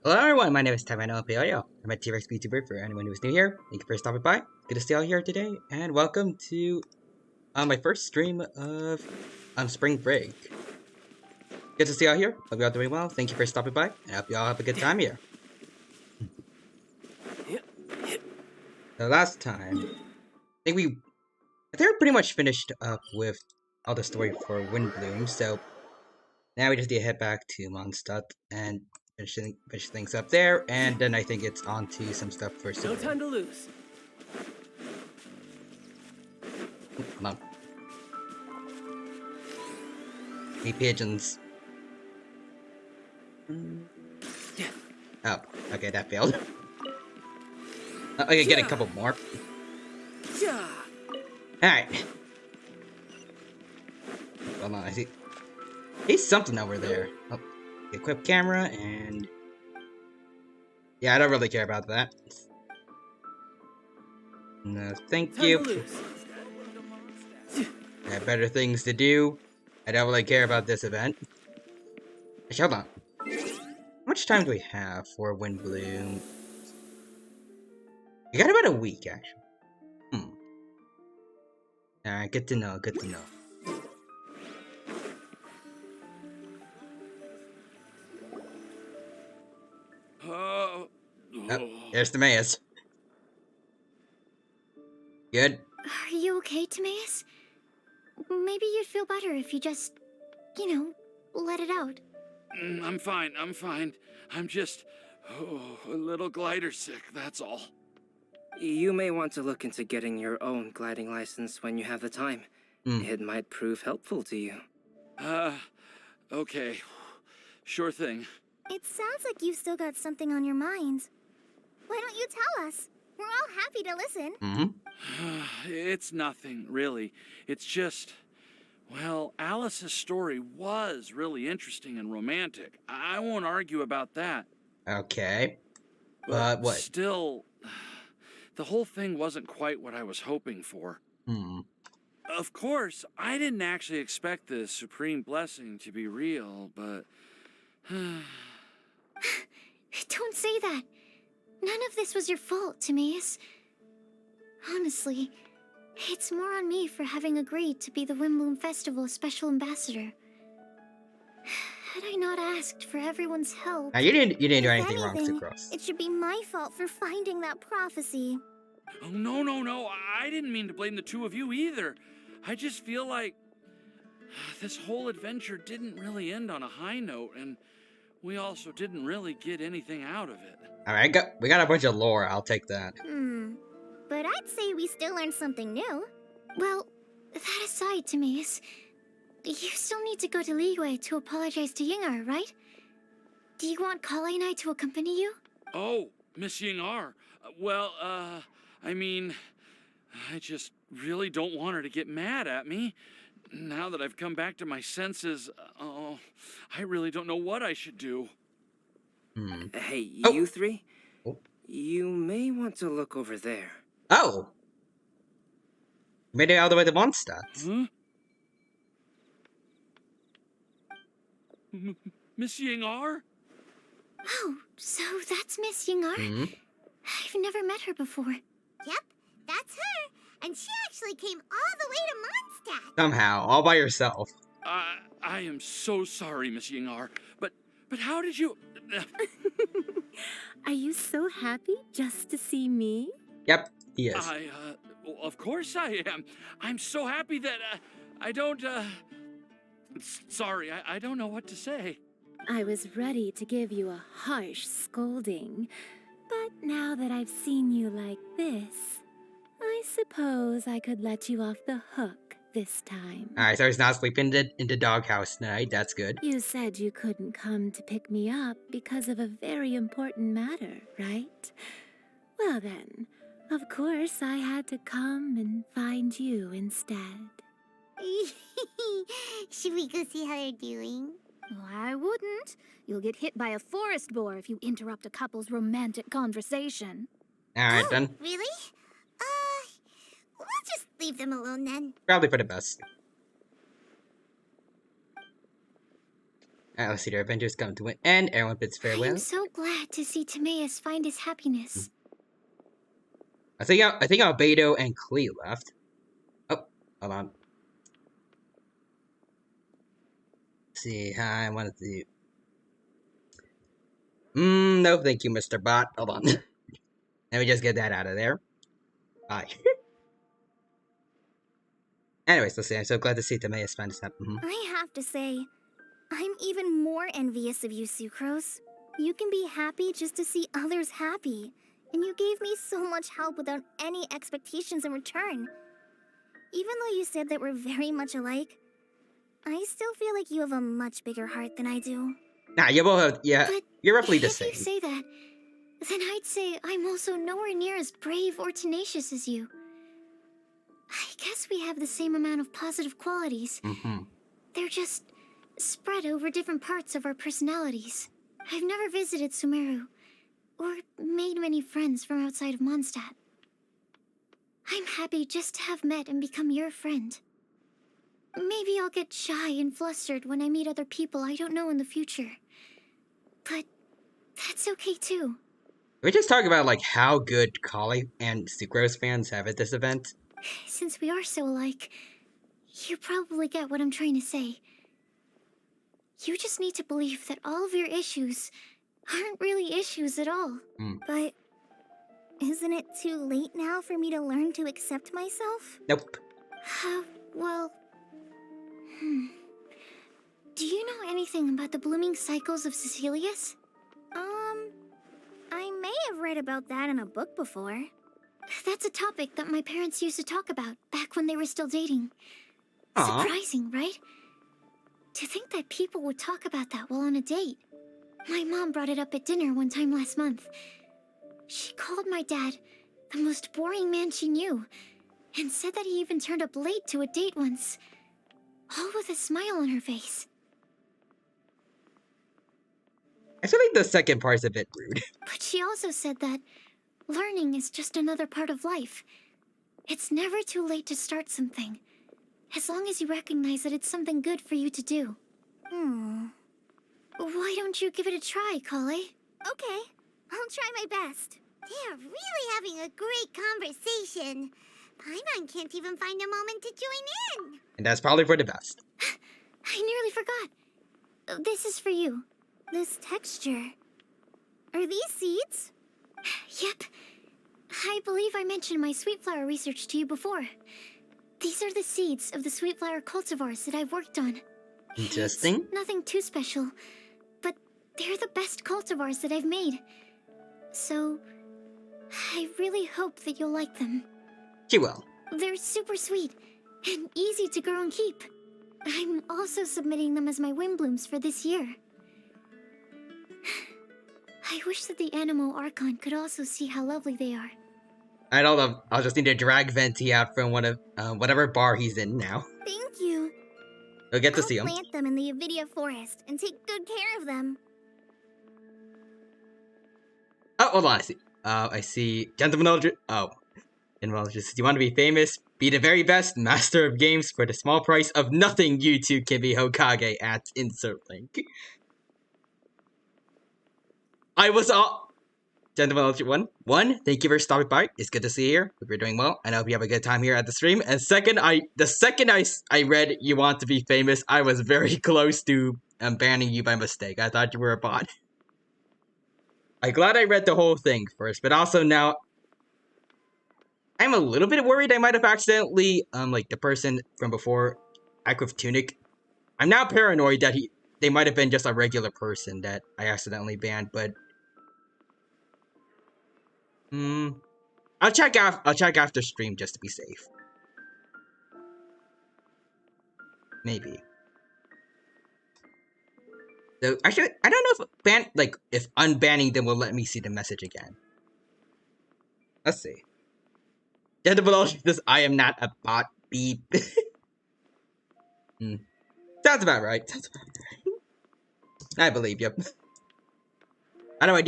Hello everyone, my name is Tamano Peoyo. I'm a T-Rex VTuber for anyone who's new here. Thank you for stopping by. Good to see you all here today, and welcome to my first stream of spring break. Good to see you all here. Hope you all doing well. Thank you for stopping by, and I hope you all have a good time here. The last time, I think we pretty much finished up with all the story for Windbloom, so now we just need to head back to Mondstadt and finish things up there, and then I think it's on to some stuff for No time to lose. Come on. Hey, pigeons. Oh, okay, that failed. I can get a couple more. Alright. Hold on, I see. He's something over there. Oh, equip camera and... Yeah, I don't really care about that. No, thank you. I have better things to do. I don't really care about this event. Actually, hold on. How much time do we have for Windbloom? We got about a week, actually. Alright, good to know, good to know. Oh, there's Timaeus. Good? Are you okay, Timaeus? Maybe you'd feel better if you just, let it out. I'm fine. I'm just a little glider sick, that's all. You may want to look into getting your own gliding license when you have the time. It might prove helpful to you. Okay. Sure thing. It sounds like you've still got something on your mind. Why don't you tell us? We're all happy to listen. It's nothing, really. It's just... Well, Alice's story was really interesting and romantic. I won't argue about that. Okay. But what? Still, the whole thing wasn't quite what I was hoping for. Of course, I didn't actually expect the supreme blessing to be real, but... Don't say that. None of this was your fault, Timaeus. Honestly, it's more on me for having agreed to be the Windbloom Festival's special ambassador. Had I not asked for everyone's help... Now, you didn't do if anything wrong, Sucrose. It should be my fault for finding that prophecy. Oh, no. I didn't mean to blame the two of you either. I just feel like this whole adventure didn't really end on a high note, and we also didn't really get anything out of it. Alright, we got a bunch of lore, I'll take that. But I'd say we still learned something new. Well, that aside, Timaeus, you still need to go to Liyue to apologize to Yingar, right? Do you want Kale and I to accompany you? Oh, Miss Yingar. Well, I mean, I just really don't want her to get mad at me. Now that I've come back to my senses, I really don't know what I should do. Hey, you three? Oh. You may want to look over there. Oh! Made it all the way to Mondstadt. Huh? Miss Yingar? Oh, so that's Miss Yingar? I've never met her before. Yep, that's her. And she actually came all the way to Mondstadt. Somehow, all by yourself. I am so sorry, Miss Yingar, but how did you... Are you so happy just to see me? Yep, he is. Well, of course I am. I'm so happy that, I don't, sorry, I don't know what to say. I was ready to give you a harsh scolding, but now that I've seen you like this, I suppose I could let you off the hook this time. Alright, so he's not sleeping in the doghouse tonight, that's good. You said you couldn't come to pick me up because of a very important matter, right? Well then, of course I had to come and find you instead. Should we go see how they're doing? Oh, I wouldn't. You'll get hit by a forest boar if you interrupt a couple's romantic conversation. Alright then. Really? We'll just leave them alone then. Probably for the best. Alright, let's see, their adventures come to an end. Everyone bids farewell. I'm so glad to see Timaeus find his happiness. I think Albedo and Klee left. Oh, hold on. Let's see, I wanted to. No, thank you, Mr. Bot. Hold on. Let me just get that out of there. Bye. Anyways, let's see. I'm so glad to see Timaeus find his happiness. I have to say, I'm even more envious of you, Sucrose. You can be happy just to see others happy. And you gave me so much help without any expectations in return. Even though you said that we're very much alike, I still feel like you have a much bigger heart than I do. Nah, you both have, yeah, But you're roughly the if same. you say that, then I'd say I'm also nowhere near as brave or tenacious as you. I guess we have the same amount of positive qualities. They're just spread over different parts of our personalities. I've never visited Sumeru, or made many friends from outside of Mondstadt. I'm happy just to have met and become your friend. Maybe I'll get shy and flustered when I meet other people I don't know in the future. But that's okay too. We just talk about like how good Kali and Sucrose fans have at this event. Since we are so alike, you probably get what I'm trying to say. You just need to believe that all of your issues aren't really issues at all. But isn't it too late now for me to learn to accept myself? Nope. Well... Do you know anything about the blooming cycles of Cecilius? I may have read about that in a book before. That's a topic that my parents used to talk about back when they were still dating. Aw. Surprising, right? To think that people would talk about that while on a date. My mom brought it up at dinner one time last month. She called my dad the most boring man she knew, and said that he even turned up late to a date once, all with a smile on her face. I feel like the second part's a bit rude. But she also said that learning is just another part of life. It's never too late to start something, as long as you recognize that it's something good for you to do. Why don't you give it a try, Kale? Okay, I'll try my best. They are really having a great conversation. Paimon can't even find a moment to join in. And that's probably for the best. I nearly forgot. This is for you. This texture. Are these seeds? Yep. I believe I mentioned my sweet flower research to you before. These are the seeds of the sweet flower cultivars that I've worked on. Interesting. It's nothing too special, but they're the best cultivars that I've made. So, I really hope that you'll like them. She will. They're super sweet and easy to grow and keep. I'm also submitting them as my Windblooms for this year. I wish that the Animo Archon could also see how lovely they are. I don't know. I'll just need to drag Venti out from one of whatever bar he's in now. Thank you. You'll get to I'll see him. plant them in the Avidia forest and take good care of them. Oh, hold on. I see. Gentleman, Entomologist, do you want to be famous? Be the very best master of games for the small price of nothing. You too can be Hokage at insert link. I was all. Gentleman, thank you for stopping by. It's good to see you here. Hope you're doing well. And I hope you have a good time here at the stream. And the second I read you want to be famous, I was very close to banning you by mistake. I thought you were a bot. I'm glad I read the whole thing first, but also now I'm a little bit worried I might have accidentally, like the person from before, Act with Tunic. I'm now paranoid that they might have been just a regular person that I accidentally banned, but I'll check after stream just to be safe. Maybe. So actually, I don't know if unbanning them will let me see the message again. Let's see. This I am not a bot. Beep. Sounds about right. I believe you. Anyway,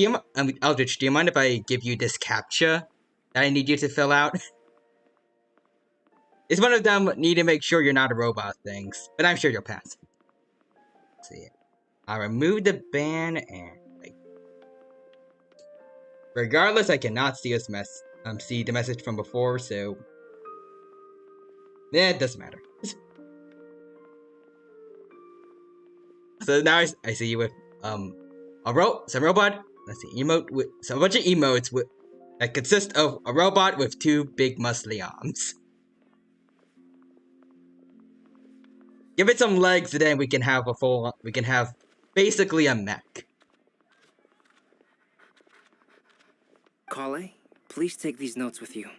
Eldritch, do you mind if I give you this CAPTCHA that I need you to fill out? It's one of them need to make sure you're not a robot things, but I'm sure you'll pass. Let's see. I remove the ban and like, regardless, I cannot see see the message from before, so yeah, it doesn't matter. So now I see you with some robot. Let's see, emote with a bunch of emotes that consist of a robot with two big muscly arms. Give it some legs, and then we can have basically a mech. Kale, please take these notes with you.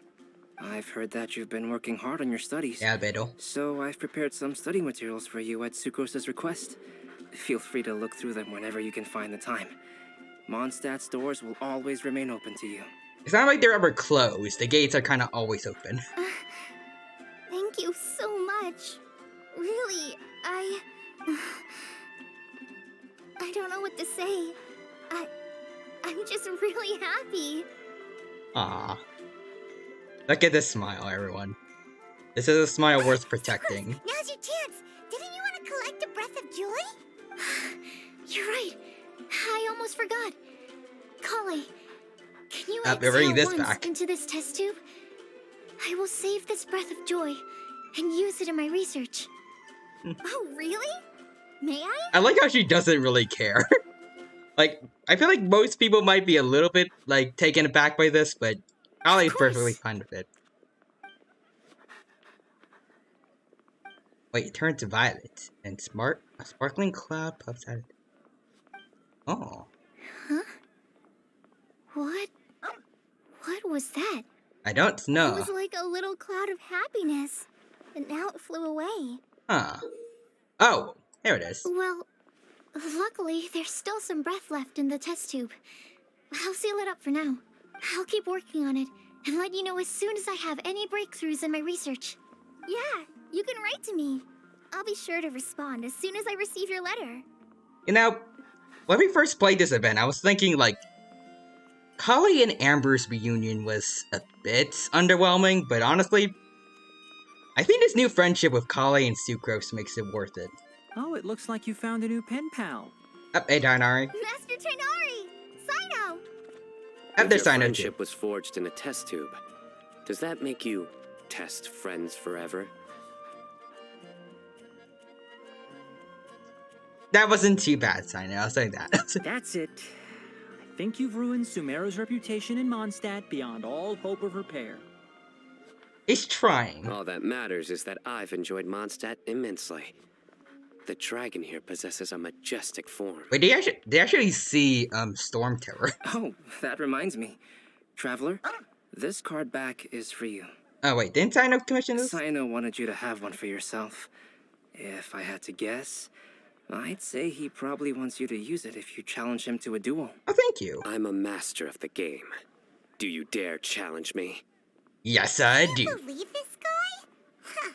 I've heard that you've been working hard on your studies. Yeah, Beto. So I've prepared some study materials for you at Sucrose's request. Feel free to look through them whenever you can find the time. Mondstadt's doors will always remain open to you. It's not like they're ever closed. The gates are kind of always open. Thank you so much. Really, I don't know what to say. I'm just really happy. Ah, look at this smile, everyone. This is a smile worth protecting. Now's your chance. Didn't you want to collect a breath of joy? You're right. I almost forgot. Kale, can you We're bringing exhale this once back. into this test tube? I will save this breath of joy and use it in my research. Oh, really? May I? I like how she doesn't really care. Like, I feel like most people might be a little bit, like, taken aback by this, but Ali's perfectly fine with it. Wait, it turns violet, and a sparkling cloud puffs out. Oh. Huh? What was that? I don't It know. was like a little cloud of happiness, but now it flew away. Huh. Oh, there it is. Well, luckily, there's still some breath left in the test tube. I'll seal it up for now. I'll keep working on it and let you know as soon as I have any breakthroughs in my research. Yeah, you can write to me. I'll be sure to respond as soon as I receive your letter. You know, when we first played this event, I was thinking, like, Kali and Amber's reunion was a bit underwhelming, but honestly, I think this new friendship with Kali and Sucrose makes it worth it. Oh, it looks like you found a new pen pal. Hey, Darnari. Master Tainari! Sino! There's Your Sino too. friendship was forged in a test tube. Does that make you test friends forever? That wasn't too bad, Sino. I'll say that. That's it. I think you've ruined Sumeru's reputation in Mondstadt beyond all hope of repair. He's trying. All that matters is that I've enjoyed Mondstadt immensely. The dragon here possesses a majestic form. Wait, they actually see Storm Terror. Oh, that reminds me. Traveler, this card back is for you. Oh wait, didn't Sino commission this? Sino wanted you to have one for yourself. If I had to guess, I'd say he probably wants you to use it if you challenge him to a duel. Oh, thank you. I'm a master of the game. Do you dare challenge me? Yes, I do. Believe this guy? Huh.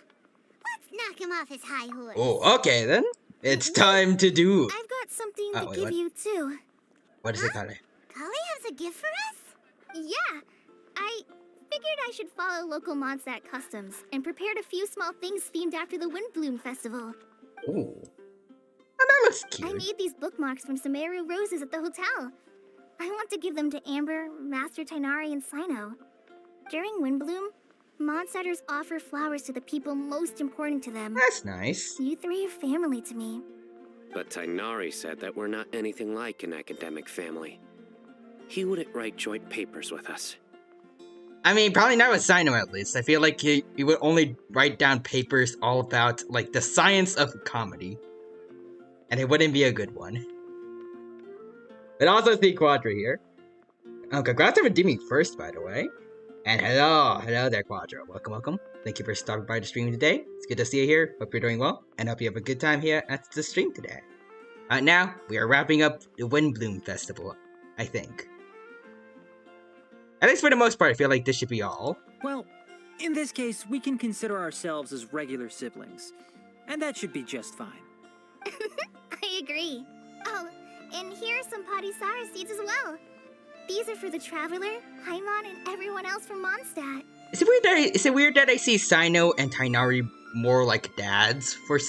Let's knock him off his high horse. Oh, okay then. It's time to do. I've got something Oh, to wait, give what? you too. What is it called? Kali has a gift for us? Yeah. I figured I should follow local Mondstadt customs and prepared a few small things themed after the Windbloom Festival. Ooh. Oh, that looks I cute. made these bookmarks from Sumeru roses at the hotel. I want to give them to Amber, Master Tainari, and Sino. During Windbloom, Mondstadters offer flowers to the people most important to them. That's nice. You three are family to me. But Tainari said that we're not anything like an academic family. He wouldn't write joint papers with us. I mean, probably not with Sino at least. I feel like he would only write down papers all about, like, the science of comedy. And it wouldn't be a good one. But also see Quadra here. Oh, congrats on redeeming first, by the way. And hello there, Quadra. Welcome. Thank you for stopping by the stream today. It's good to see you here. Hope you're doing well, and hope you have a good time here at the stream today. Now, we are wrapping up the Windbloom Festival, I think. At least for the most part, I feel like this should be all. Well, in this case, we can consider ourselves as regular siblings. And that should be just fine. I agree. Oh, and here are some Padisara seeds as well. These are for the Traveler, Paimon, and everyone else from Mondstadt. Is it weird that I see Sino and Tainari more like dads for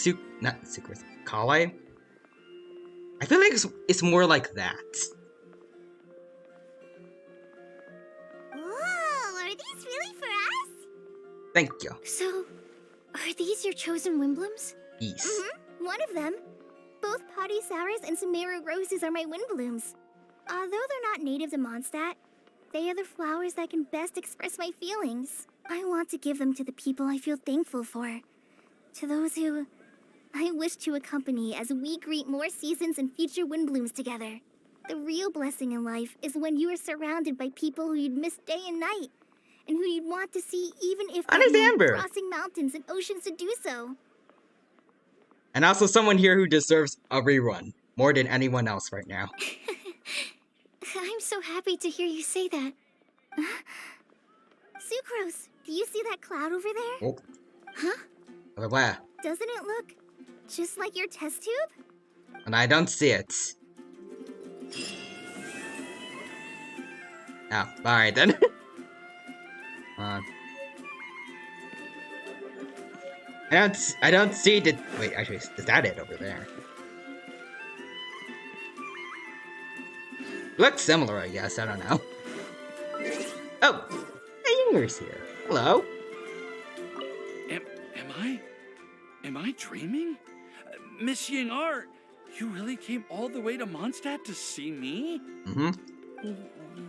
Kale? I feel like it's more like that. Whoa, are these really for us? Thank you. So, are these your chosen Windblooms? Yes. One of them. Both Potty Sours and Sumeru Roses are my Windblooms. Although they're not native to Mondstadt, they are the flowers that can best express my feelings. I want to give them to the people I feel thankful for. To those who I wish to accompany as we greet more seasons and future Windblooms together. The real blessing in life is when you are surrounded by people who you'd miss day and night, and who you'd want to see even if that Honest meant Amber. crossing mountains and oceans to do so. And also someone here who deserves a rerun more than anyone else right now. I'm so happy to hear you say that. Sucrose, do you see that cloud over there? Oh, Huh? over where? Doesn't it look just like your test tube? And I don't see it. Oh, alright then. I don't see the. Wait, actually, is that it over there? Looks similar, I guess. I don't know. Oh, hey, Yinger's here. Hello. Am I dreaming? Miss Yingar, you really came all the way to Mondstadt to see me? Mm-hmm.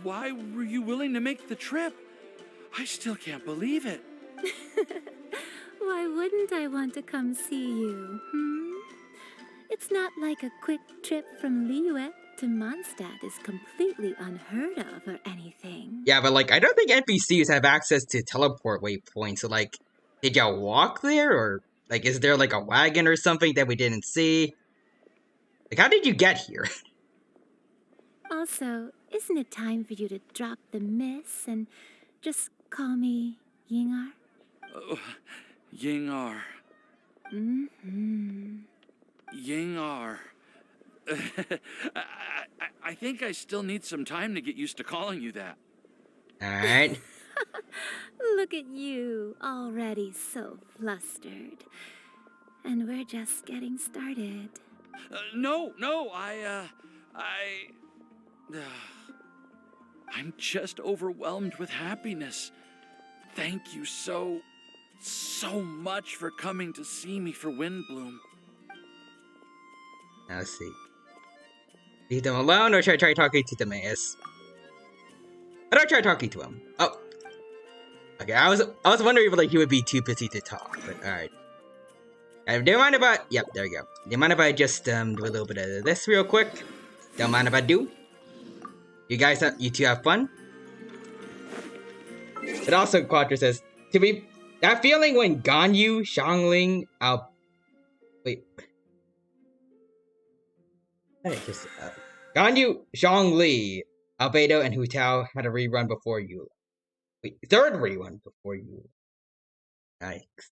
Why were you willing to make the trip? I still can't believe it. Why wouldn't I want to come see you, It's not like a quick trip from Liyue to Mondstadt is completely unheard of or anything. Yeah, but like, I don't think NPCs have access to teleport waypoints. So like, did y'all walk there, or like, is there like a wagon or something that we didn't see? Like, how did you get here? Also, isn't it time for you to drop the miss and just call me Yingar? Oh, Yingar. Yingar. I think I still need some time to get used to calling you that. Alright. Look at you, already so flustered. And we're just getting started. No, I'm just overwhelmed with happiness. Thank you so much for coming to see me for Windbloom. Now let's see. Leave them alone, or should I try talking to Timaeus? How do I try talking to him? Oh. Okay, I was wondering if like he would be too busy to talk, but alright. Do you mind if I... Yep, there we go. Do you mind if I just do a little bit of this real quick? Don't mind if I do? You two have fun? But also, Quadra says, that feeling when Ganyu, Xiangling, Ganyu, Zhongli, Albedo, and Hu Tao had a rerun before you. Third rerun before you. Yikes.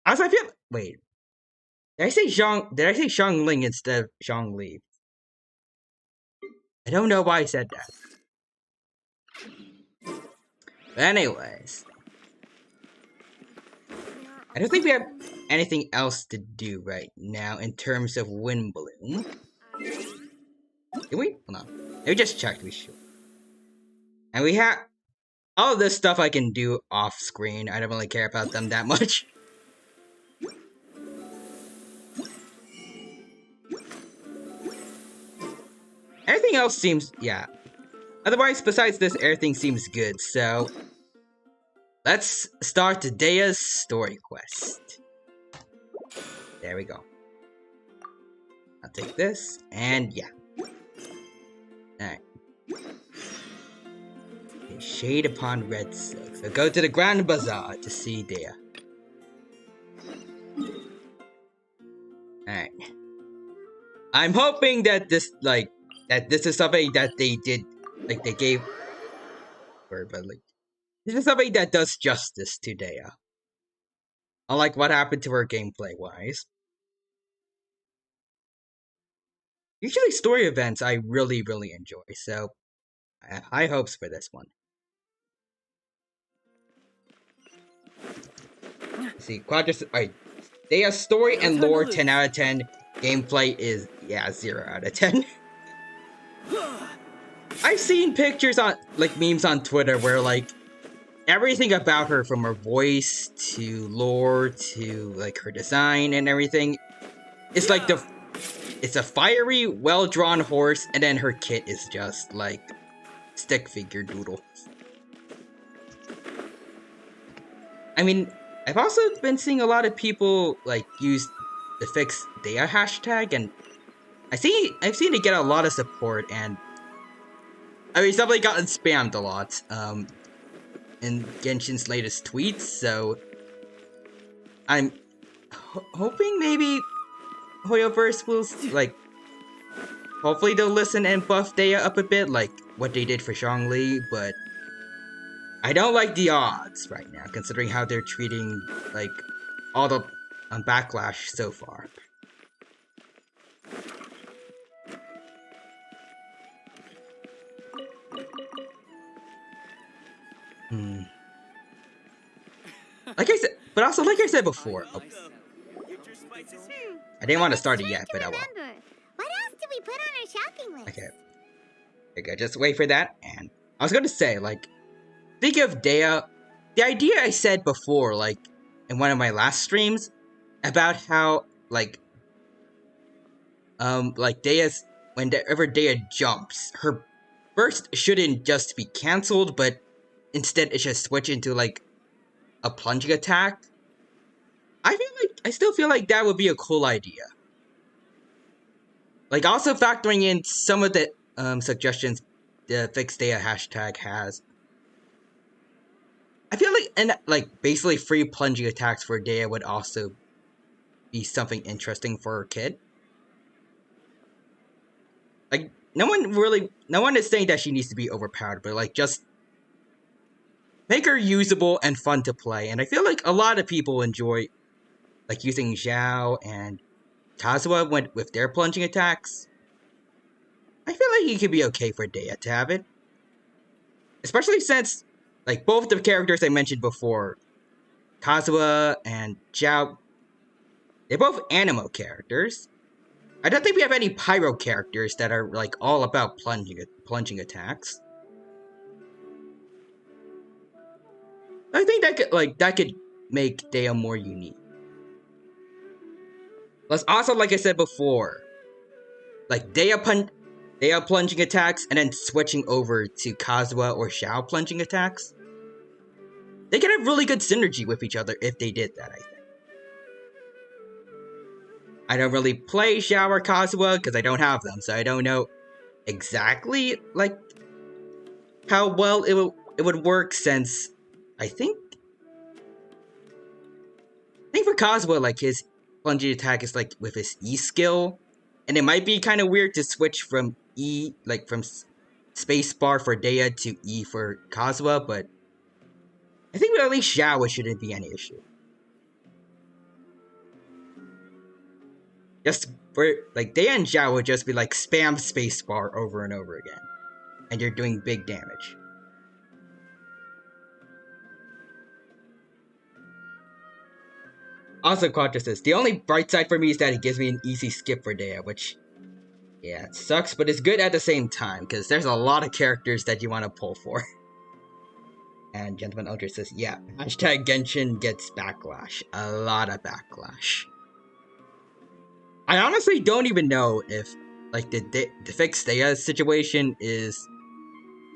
As I feel... Wait. Did I say Xiangling instead of Zhongli? I don't know why I said that. But anyways. I don't think we have anything else to do right now in terms of Windbloom. Did we? Hold on. We just checked, we should. And we have all of this stuff I can do off screen. I don't really care about them that much. Everything else seems, yeah. Otherwise, besides this, everything seems good, so... Let's start Dehya's story quest. There we go. I'll take this, and yeah. Alright. Okay, Shade upon Red Silk. So go to the Grand Bazaar to see Dehya. Alright. I'm hoping that this, like, this is something that they did, like, they gave... But, like, this is something that does justice to Dehya. Unlike what happened to her gameplay-wise. Usually story events I really, really enjoy, so I have high hopes for this one. Let's see, Quadras... Alright. Dehya's story and lore 10 out of 10. gameplay is, yeah, 0 out of 10. I've seen pictures on, like, memes on Twitter where, like, everything about her, from her voice to lore to, like, her design and everything, it's like it's a fiery, well-drawn horse, and then her kit is just, like, stick figure doodle. I mean, I've also been seeing a lot of people, like, use the fix Dehya hashtag, and I've seen it get a lot of support, and I mean, it's definitely gotten spammed a lot, in Genshin's latest tweets, so I'm hoping maybe Hoyoverse will, like, hopefully they'll listen and buff Dehya up a bit, like what they did for Zhongli, but I don't like the odds right now, considering how they're treating, like, all the backlash so far. Like I said, but also like I said before, I didn't want to start it yet, but I will. What else did we put on our shopping list? Okay, just wait for that. And I was gonna say, like, speaking of Dehya, the idea I said before, like, in one of my last streams, about how, like Dehya's, whenever Dehya jumps, her burst shouldn't just be cancelled, but instead it should switch into, like, a plunging attack. I still feel like that would be a cool idea. Like, also factoring in some of the suggestions the Fix Dehya hashtag has. I feel like, and like, basically free plunging attacks for Dehya would also be something interesting for her kid. Like, no one is saying that she needs to be overpowered, but, like, just make her usable and fun to play. And I feel like a lot of people enjoy, like, using Zhao and Kazuha with their plunging attacks. I feel like it could be okay for Dehya to have it. Especially since, like, both the characters I mentioned before, Kazuha and Zhao, they're both Animo characters. I don't think we have any Pyro characters that are, like, all about plunging attacks. I think that could make Dehya more unique. Plus, also, like I said before, like, Dehya plunging attacks and then switching over to Kazuha or Xiao plunging attacks, they could have really good synergy with each other if they did that, I think. I don't really play Xiao or Kazuha because I don't have them, so I don't know exactly, like, how well it would work, since I think for Kazuha, like, his plunging attack is, like, with his E skill, and it might be kind of weird to switch from E, like, from spacebar for Dehya to E for Kazuha, but I think with at least Xiao it shouldn't be any issue. Just for, like, Dehya and Xiao would just be like spam spacebar over and over again, and you're doing big damage. Also, Quadra says, the only bright side for me is that it gives me an easy skip for Dehya, which, yeah, it sucks, but it's good at the same time, because there's a lot of characters that you want to pull for. And Gentleman Eldritch says, yeah, hashtag Genshin gets backlash. A lot of backlash. I honestly don't even know if, like, the Fix Dehya situation is...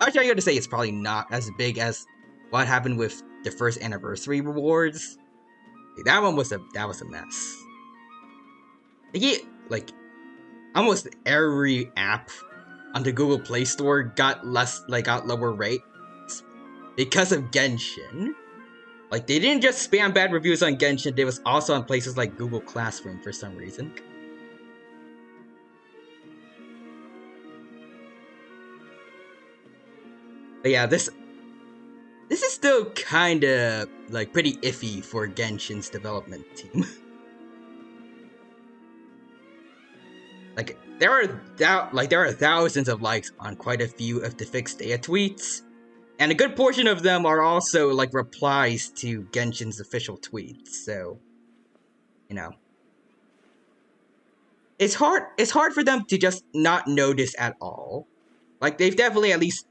Actually, I'm going to say it's probably not as big as what happened with the first anniversary rewards. That was a mess. Like, almost every app on the Google Play Store got lower rates because of Genshin. Like, they didn't just spam bad reviews on Genshin, they was also on places like Google Classroom for some reason. But yeah, this is still kinda, like, pretty iffy for Genshin's development team. Like, there are thousands of likes on quite a few of the Fix Dehya tweets, and a good portion of them are also, like, replies to Genshin's official tweets, so, you know. it's hard for them to just not notice at all. Like, they've definitely at least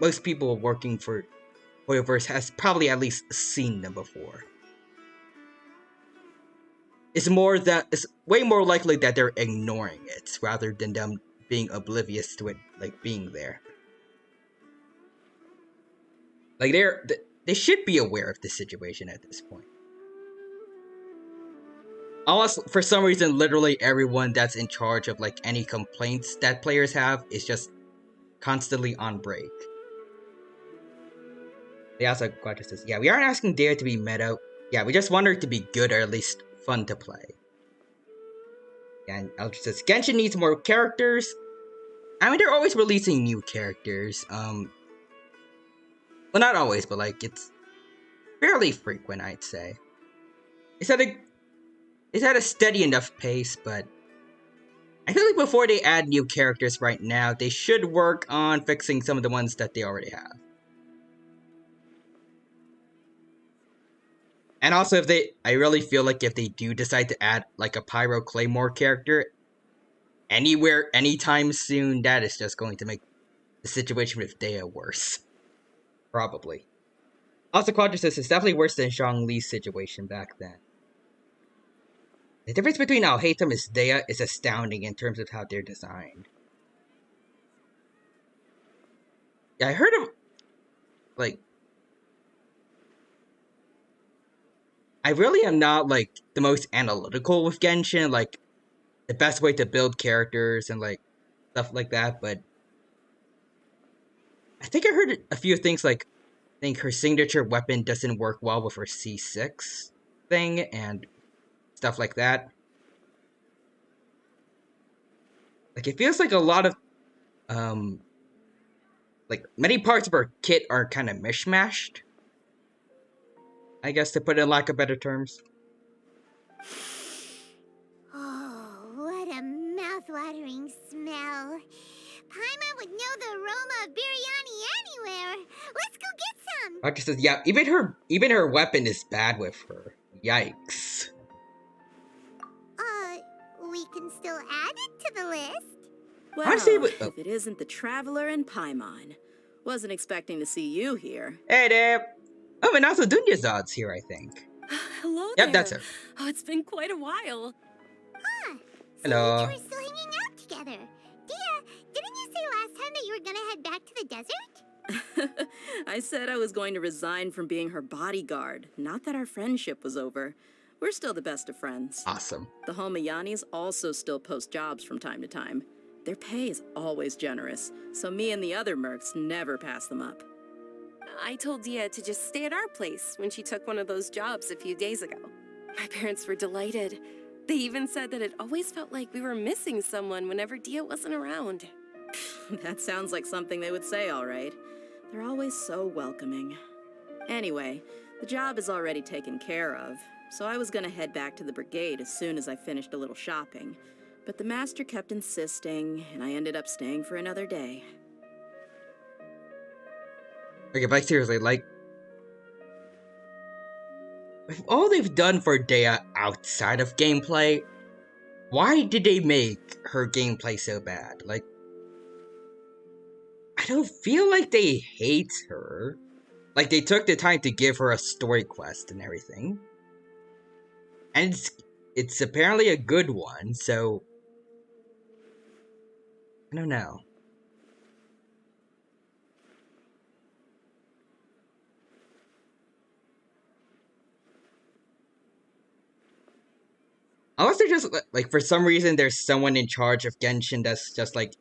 most people working for Hoyoverse has probably at least seen them before. It's way more likely that they're ignoring it rather than them being oblivious to it, like, being there. Like, they should be aware of the situation at this point. Unless, for some reason, literally everyone that's in charge of, like, any complaints that players have is just constantly on break. They also says, yeah, we aren't asking Dehya to be meta. Yeah, we just want her to be good or at least fun to play. And Eldritch says, Genshin needs more characters. I mean, they're always releasing new characters. Well, not always, but, like, it's fairly frequent, I'd say. It's at a steady enough pace, but I feel like before they add new characters right now, they should work on fixing some of the ones that they already have. And also, I really feel like if they do decide to add, like, a Pyro Claymore character anywhere, anytime soon, that is just going to make the situation with Dehya worse. Probably. Also, Quadra says it's definitely worse than Zhongli's situation back then. The difference between Alhaitham and Dehya is astounding in terms of how they're designed. Yeah, I heard of, like, I really am not, like, the most analytical with Genshin, like, the best way to build characters and, like, stuff like that, but I think I heard a few things, like, I think her signature weapon doesn't work well with her C6 thing, and stuff like that. Like, it feels like a lot of, like, many parts of her kit are kind of mishmashed, I guess, to put it in lack of better terms. Oh, what a mouth-watering smell. Paimon would know the aroma of biryani anywhere. Let's go get some. Roger says, yeah, even her weapon is bad with her. Yikes. We can still add it to the list. Well, if it isn't the Traveler and Paimon. Wasn't expecting to see you here. Hey there. Oh, and also Dunya's here, I think. Hello Yep, that's her. Oh, it's been quite a while. So Hello. you two are still hanging out together. Dehya, didn't you say last time that you were gonna head back to the desert? I said I was going to resign from being her bodyguard, not that our friendship was over. We're still the best of friends. Awesome. The Homayanis also still post jobs from time to time. Their pay is always generous, so me and the other mercs never pass them up. I told Dehya to just stay at our place when she took one of those jobs a few days ago. My parents were delighted. They even said that it always felt like we were missing someone whenever Dehya wasn't around. That sounds like something they would say, all right. They're always so welcoming. Anyway, the job is already taken care of, so I was gonna head back to the brigade as soon as I finished a little shopping. But the master kept insisting, and I ended up staying for another day. Okay, but seriously, like, with all they've done for Dehya outside of gameplay, why did they make her gameplay so bad? Like, I don't feel like they hate her. Like, they took the time to give her a story quest and everything. And it's apparently a good one, so I don't know. Unless they're just, like, for some reason there's someone in charge of Genshin that's just, like,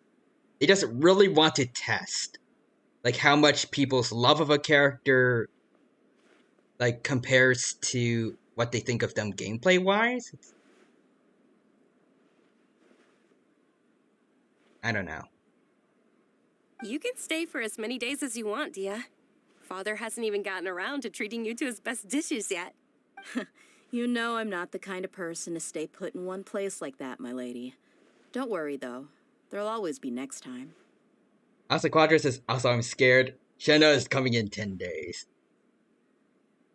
they just really want to test, like, how much people's love of a character, like, compares to what they think of them gameplay-wise. I don't know. You can stay for as many days as you want, Dehya. Father hasn't even gotten around to treating you to his best dishes yet. You know I'm not the kind of person to stay put in one place like that, my lady. Don't worry, though. There'll always be next time. Also, Quadra says, also, I'm scared. Shenna is coming in 10 days.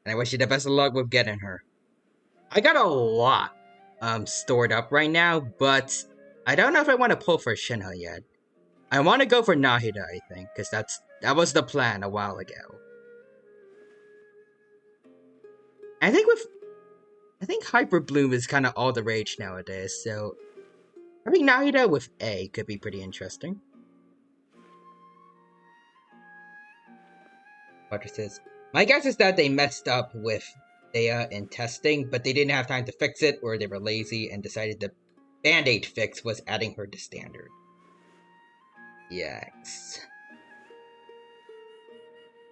And I wish you the best of luck with getting her. I got a lot stored up right now, but I don't know if I want to pull for Shinha yet. I want to go for Nahida, I think, because that was the plan a while ago. I think Hyper Bloom is kind of all the rage nowadays, so I think Nahida with A could be pretty interesting. Roger says, my guess is that they messed up with Dehya in testing, but they didn't have time to fix it, or they were lazy and decided the Band-Aid fix was adding her to standard. Yikes.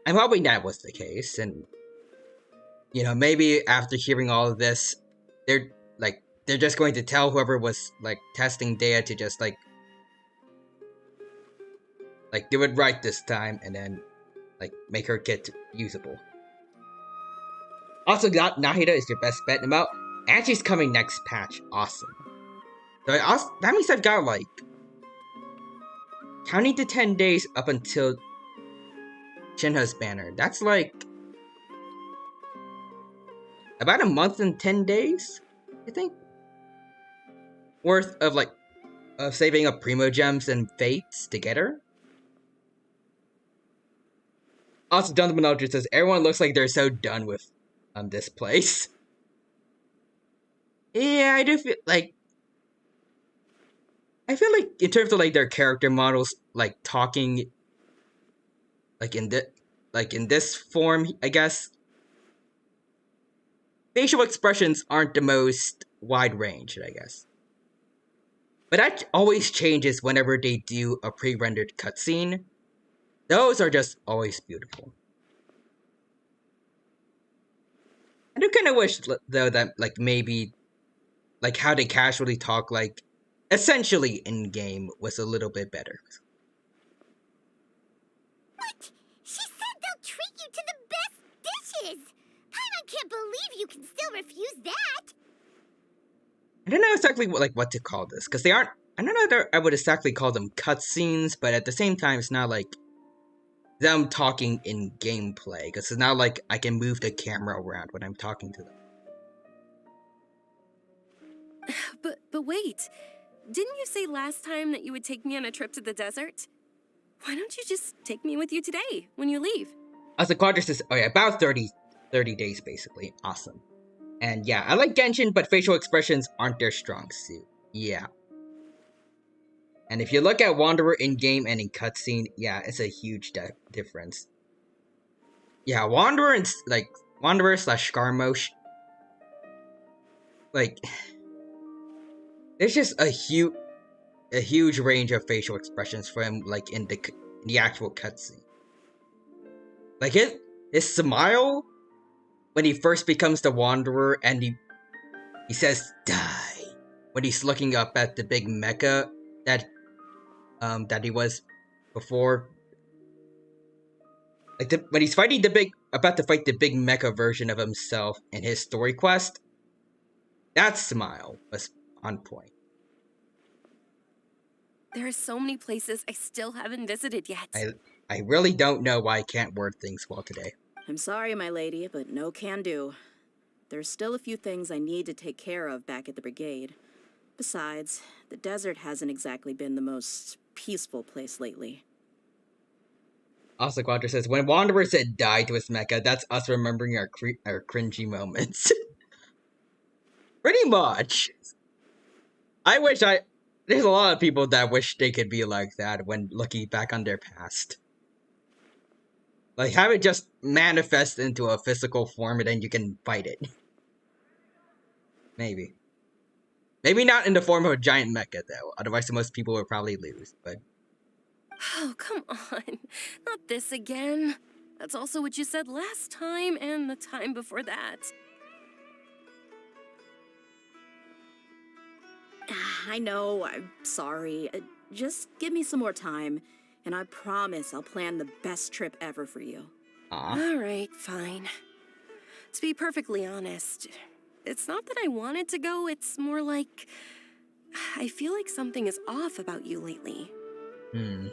I'm hoping that was the case, and you know, maybe after hearing all of this, they're just going to tell whoever was testing Dehya to just do it right this time, and then make her kit usable. Also, Nahida is your best bet about, and she's coming next patch. Awesome. So that means I've got counting to 10 days up until Shinha's banner. That's about a month and 10 days, I think, worth of of saving up Primo Gems and Fates to get her. Also, Jonathan Aldridge says, everyone looks like they're so done with this place. Yeah, I do feel I feel like in terms of their character models, talking in this form, I guess facial expressions aren't the most wide range, I guess. But that always changes whenever they do a pre-rendered cutscene. Those are just always beautiful. I do kind of wish, though, that maybe how they casually talk essentially in-game was a little bit better. What? She said they'll treat you to the best dishes! I can't believe you can still refuse that! I don't know exactly what to call this, because they aren't... I don't know if I would exactly call them cutscenes, but at the same time, it's not them talking in gameplay, because it's not I can move the camera around when I'm talking to them. But wait, didn't you say last time that you would take me on a trip to the desert? Why don't you just take me with you today, when you leave? As the Quadrus is, oh yeah, about 30 days basically. Awesome. And yeah, I like Genshin, but facial expressions aren't their strong suit. Yeah. And if you look at Wanderer in-game and in cutscene, yeah, it's a huge difference. Yeah, Wanderer and Wanderer / Skarmosh, there's just a huge range of facial expressions for him, in the actual cutscene. His smile when he first becomes the Wanderer and he says "die" when he's looking up at the big mecha that he was before. When he's fighting about to fight the big mecha version of himself in his story quest, that smile was on point. There are so many places I still haven't visited yet. I really don't know why I can't word things well today. I'm sorry, my lady, but no can do. There's still a few things I need to take care of back at the brigade. Besides, the desert hasn't exactly been the most peaceful place lately. Also, Quadra says, when Wanderer said die to his mecha, that's us remembering our cringy moments. Pretty much. There's a lot of people that wish they could be like that when looking back on their past. Have it just manifest into a physical form and then you can fight it. Maybe. Maybe not in the form of a giant mecha, though. Otherwise, most people would probably lose, but... Oh, come on. Not this again. That's also what you said last time and the time before that. I know, I'm sorry. Just give me some more time, and I promise I'll plan the best trip ever for you. All right, fine. To be perfectly honest, it's not that I wanted to go, it's more like... I feel like something is off about you lately. It's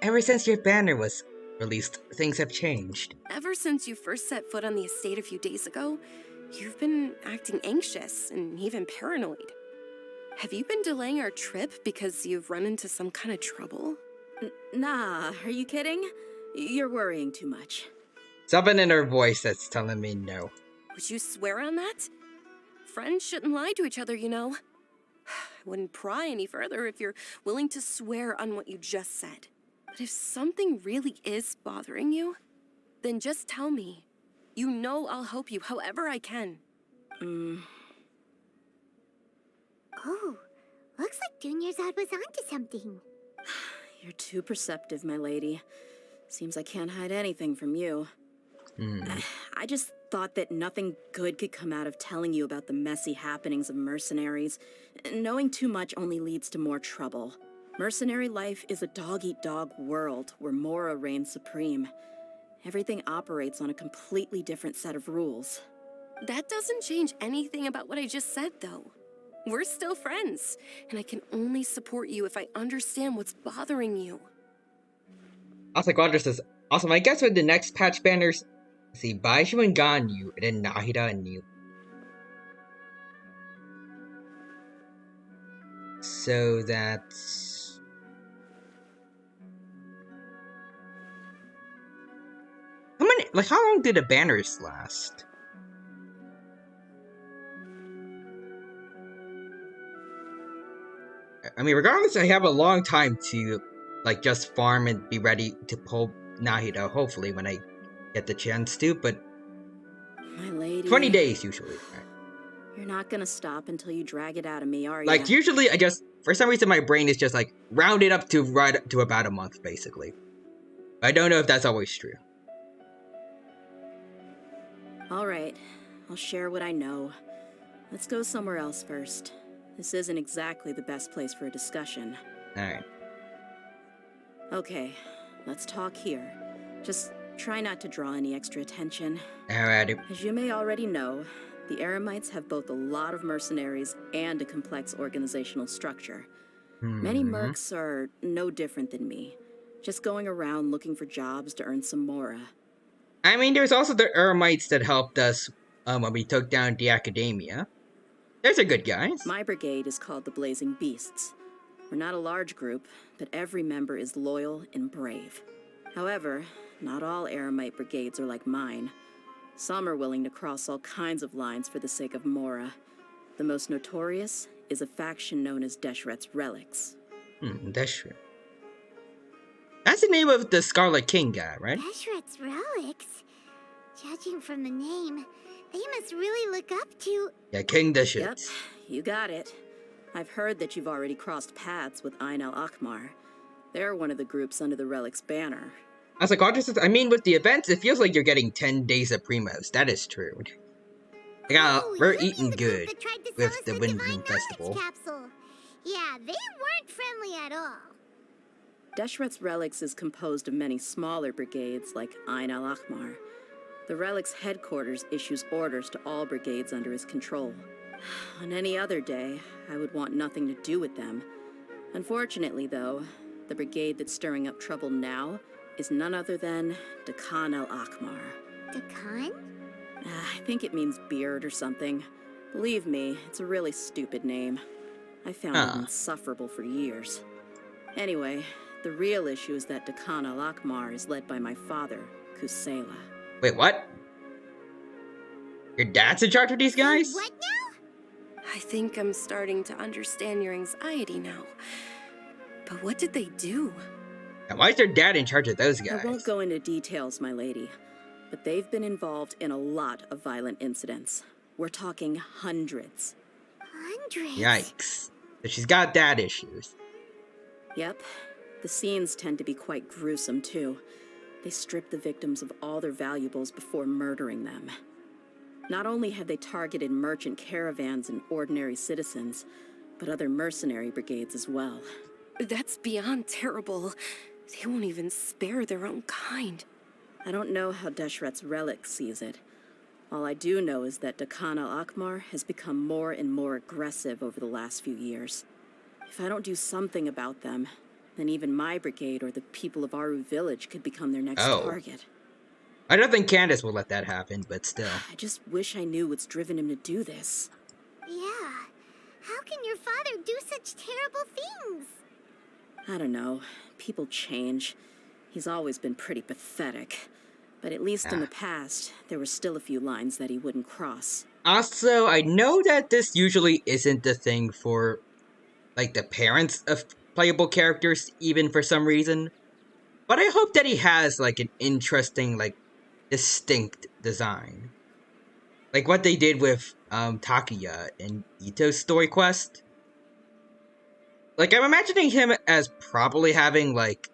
ever since your banner was released, things have changed. Ever since you first set foot on the estate a few days ago, You've been acting anxious and even paranoid. Have you been delaying our trip because you've run into some kind of trouble? Nah, are you kidding? You're worrying too much. Something in her voice that's telling me no. Would you swear on that? Friends shouldn't lie to each other, you know. I wouldn't pry any further if you're willing to swear on what you just said. But if something really is bothering you, then just tell me. You know I'll help you however I can. Oh, looks like Junior's was onto something. You're too perceptive, my lady. Seems I can't hide anything from you. I just thought that nothing good could come out of telling you about the messy happenings of mercenaries. Knowing too much only leads to more trouble. Mercenary life is a dog-eat-dog world where Mora reigns supreme. Everything operates on a completely different set of rules. That doesn't change anything about what I just said, though. We're still friends, and I can only support you if I understand what's bothering you. Also, Quadra says, awesome, I guess with the next patch banners, see Baiju and Ganyu, and then Nahida and Yu. So that's... how long did the banners last? I mean, regardless, I have a long time to, just farm and be ready to pull Nahida, hopefully, when I get the chance to, but... My lady... 20 days, usually. Right? You're not gonna stop until you drag it out of me, are you? Usually, I just... For some reason, my brain is just, rounded up to right to about a month, basically. I don't know if that's always true. Alright, I'll share what I know. Let's go somewhere else first. This isn't exactly the best place for a discussion. Alright. Okay, let's talk here. Just try not to draw any extra attention. Alrighty. As you may already know, the Eremites have both a lot of mercenaries and a complex organizational structure. Many mercs are no different than me, just going around looking for jobs to earn some mora. I mean, there's also the Eremites that helped us when we took down the Academia. Those are good guys. My brigade is called the Blazing Beasts. We're not a large group, but every member is loyal and brave. However, not all Eremite brigades are like mine. Some are willing to cross all kinds of lines for the sake of Mora. The most notorious is a faction known as Deshret's Relics. Deshret. That's the name of the Scarlet King guy, right? Deshret's Relics? Judging from the name, they must really look up to... Yeah, King Deshret. Yep, you got it. I've heard that you've already crossed paths with Ain al-Akmar. They're one of the groups under the Relic's banner. As a conscious, I mean, with the events, it feels like you're getting 10 days of primos. That is true. We're eating good with the Windbloom Festival. Capsule. Yeah, they weren't friendly at all. Deshret's Relics is composed of many smaller brigades like Ain al-Akmar. The Relic's headquarters issues orders to all brigades under his control. On any other day, I would want nothing to do with them. Unfortunately, though, the brigade that's stirring up trouble now is none other than Dakan al-Akmar. Dakan? I think it means beard or something. Believe me, it's a really stupid name. I found it insufferable for years. Anyway, the real issue is that Dakan al-Akmar is led by my father, Kusela. Wait, what? Your dad's in charge of these guys? What now? I think I'm starting to understand your anxiety now. But what did they do? Now, why is their dad in charge of those guys? I won't go into details, my lady, but they've been involved in a lot of violent incidents. We're talking hundreds. Hundreds? Yikes. So she's got dad issues. Yep. The scenes tend to be quite gruesome, too. They strip the victims of all their valuables before murdering them. Not only have they targeted merchant caravans and ordinary citizens, but other mercenary brigades as well. That's beyond terrible. They won't even spare their own kind. I don't know how Deshret's Relic sees it. All I do know is that Dakan al-Akmar has become more and more aggressive over the last few years. If I don't do something about them, then even my brigade or the people of Aru village could become their next target. I don't think Candace will let that happen, but still. I just wish I knew what's driven him to do this. Yeah. How can your father do such terrible things? I don't know. People change. He's always been pretty pathetic. But at least in the past, there were still a few lines that he wouldn't cross. Also, I know that this usually isn't the thing for, like, the parents of playable characters, even for some reason. But I hope that he has, like, an interesting, like, distinct design. Like what they did with Takuya in Ito's story quest. Like, I'm imagining him as probably having, like,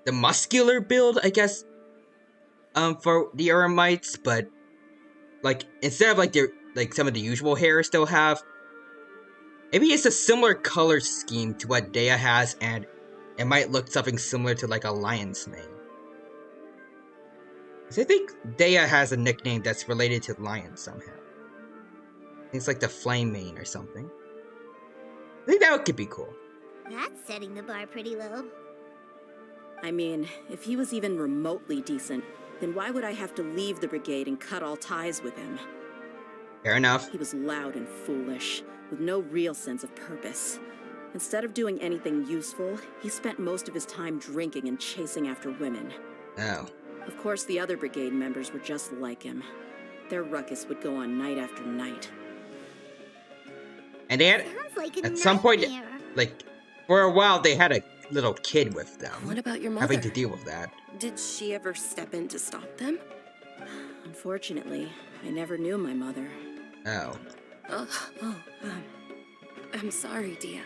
the muscular build, I guess, for the Eremites, but, like, instead of, like, some of the usual hair still have, maybe it's a similar color scheme to what Dehya has, and it might look something similar to, like, a lion's mane. Because I think Dehya has a nickname that's related to lions somehow. I think it's like the Flame Mane or something. I think that could be cool. That's setting the bar pretty low. I mean, if he was even remotely decent, then why would I have to leave the brigade and cut all ties with him? Fair enough. He was loud and foolish, with no real sense of purpose. Instead of doing anything useful, he spent most of his time drinking and chasing after women. Oh. Of course, the other brigade members were just like him. Their ruckus would go on night after night. And they had, Sounds like a at some point, nightmare. like, for a while, they had a little kid with them. What about your mother? Having to deal with that. Did she ever step in to stop them? Unfortunately, I never knew my mother. Oh. I'm sorry, Dehya.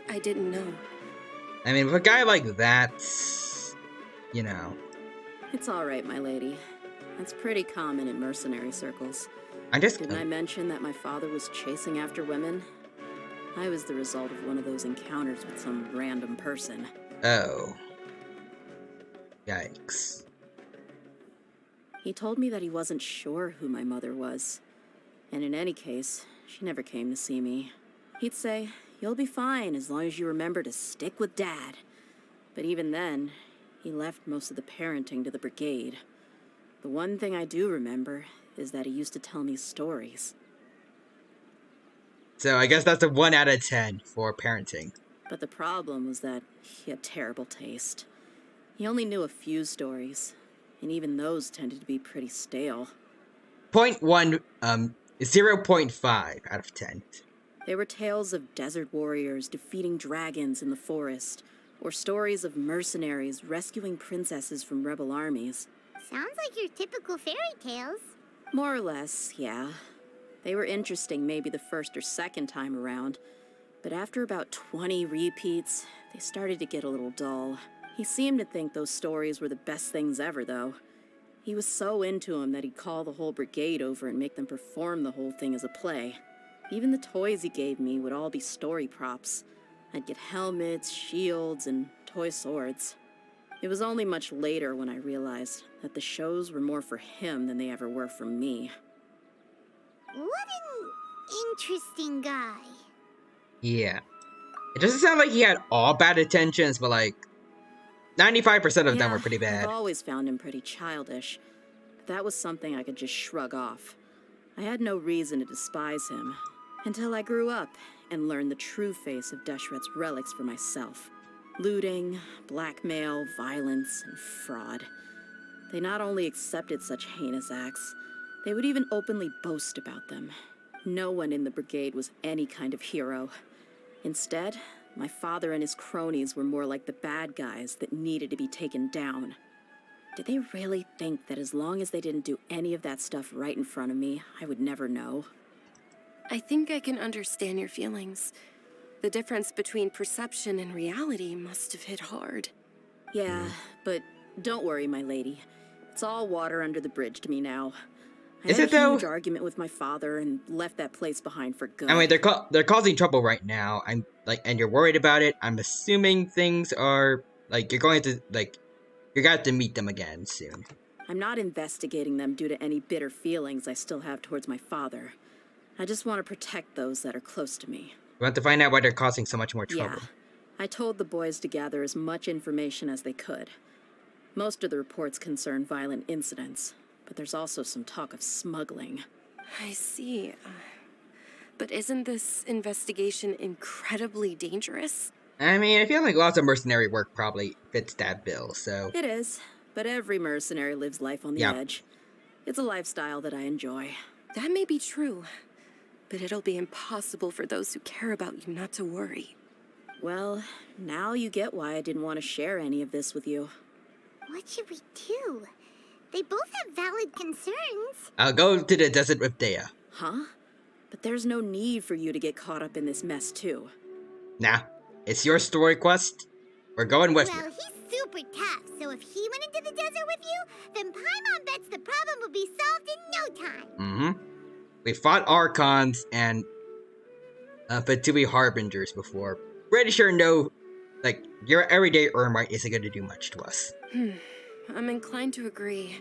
I didn't know. I mean, with a guy like that, you know. It's all right, my lady. That's pretty common in mercenary circles. Didn't I mention that my father was chasing after women? I was the result of one of those encounters with some random person. Oh. Yikes. He told me that he wasn't sure who my mother was. And in any case, she never came to see me. He'd say, "You'll be fine as long as you remember to stick with Dad." But even then, he left most of the parenting to the brigade. The one thing I do remember is that he used to tell me stories. So I guess that's a 1 out of 10 for parenting. But the problem was that he had terrible taste. He only knew a few stories, and even those tended to be pretty stale. 0.5 out of 10. They were tales of desert warriors defeating dragons in the forest, or stories of mercenaries rescuing princesses from rebel armies. Sounds like your typical fairy tales. More or less, yeah. They were interesting maybe the first or second time around, but after about 20 repeats, they started to get a little dull. He seemed to think those stories were the best things ever, though. He was so into them that he'd call the whole brigade over and make them perform the whole thing as a play. Even the toys he gave me would all be story props. I'd get helmets, shields, and toy swords. It was only much later when I realized that the shows were more for him than they ever were for me. What an interesting guy. Yeah. It doesn't sound like he had all bad intentions, but like 95% of them were pretty bad. I've always found him pretty childish. But that was something I could just shrug off. I had no reason to despise him until I grew up and learned the true face of Deshret's relics for myself. Looting, blackmail, violence, and fraud. They not only accepted such heinous acts, they would even openly boast about them. No one in the brigade was any kind of hero. Instead, my father and his cronies were more like the bad guys that needed to be taken down. Did they really think that as long as they didn't do any of that stuff right in front of me, I would never know? I think I can understand your feelings. The difference between perception and reality must have hit hard. Yeah, but don't worry, my lady. It's all water under the bridge to me now. I had a huge argument with my father and left that place behind for good. I mean, they're causing trouble right now. I'm like, and you're worried about it. I'm assuming things are like you're going to to meet them again soon. I'm not investigating them due to any bitter feelings I still have towards my father. I just want to protect those that are close to me. We want to find out why they're causing so much more trouble. Yeah, I told the boys to gather as much information as they could. Most of the reports concern violent incidents, but there's also some talk of smuggling. I see. But isn't this investigation incredibly dangerous? I mean, I feel like lots of mercenary work probably fits that bill, so... It is, but every mercenary lives life on the Yeah. edge. It's a lifestyle that I enjoy. That may be true, but it'll be impossible for those who care about you not to worry. Well, now you get why I didn't want to share any of this with you. What should we do? They both have valid concerns. I'll go to the desert with Dehya. Huh? But there's no need for you to get caught up in this mess, too. Nah, it's your story quest. We're going with Well, you. he's super tough, so if he went into the desert with you, then Paimon bets the problem will be solved in no time. Mm-hmm. We fought Archons and Fatui Harbingers before. Pretty sure your everyday Ermite isn't going to do much to us. I'm inclined to agree.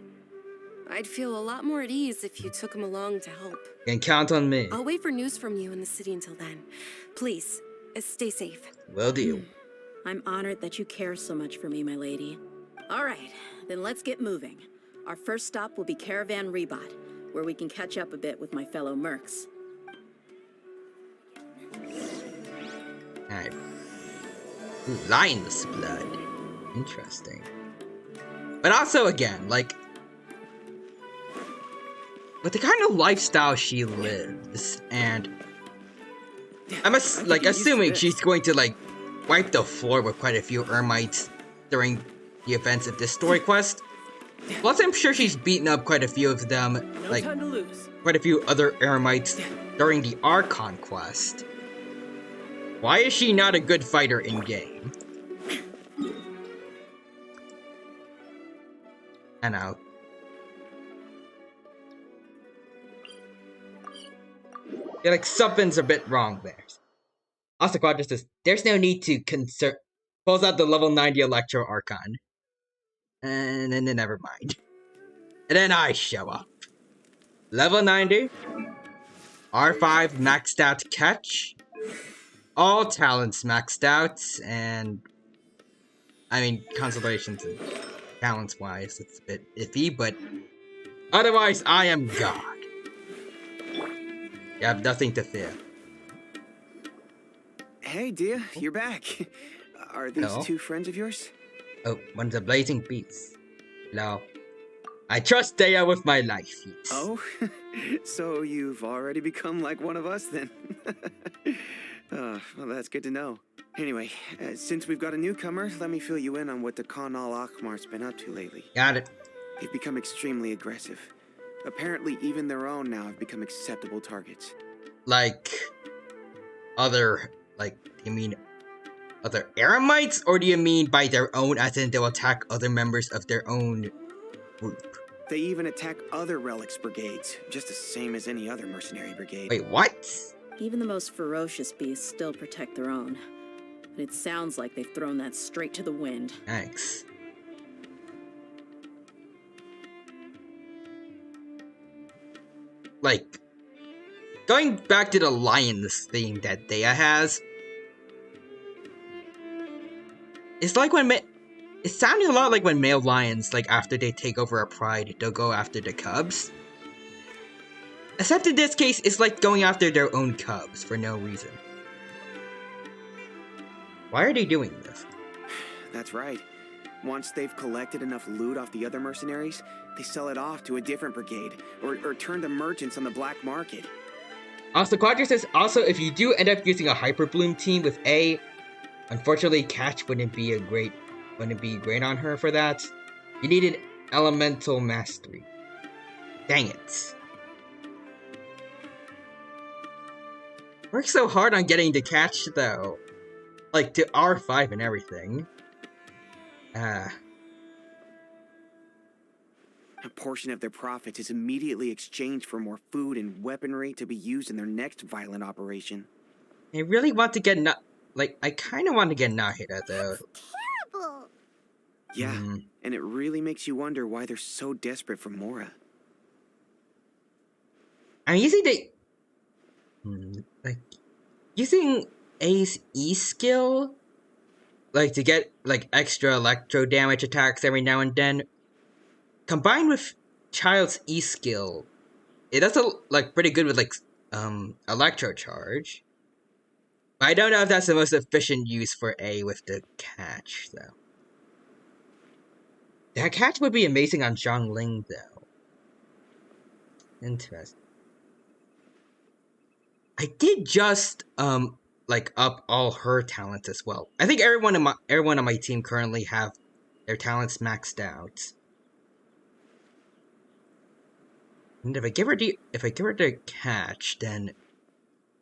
I'd feel a lot more at ease if you took him along to help. You can count on me. I'll wait for news from you in the city until then. Please, stay safe. Will do. I'm honored that you care so much for me, my lady. All right, then let's get moving. Our first stop will be Caravan Rebot, where we can catch up a bit with my fellow mercs. Alright. Ooh, lion's blood. Interesting. But also, again, with the kind of lifestyle she lives, and I'm assuming she's going to wipe the floor with quite a few Ermites during the events of this story quest. Plus, I'm sure she's beaten up quite a few of them, No time to lose. quite a few other Ermites during the Archon quest. Why is she not a good fighter in game? I know. Yeah, something's a bit wrong there. Also, Quadra says, there's no need to pulls out the level 90 Electro Archon. And then never mind. And then I show up. Level 90. R5 maxed out catch. All talents maxed out. And I mean, constellations and talents wise, it's a bit iffy, but otherwise, I am God. You have nothing to fear. Hey, Dehya, you're back. Are these Hello? two friends of yours? Oh, one's a blazing beast. No. I trust Dehya with my life. Yes. Oh, so you've already become like one of us then? Well, that's good to know. Anyway, since we've got a newcomer, let me fill you in on what the Khan al-Akhmar's been up to lately. Got it. They've become extremely aggressive. Apparently, even their own now have become acceptable targets. You mean other Eremites? Or do you mean by their own, as in they'll attack other members of their own group? They even attack other relics brigades, just the same as any other mercenary brigade. Wait, what? Even the most ferocious beasts still protect their own. And it sounds like they've thrown that straight to the wind. Thanks. Going back to the lions theme that Dehya has, it's like it's sounding a lot like when male lions, after they take over a pride, they'll go after the cubs. Except in this case, it's like going after their own cubs for no reason. Why are they doing this? That's right. Once they've collected enough loot off the other mercenaries, they sell it off to a different brigade, or turn to merchants on the black market. Also, Quadra says, if you do end up using a Hyper Bloom team with A, unfortunately, Catch wouldn't be great on her for that. You needed Elemental Mastery. Dang it. Worked so hard on getting the Catch, though. To R5 and everything. A portion of their profits is immediately exchanged for more food and weaponry to be used in their next violent operation. I really want to get I kind of want to get Nahida, though. Terrible. Yeah, and it really makes you wonder why they're so desperate for Mora. I'm using using A's E skill like to get like extra electro damage attacks every now and then. Combined with Child's E skill, it does like pretty good with like electro charge. But I don't know if that's the most efficient use for A with the catch though. That catch would be amazing on Zhongling though. Interesting. I did just like up all her talents as well. I think everyone on my team currently have their talents maxed out. And if I give her the catch, then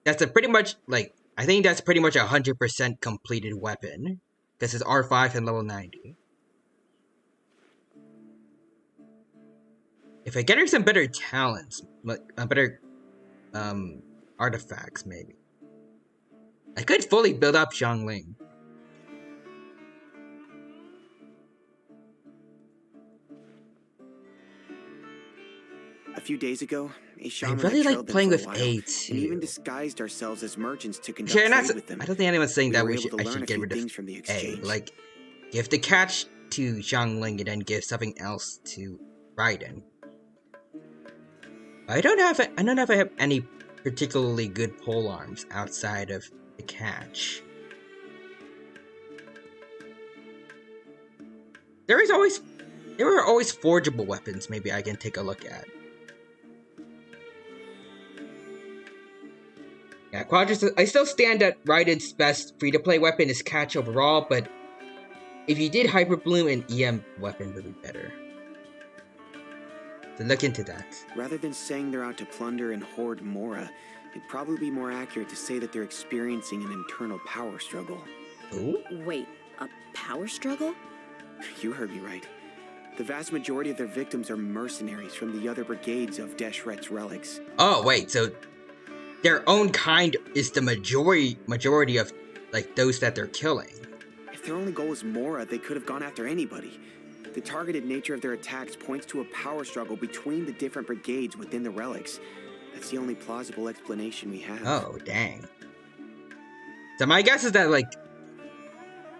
that's a pretty much like I think that's pretty much 100% completed weapon. This is R5 and level 90. If I get her some better talents, better artifacts maybe, I could fully build up Zhongling. A few days ago, a shaman I really had like trailed them playing for a with while, A and too. even disguised ourselves as merchants to conduct Sure, trade with them. I don't think anyone's saying We that were I able to learn should a get few rid of things from the A. exchange. Like, give the catch to Zhongling and then give something else to Raiden. I don't know if I have any particularly good pole arms outside of the catch. There are always forgeable weapons maybe I can take a look at. Yeah, Quadras, I still stand that Raiden's best free-to-play weapon is catch overall, but if you did Hyper Bloom, an EM weapon would be better. So look into that. Rather than saying they're out to plunder and hoard Mora, it'd probably be more accurate to say that they're experiencing an internal power struggle. Ooh? Wait, a power struggle? You heard me right. The vast majority of their victims are mercenaries from the other brigades of Deshret's relics. Oh, wait, so their own kind is the majority of like those that they're killing. If their only goal is Mora, they could have gone after anybody. The targeted nature of their attacks points to a power struggle between the different brigades within the relics. That's the only plausible explanation we have. Oh, dang. So my guess is that like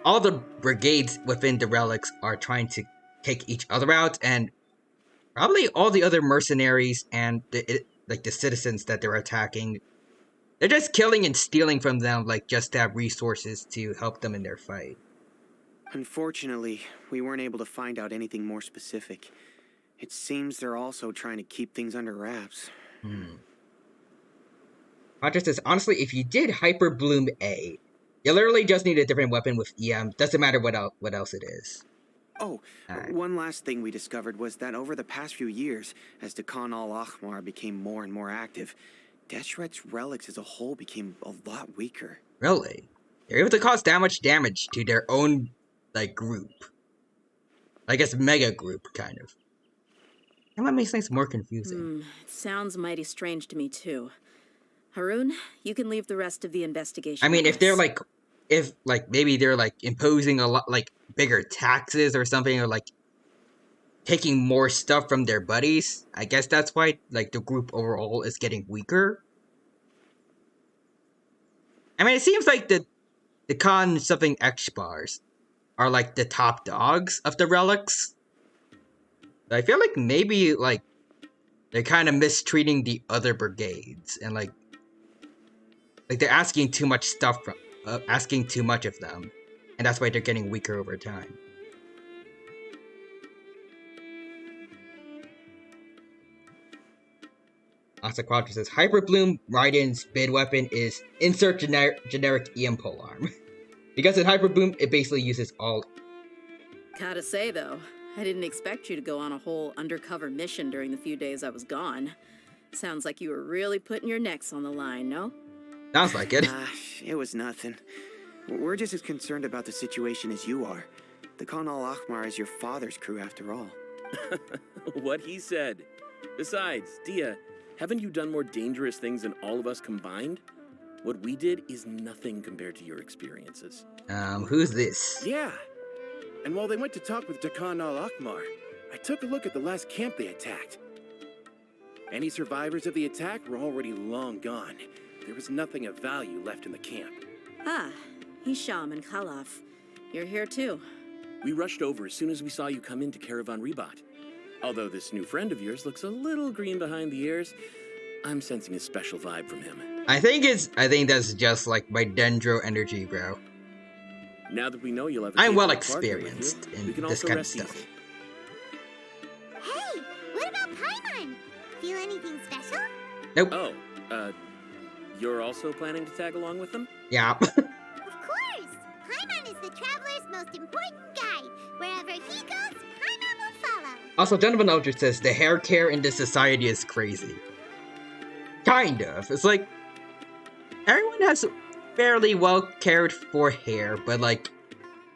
all the brigades within the relics are trying to take each other out, and probably all the other mercenaries and the citizens that they're attacking, they're just killing and stealing from them, like just to have resources to help them in their fight. Unfortunately, we weren't able to find out anything more specific. It seems they're also trying to keep things under wraps. Roger says, honestly, if you did Hyper Bloom A, you literally just need a different weapon with EM. Doesn't matter what else it is. Oh, one last thing we discovered was that over the past few years, as Dakan al-Ahmar became more and more active, Deshret's relics as a whole became a lot weaker. Really? They're able to cause that much damage to their own, like, group. I guess mega group, kind of. That might make things more confusing. It sounds mighty strange to me, too. Haroon, you can leave the rest of the investigation. I mean, if they're like, maybe they're like imposing a lot, like, bigger taxes or something, or like taking more stuff from their buddies, I guess that's why, like, the group overall is getting weaker. I mean, it seems like the Khan something X bars are like the top dogs of the relics. I feel like maybe like they're kind of mistreating the other brigades, and like they're asking too much stuff from asking too much of them, and that's why they're getting weaker over time. Asa Quadra says, Hyper Bloom Raiden's bid weapon is insert generic EM pole arm. Because in Hyper Bloom, it basically uses all... Gotta say, though, I didn't expect you to go on a whole undercover mission during the few days I was gone. Sounds like you were really putting your necks on the line, no? Sounds like it. It was nothing. We're just as concerned about the situation as you are. The Khan al-Ahmar is your father's crew, after all. What he said. Besides, Dehya, haven't you done more dangerous things than all of us combined? What we did is nothing compared to your experiences. Who's this? Yeah. And while they went to talk with Dakan al-Ahmar, I took a look at the last camp they attacked. Any survivors of the attack were already long gone. There was nothing of value left in the camp. Ah, Hisham and Khalaf. You're here too. We rushed over as soon as we saw you come into Caravan Rebot. Although this new friend of yours looks a little green behind the ears, I'm sensing a special vibe from him. I think that's just like my dendro energy, bro. Now that we know you'll have a I'm well capable partner with experienced you, we can in this also kind of rest stuff. easy. Hey, what about Paimon? Feel anything special? Nope. Oh, you're also planning to tag along with them? Yeah. Of course! Paimon is the traveler's most important guide. Wherever he goes, Paimon will follow. Also, Donovan Eldridge says the hair care in this society is crazy. Kind of. It's like everyone has fairly well cared for hair, but like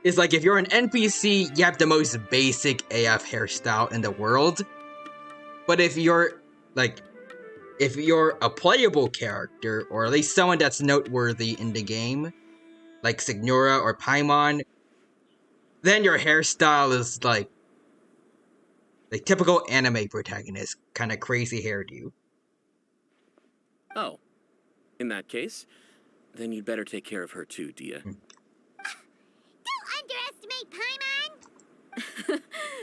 it's like if you're an NPC, you have the most basic AF hairstyle in the world. But if you're a playable character, or at least someone that's noteworthy in the game, like Signora or Paimon, then your hairstyle is like typical anime protagonist, kind of crazy hairdo. Oh. In that case, then you'd better take care of her too, Dehya. Don't underestimate Paimon!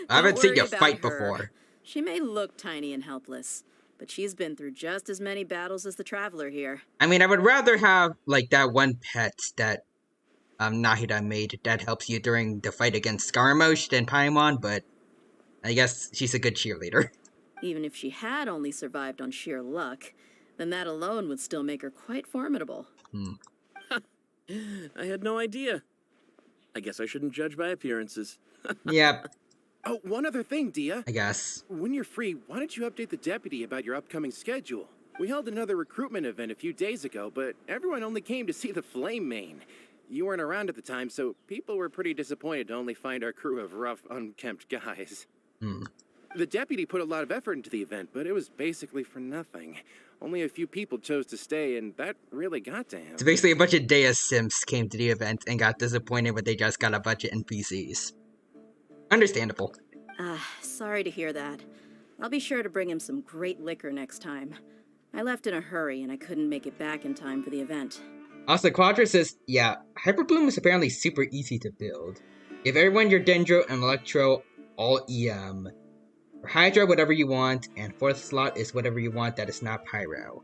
I haven't seen you Don't worry fight about her. before. She may look tiny and helpless, but she's been through just as many battles as the traveler here. I mean, I would rather have like that one pet that Nahida made that helps you during the fight against Skarmosh than Paimon, but I guess she's a good cheerleader. Even if she had only survived on sheer luck, then that alone would still make her quite formidable. I had no idea. I guess I shouldn't judge by appearances. Yep, Oh, one other thing, Dehya. I guess. When you're free, why don't you update the deputy about your upcoming schedule? We held another recruitment event a few days ago, but everyone only came to see the Flame Main. You weren't around at the time, so people were pretty disappointed to only find our crew of rough, unkempt guys. The deputy put a lot of effort into the event, but it was basically for nothing. Only a few people chose to stay, and that really got to him. So basically, a bunch of Dehya simps came to the event and got disappointed when they just got a bunch of NPCs. Understandable. Sorry to hear that. I'll be sure to bring him some great liquor next time. I left in a hurry, and I couldn't make it back in time for the event. Also, Quadra says, yeah, Hyperbloom is apparently super easy to build. Give everyone your Dendro and Electro all EM. For Hydra, whatever you want, and fourth slot is whatever you want that is not Pyro.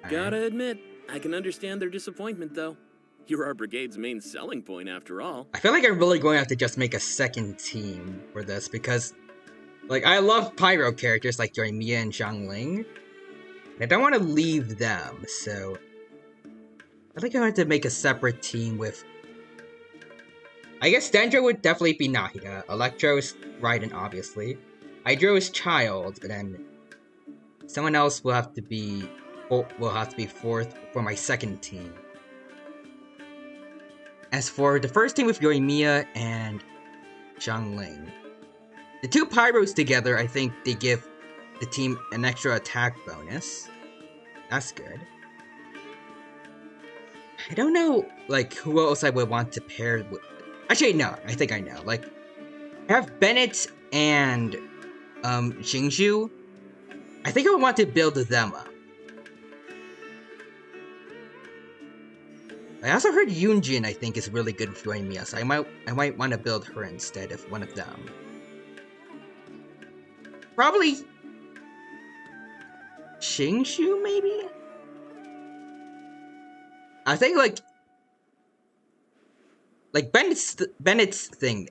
Gotta admit, I can understand their disappointment, though. You're our brigade's main selling point, after all. I feel like I'm really going to have to just make a second team for this, because, like, I love Pyro characters like Yoimiya and Xiangling. I don't want to leave them, so I think I have to make a separate team with... I guess Dendro would definitely be Nahida, Electro's Raiden, obviously. Hydro's Child, and then someone else will have to be fourth for my second team. As for the first team with Yoimiya and Xiangling, the two Pyros together, I think they give the team an extra attack bonus. That's good. I don't know, like, who else I would want to pair with. Actually, no, I think I know. Like, I have Bennett and Xingzhu. I think I would want to build them up. I also heard Yunjin, I think, is really good with Yoimiya, so I might want to build her instead of one of them. Probably Xingzhu, maybe? I think, like Bennett's thing.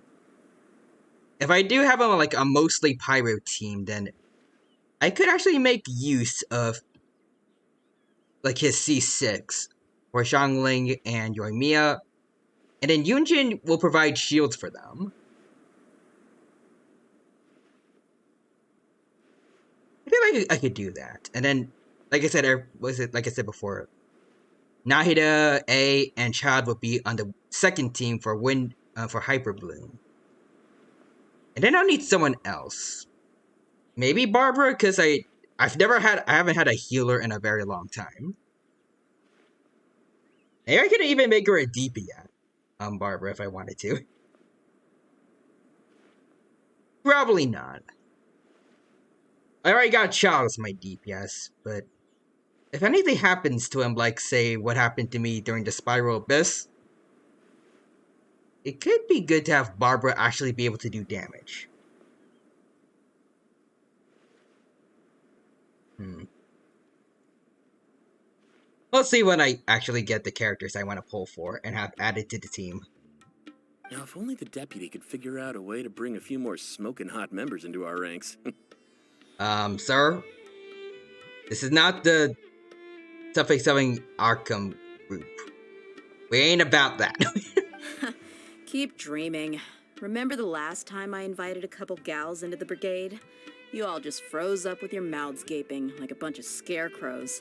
If I do have a mostly Pyro team, then I could actually make use of like his C6 for Xiangling and Yoimiya, and then Yunjin will provide shields for them. I feel like I could do that, and then, like I said, like I said before, Nahida, A, and Chad would be on the second team for Hyperbloom. And then I'll need someone else. Maybe Barbara, because I haven't had a healer in a very long time. Maybe I could even make her a DPS, Barbara, if I wanted to. Probably not. I already got Chad as my DPS, but if anything happens to him, like, say, what happened to me during the Spiral Abyss, it could be good to have Barbara actually be able to do damage. We'll see when I actually get the characters I want to pull for and have added to the team. Now, if only the deputy could figure out a way to bring a few more smoking hot members into our ranks. Sir? This is not the something Arkham group. We ain't about that. Keep dreaming. Remember the last time I invited a couple gals into the brigade? You all just froze up with your mouths gaping like a bunch of scarecrows.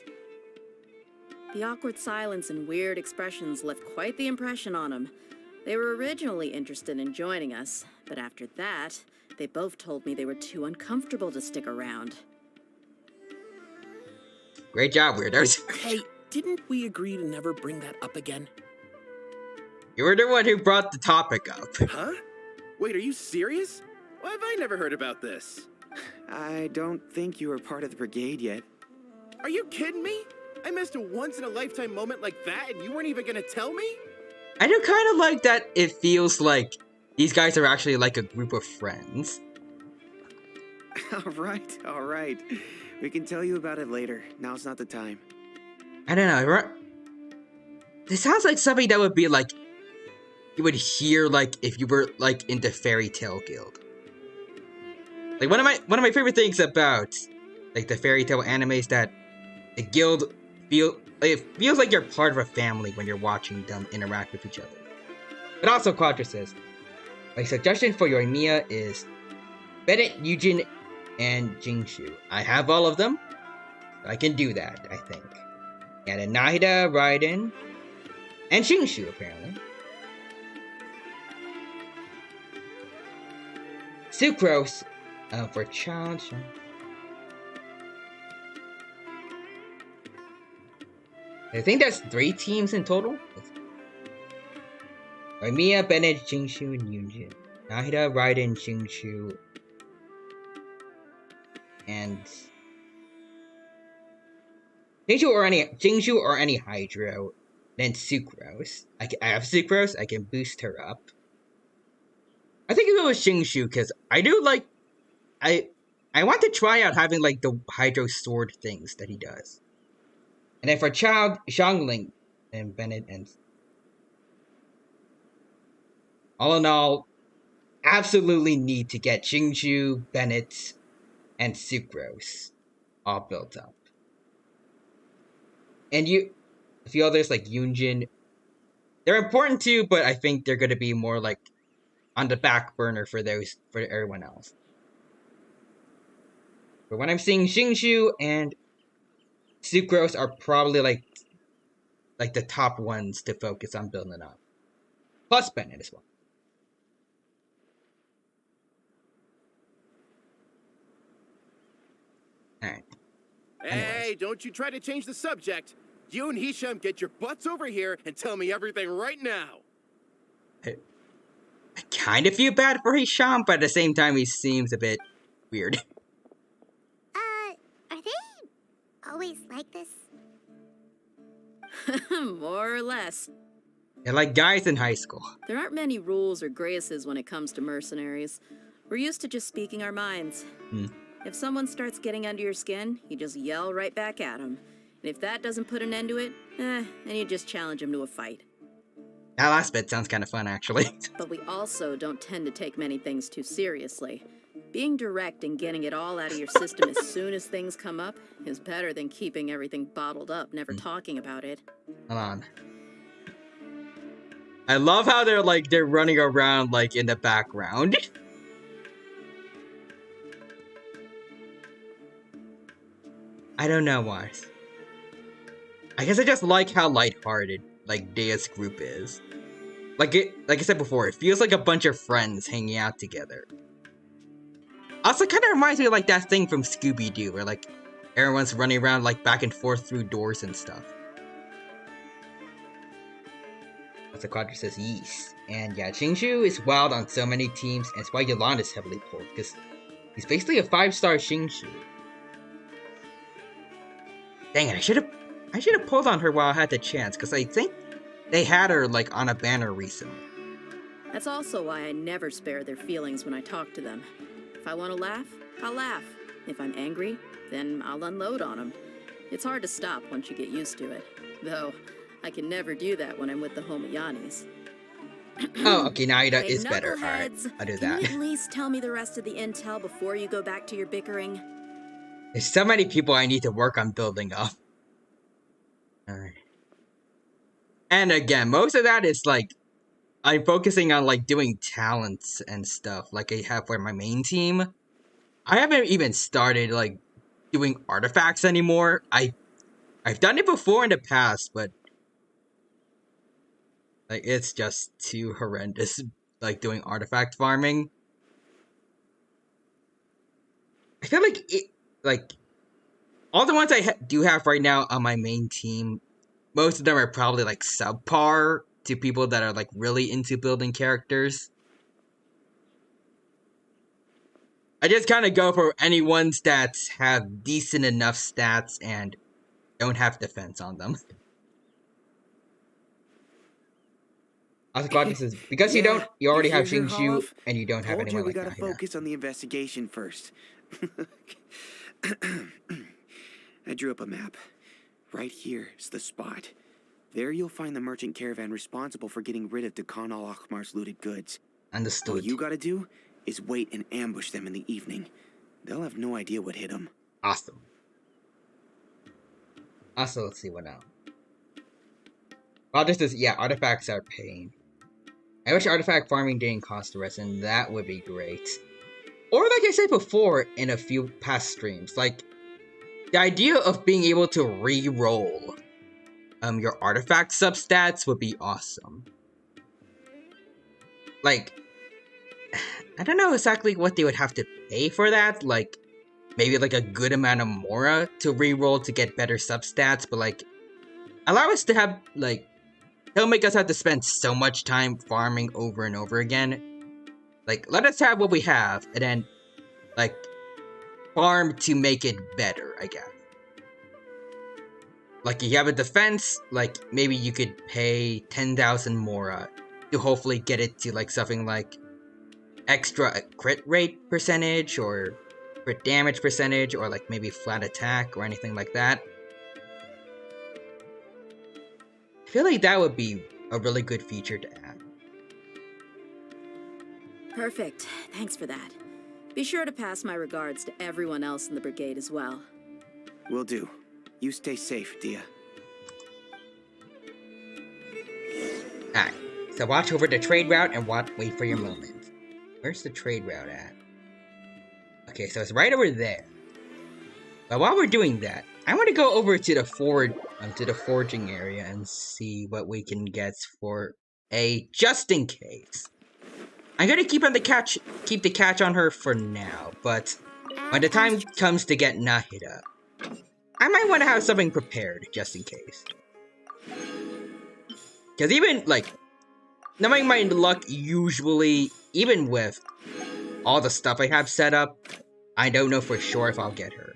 The awkward silence and weird expressions left quite the impression on them. They were originally interested in joining us, but after that, they both told me they were too uncomfortable to stick around. Great job, weirdos. Hey, didn't we agree to never bring that up again? You were the one who brought the topic up. Huh? Wait, are you serious? Why have I never heard about this? I don't think you were part of the brigade yet. Are you kidding me? I missed a once-in-a-lifetime moment like that and you weren't even gonna tell me? I do kind of like that it feels like these guys are actually like a group of friends. All right. We can tell you about it later. Now's not the time. I don't know. This sounds like something that would be like you would hear like if you were like in the Fairy Tale Guild. Like one of my favorite things about like the fairy tale anime is that the guild it feels like you're part of a family when you're watching them interact with each other. But also Quadra says, my suggestion for your Emiya is Bennett, Eugen, and Jingshu. I have all of them. I can do that, I think. And then Nahida, Raiden, and Jingshu, apparently. Sucrose for Child. I think that's 3 teams in total. Emiya, Bennett, Jingshu, and Yunjin. Nahida, Raiden, Jingshu, and Jingshu or any Hydro. Then Sucrose. I have Sucrose. I can boost her up. I think it was Jingshu because I do like. I want to try out having like the Hydro sword things that he does. And then for Child, Xiangling and Bennett and all in all, absolutely need to get Jingshu, Bennett, and Sucrose all built up. And a few others like Yunjin, they're important too, but I think they're gonna be more like on the back burner for everyone else. But when I'm seeing Jingshu and Sucrose are probably like the top ones to focus on building up. Plus Bennett as well. Alright. Hey, don't you try to change the subject. You and Hisham get your butts over here and tell me everything right now. I kind of feel bad for Hisham, but at the same time he seems a bit weird. Are they always like this? More or less. They're like guys in high school. There aren't many rules or graces when it comes to mercenaries. We're used to just speaking our minds. If someone starts getting under your skin, you just yell right back at them. And if that doesn't put an end to it, then you just challenge them to a fight. That last bit sounds kind of fun, actually. But we also don't tend to take many things too seriously. Being direct and getting it all out of your system as soon as things come up is better than keeping everything bottled up, never talking about it. Hold on. I love how they're running around like in the background. I don't know why. I guess I just like how lighthearted like Dehya's group is. Like I said before, it feels like a bunch of friends hanging out together. Also, kind of reminds me of like that thing from Scooby-Doo, where like everyone's running around like back and forth through doors and stuff. As the Quadra says, yes. And yeah, Jingshu is wild on so many teams, and it's why Yolanda is heavily pulled, because he's basically a 5-star Jingshu. Dang it, I should have pulled on her while I had the chance, because I think they had her like on a banner recently. That's also why I never spare their feelings when I talk to them. If I want to laugh, I'll laugh. If I'm angry, then I'll unload on them. It's hard to stop once you get used to it. Though, I can never do that when I'm with the Homiyanis. Oh, okay, now that Hey, is better. Alright, knuckleheads, I'll do can you that. at least tell me the rest of the intel before you go back to your bickering? There's so many people I need to work on building up. Alright. And again, most of that is like, I'm focusing on like doing talents and stuff like I have for my main team. I haven't even started like doing artifacts anymore. I've done it before in the past, but like it's just too horrendous like doing artifact farming. I feel like it like all the ones I do have right now on my main team, most of them are probably like subpar to people that are like really into building characters. I just kind of go for any ones that have decent enough stats and don't have defense on them. I was glad this is because Yeah, you already have here's your haul Xingqiu off. and you don't have Told you anyone we like gotta Nahida. focus on the investigation first. I drew up a map. Right here is the spot. There you'll find the merchant caravan responsible for getting rid of Dekhan al-Akhmar's looted goods. Understood. All you gotta do is wait and ambush them in the evening. They'll have no idea what hit them. Awesome. Also, let's see what now. Well, this is, yeah, artifacts are pain. I wish artifact farming didn't cost resin. That would be great. Or like I said before in a few past streams, like the idea of being able to re-roll your artifact substats would be awesome. Like, I don't know exactly what they would have to pay for that. Like, maybe like a good amount of Mora to re-roll to get better substats, but like, allow us to have like, don't make us have to spend so much time farming over and over again. Like, let us have what we have, and then, like, farm to make it better, I guess. Like, you have a defense, like, maybe you could pay 10,000 Mora to hopefully get it to, like, something like extra crit rate percentage, or crit damage percentage, or, like, maybe flat attack, or anything like that. I feel like that would be a really good feature to add. Perfect. Thanks for that. Be sure to pass my regards to everyone else in the brigade as well. Will do. You stay safe, Dehya. Alright, so watch over the trade route and wait for your moment. Where's the trade route at? Okay, so it's right over there. But while we're doing that, I want to go over to the forging area and see what we can get for a just in case. I'm gonna keep the catch on her for now, but when the time comes to get Nahida, I might want to have something prepared just in case. Because even like, knowing my luck usually, even with all the stuff I have set up, I don't know for sure if I'll get her.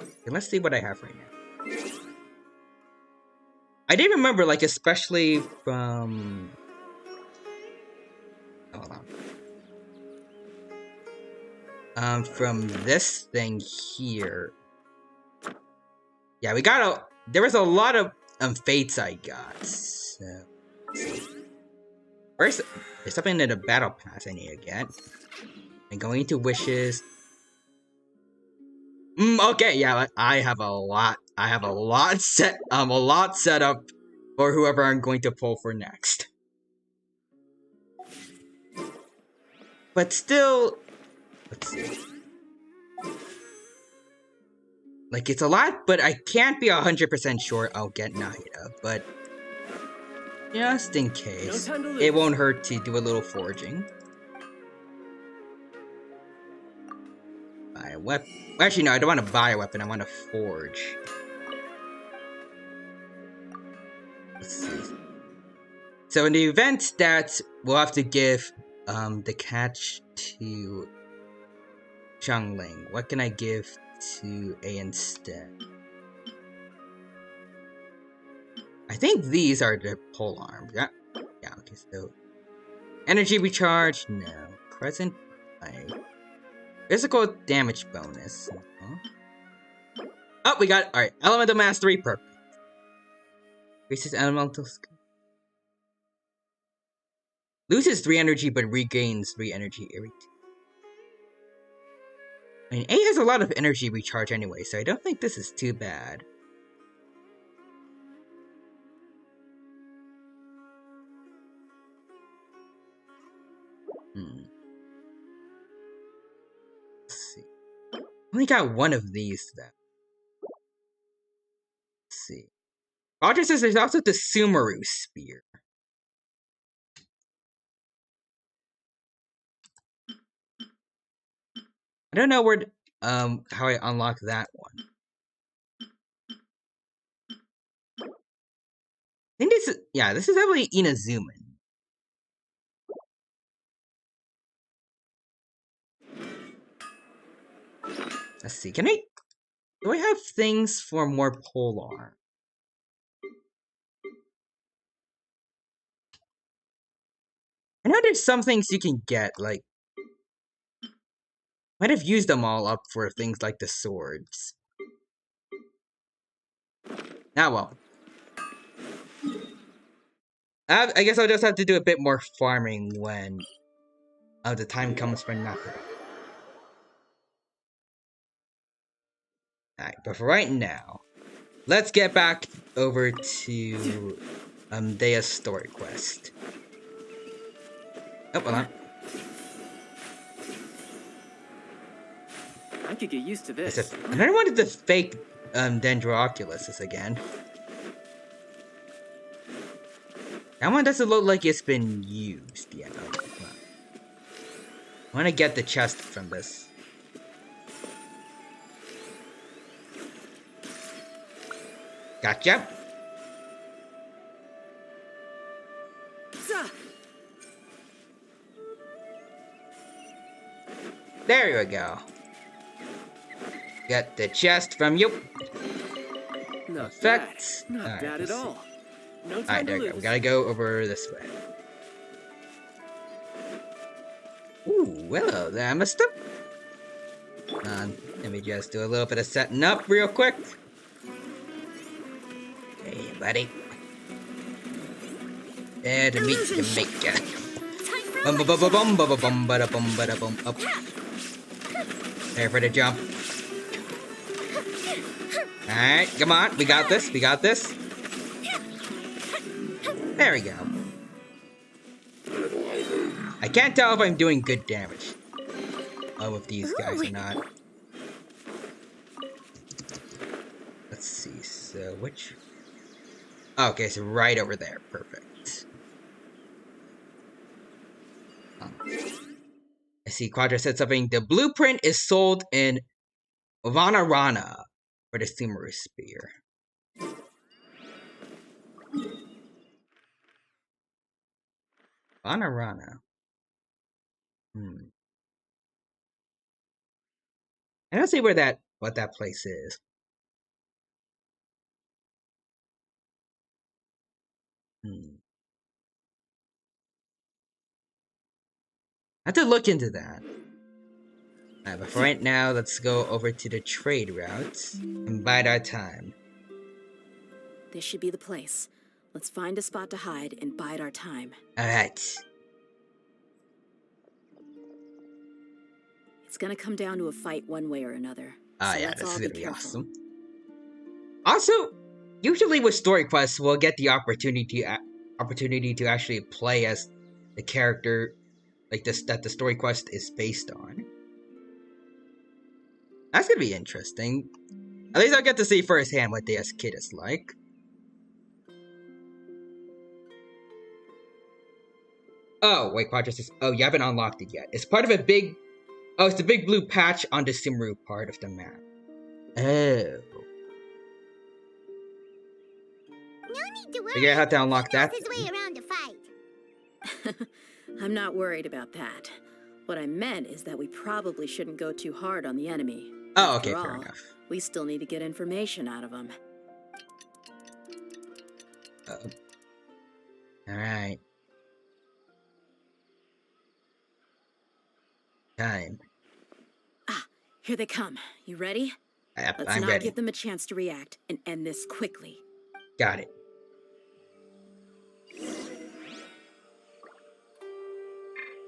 Okay, let's see what I have right now. I did remember, like, especially from... Hold on. From this thing here. Yeah, there was a lot of fates I got. So, first, there's something in the battle pass I need to get. And going into wishes. Okay, yeah, I have a lot. I have a lot set up for whoever I'm going to pull for next. But still, let's see. Like, it's a lot, but I can't be 100% sure I'll get Nahida, but just in case, it won't hurt to do a little forging. Buy a weapon. Actually, no, I don't want to buy a weapon, I want to forge. Let's see. So in the event that we'll have to give the catch to Xiangling, what can I give to A instead? I think these are the pole arms. Yeah, okay, so Energy recharge? No. Present play. Physical damage bonus. Oh, we got alright. Elemental Mastery, perfect. Increases elemental skill. Loses 3 energy but regains 3 energy every time. I mean, A has a lot of energy recharge anyway, so I don't think this is too bad. Let's see. Only got one of these though. Let's see. Roger says there's also the Sumeru Spear. I don't know where how I unlock that one. I think this is this is definitely Inazuman. Let's see, do I have things for more polar? I know there's some things you can get, like might have used them all up for things like the swords. Ah well. I guess I'll just have to do a bit more farming when the time comes for nothing. Alright, but for right now, let's get back over to Dehya's story quest. Oh, hold on. I could get used to this. I don't want the fake Dendroculuses again. That one doesn't look like it's been used yet. I want to get the chest from this. Gotcha. There we go. Get the chest from you. Not Perfect. bad. Not bad at all. No time Alright, there we go. We gotta go over this way. Ooh, hello there, mister. Let me just do a little bit of setting up real quick. Hey, buddy. There to meet Jamaica. Bum bum bum bum bum bum bum bum bum bum up. There for the jump. Alright, come on. We got this. We got this. There we go. I can't tell if I'm doing good damage. With these guys or not. Let's see. So, which... Oh, okay, so right over there. Perfect. I see Quadra said something. The blueprint is sold in Vanarana for the Sumeru Spear. Vanarana. I don't see what that place is. I have to look into that. But for right now, let's go over to the trade routes and bide our time. This should be the place. Let's find a spot to hide and bide our time. Alright. It's gonna come down to a fight one way or another. Oh so yeah, let's this all is be gonna be careful. awesome. Also, usually with story quests, we'll get the opportunity to actually play as the character like this that the story quest is based on. That's gonna be interesting. At least I'll get to see firsthand what Dehya's kid is like. Oh, wait, Quadras is... Oh, you haven't unlocked it yet. It's part of a big... Oh, it's the big blue patch on the Sumeru part of the map. Oh. No need to worry. You're gonna have to unlock He knows that. his way around a fight. I'm not worried about that. What I meant is that we probably shouldn't go too hard on the enemy. Oh, okay, After fair all, enough. We still need to get information out of them. Alright. time. Ah, here they come. You ready? Yep, Let's I'm not ready. give them a chance to react and end this quickly. Got it.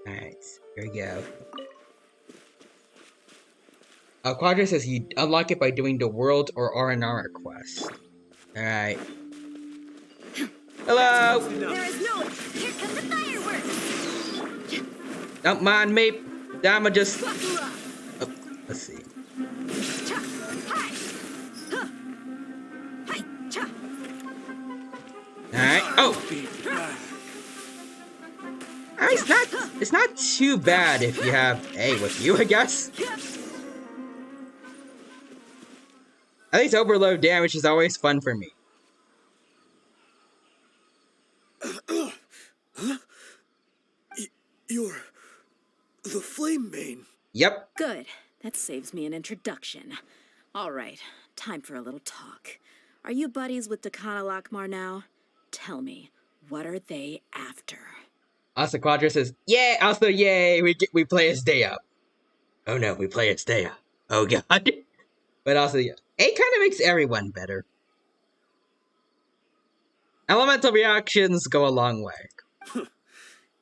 Alright, here we go. Quadra says you unlock it by doing the world or R&R quest. Alright. Hello! There is no. Here come the fireworks. Don't mind me. I'ma just... Oh, let's see. Alright. Oh! I mean, it's not too bad if you have A with you, I guess. At least overload damage is always fun for me. You're the Flame Mane. Yep. Good. That saves me an introduction. All right, time for a little talk. Are you buddies with Dakana Lakmar now? Tell me, what are they after? Also, Quadra says, yeah, also, yay, we play as Dehya. Oh no, we play as Dehya. Oh god. But also, yeah, it kind of makes everyone better. Elemental reactions go a long way.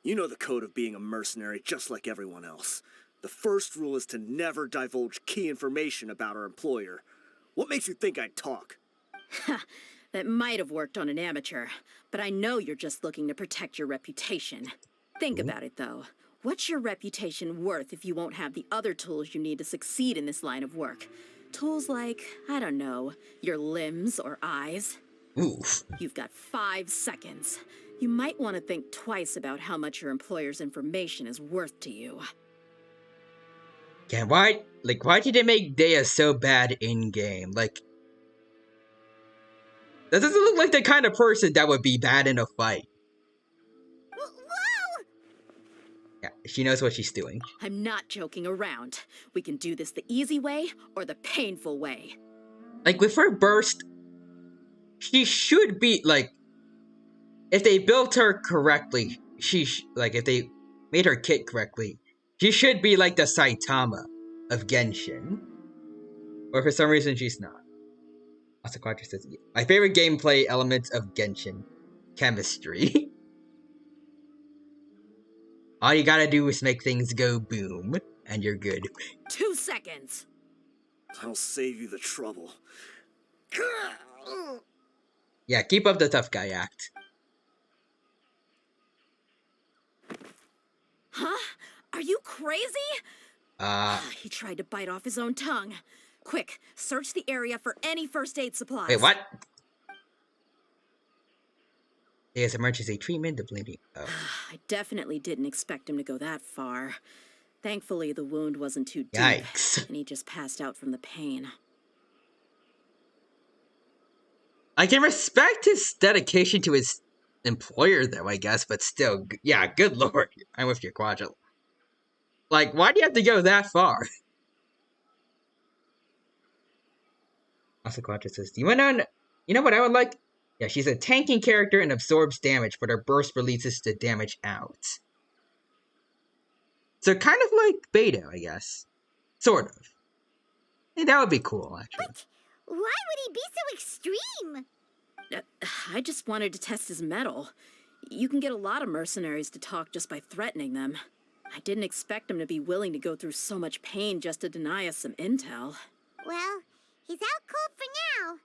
You know the code of being a mercenary just like everyone else. The first rule is to never divulge key information about our employer. What makes you think I'd talk? That might have worked on an amateur, but I know you're just looking to protect your reputation. Think about it, though. What's your reputation worth if you won't have the other tools you need to succeed in this line of work? Tools like, I don't know, your limbs or eyes? Oof. You've got 5 seconds. You might want to think twice about how much your employer's information is worth to you. Yeah, why did they make Dehya so bad in-game? Like, that doesn't look like the kind of person that would be bad in a fight. Whoa! Yeah, she knows what she's doing. I'm not joking around. We can do this the easy way or the painful way. Like, with her burst, she should be, like, if they built her correctly, if they made her kit correctly, she should be like the Saitama of Genshin. But for some reason, she's not. Also, Quadra says, my favorite gameplay elements of Genshin. Chemistry. All you gotta do is make things go boom, and you're good. 2 seconds. I'll save you the trouble. Yeah, keep up the tough guy act. Huh? Are you crazy? He tried to bite off his own tongue. Quick, search the area for any first aid supplies. Wait, what? There's emergency treatment, the bleeding. Oh. I definitely didn't expect him to go that far. Thankfully, the wound wasn't too deep. Yikes. And he just passed out from the pain. I can respect his dedication to his employer, though, I guess, but still, yeah, good lord. I'm with your Quadra. Like, why do you have to go that far? Also, Quadra says, do you want to know? You know what I would like? Yeah, she's a tanking character and absorbs damage, but her burst releases the damage out. So kind of like Beta, I guess. Sort of. Hey, that would be cool, actually. What? Why would he be so extreme? I just wanted to test his mettle. You can get a lot of mercenaries to talk just by threatening them. I didn't expect him to be willing to go through so much pain just to deny us some intel. Well, he's out cold for now.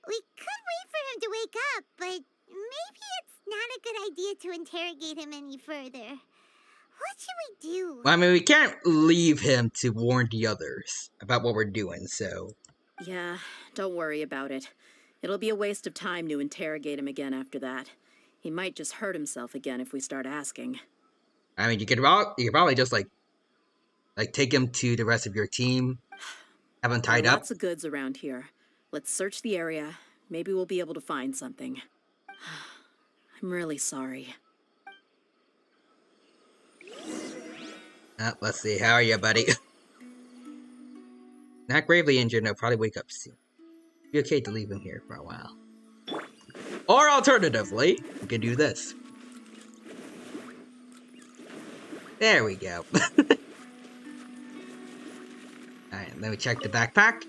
We could wait for him to wake up, but maybe it's not a good idea to interrogate him any further. What should we do? Well, I mean, we can't leave him to warn the others about what we're doing, so... Yeah, don't worry about it. It'll be a waste of time to interrogate him again after that. He might just hurt himself again if we start asking. I mean, you could probably just, like take him to the rest of your team, have him tied up. Lots of goods around here. Let's search the area. Maybe we'll be able to find something. I'm really sorry. Let's see. How are you, buddy? Not gravely injured, no, probably wake up soon. Be okay to leave him here for a while. Or alternatively, we can do this. There we go. let me check the backpack.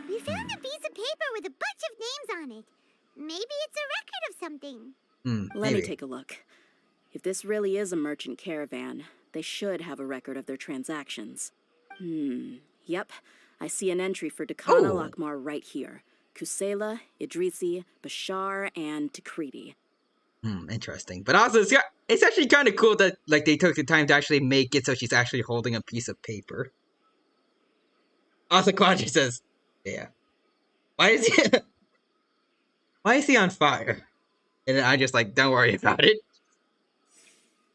We found a piece of paper with a bunch of names on it. Maybe it's a record of something. Let me Maybe. take a look. If this really is a merchant caravan, they should have a record of their transactions. Yep. I see an entry for Dakana Oh. Lakmar right here. Kusela, Idrisi, Bashar, and Takriti. Interesting. But also, it's actually kind of cool that like they took the time to actually make it so she's actually holding a piece of paper. Also, Quadri says, "Yeah, why is he? Why is he on fire?" And then I just like, don't worry about it.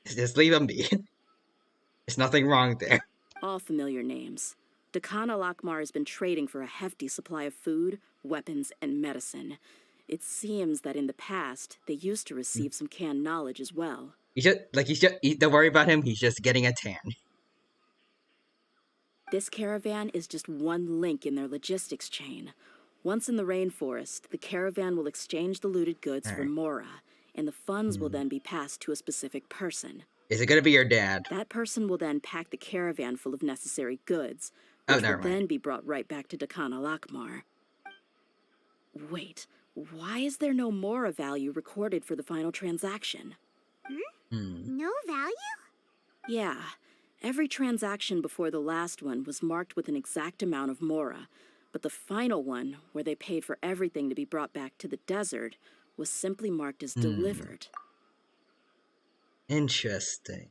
Just leave him be. There's nothing wrong there. All familiar names. Dakana Lakmar has been trading for a hefty supply of food, weapons, and medicine. It seems that in the past, they used to receive some canned knowledge as well. Don't worry about him. He's just getting a tan. This caravan is just one link in their logistics chain. Once in the rainforest, the caravan will exchange the looted goods for Mora, and the funds will then be passed to a specific person. Is it gonna be your dad? That person will then pack the caravan full of necessary goods, which will then be brought right back to Dakana Lakmar. Wait, why is there no Mora value recorded for the final transaction? No value? Yeah. Every transaction before the last one was marked with an exact amount of Mora, but the final one, where they paid for everything to be brought back to the desert, was simply marked as delivered. Interesting.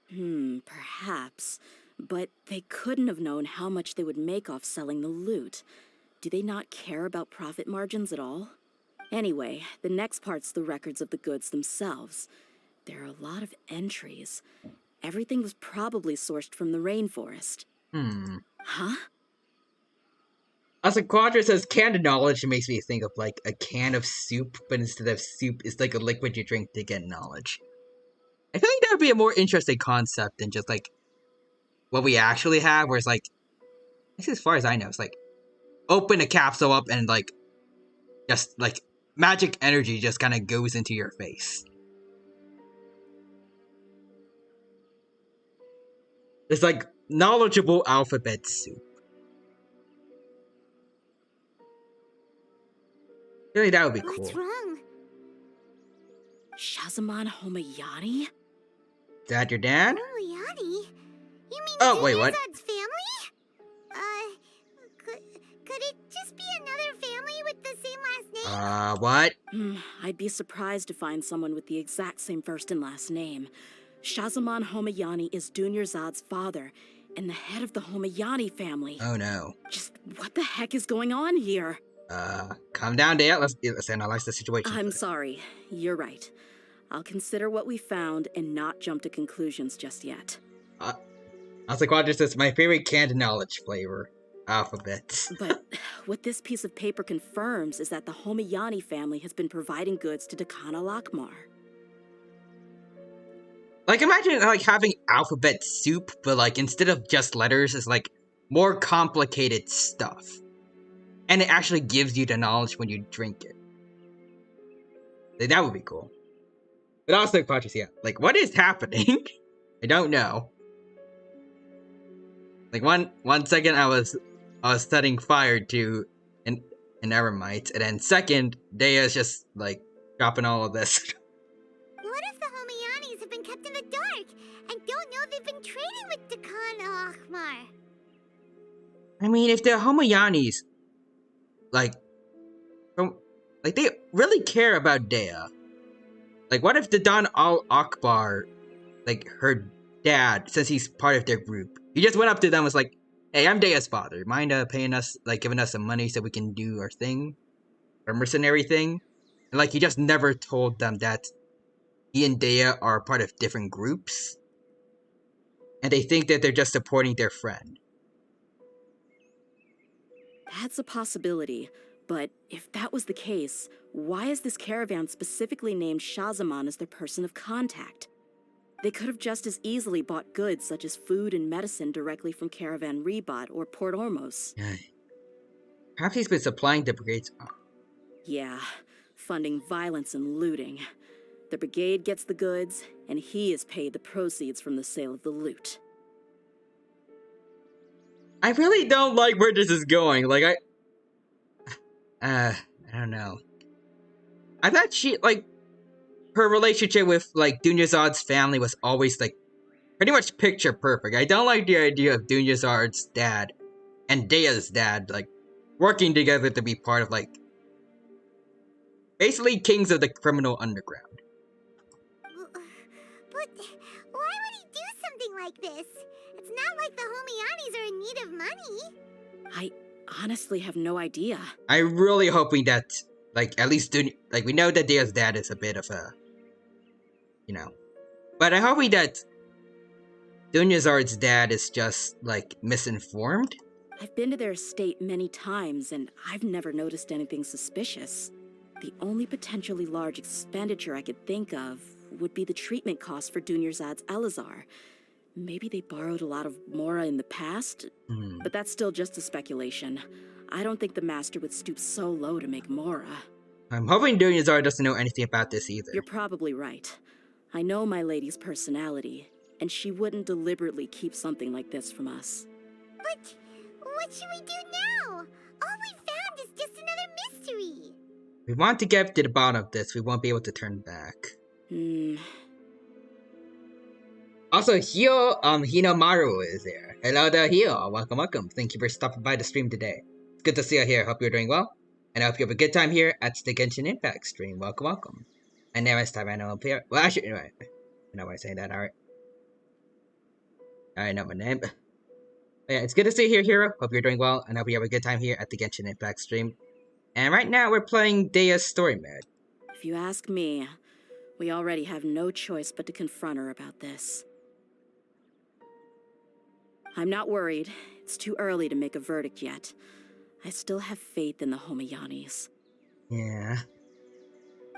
Perhaps. But they couldn't have known how much they would make off selling the loot. Do they not care about profit margins at all? Anyway, the next part's the records of the goods themselves. There are a lot of entries. Everything was probably sourced from the rainforest. Huh? As a Quadra says, canned knowledge makes me think of like a can of soup, but instead of soup, it's like a liquid you drink to get knowledge. I feel like that would be a more interesting concept than just like what we actually have, where it's like, at least as far as I know, it's like open a capsule up and like just like magic energy just kind of goes into your face. It's like knowledgeable alphabet soup. I feel like that would be cool. What's wrong? Shazamon Homayani? Is that your dad? Homayani? You mean Oh, wait, what? Dunyarzad's family? Could it just be another family with the same last name? What? I'd be surprised to find someone with the exact same first and last name. Shazamon Homayani is Dunyarzad's father, and the head of the Homayani family. Oh no. Just what the heck is going on here? Calm down, Dehya. Let's analyze the situation. I'm sorry. You're right. I'll consider what we found and not jump to conclusions just yet. Also, Quadra says, my favorite canned knowledge flavor. Alphabet. But what this piece of paper confirms is that the Homayani family has been providing goods to Dakana Lakmar. Like, imagine like having alphabet soup, but like instead of just letters, it's like more complicated stuff. And it actually gives you the knowledge when you drink it. Like, that would be cool. But also, Quadra, yeah, like, what is happening? I don't know. Like, one second I was setting fire to an Eremite, and then second, Dehya's just like dropping all of this. What if the Homayanis have been kept in the dark and don't know they've been trading with Dakana Lakmar? I mean, if the Homayanis, like they really care about Dehya. Like, what if the Don Al-Akbar, like her dad, since he's part of their group, he just went up to them and was like, hey, I'm Dehya's father. Mind paying us, like, giving us some money so we can do our thing? Our mercenary thing? And, like, he just never told them that he and Dehya are part of different groups. And they think that they're just supporting their friend. That's a possibility. But if that was the case, why is this caravan specifically named Shazamon as their person of contact? They could have just as easily bought goods such as food and medicine directly from Caravan Rebat or Port Ormos. Perhaps he's been supplying the brigades. Yeah, funding violence and looting. The brigade gets the goods, and he is paid the proceeds from the sale of the loot. I really don't like where this is going. Like, I don't know. I thought her relationship with, like, Dunyarzad's family was always, like, pretty much picture perfect. I don't like the idea of Dunyarzad's dad and Dehya's dad, like, working together to be part of, like, basically kings of the criminal underground. But why would he do something like this? It's not like the Homianis are in need of money. I honestly have no idea. I'm really hoping that, like, at least we know that Dehya's dad is a bit of a, you know, but I'm hoping that Dunyarzad's dad is just, like, misinformed. I've been to their estate many times, and I've never noticed anything suspicious. The only potentially large expenditure I could think of would be the treatment costs for Dunyarzad's Elazar. Maybe they borrowed a lot of Mora in the past, but that's still just a speculation. I don't think the master would stoop so low to make Mora. I'm hoping Dunyarzad doesn't know anything about this either. You're probably right. I know my lady's personality, and she wouldn't deliberately keep something like this from us. But what should we do now? All we found is just another mystery. We want to get to the bottom of this. We won't be able to turn back. Also, Hinomaru is there. Hello there, Hio. Welcome. Thank you for stopping by the stream today. It's good to see you here. Hope you're doing well. And I hope you have a good time here at the Genshin Impact stream. Welcome. And next time I know up here. Well, actually, anyway. I know why I say that, alright. I know my name. But yeah, it's good to see you here, Hero. Hope you're doing well. And I hope you have a good time here at the Genshin Impact stream. And right now, we're playing Dehya's story mode. If you ask me, we already have no choice but to confront her about this. I'm not worried. It's too early to make a verdict yet. I still have faith in the Homianis. Yeah.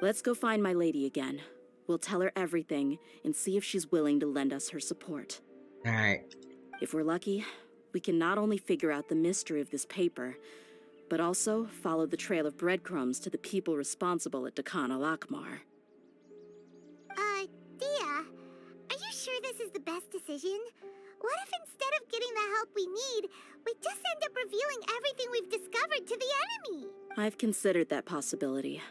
Let's go find my lady again. We'll tell her everything and see if she's willing to lend us her support. Alright. If we're lucky, we can not only figure out the mystery of this paper, but also follow the trail of breadcrumbs to the people responsible at Dakan al-Akmar. Dehya, are you sure this is the best decision? What if instead of getting the help we need, we just end up revealing everything we've discovered to the enemy? I've considered that possibility.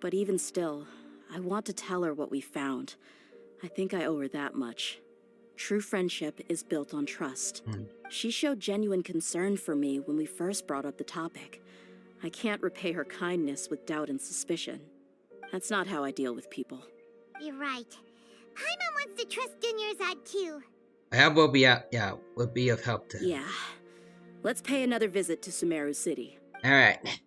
But even still, I want to tell her what we found. I think I owe her that much. True friendship is built on trust. She showed genuine concern for me when we first brought up the topic. I can't repay her kindness with doubt and suspicion. That's not how I deal with people. You're right. Paimon wants to trust Dunyarzad too. I hope we'll be of help to him. Yeah. Let's pay another visit to Sumeru City. Alright.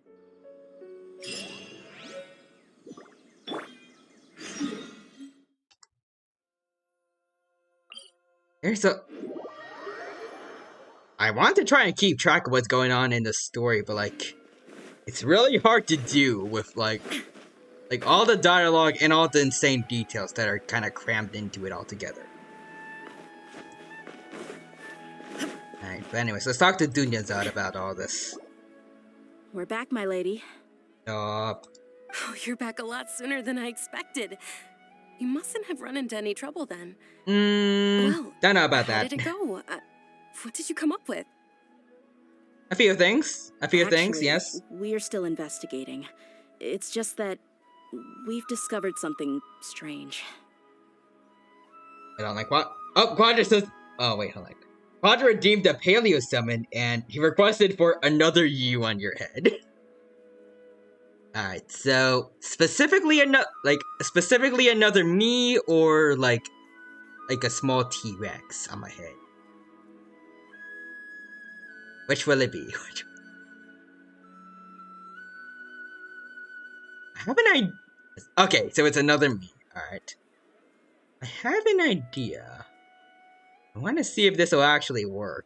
I want to try and keep track of what's going on in the story, but like, it's really hard to do with like all the dialogue and all the insane details that are kind of crammed into it all together. Alright, but anyways, let's talk to Dunyarzad about all this. We're back, my lady. Oh, you're back a lot sooner than I expected. You mustn't have run into any trouble then. Well, don't know about how that. did it go? What did you come up with? A few things, Actually, yes. We are still investigating. It's just that we've discovered something strange. I don't like what? Oh, Quadra says. Oh wait, hold on. Quadra redeemed the Paleo summon, and he requested for another you on your head. Alright, so specifically another me, or like a small T-Rex on my head. Which will it be? I have an idea. Okay, so it's another me. Alright. I have an idea. I want to see if this will actually work.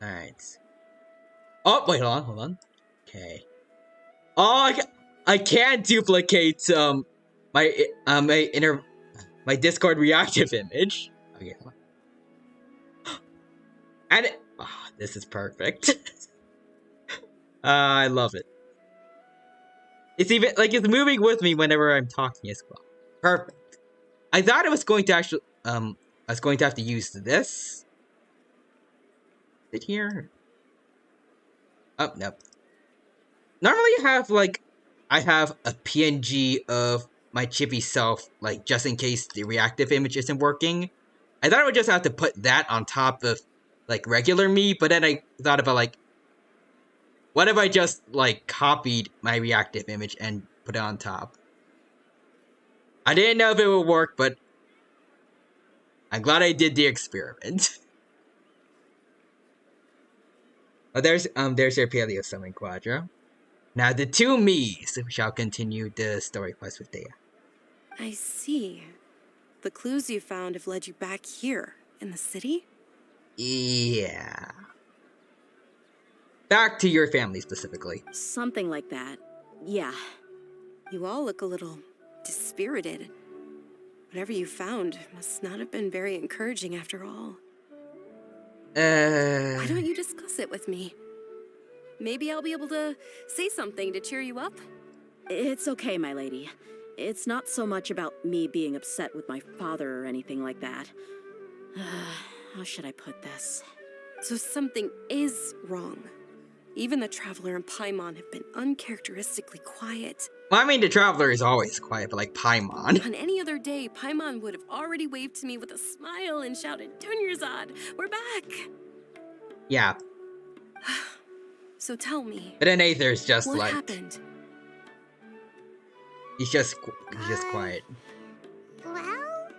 Alright. Oh, wait, hold on. Okay. Oh, I can't duplicate, my Discord reactive image. Okay, hold on. And oh, this is perfect. I love it. It's even like it's moving with me whenever I'm talking as well. Perfect. I thought it was going to actually I was going to have to use this. Is it here? Oh no. Normally I have a PNG of my chippy self, like just in case the reactive image isn't working. I thought I would just have to put that on top of like regular me, but then I thought about like what if I just like copied my reactive image and put it on top? I didn't know if it would work, but I'm glad I did the experiment. Oh, there's your Paleo Summon Quadra. Now the two me's shall continue the story quest with Dehya. I see. The clues you found have led you back here, in the city? Yeah. Back to your family specifically. Something like that. Yeah. You all look a little dispirited. Whatever you found must not have been very encouraging after all. Why don't you discuss it with me? Maybe I'll be able to say something to cheer you up? It's okay, my lady. It's not so much about me being upset with my father or anything like that. How should I put this? So something is wrong. Even the Traveler and Paimon have been uncharacteristically quiet. Well, I mean, the Traveler is always quiet, but like Paimon. On any other day, Paimon would have already waved to me with a smile and shouted, "Dunyarzad, we're back!" Yeah. So tell me. But then Aether's just what like... happened? He's just quiet. Well?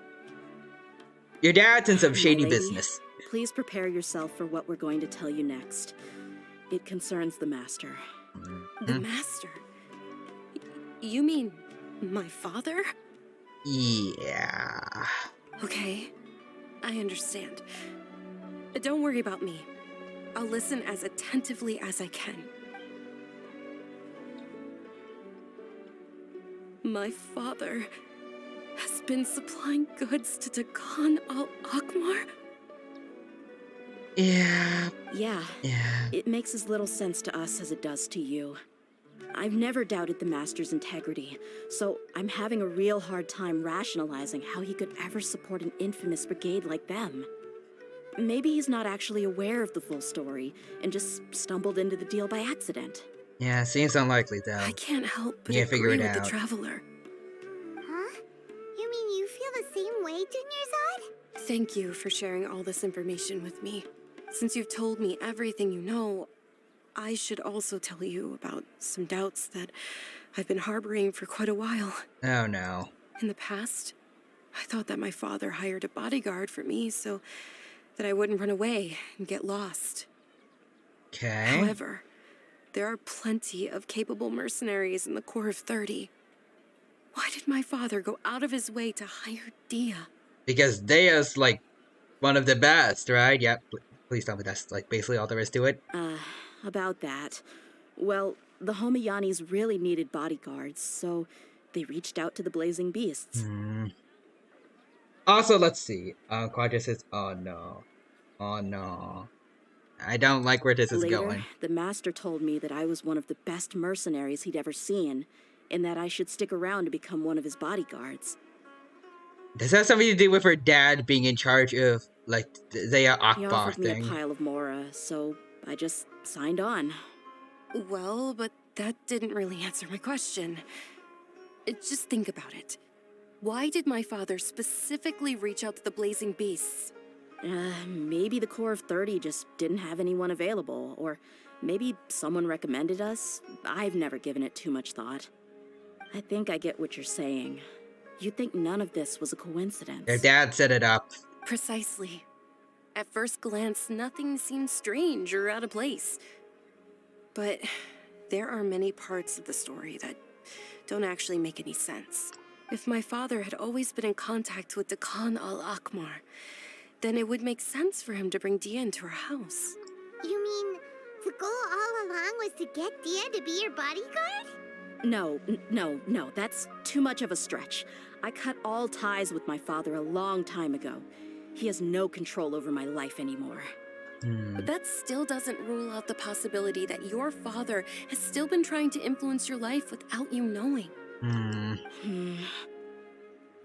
Your dad's in some shady My lady, business. Please prepare yourself for what we're going to tell you next. It concerns the Master. The Master? You mean my father? Yeah. Okay, I understand. Don't worry about me. I'll listen as attentively as I can. My father has been supplying goods to Dakan al-Akmar? Yeah. Yeah. It makes as little sense to us as it does to you. I've never doubted the Master's integrity, so I'm having a real hard time rationalizing how he could ever support an infamous brigade like them. Maybe he's not actually aware of the full story and just stumbled into the deal by accident. Yeah, seems unlikely though. I can't help but figure agree it with the out. Traveler. Huh? You mean you feel the same way, Dunyarzad? Thank you for sharing all this information with me. Since you've told me everything you know, I should also tell you about some doubts that I've been harboring for quite a while. Oh no. In the past, I thought that my father hired a bodyguard for me so that I wouldn't run away and get lost. Okay. However, there are plenty of capable mercenaries in the Corps of 30. Why did my father go out of his way to hire Dehya? Because Dehya's like one of the best, right? Yeah, please tell me that's like basically all there is to it. About that. Well, the Homayanis really needed bodyguards, so they reached out to the Blazing Beasts. Also, let's see. Quadra says, oh no. Oh no. I don't like where this is Later, going. the Master told me that I was one of the best mercenaries he'd ever seen, and that I should stick around to become one of his bodyguards. Does that have something to do with her dad being in charge of, like, the He Akbar offered me thing? a pile of Mora, so I just signed on. Well, but that didn't really answer my question. Just think about it. Why did my father specifically reach out to the Blazing Beasts? Maybe the Corps of 30 just didn't have anyone available, or maybe someone recommended us. I've never given it too much thought. I think I get what you're saying. You'd think none of this was a coincidence. Their dad set it up. Precisely. At first glance, nothing seemed strange or out of place. But there are many parts of the story that don't actually make any sense. If my father had always been in contact with Dakan al-Akmar, then it would make sense for him to bring Dehya into our house. You mean the goal all along was to get Dehya to be your bodyguard? No, that's too much of a stretch. I cut all ties with my father a long time ago. He has no control over my life anymore. But that still doesn't rule out the possibility that your father has still been trying to influence your life without you knowing.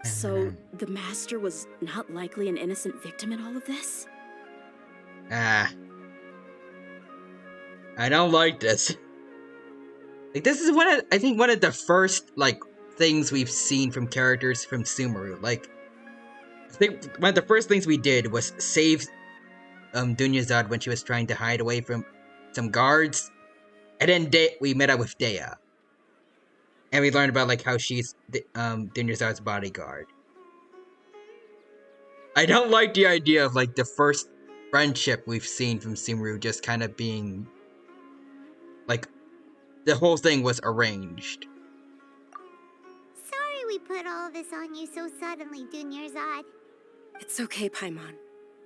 So, the Master was not likely an innocent victim in all of this? I don't like this. Like, this is I think one of the first, like, things we've seen from characters from Sumeru. Like, I think one of the first things we did was save Dunyazad when she was trying to hide away from some guards. And then we met up with Dehya. And we learned about, like, how she's Dunyazad's bodyguard. I don't like the idea of, like, the first friendship we've seen from Sumeru just kind of being, like, the whole thing was arranged. Sorry we put all this on you so suddenly, Dunyarzad. It's okay, Paimon.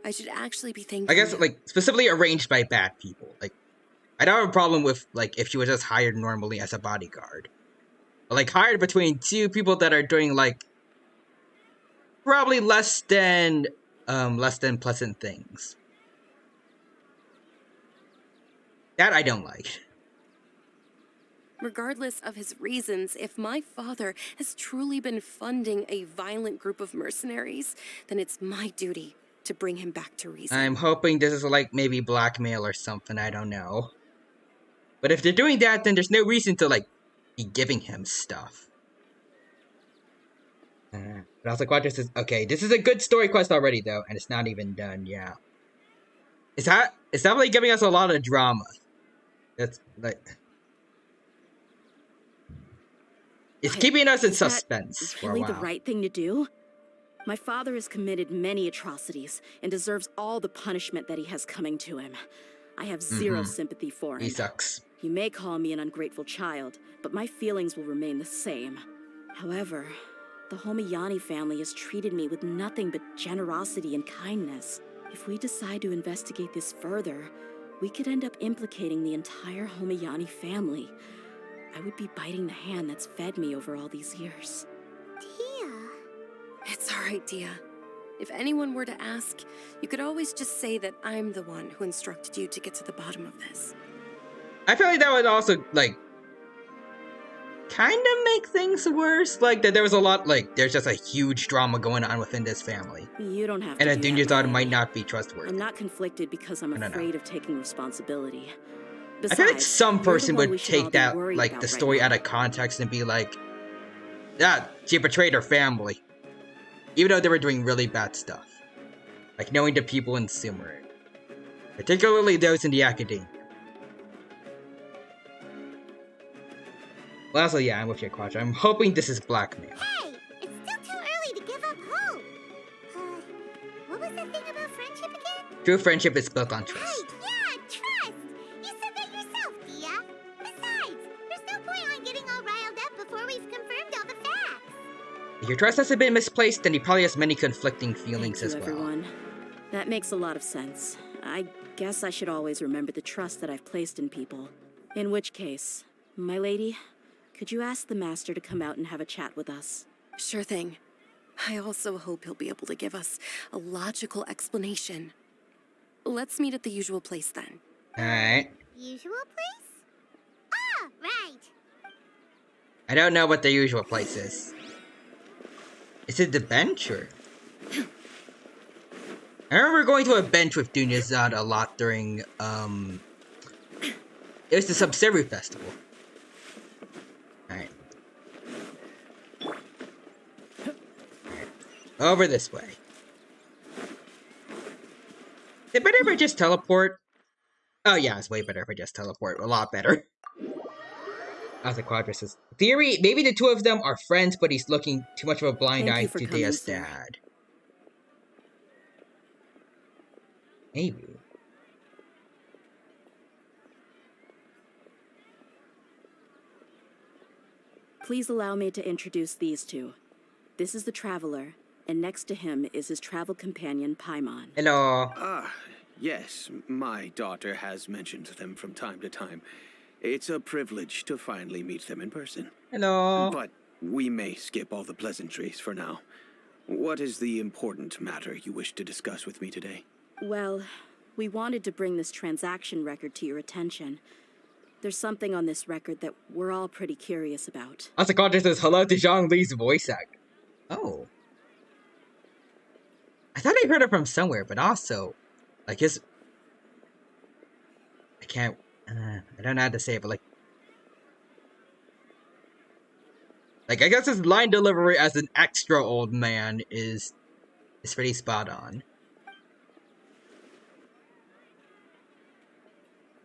I should actually be thanking I guess, you. like, specifically arranged by bad people. Like, I don't have a problem with, like, if she was just hired normally as a bodyguard. But, like, hired between two people that are doing, like, probably less than pleasant things. That I don't like. Regardless of his reasons, if my father has truly been funding a violent group of mercenaries, then it's my duty to bring him back to reason. I'm hoping this is, like, maybe blackmail or something, I don't know. But if they're doing that, then there's no reason to, like, be giving him stuff. But I was like, Quadra says, okay, this is a good story quest already, though, and it's not even done, yeah. It's definitely giving us a lot of drama. That's, like... It's keeping us in suspense for a really while. the right thing to do? My father has committed many atrocities and deserves all the punishment that he has coming to him. I have zero sympathy for him. He sucks. You may call me an ungrateful child, but my feelings will remain the same. However, the Homiyani family has treated me with nothing but generosity and kindness. If we decide to investigate this further, we could end up implicating the entire Homiyani family. I would be biting the hand that's fed me over all these years. Dehya. It's all right, Dehya. If anyone were to ask, you could always just say that I'm the one who instructed you to get to the bottom of this. I feel like that would also, like, kind of make things worse. Like, that there was a lot, like, there's just a huge drama going on within this family. You don't have to and do that that, Dunyazad might not be trustworthy. I'm not conflicted because I'm afraid of taking responsibility. I feel like some person you're the one we would should all take be that, worried like, about the right story now. out of context and be like, yeah, she betrayed her family. Even though they were doing really bad stuff. Like, knowing the people in Sumeru. Particularly those in the academia. Well, also, yeah, I'm with you, Quadra. I'm hoping this is blackmail. Hey, it's still too early to give up hope. What was that thing about friendship again? True friendship is built on trust. Right, yeah, trust. You said that yourself, Dehya. Besides, there's no point on getting all riled up before we've confirmed all the facts. If your trust has been misplaced, then he probably has many conflicting feelings Thank as you, well. everyone. That makes a lot of sense. I guess I should always remember the trust that I've placed in people. In which case, my lady, could you ask the Master to come out and have a chat with us? Sure thing. I also hope he'll be able to give us a logical explanation. Let's meet at the usual place then. Alright. Usual place? Ah, right. I don't know what the usual place is. Is it the bench, or...? I remember going to a bench with Dunyazad a lot during, it was the Sub-Seru Festival. Alright. Over this way. Is it better if I just teleport? Oh yeah, it's way better if I just teleport. A lot better. As the Quadra says, theory, maybe the two of them are friends, but he's looking too much of a blind eye to Dehya's dad. Maybe. Please allow me to introduce these two. This is the Traveler, and next to him is his travel companion, Paimon. Hello. Ah, yes, my daughter has mentioned them from time to time. It's a privilege to finally meet them in person. Hello. But we may skip all the pleasantries for now. What is the important matter you wish to discuss with me today? Well, we wanted to bring this transaction record to your attention. There's something on this record that we're all pretty curious about. Also, Contra says hello to Zhang-Li's voice actor. Oh. I thought I heard it from somewhere, but also, like his... I can't... I don't know how to say it, but like... Like, I guess his line delivery as an extra old man is pretty spot on.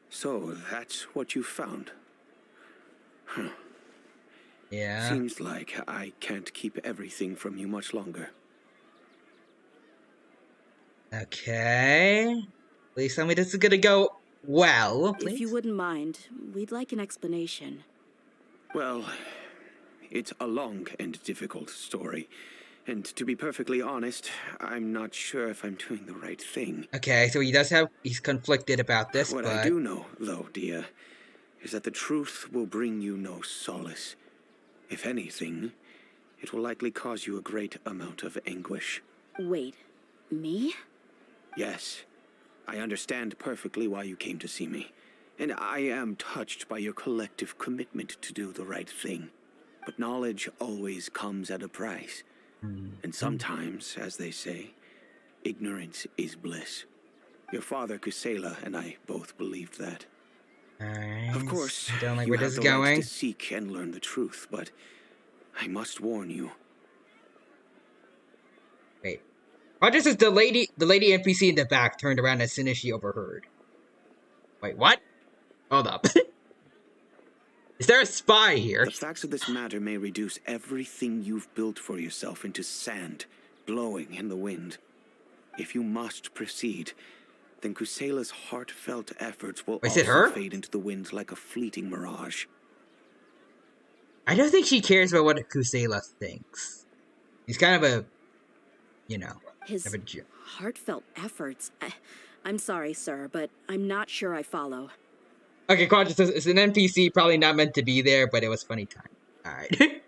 So, that's what you found? Huh. Yeah. Seems like I can't keep everything from you much longer. Okay. Please tell me this is gonna go well, please. If you wouldn't mind, we'd like an explanation. Well, it's a long and difficult story. And to be perfectly honest, I'm not sure if I'm doing the right thing. Okay, so he's conflicted about this, What but... I do know, though, Dehya, is that the truth will bring you no solace. If anything, it will likely cause you a great amount of anguish. Wait, me? Yes, I understand perfectly why you came to see me. And I am touched by your collective commitment to do the right thing. But knowledge always comes at a price. And sometimes, as they say, ignorance is bliss. Your father, Kusela, and I both believed that. Alright. Of course, I don't like you where have this the is right going. to seek and learn the truth, but I must warn you. Wait. Rogers says the lady NPC in the back turned around as soon as she overheard. Wait, what? Hold up. Is there a spy here? The facts of this matter may reduce everything you've built for yourself into sand, blowing in the wind. If you must proceed, then Kusela's heartfelt efforts will also fade into the wind like a fleeting mirage. I don't think she cares about what Kusela thinks. He's kind of a, you know, His heartfelt efforts. I'm sorry, sir, but I'm not sure I follow. Okay, Quadra says it's an NPC, probably not meant to be there, but it was funny time. Alright.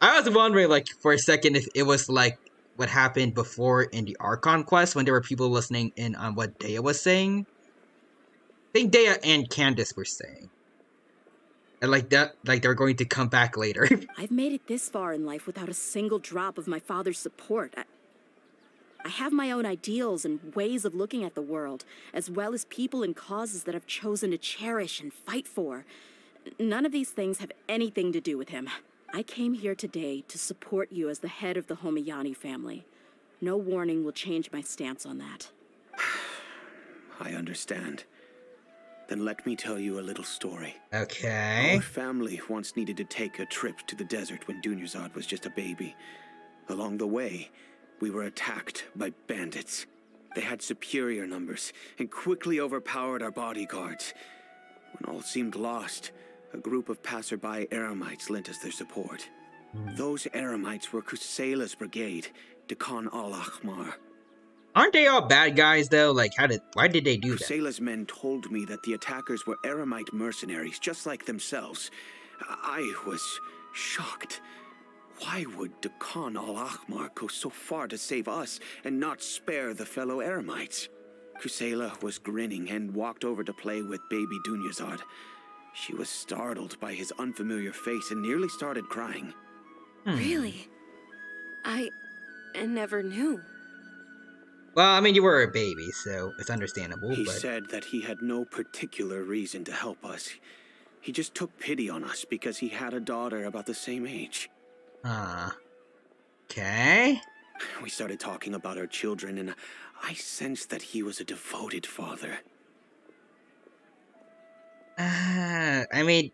I was wondering, like, for a second if it was like what happened before in the Archon quest when there were people listening in on what Dehya was saying. I think Dehya and Candace were saying. And like that, like they were going to come back later. I've made it this far in life without a single drop of my father's support. I have my own ideals and ways of looking at the world, as well as people and causes that I've chosen to cherish and fight for. None of these things have anything to do with him. I came here today to support you as the head of the Homayani family. No warning will change my stance on that. I understand. Then let me tell you a little story. Okay. Our family once needed to take a trip to the desert when Dunyazad was just a baby. Along the way, we were attacked by bandits. They had superior numbers and quickly overpowered our bodyguards. When all seemed lost, a group of passerby Eremites lent us their support. Those Eremites were Kusela's brigade, Dekan al-Ahmar. Aren't they all bad guys though? Like, why did they do that? Kusela's men told me that the attackers were Eremite mercenaries, just like themselves. I was shocked. Why would Dekan al-Ahmar go so far to save us and not spare the fellow Eremites? Kusela was grinning and walked over to play with baby Dunyazad. She was startled by his unfamiliar face and nearly started crying. Really? I never knew. Well, I mean, you were a baby, so it's understandable, He but... said that he had no particular reason to help us. He just took pity on us because he had a daughter about the same age. Okay. We started talking about our children, and I sensed that he was a devoted father. I mean...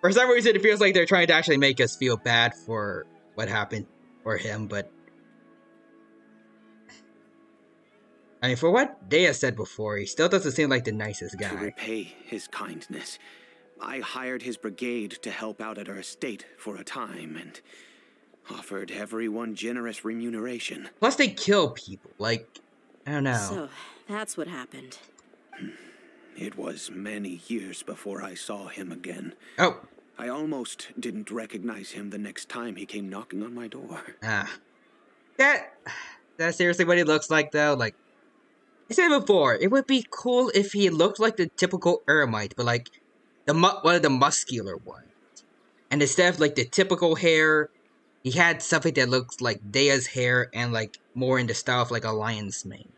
For some reason, it feels like they're trying to actually make us feel bad for what happened for him, but... I mean, for what Dehya said before, he still doesn't seem like the nicest guy. To repay his kindness, I hired his brigade to help out at our estate for a time, and offered everyone generous remuneration. Plus, they kill people. Like, I don't know. So, that's what happened. It was many years before I saw him again. Oh. I almost didn't recognize him the next time he came knocking on my door. That's seriously what he looks like, though. Like I said before, it would be cool if he looked like the typical eremite, but like one of the muscular ones. And instead of like the typical hair, he had something that looks like Dehya's hair and like more in the style of like a lion's mane.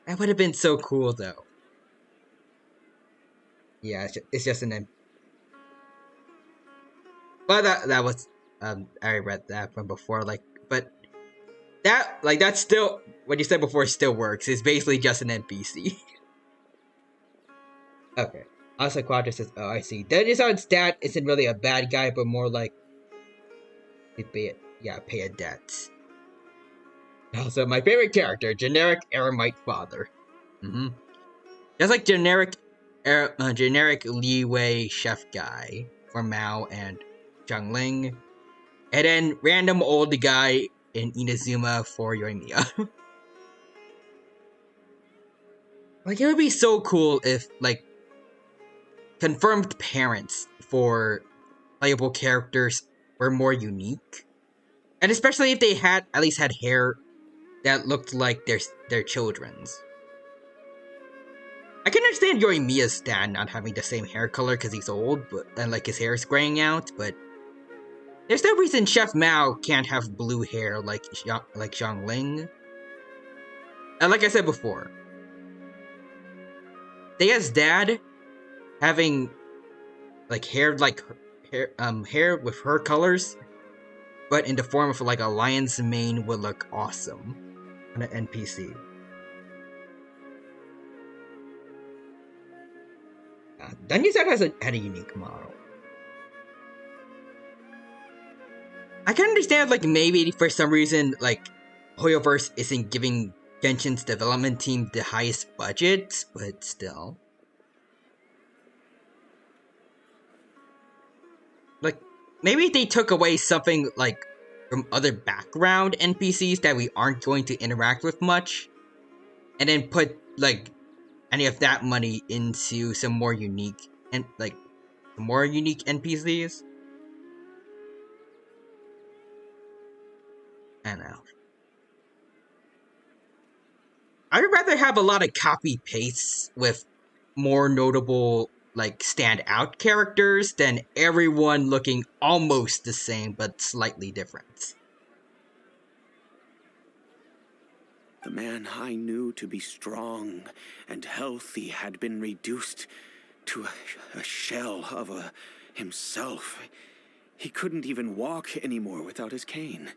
That would have been so cool, though. Yeah, it's just an. But that was I read that from before. Like, but that's still what you said before still works. It's basically just an NPC. Okay. Also, Quadra says, "Oh, I see. Denizon's dad isn't really a bad guy, but more like pay a debt." Also, my favorite character, generic eremite father. Just like generic leeway chef guy from Mao and Zhangling, and then random old guy in Inazuma for Yoimiya. Like, it would be so cool if, like, confirmed parents for playable characters were more unique. And especially if they had at least had hair that looked like their children's. I can understand Yoimiya's dad not having the same hair color because he's old, and like his hair is graying out, but there's no reason Chef Mao can't have blue hair like Zhangling. And like I said before, Dehya's dad having like hair with her colors, but in the form of like a lion's mane would look awesome on an NPC. Dungeon had a unique model. I can understand, like, maybe for some reason, like, Hoyoverse isn't giving Genshin's development team the highest budget, but still. Like, maybe they took away something, like, from other background NPCs that we aren't going to interact with much, and then put, like, any of that money into some more unique, NPCs. I don't know. I would rather have a lot of copy pastes with more notable, like, standout characters than everyone looking almost the same but slightly different. The man I knew to be strong and healthy had been reduced to a shell of himself. He couldn't even walk anymore without his cane.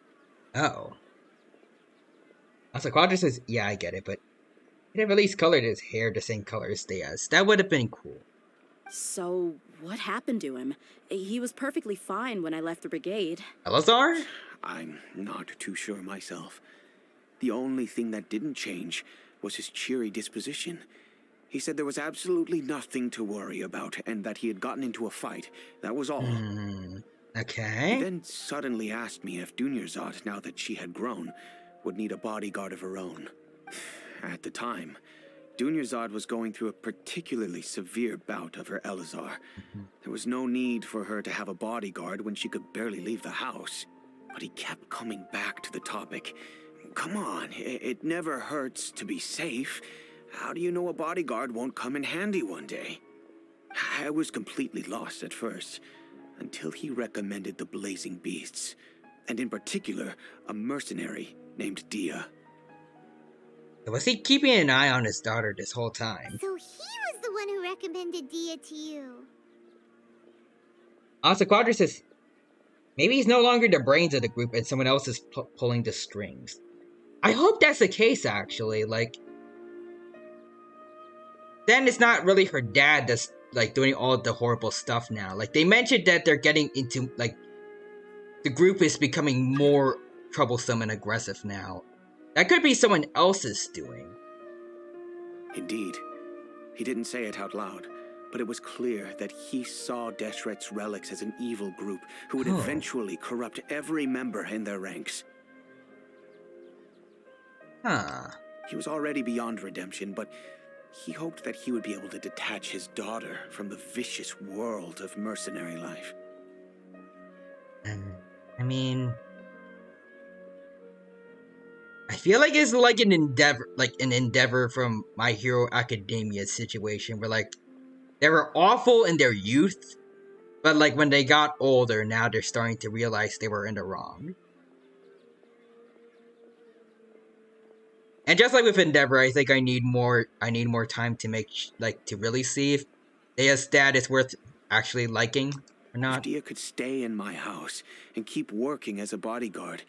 Oh. Also, Quadra says, yeah, I get it, but he'd have at least colored his hair the same color as Dehya's. That would have been cool. So, what happened to him? He was perfectly fine when I left the brigade. Elazar? I'm not too sure myself. The only thing that didn't change was his cheery disposition. He said there was absolutely nothing to worry about, and that he had gotten into a fight. That was all. Okay. He then suddenly asked me if Dunyarzad, now that she had grown, would need a bodyguard of her own. At the time, Dunyarzad was going through a particularly severe bout of her Elazar. There was no need for her to have a bodyguard when she could barely leave the house. But he kept coming back to the topic. Come on, it never hurts to be safe. How do you know a bodyguard won't come in handy one day? I was completely lost at first, until he recommended the Blazing Beasts, and in particular, a mercenary named Dehya. Was he keeping an eye on his daughter this whole time? So he was the one who recommended Dehya to you. Also, Quadra says, maybe he's no longer the brains of the group and someone else is pulling the strings. I hope that's the case, actually. Like, then it's not really her dad that's, like, doing all the horrible stuff now. Like, they mentioned that they're getting into, like, the group is becoming more troublesome and aggressive now. That could be someone else's doing. Indeed. He didn't say it out loud, but it was clear that he saw Deshret's relics as an evil group who would eventually corrupt every member in their ranks. He was already beyond redemption, but he hoped that he would be able to detach his daughter from the vicious world of mercenary life. I mean, I feel like it's like an endeavor from My Hero Academia situation where like they were awful in their youth, but like when they got older, now they're starting to realize they were in the wrong. And just like with Endeavor, I think I need more time to to really see if Dehya's dad is worth actually liking or not. If Dehya could stay in my house and keep working as a bodyguard,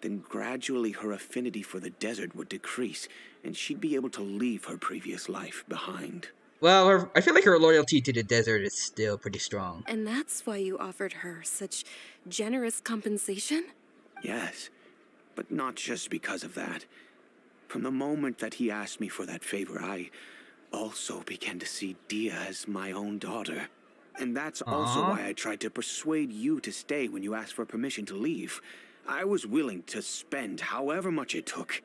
then gradually her affinity for the desert would decrease, and she'd be able to leave her previous life behind. Well, I feel like her loyalty to the desert is still pretty strong. And that's why you offered her such generous compensation? Yes, but not just because of that. From the moment that he asked me for that favor, I also began to see Dehya as my own daughter. And that's also why I tried to persuade you to stay when you asked for permission to leave. I was willing to spend however much it took.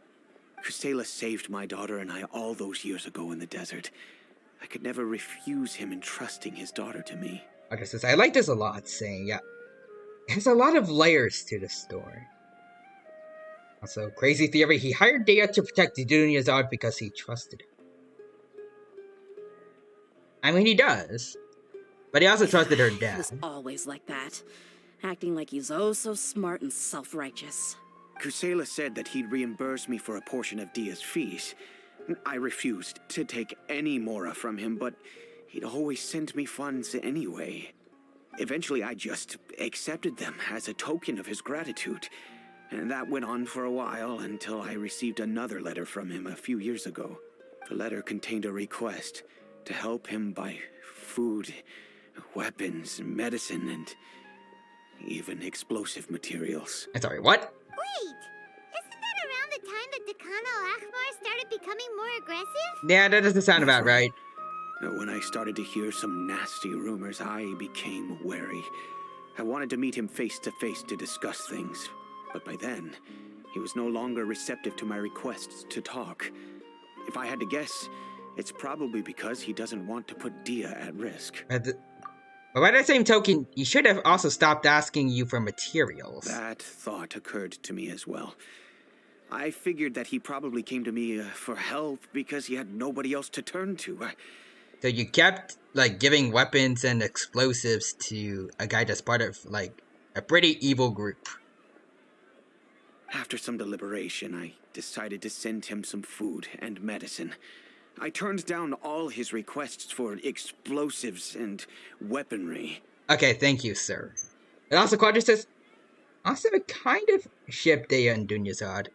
Kusela saved my daughter and I all those years ago in the desert. I could never refuse him entrusting his daughter to me. I like this a lot, saying, yeah, there's a lot of layers to this story. Also, crazy theory, he hired Dehya to protect the Dunyazad because he trusted him. I mean, he does. But he also trusted her dad. He was always like that, acting like he's oh so smart and self-righteous. Kusela said that he'd reimburse me for a portion of Dehya's fees. I refused to take any mora from him, but he'd always sent me funds anyway. Eventually, I just accepted them as a token of his gratitude. And that went on for a while until I received another letter from him a few years ago. The letter contained a request to help him buy food, weapons, medicine, and even explosive materials. I'm sorry, what? Wait! Isn't that around the time that Dekana Akhmar started becoming more aggressive? Yeah, that doesn't sound about right. When I started to hear some nasty rumors, I became wary. I wanted to meet him face to face to discuss things. But by then, he was no longer receptive to my requests to talk. If I had to guess, it's probably because he doesn't want to put Dehya at risk. But by that same token, he should have also stopped asking you for materials. That thought occurred to me as well. I figured that he probably came to me for help because he had nobody else to turn to. So you kept, like, giving weapons and explosives to a guy that's part of, like, a pretty evil group. After some deliberation, I decided to send him some food and medicine. I turned down all his requests for explosives and weaponry. Okay, thank you, sir. And also, Quadra says, also kind of ship Dehya and Dunyazad.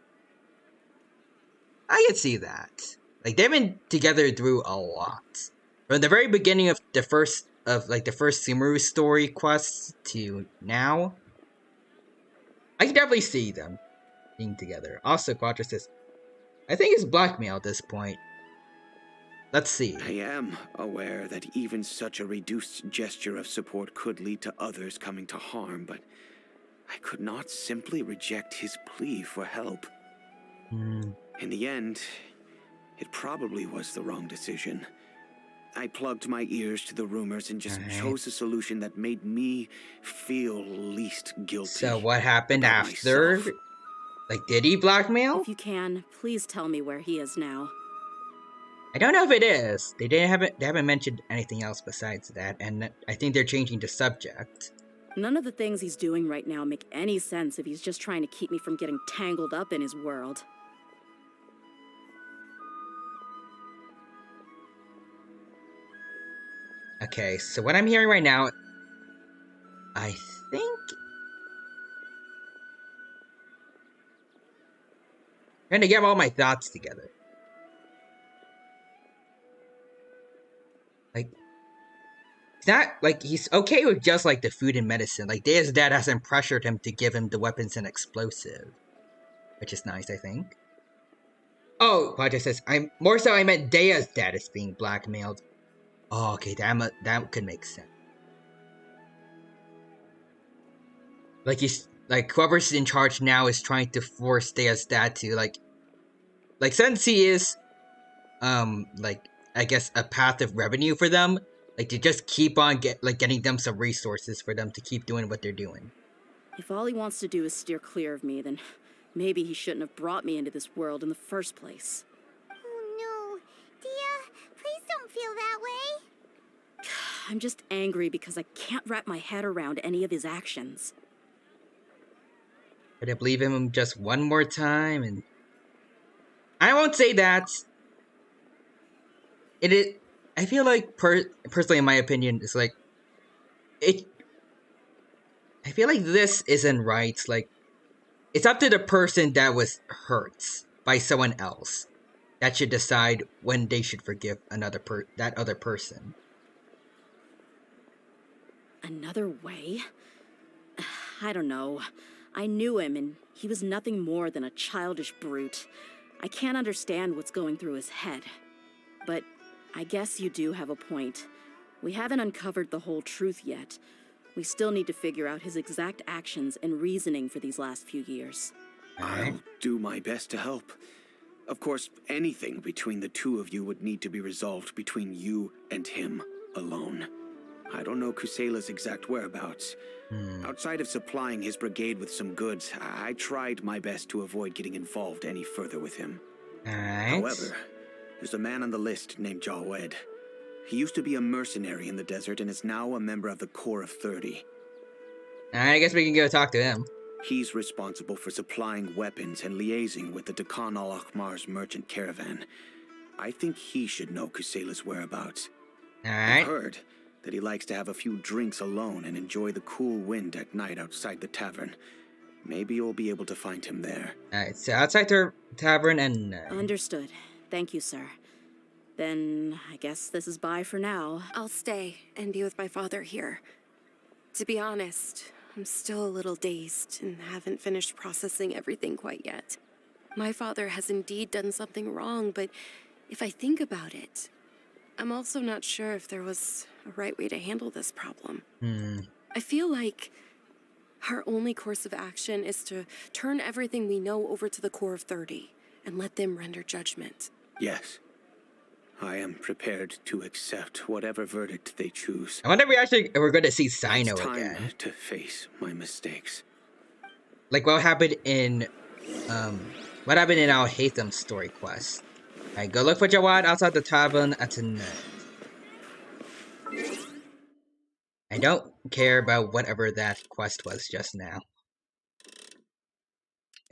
I can see that. Like, they've been together through a lot. From the very beginning of the first Sumeru story quests to now, I can definitely see them being together. Also, Quadra says, I think it's blackmail at this point. Let's see. I am aware that even such a reduced gesture of support could lead to others coming to harm, but I could not simply reject his plea for help. In the end, it probably was the wrong decision. I plugged my ears to the rumors and just chose a solution that made me feel least guilty. So what happened after? Myself. Like, did he blackmail? If you can, please tell me where he is now. I don't know if it is. They haven't mentioned anything else besides that, and I think they're changing the subject. None of the things he's doing right now make any sense if he's just trying to keep me from getting tangled up in his world. Okay, so what I'm hearing right now, I think... I'm trying to get all my thoughts together. Like, it's not like he's okay with just like the food and medicine. Like, Dehya's dad hasn't pressured him to give him the weapons and explosive, which is nice, I think. Oh, Quadra says, I meant Dehya's dad is being blackmailed. Oh, okay, that could make sense. Like whoever's in charge now is trying to force Dehya's dad to like since he is, I guess a path of revenue for them, like to just keep on getting them some resources for them to keep doing what they're doing. If all he wants to do is steer clear of me, then maybe he shouldn't have brought me into this world in the first place. Oh no. Dehya, please don't feel that way. I'm just angry because I can't wrap my head around any of his actions. But I believe him just one more time, and I won't say that. It is. I feel like personally, in my opinion, it's like it. I feel like this isn't right. Like it's up to the person that was hurt by someone else that should decide when they should forgive that other person. Another way? I don't know. I knew him, and he was nothing more than a childish brute. I can't understand what's going through his head. But I guess you do have a point. We haven't uncovered the whole truth yet. We still need to figure out his exact actions and reasoning for these last few years. I'll do my best to help. Of course, anything between the two of you would need to be resolved between you and him alone. I don't know Kusela's exact whereabouts. Outside of supplying his brigade with some goods, I tried my best to avoid getting involved any further with him. However, there's a man on the list named Jawed. He used to be a mercenary in the desert and is now a member of the Corps of 30. I guess we can go talk to him. He's responsible for supplying weapons and liaising with the Dakan al-Akhmar's merchant caravan. I think he should know Kusela's whereabouts. I've heard that he likes to have a few drinks alone and enjoy the cool wind at night outside the tavern. Maybe you'll be able to find him there. Alright, so outside the tavern and... Understood. Thank you, sir. Then I guess this is bye for now. I'll stay and be with my father here. To be honest, I'm still a little dazed and haven't finished processing everything quite yet. My father has indeed done something wrong, but if I think about it, I'm also not sure if there was a right way to handle this problem. I feel like our only course of action is to turn everything we know over to the Corps of 30 and let them render judgment. Yes. I am prepared to accept whatever verdict they choose. I wonder if we're going to see Sino it's time again. To face my mistakes. Like what happened in our Hatham story quest. Alright, go look for Jawad outside the tavern at tonight. I don't care about whatever that quest was just now.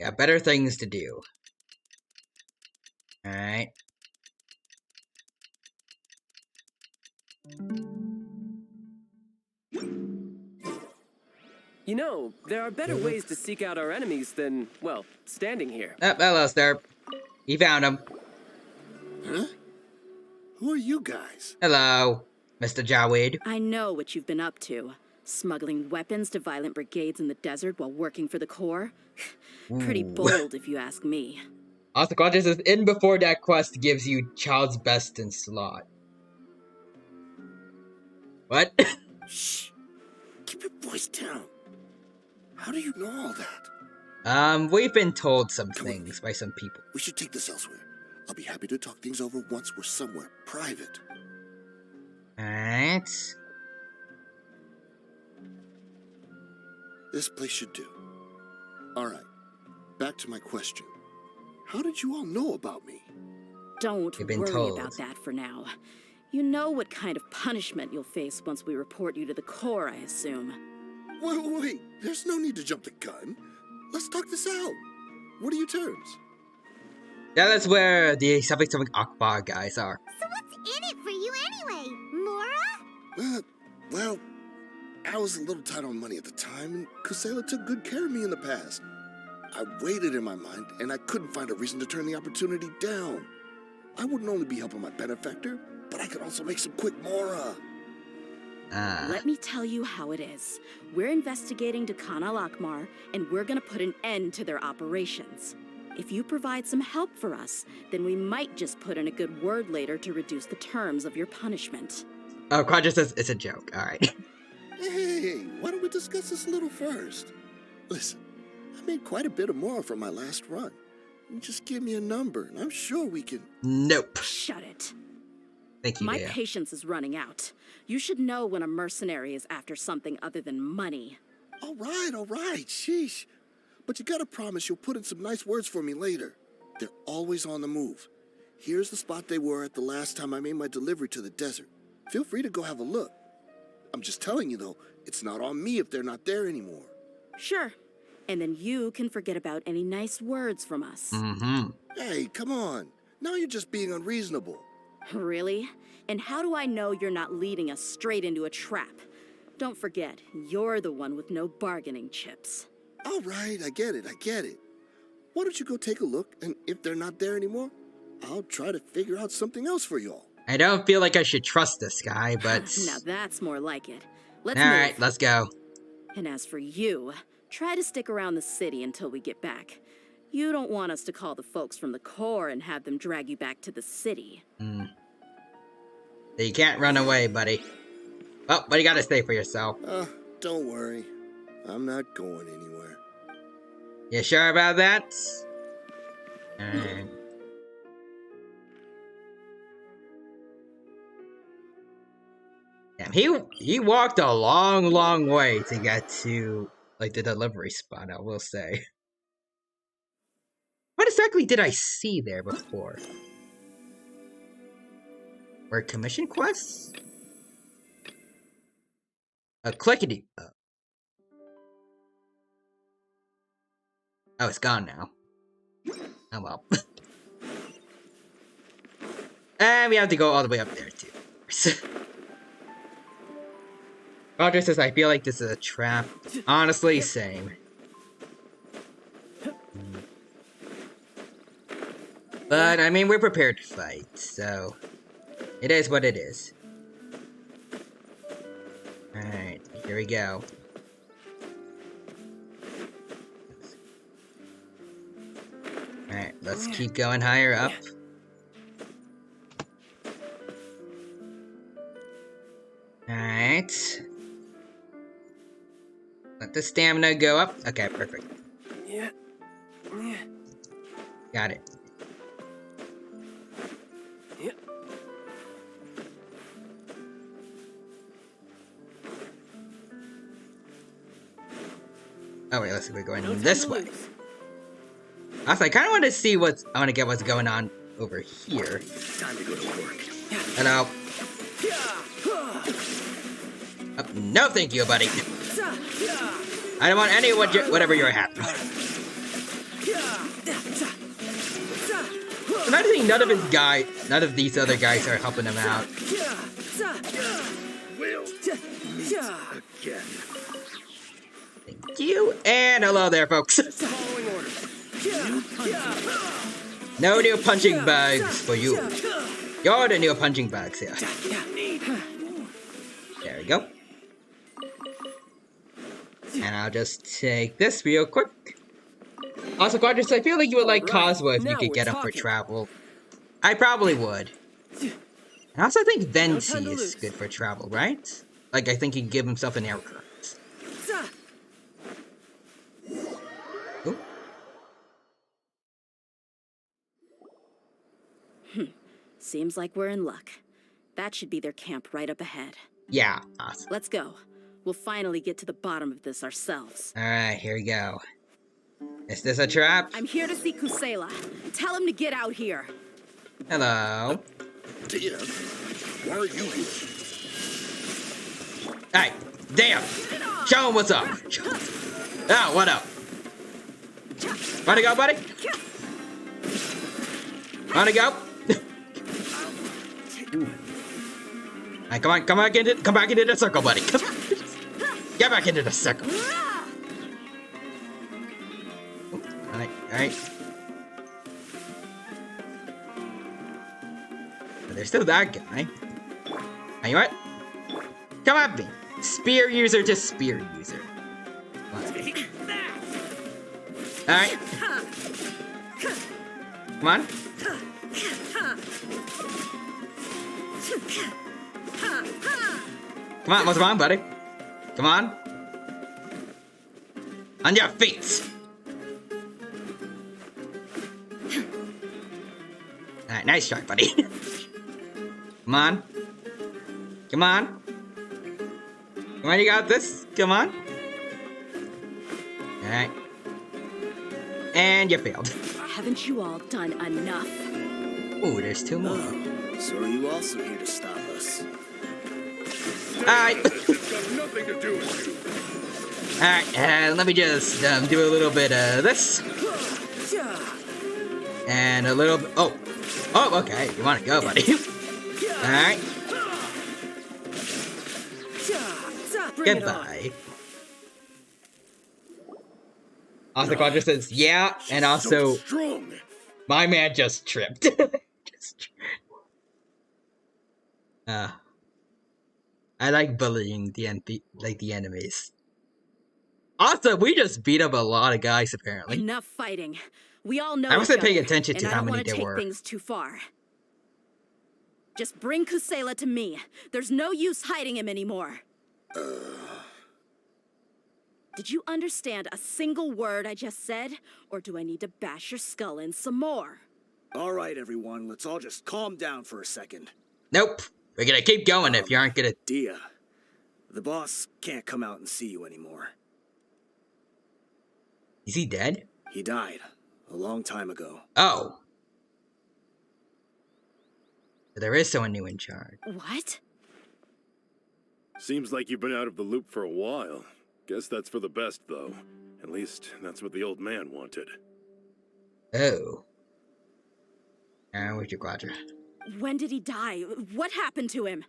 Yeah, better things to do. Alright. You know, there are better ways to seek out our enemies than, well, standing here. Oh, hello, sir. You found him. Huh? Who are you guys? Hello, Mr. Jawed. I know what you've been up to. Smuggling weapons to violent brigades in the desert while working for the Corps. Pretty bold, if you ask me. Also, consciousness in before that quest gives you Child's Best in slot. What? Shh. Keep your voice down. How do you know all that? We've been told some things by some people. We should take this elsewhere. I'll be happy to talk things over once we're somewhere private. Alright. This place should do. Alright. Back to my question. How did you all know about me? Don't worry about that for now. You know what kind of punishment you'll face once we report you to the Corps, I assume. Wait. There's no need to jump the gun. Let's talk this out. What are your terms? That's where the something Akbar guys are. So what's in it for you anyway, Mora? Well, I was a little tight on money at the time, and Kusela took good care of me in the past. I weighed it in my mind, and I couldn't find a reason to turn the opportunity down. I wouldn't only be helping my benefactor, but I could also make some quick Mora. Let me tell you how it is. We're investigating Dakan al-Akhmar, and we're gonna put an end to their operations. If you provide some help for us, then we might just put in a good word later to reduce the terms of your punishment. Oh, Quadra says it's a joke. Alright. Hey, why don't we discuss this a little first? Listen, I made quite a bit of Mora from my last run. You just give me a number, and I'm sure we can... Nope. Shut it. Thank you, My Dehya. patience is running out. You should know when a mercenary is after something other than money. All right, sheesh. But you gotta promise you'll put in some nice words for me later. They're always on the move. Here's the spot they were at the last time I made my delivery to the desert. Feel free to go have a look. I'm just telling you, though, it's not on me if they're not there anymore. Sure. And then you can forget about any nice words from us. Mm-hmm. Hey, come on. Now you're just being unreasonable. Really? And how do I know you're not leading us straight into a trap? Don't forget, you're the one with no bargaining chips. All right, I get it. Why don't you go take a look, and if they're not there anymore, I'll try to figure out something else for y'all. I don't feel like I should trust this guy, but... Now that's more like it. Let's move. Alright, let's go. And as for you, try to stick around the city until we get back. You don't want us to call the folks from the Corps and have them drag you back to the city. You can't run away, buddy. Oh, but you gotta stay for yourself. Don't worry. I'm not going anywhere. You sure about that? Alright. Damn, he walked a long way to get to, like, the delivery spot, I will say. What exactly did I see there before? Or commission quests? A clickety. Oh, it's gone now. Oh well. And we have to go all the way up there too. Roger says, I feel like this is a trap. Honestly, same. But, I mean, we're prepared to fight, so... It is what it is. Alright, here we go. Alright, let's keep going higher up. Alright. Let the stamina go up. Okay, perfect. Yeah. Got it. Yep. Oh wait, let's see, we're going this way. Also, I kind of want to see what's... I want to get what's going on over here. Time to go to work. Hello. No, thank you, buddy. I don't want any whatever you're having. Noticing none of these other guys are helping him out. We'll meet again. Thank you, and hello there, folks. No new punching bags for you. You're the new punching bags here. There we go. And I'll just take this real quick. Also, Quadrus, I feel like you would like Cosmo if you could get him for travel. I probably would. And I also think Venti is good for travel, right? Like, I think he can give himself an air current. Ooh. Seems like we're in luck. That should be their camp right up ahead. Yeah, awesome. Let's go. We'll finally get to the bottom of this ourselves. Alright, here we go. Is this a trap? I'm here to see Kusela. Tell him to get out here. Hello. Dehya, why are you here? Hey, Dehya! Show him what's up! Oh, what up? Wanna go, buddy? Wanna go? Alright, come back into the circle, buddy. Get back into the circle. Alright. But there's still that guy. You know what? Come at me. Spear user to spear user. Alright. Come on. Come on, what's wrong, buddy? Come on. On your feet. Alright, nice try, buddy. Come on. Come on. Come on, you got this. Come on. Alright. And you failed. Haven't you all done enough? Ooh, there's 2 more. So are you also here to stop us? Alright. It's got nothing to do with you. Alright, let me just do a little bit of this. And a little bit. Oh. Oh, okay. You want to go, buddy. Alright. Goodbye. Also, Quadra says, yeah, and also, my man just tripped. I like bullying the enemies. Also, we just beat up a lot of guys, apparently. Enough fighting. We all know I wasn't each paying other, attention to and how I don't many wanna there take were. things too far. Just bring Kusela to me. There's no use hiding him anymore. Did you understand a single word I just said? Or do I need to bash your skull in some more? All right, everyone, let's all just calm down for a second. Nope. We're gonna keep going if you aren't gonna... Dehya, the boss can't come out and see you anymore. Is he dead? He died a long time ago. Oh. There is someone new in charge. What? Seems like you've been out of the loop for a while. Guess that's for the best, though. At least, that's what the old man wanted. Oh. Where's your Quadra? When did he die? What happened to him?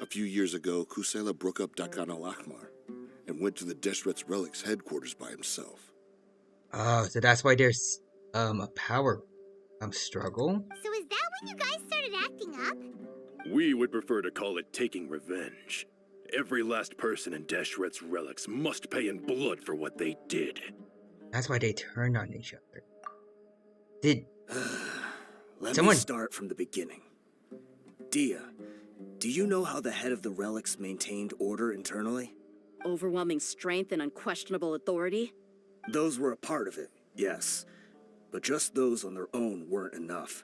A few years ago, Kusela broke up Dakan al-Ahmar and went to the Deshret's Relics headquarters by himself. Oh, so that's why there's a power struggle? So is that when you guys started acting up? We would prefer to call it taking revenge. Every last person in Deshret's Relics must pay in blood for what they did. That's why they turned on each other. Did Let someone me start from the beginning. Dehya, do you know how the head of the Relics maintained order internally? Overwhelming strength and unquestionable authority? Those were a part of it, yes. But just those on their own weren't enough.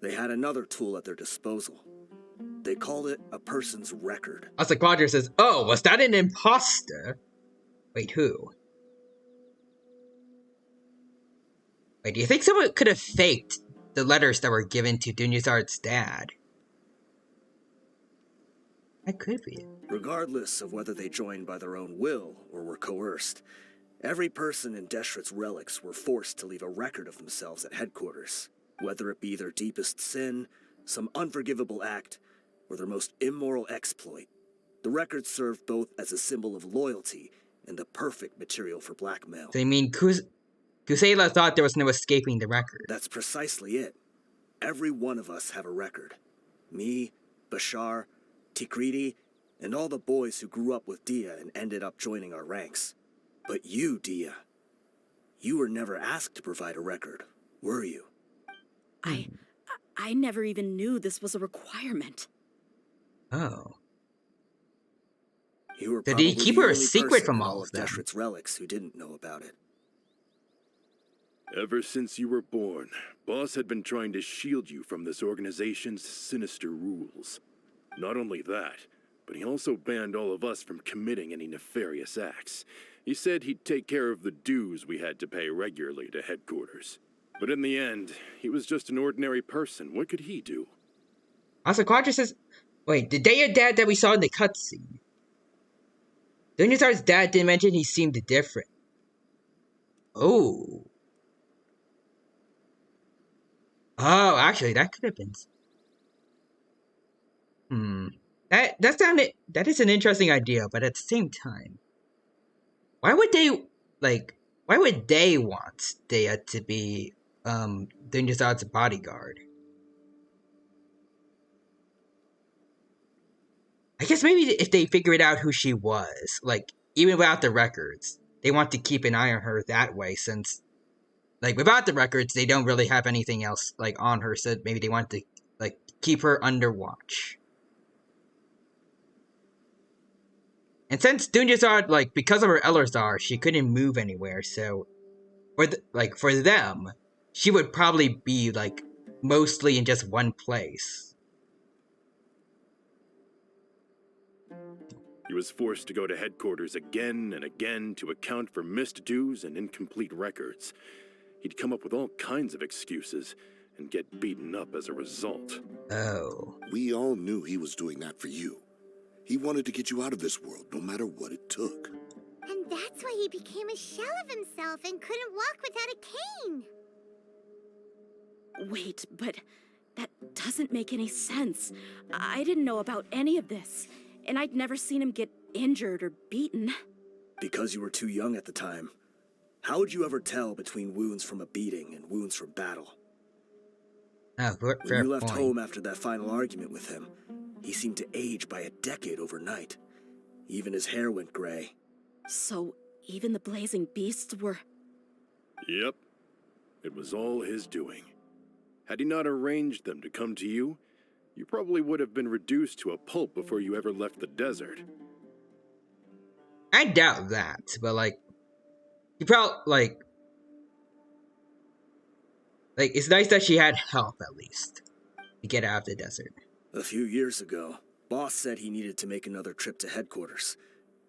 They had another tool at their disposal. They called it a person's record. Also, Quadra says, oh, was that an imposter? Wait, who? Wait, do you think someone could have faked the letters that were given to Dunyazard's dad? That could be. Regardless of whether they joined by their own will or were coerced, every person in Deshret's Relics were forced to leave a record of themselves at headquarters, whether it be their deepest sin, some unforgivable act, or their most immoral exploit. The record served both as a symbol of loyalty and the perfect material for blackmail. So you mean Kusela thought there was no escaping the record? That's precisely it. Every one of us have a record. Me, Bashar, Tikriti, and all the boys who grew up with Dehya and ended up joining our ranks. But you, Dehya, you were never asked to provide a record, were you? I never even knew this was a requirement. Oh. You were Did probably he keep the her a only secret person from in all of them? Deshret's Relics who didn't know about it. Ever since you were born, Boss had been trying to shield you from this organization's sinister rules. Not only that, but he also banned all of us from committing any nefarious acts. He said he'd take care of the dues we had to pay regularly to headquarters. But in the end, he was just an ordinary person. What could he do? Also, Quadra says, wait, the Dehya dad that we saw in the cutscene? Dunyazard's dad didn't mention he seemed different. Oh. Oh, actually, that could have been... That is an interesting idea, but at the same time, why would they want Dehya to be, Dunyazard's bodyguard? I guess maybe if they figured out who she was, like, even without the records, they want to keep an eye on her that way, since, like, without the records, they don't really have anything else, like, on her, so maybe they want to, like, keep her under watch. And since Dunyazard, like, because of her Ellerzar, she couldn't move anywhere, so, for them, she would probably be, like, mostly in just one place. He was forced to go to headquarters again and again to account for missed dues and incomplete records. He'd come up with all kinds of excuses and get beaten up as a result. Oh. We all knew he was doing that for you. He wanted to get you out of this world, no matter what it took. And that's why he became a shell of himself and couldn't walk without a cane. Wait, but that doesn't make any sense. I didn't know about any of this, and I'd never seen him get injured or beaten. Because you were too young at the time. How would you ever tell between wounds from a beating and wounds from battle? Oh, When fair you left point. home after that final argument with him, he seemed to age by a decade overnight. Even his hair went gray. So, even the blazing beasts were... Yep. It was all his doing. Had he not arranged them to come to you, you probably would have been reduced to a pulp before you ever left the desert. I doubt that, but like, you probably like, it's nice that she had help at least to get out of the desert. A few years ago, Boss said he needed to make another trip to headquarters.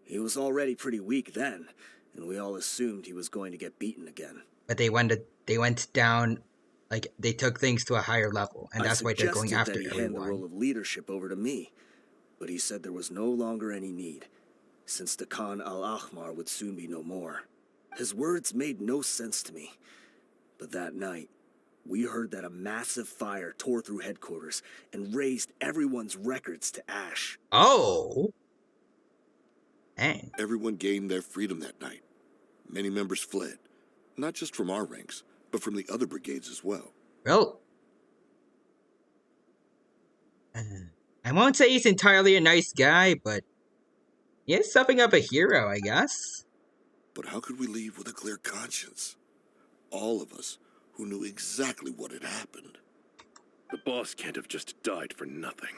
He was already pretty weak then, and we all assumed he was going to get beaten again. But they went down, like they took things to a higher level, and that's why they're going after that he hand the everyone. role of leadership over to me, but he said there was no longer any need, since the Khan al-Ahmar would soon be no more. His words made no sense to me, but that night, we heard that a massive fire tore through headquarters and raised everyone's records to ash. Oh! Dang. Everyone gained their freedom that night. Many members fled, not just from our ranks, but from the other brigades as well. Well, I won't say he's entirely a nice guy, but he is something of a hero, I guess. But how could we leave with a clear conscience? All of us who knew exactly what had happened. The boss can't have just died for nothing.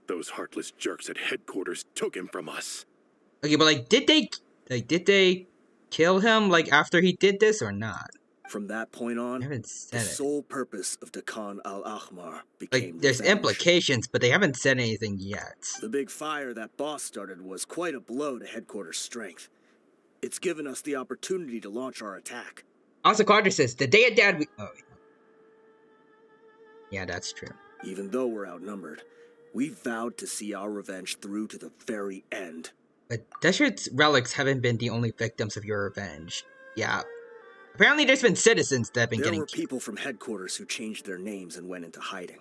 Those heartless jerks at headquarters took him from us. Okay, but did they kill him after he did this or not? From that point on, the sole purpose of the Khan al-Ahmar became there's revenge. implications, but they haven't said anything yet. The big fire that Boss started was quite a blow to headquarters' strength. It's given us the opportunity to launch our attack. Also, Quadra says, the day of Dad yeah, that's true. Even though we're outnumbered, we vowed to see our revenge through to the very end. But Deshart's relics haven't been the only victims of your revenge. Yeah. Apparently there's been citizens that have been getting killed. There were people from headquarters who changed their names and went into hiding.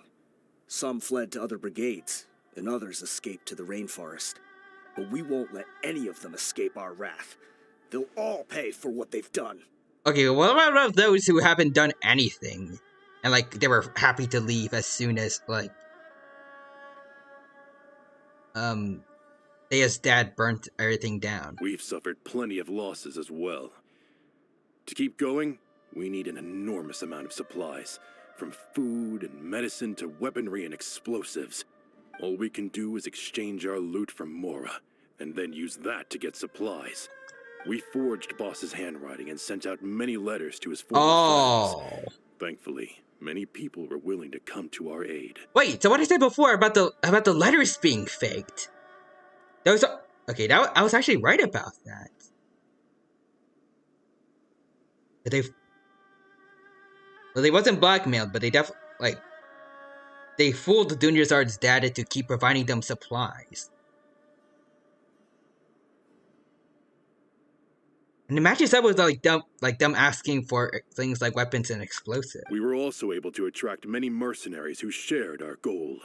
Some fled to other brigades, and others escaped to the rainforest. But we won't let any of them escape our wrath. They'll all pay for what they've done. Okay, well, what about those who haven't done anything? And, they were happy to leave as soon as, Dehya's dad burnt everything down. We've suffered plenty of losses as well. To keep going, we need an enormous amount of supplies, from food and medicine to weaponry and explosives. All we can do is exchange our loot from Mora, and then use that to get supplies. We forged Boss's handwriting and sent out many letters to his former friends. Thankfully, many people were willing to come to our aid. Wait, so what I said before about the letters being faked? That was okay. I was actually right about that. But they wasn't blackmailed, but they definitely they fooled Dunyarzad's dad to keep providing them supplies. And it matches up with them asking for things like weapons and explosives. We were also able to attract many mercenaries who shared our goal.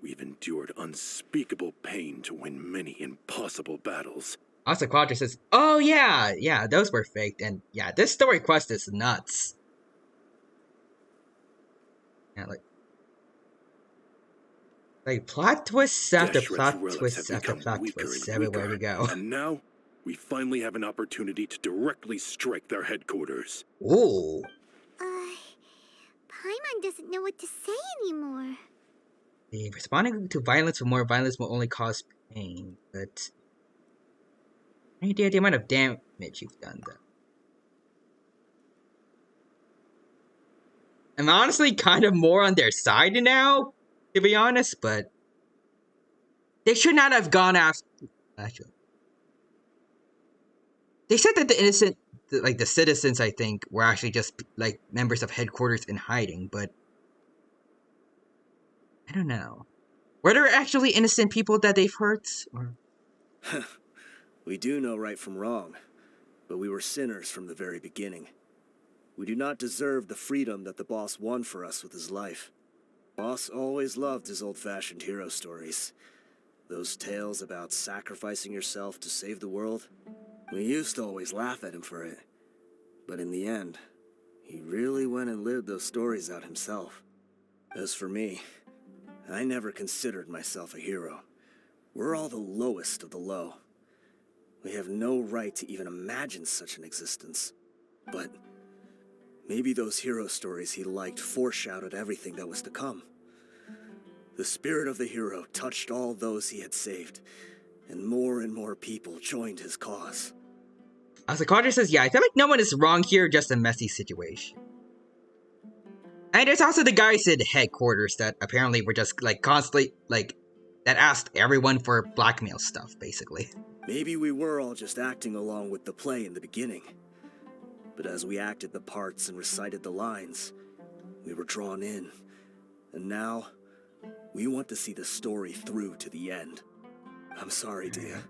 We've endured unspeakable pain to win many impossible battles. Also, Quadra says, "Oh yeah, those were faked, and yeah, this story quest is nuts." Yeah, plot twists after plot twists after plot twists everywhere we go. And now, we finally have an opportunity to directly strike their headquarters. Ooh. Paimon doesn't know what to say anymore. Responding to violence with more violence will only cause pain, but any idea the amount of damage you've done, though? I'm honestly kind of more on their side now, to be honest, but they should not have gone after. Actually, they said that the innocent, like the citizens, I think, were actually just like members of headquarters in hiding, but I don't know. Were there actually innocent people that they've hurt? Or... We do know right from wrong, but we were sinners from the very beginning. We do not deserve the freedom that the boss won for us with his life. Boss always loved his old-fashioned hero stories. Those tales about sacrificing yourself to save the world. We used to always laugh at him for it. But in the end, he really went and lived those stories out himself. As for me, I never considered myself a hero. We're all the lowest of the low. We have no right to even imagine such an existence. But maybe those hero stories he liked foreshadowed everything that was to come. The spirit of the hero touched all those he had saved, and more people joined his cause. As the Carter says, yeah, I feel like no one is wrong here, just a messy situation. And there's also the guys at headquarters that apparently were just, like, constantly, like, that asked everyone for blackmail stuff, basically. Maybe we were all just acting along with the play in the beginning. But as we acted the parts and recited the lines, we were drawn in. And now, we want to see the story through to the end. I'm sorry, Dehya.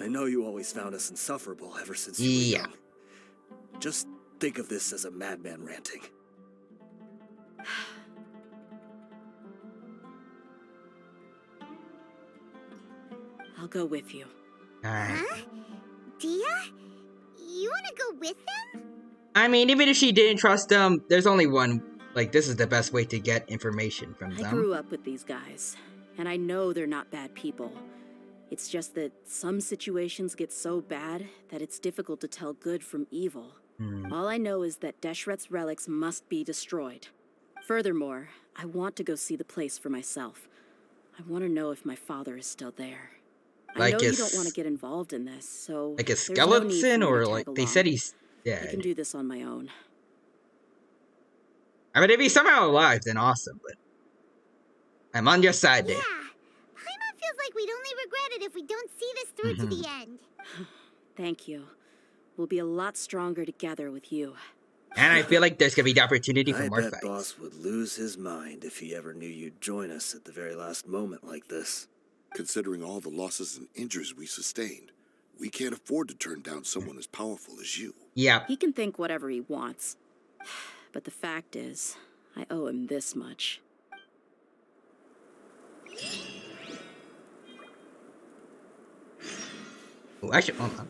I know you always found us insufferable ever since you were young. Just think of this as a madman ranting. I'll go with you. Huh? Dehya? You wanna go with them? I mean, even if she didn't trust them, there's only one. Like, this is the best way to get information from them. I grew up with these guys, and I know they're not bad people. It's just that some situations get so bad that it's difficult to tell good from evil. All I know is that Deshret's relics must be destroyed. Furthermore, I want to go see the place for myself. I want to know if my father is still there. Like I know you don't want to get involved in this, so like a skeleton, or like they said he's dead. I can do this on my own. I mean, if he's somehow alive, then awesome. But I'm on your side, there. Yeah, Paimon feels like we'd only regret it if we don't see this through to the end. Thank you. We'll be a lot stronger together with you. And I feel like there's gonna be the opportunity for more I bet fights. Boss would lose his mind if he ever knew you'd join us at the very last moment like this. Considering all the losses and injuries we sustained, we can't afford to turn down someone as powerful as you. Yeah. He can think whatever he wants. But the fact is, I owe him this much. Oh, actually, hold on.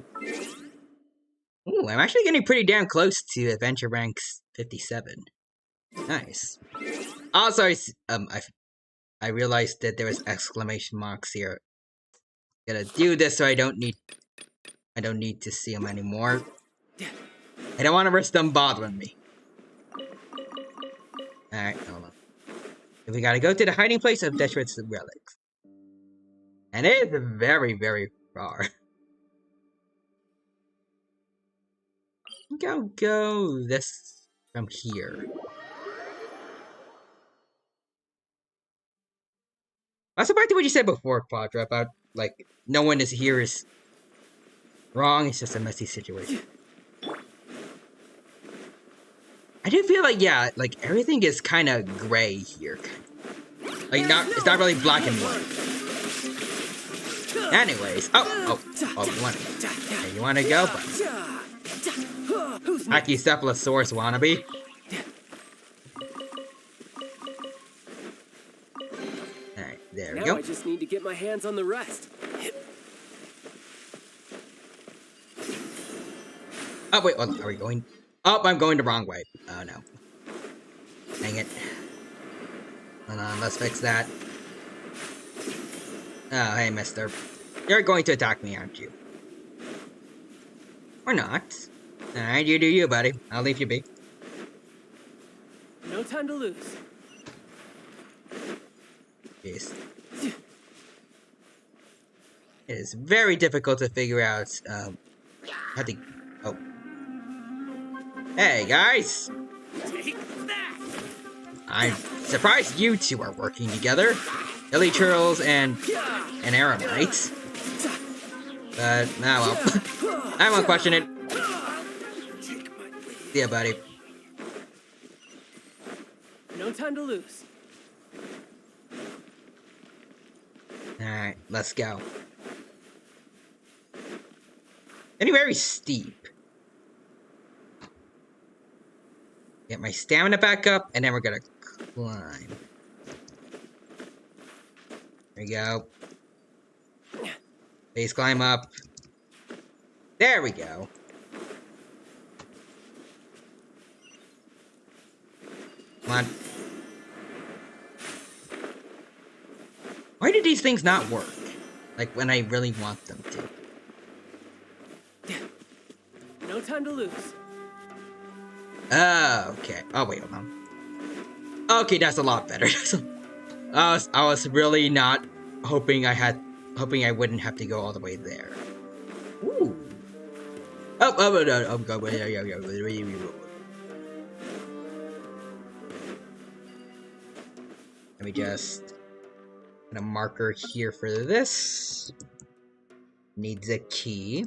Ooh, I'm actually getting pretty damn close to adventure ranks 57. Nice. Also, I realized that there was exclamation marks here. Gotta do this so I don't need to see them anymore. I don't want to risk them bothering me. Alright, hold on. We gotta go to the hiding place of Deshret's relics. And it is very, very far. I think I'll go this from here. I was surprised at what you said before, Quadra, about, like, no one is here is wrong, it's just a messy situation. I do feel like, yeah, like, everything is kind of gray here. Like, it's not really black and white. Anyways, you wanna go? Pachycephalosaurus wannabe. Alright, there we Now go. I just need to get my hands on the rest. Oh, wait, are we going? Oh, I'm going the wrong way. Oh, no. Dang it. Hold on, let's fix that. Oh, hey, mister. You're going to attack me, aren't you? Or not. Alright, you do you, buddy. I'll leave you be. No time to lose. Jeez. It is very difficult to figure out, how to... Oh. Hey, guys! I'm surprised you two are working together. Illy Churls and Eremites. But, nah, well. I won't question it. Yeah, buddy. No time to lose. Alright, let's go. Getting very steep. Get my stamina back up, and then we're gonna climb. There we go. Base climb up. There we go. Come on. Why do these things not work? Like when I really want them to. No time to lose. Oh, okay. Oh, wait, hold on. Okay, that's a lot better. I was really not hoping I wouldn't have to go all the way there. Ooh. Oh, no, I'm going. Let me just put a marker here for this. Needs a key.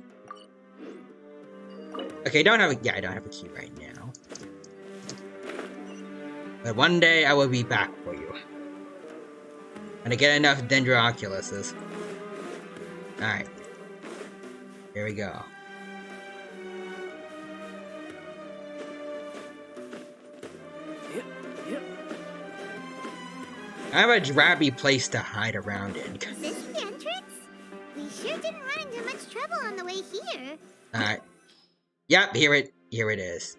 Okay, I don't have a key right now. But one day I will be back for you. When I get enough Dendroculuses. Alright. Here we go. I have a drabby place to hide around in. Is this the entrance? We sure didn't run into much trouble on the way here. Alright. Yep, here it is.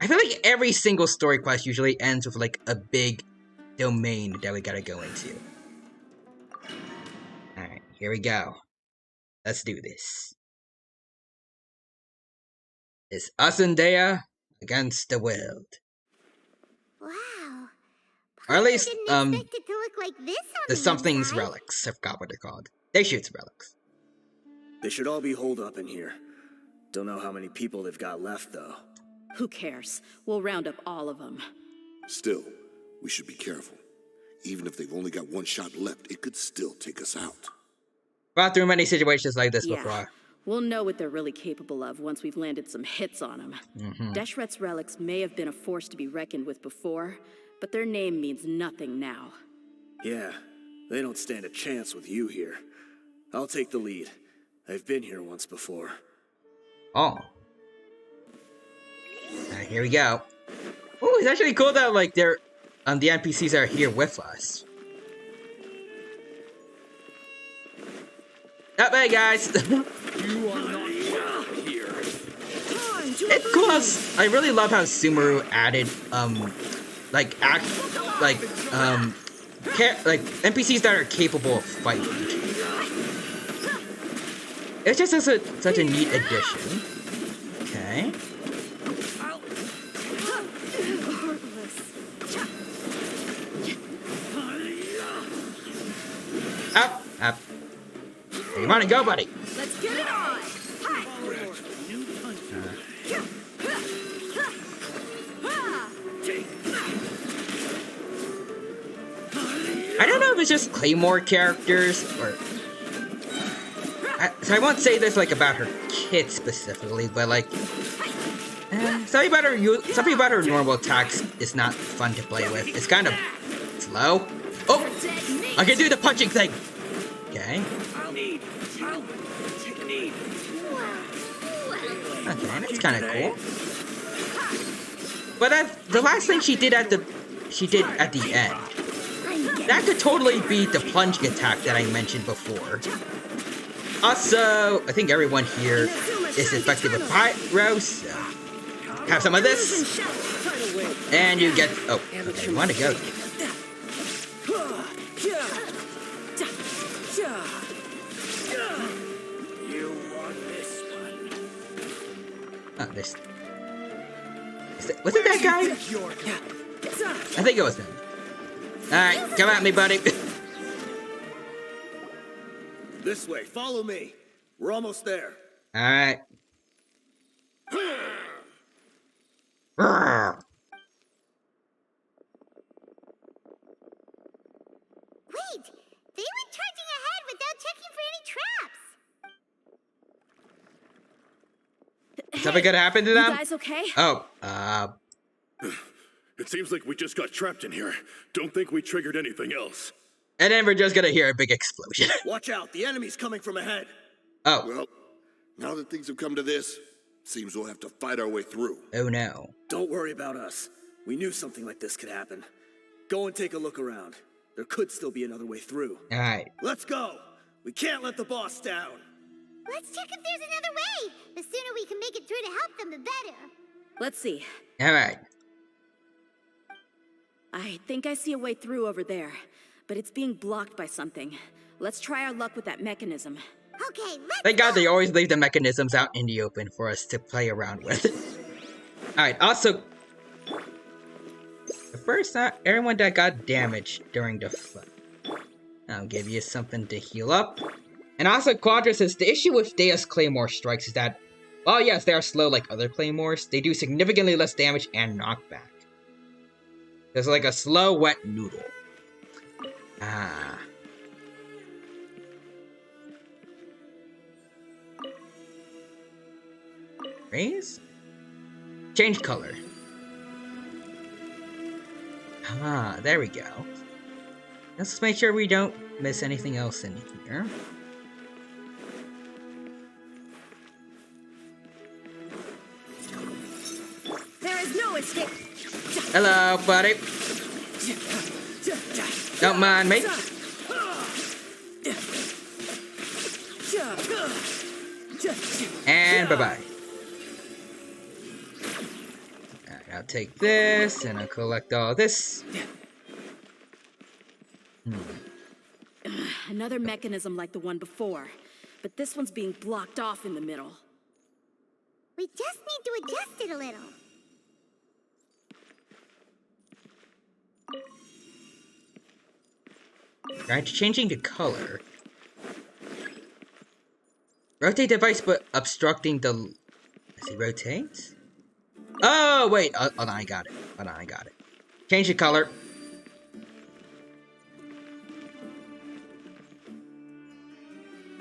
I feel like every single story quest usually ends with like a big domain that we gotta go into. Alright, here we go. Let's do this. It's us and Dehya against the world. Wow. Or at least, Didn't expect it to look like this on the the something's inside. relics. I forgot what they're called. They shoot relics. They should all be holed up in here. Don't know how many people they've got left, though. Who cares? We'll round up all of them. Still, we should be careful. Even if they've only got one shot left, it could still take us out. Gone through many situations like this Yeah. before. We'll know what they're really capable of once we've landed some hits on them. Deshret's relics may have been a force to be reckoned with before, but their name means nothing now. Yeah, they don't stand a chance with you here. I'll take the lead. I've been here once before. Oh. Alright, here we go. Oh, it's actually cool that like they're the NPCs are here with us. Oh, hey guys. You are not welcome here. It's cool how I really love how Sumeru added like NPCs that are capable of fighting. It's just such a neat addition. Okay. Up, up. Where you wanna go, buddy? Let's get it on. I don't know if it's just Claymore characters or. So I won't say this like about her kit specifically, but like something about her normal attacks is not fun to play with. It's kind of slow. Oh, I can do the punching thing. Okay. Okay, that's kind of cool. But the last thing she did at the end, that could totally beat the plunging attack that I mentioned before. Also, I think everyone here is effective with pyro, so have some of this, and you get. Oh, okay, you want to go? Oh, this. Was it that guy? I think it was him. Alright, come at me, buddy. This way, follow me. We're almost there. Alright. Wait, they went charging ahead without checking for any traps. something gonna happen to them? You guys okay? Oh, It seems like we just got trapped in here. Don't think we triggered anything else. and then we're just gonna hear a big explosion. Watch out, the enemy's coming from ahead. Oh. Well, now that things have come to this, seems we'll have to fight our way through. Oh no. Don't worry about us. We knew something like this could happen. Go and take a look around. There could still be another way through. Alright. Let's go! We can't let the boss down! Let's check if there's another way. The sooner we can make it through to help them, the better. Let's see. Alright. I think I see a way through over there, but it's being blocked by something. Let's try our luck with that mechanism. Okay, let's Thank God they always leave the mechanisms out in the open for us to play around with. Alright, also... First, everyone that got damaged during the flood. I'll give you something to heal up. And also, Quadra says, the issue with Dehya's Claymore strikes is that, while yes, they are slow like other Claymores, they do significantly less damage and knockback. It's like a slow, wet noodle. Ah. Raise? Change color. Ah, there we go. Let's make sure we don't miss anything else in here. There is no escape. Hello, buddy. Don't mind me. And bye-bye. Alright, I'll take this, and I'll collect all this. Another mechanism like the one before, but this one's being blocked off in the middle. We just need to adjust it a little. Alright, changing the color. Rotate device, but obstructing the... Does he rotate? Oh, wait. Hold on, I got it. Hold on, I got it. Change the color.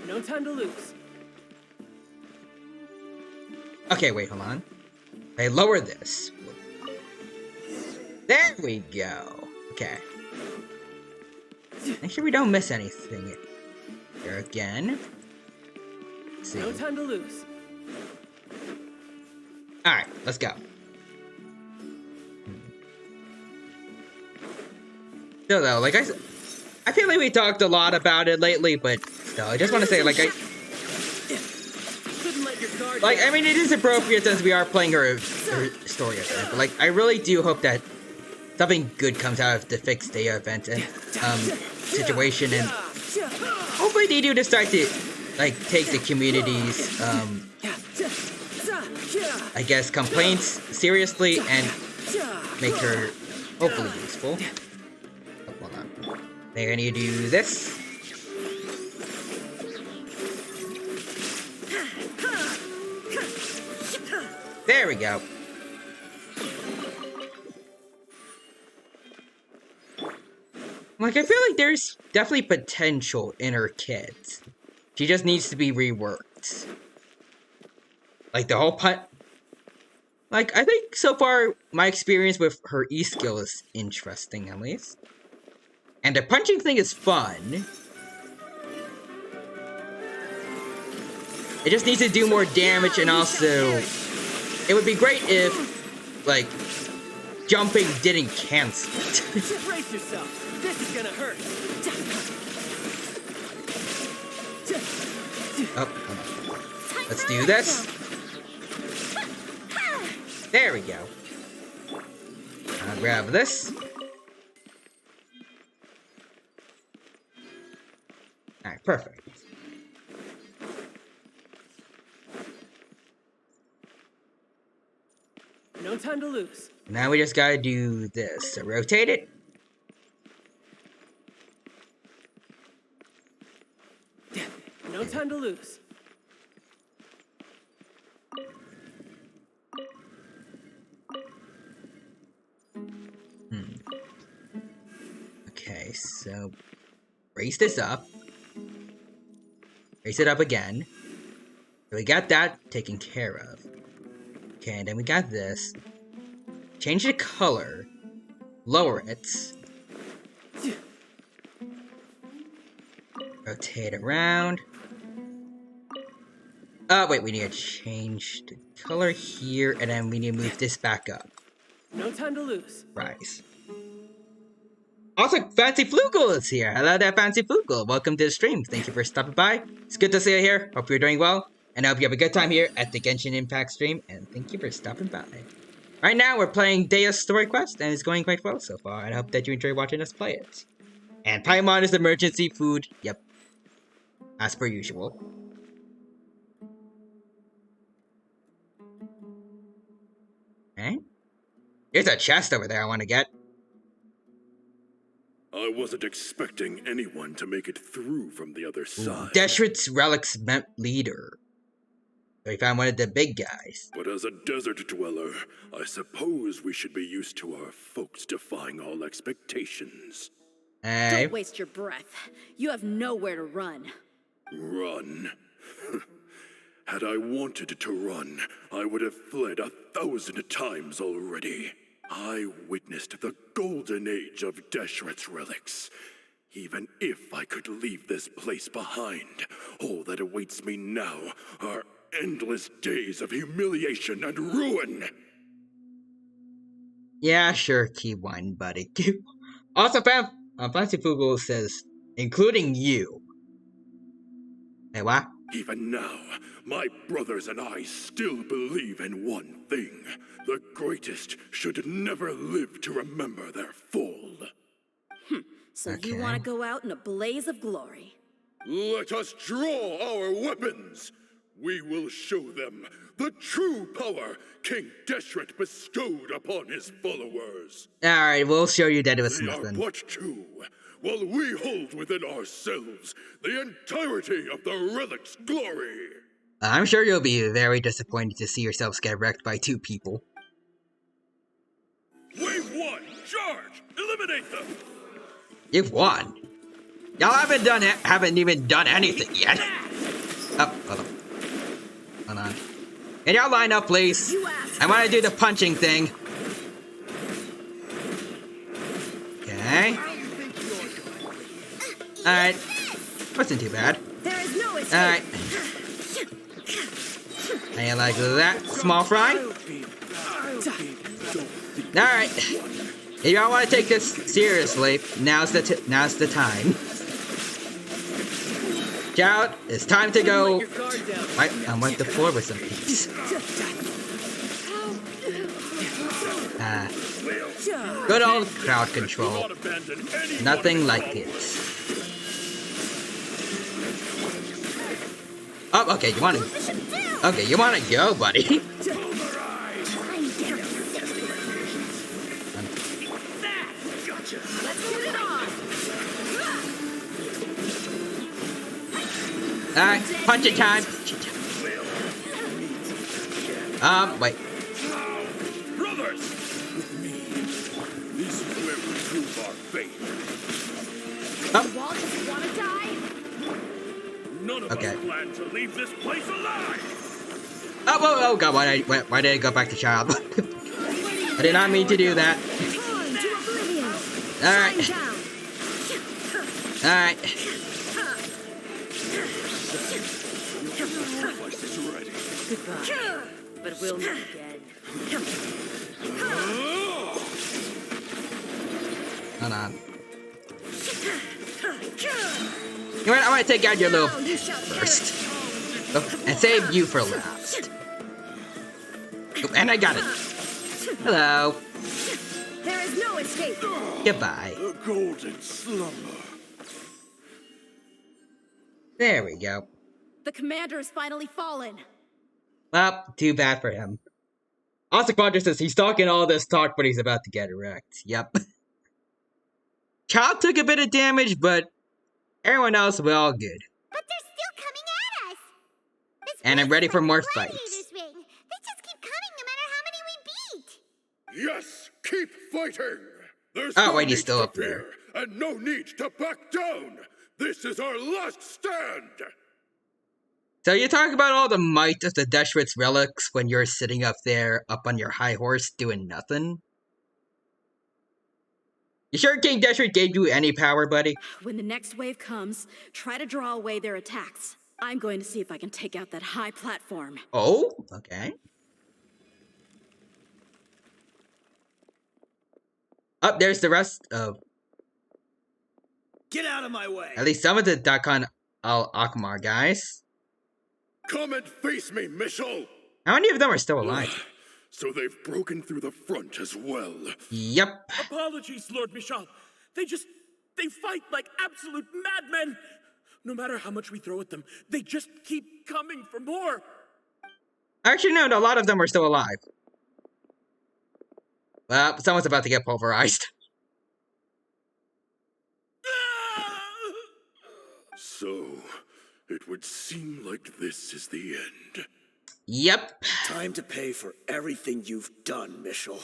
No time to lose. Okay, wait, hold on. I lower this. There we go. Okay. Make sure we don't miss anything here again. Let's see. No time to lose. Alright, let's go. Still though, like I feel like we talked a lot about it lately, but still, I just want to say, like, I mean, it is appropriate since we are playing her story event, but, like, I really do hope that something good comes out of the fixed Dehya event and, situation, and hopefully they do decide to, like, take the community's, I guess, complaints seriously and make her hopefully useful. Oh, hold on. I think I need to do this. There we go. Like, I feel like there's definitely potential in her kids. She just needs to be reworked. Like, the whole Like, I think so far, my experience with her E-skill is interesting, at least. And the punching thing is fun. It just needs to do more damage, and also... It would be great if, like, jumping didn't cancel it. Brace yourself. This is gonna hurt. Oh, hold on. Let's do this. There we go. I'll grab this. Alright, perfect. No time to lose. Now we just gotta do this. So rotate it. No time to lose. Okay, so raise this up. Raise it up again. So we got that taken care of. Okay, and then we got this. Change the color. Lower it. Rotate around. Oh, wait, we need to change the color here, and then we need to move this back up. No time to lose. Rise. Also, Fancy Flugel is here. Hello there, Fancy Flugel. Welcome to the stream. Thank you for stopping by. It's good to see you here. Hope you're doing well. And I hope you have a good time here at the Genshin Impact stream. And thank you for stopping by. Right now, we're playing Dehya's Story Quest, and it's going quite well so far. And I hope that you enjoy watching us play it. And Paimon is emergency food. Yep. As per usual. Okay. There's a chest over there I want to get. I wasn't expecting anyone to make it through from the other side. Deshret's Relic's leader. So we found one of the big guys. But as a desert dweller, I suppose we should be used to our folks defying all expectations. Hey. Don't waste your breath. You have nowhere to run. Run? Had I wanted to run, I would have fled 1,000 times already. I witnessed the golden age of Deshret's relics. Even if I could leave this place behind, all that awaits me now are endless days of humiliation and ruin. Yeah, sure, keep whining, buddy. Also, Fancy Google says, including you. Hey, what? Even now, my brothers and I still believe in one thing. The greatest should never live to remember their fall. So you want to go out in a blaze of glory? Let us draw our weapons. We will show them the true power King Deshret bestowed upon his followers. Alright, we'll show you that it was They nothing. are but two, while we hold within ourselves the entirety of the relic's glory. I'm sure you'll be very disappointed to see yourselves get wrecked by two people. Wave 1, charge! Eliminate them! You've won. Y'all haven't even done anything yet. Oh, hold on. Hold on. Can y'all line up, please? I want to do the punching thing. Okay. Alright. Wasn't too bad. Alright. And like that, small fry. Alright. If y'all want to take this seriously, now's the time. Child, it's time to go. Right, I went the floor with some peace. Good old crowd control. Nothing like this. Oh, okay, you want to? Okay, you want to go, buddy? Alright, punch it time. Wait. Brothers! With me, this is where we prove our faith. Oh. You all just want to die? None of us plan to leave this place alive! Oh god, why did I go back to child? I did not mean to do that. Alright. Alright. But we'll meet again. Hold on. You know what? I want to take out your little first. Oh, and save you for last. Oh, and I got it. Hello. There is no escape. Goodbye. The golden slumber. There we go. The commander has finally fallen. Well, too bad for him. Also, Quadra says he's talking all this talk, but he's about to get wrecked. Yep. Child took a bit of damage, but everyone else, we're all good. But they're still coming at us. And I'm ready for more fights. They just keep coming no matter how many we beat. Yes, keep fighting. There's Oh, no wait, he's need still to up there. fear, and no need to back down. This is our last stand. So you talk about all the might of the Deshret's relics when you're sitting up there, up on your high horse, doing nothing? You sure King Deshret gave you any power, buddy? When the next wave comes, try to draw away their attacks. I'm going to see if I can take out that high platform. Oh, okay. Up there's the rest of... Get out of my way! At least some of the Dakan al-Akmar guys. Come and face me, Michel! How many of them are still alive? So they've broken through the front as well. Yep. Apologies, Lord Michel. They fight like absolute madmen. No matter how much we throw at them, they just keep coming for more. Actually, no, a lot of them are still alive. Well, someone's about to get pulverized. So, it would seem like this is the end. Yep. Time to pay for everything you've done, Michel.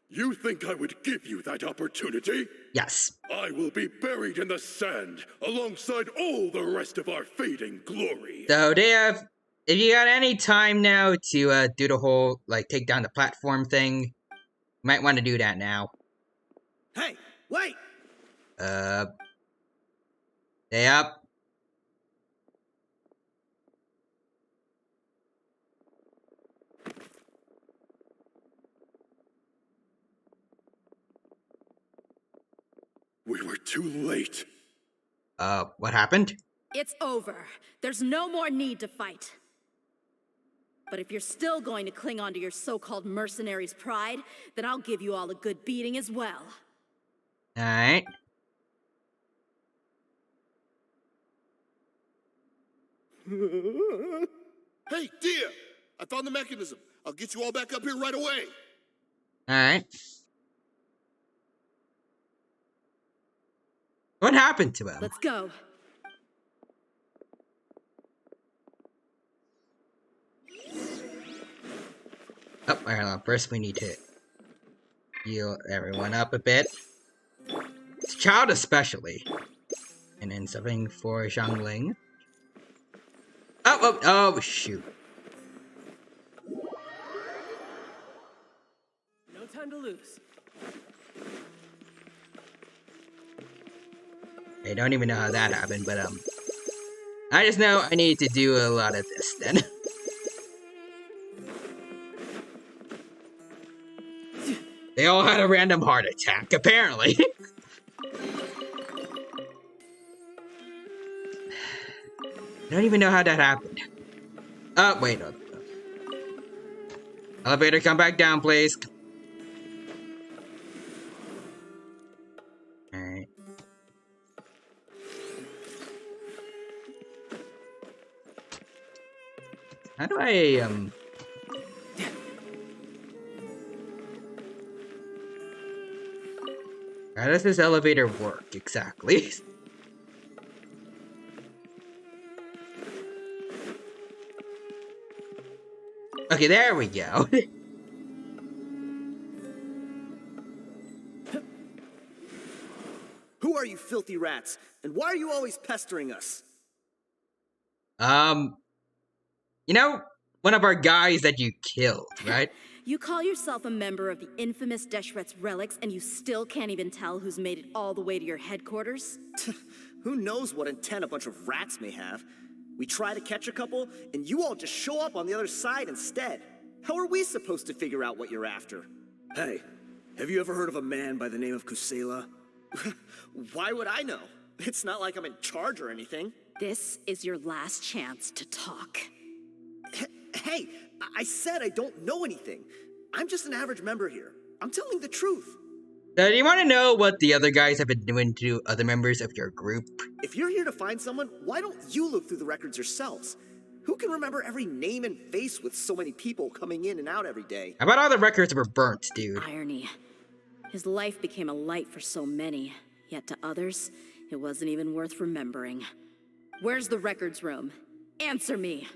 You think I would give you that opportunity? Yes. I will be buried in the sand alongside all the rest of our fading glory. So they have... If you got any time now to do the whole, like, take down the platform thing, you might want to do that now. Hey, wait! Stay up. We were too late. What happened? It's over. There's no more need to fight. But if you're still going to cling on to your so-called mercenary's pride, then I'll give you all a good beating as well. Alright. Hey, Dehya! I found the mechanism. I'll get you all back up here right away. Alright. What happened to him? Let's go. Oh, hold on. First we need to heal everyone up a bit. This child especially. And then something for Xiangling. Oh, shoot. No time to lose. I don't even know how that happened, but I just know I need to do a lot of this then. They all had a random heart attack, apparently. I don't even know how that happened. Oh, wait, no. Elevator, come back down, please. Alright. How do I, how does this elevator work, exactly? Okay, there we go. Who are you filthy rats? And why are you always pestering us? You know, one of our guys that you killed, right? You call yourself a member of the infamous Deshret's relics, and you still can't even tell who's made it all the way to your headquarters? Who knows what intent a bunch of rats may have? We try to catch a couple, and you all just show up on the other side instead. How are we supposed to figure out what you're after? Hey, have you ever heard of a man by the name of Kusela? Why would I know? It's not like I'm in charge or anything. This is your last chance to talk. Hey, I said I don't know anything. I'm just an average member here. I'm telling the truth. So do you want to know what the other guys have been doing to other members of your group? If you're here to find someone, why don't you look through the records yourselves? Who can remember every name and face with so many people coming in and out every day? How about all the records were burnt, dude? Irony. His life became a light for so many, yet to others, it wasn't even worth remembering. Where's the records room? Answer me!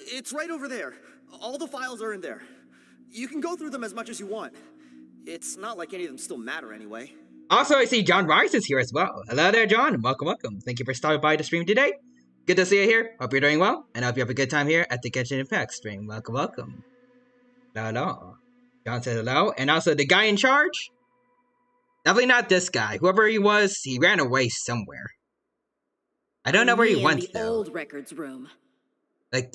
It's right over there. All the files are in there. You can go through them as much as you want. It's not like any of them still matter anyway. Also, I see John Rice is here as well. Hello there, John. Welcome, welcome. Thank you for stopping by the stream today. Good to see you here. Hope you're doing well, and I hope you have a good time here at the Genshin Impact stream. Welcome, welcome. Hello. John said hello, and also the guy in charge? Definitely not this guy. Whoever he was, he ran away somewhere. I don't know where he went, the though. old records room. Like,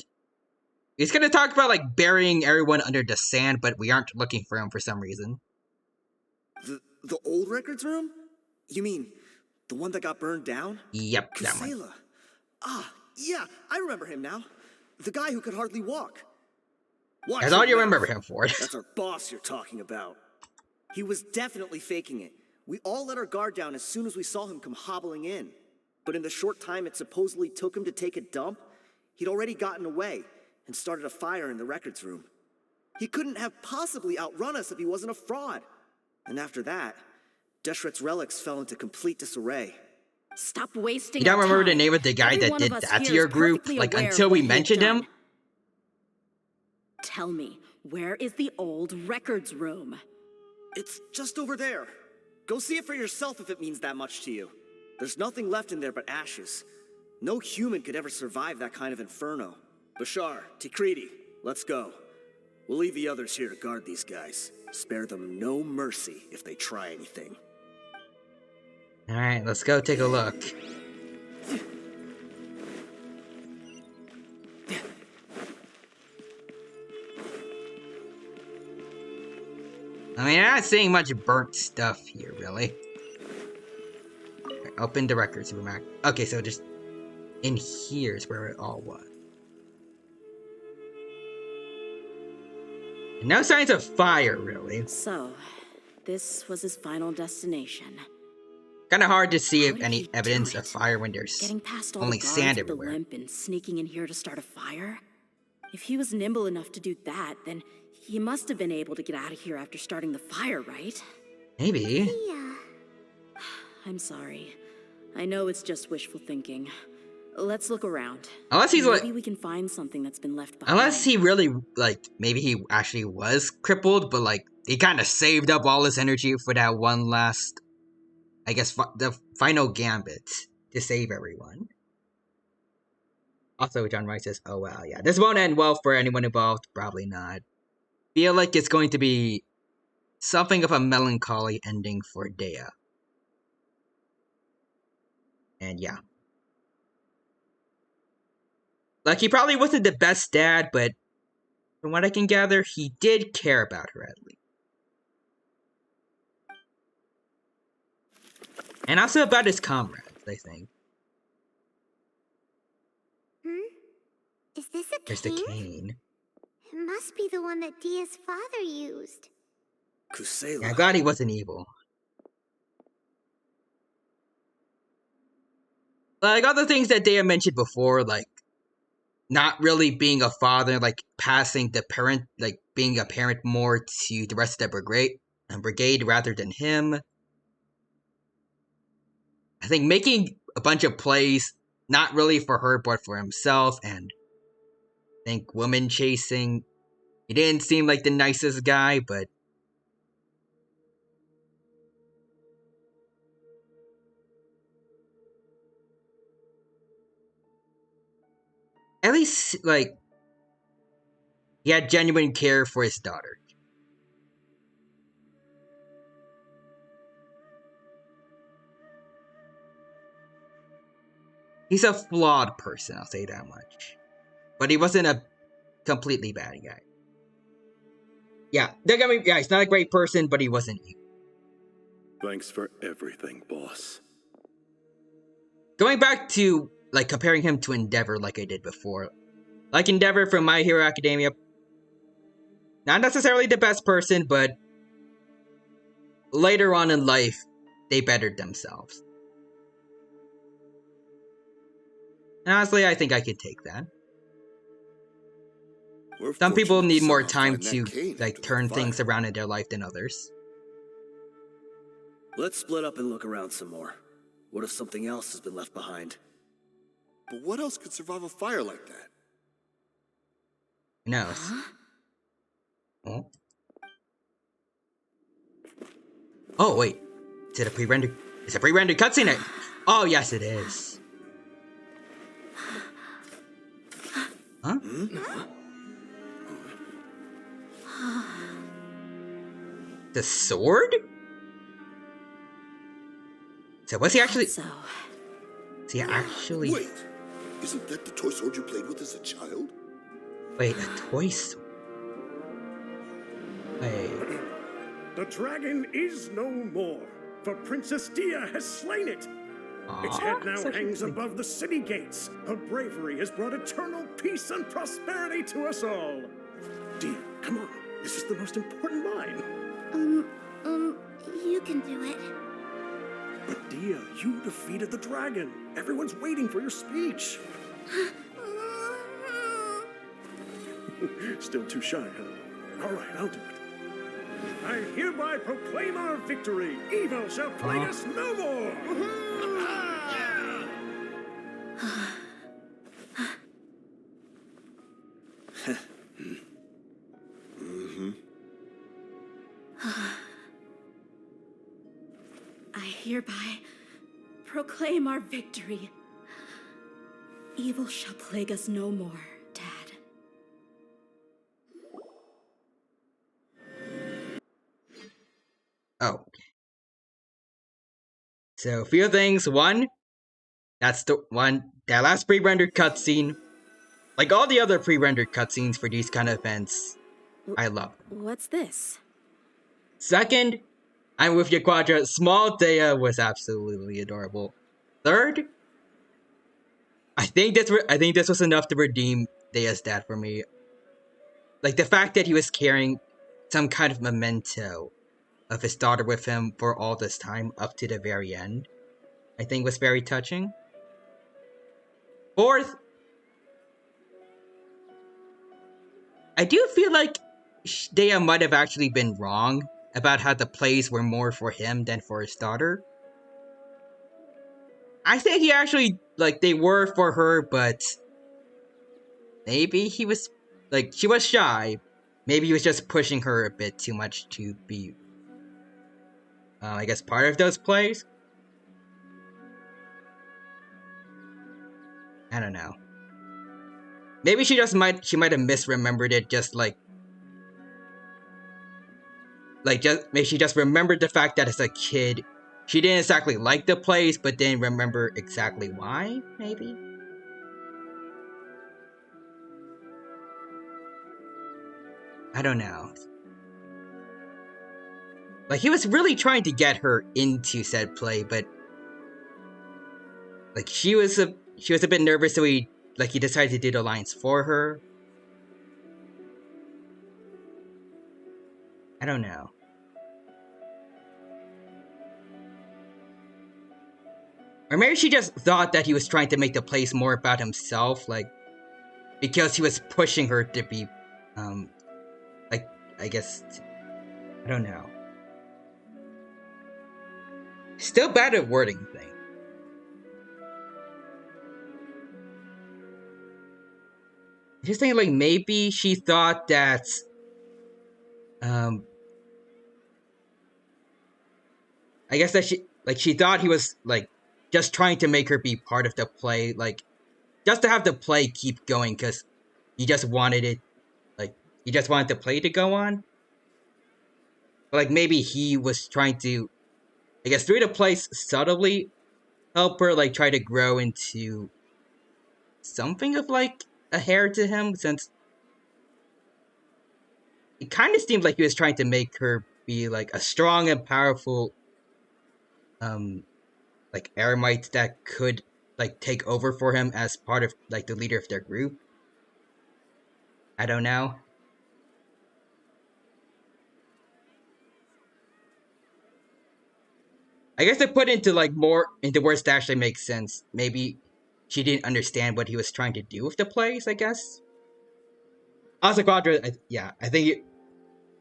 he's gonna talk about, like, burying everyone under the sand, but we aren't looking for him for some reason. The old records room? You mean the one that got burned down? Yep, that one. Kusela. Ah, yeah, I remember him now. The guy who could hardly walk. That's all you remember him for. That's our boss you're talking about. He was definitely faking it. We all let our guard down as soon as we saw him come hobbling in. But in the short time it supposedly took him to take a dump, he'd already gotten away and started a fire in the records room. He couldn't have possibly outrun us if he wasn't a fraud. And after that, Deshret's relics fell into complete disarray. Stop wasting You don't our remember the time. name of the guy Every that one did of us that to here your is group, perfectly like, aware until of we what he had mentioned him? done. Tell me, where is the old records room? It's just over there. Go see it for yourself if it means that much to you. There's nothing left in there but ashes. No human could ever survive that kind of inferno. Bashar, Tikriti, let's go. We'll leave the others here to guard these guys. Spare them no mercy if they try anything. Alright, let's go take a look. I mean, I'm not seeing much burnt stuff here, really. Open the records room. Okay, so just in here is where it all was. No signs of fire, really. So, this was his final destination. Kind of hard to see any evidence of fire when there's Getting past all only the guards sand with the everywhere. limp and sneaking in here to start a fire? If he was nimble enough to do that, then he must have been able to get out of here after starting the fire, right? Maybe. Yeah. I'm sorry. I know it's just wishful thinking. Let's look around. Unless he's Maybe we can find something that's been left behind. Unless he really, like, maybe he actually was crippled, but, like, he kind of saved up all his energy for that one last, I guess, the final gambit to save everyone. Also, John Wright says, oh, well, yeah. This won't end well for anyone involved. Probably not. Feel like it's going to be something of a melancholy ending for Dehya. And yeah. Like, he probably wasn't the best dad, but from what I can gather, he did care about her at least. And also about his comrades, I think. Is this a There's cane? the cane. It must be the one that Dia's father used. Kusela. Yeah, I'm glad he wasn't evil. Like, other things that Dehya mentioned before, like, not really being a father, like, passing the parent, like, being a parent more to the rest of the brigade rather than him. I think making a bunch of plays, not really for her, but for himself, and I think woman chasing. He didn't seem like the nicest guy, but at least, like, he had genuine care for his daughter. He's a flawed person, I'll say that much. But he wasn't a completely bad guy. Yeah, he's not a great person, but he wasn't evil. Thanks for everything, boss. Going back to, like, comparing him to Endeavor like I did before. Like Endeavor from My Hero Academia. Not necessarily the best person, but later on in life, they bettered themselves. And honestly, I think I could take that. Some people need more time to, like, turn things around in their life than others. Let's split up and look around some more. What if something else has been left behind? But what else could survive a fire like that? Who knows? Oh. Oh, wait. Is it a pre-rendered? It's a pre-rendered cutscene. Oh, yes, it is. Huh? The sword? So was he actually... So. Is he actually... Wait! Isn't that the toy sword you played with as a child? Wait, a toy sword? Wait... The dragon is no more, for Princess Dehya has slain it. Its head now hangs above the city gates. Her bravery has brought eternal peace and prosperity to us all. Dehya, come on. This is the most important line. You can do it. But Dehya, you defeated the dragon. Everyone's waiting for your speech. Still too shy, huh? All right, I'll do it. I hereby proclaim our victory. Evil shall plague us no more. I hereby proclaim our victory. Evil shall plague us no more, Dad. Oh. So, a few things. One, that's the one, that last pre-rendered cutscene. Like all the other pre-rendered cutscenes for these kind of events, I love. What's this? Second, I'm with you, Quadra. Small Dehya was absolutely adorable. Third, I think this was enough to redeem Dehya's dad for me. Like the fact that he was carrying some kind of memento of his daughter with him for all this time up to the very end, I think was very touching. Fourth, I do feel like Dehya might have actually been wrong about how the plays were more for him than for his daughter. I think he actually, like, they were for her, but maybe he was, like, she was shy. Maybe he was just pushing her a bit too much to be, I guess, part of those plays. I don't know. Maybe she might have misremembered it, just maybe she just remembered the fact that as a kid, she didn't exactly like the plays, but didn't remember exactly why, maybe? I don't know. Like, he was really trying to get her into said play, but like, she was a bit nervous, so he decided to do the lines for her. I don't know. Or maybe she just thought that he was trying to make the plays more about himself, like, because he was pushing her to be, like, I guess, I don't know. Still bad at wording thing. Just think, like, maybe she thought that, I guess that she thought he was, like, just trying to make her be part of the play, like, just to have the play keep going, because he just wanted it, like, he just wanted the play to go on. But, like, maybe he was trying to, I guess, through the play subtly help her, like, try to grow into something of, like, a heir to him, since it kind of seemed like he was trying to make her be, like, a strong and powerful, like, eremite that could, like, take over for him as part of, like, the leader of their group. I don't know. I guess to put into, like, more into words that actually make sense, maybe she didn't understand what he was trying to do with the plays, I guess. Also, Quadra, I think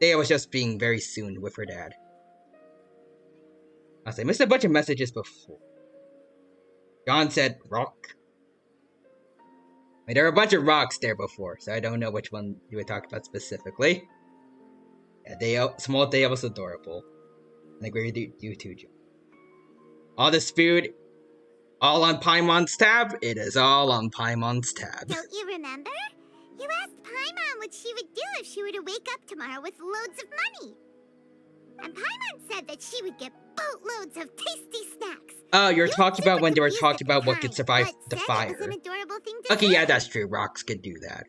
Dehya was just being very soon with her dad. I missed a bunch of messages before. John said rock. I mean, there were a bunch of rocks there before, so I don't know which one you would talk about specifically. Yeah, small Dehya was adorable. And I agree with you too, John. All this food, all on Paimon's tab? It is all on Paimon's tab. Don't you remember? You asked Paimon what she would do if she were to wake up tomorrow with loads of money. And Paimon said that she would get boatloads of tasty snacks. Oh, you're talking about when they were talking about what could survive the fire. It was an adorable thing to Okay, say. yeah, that's true. Rocks could do that.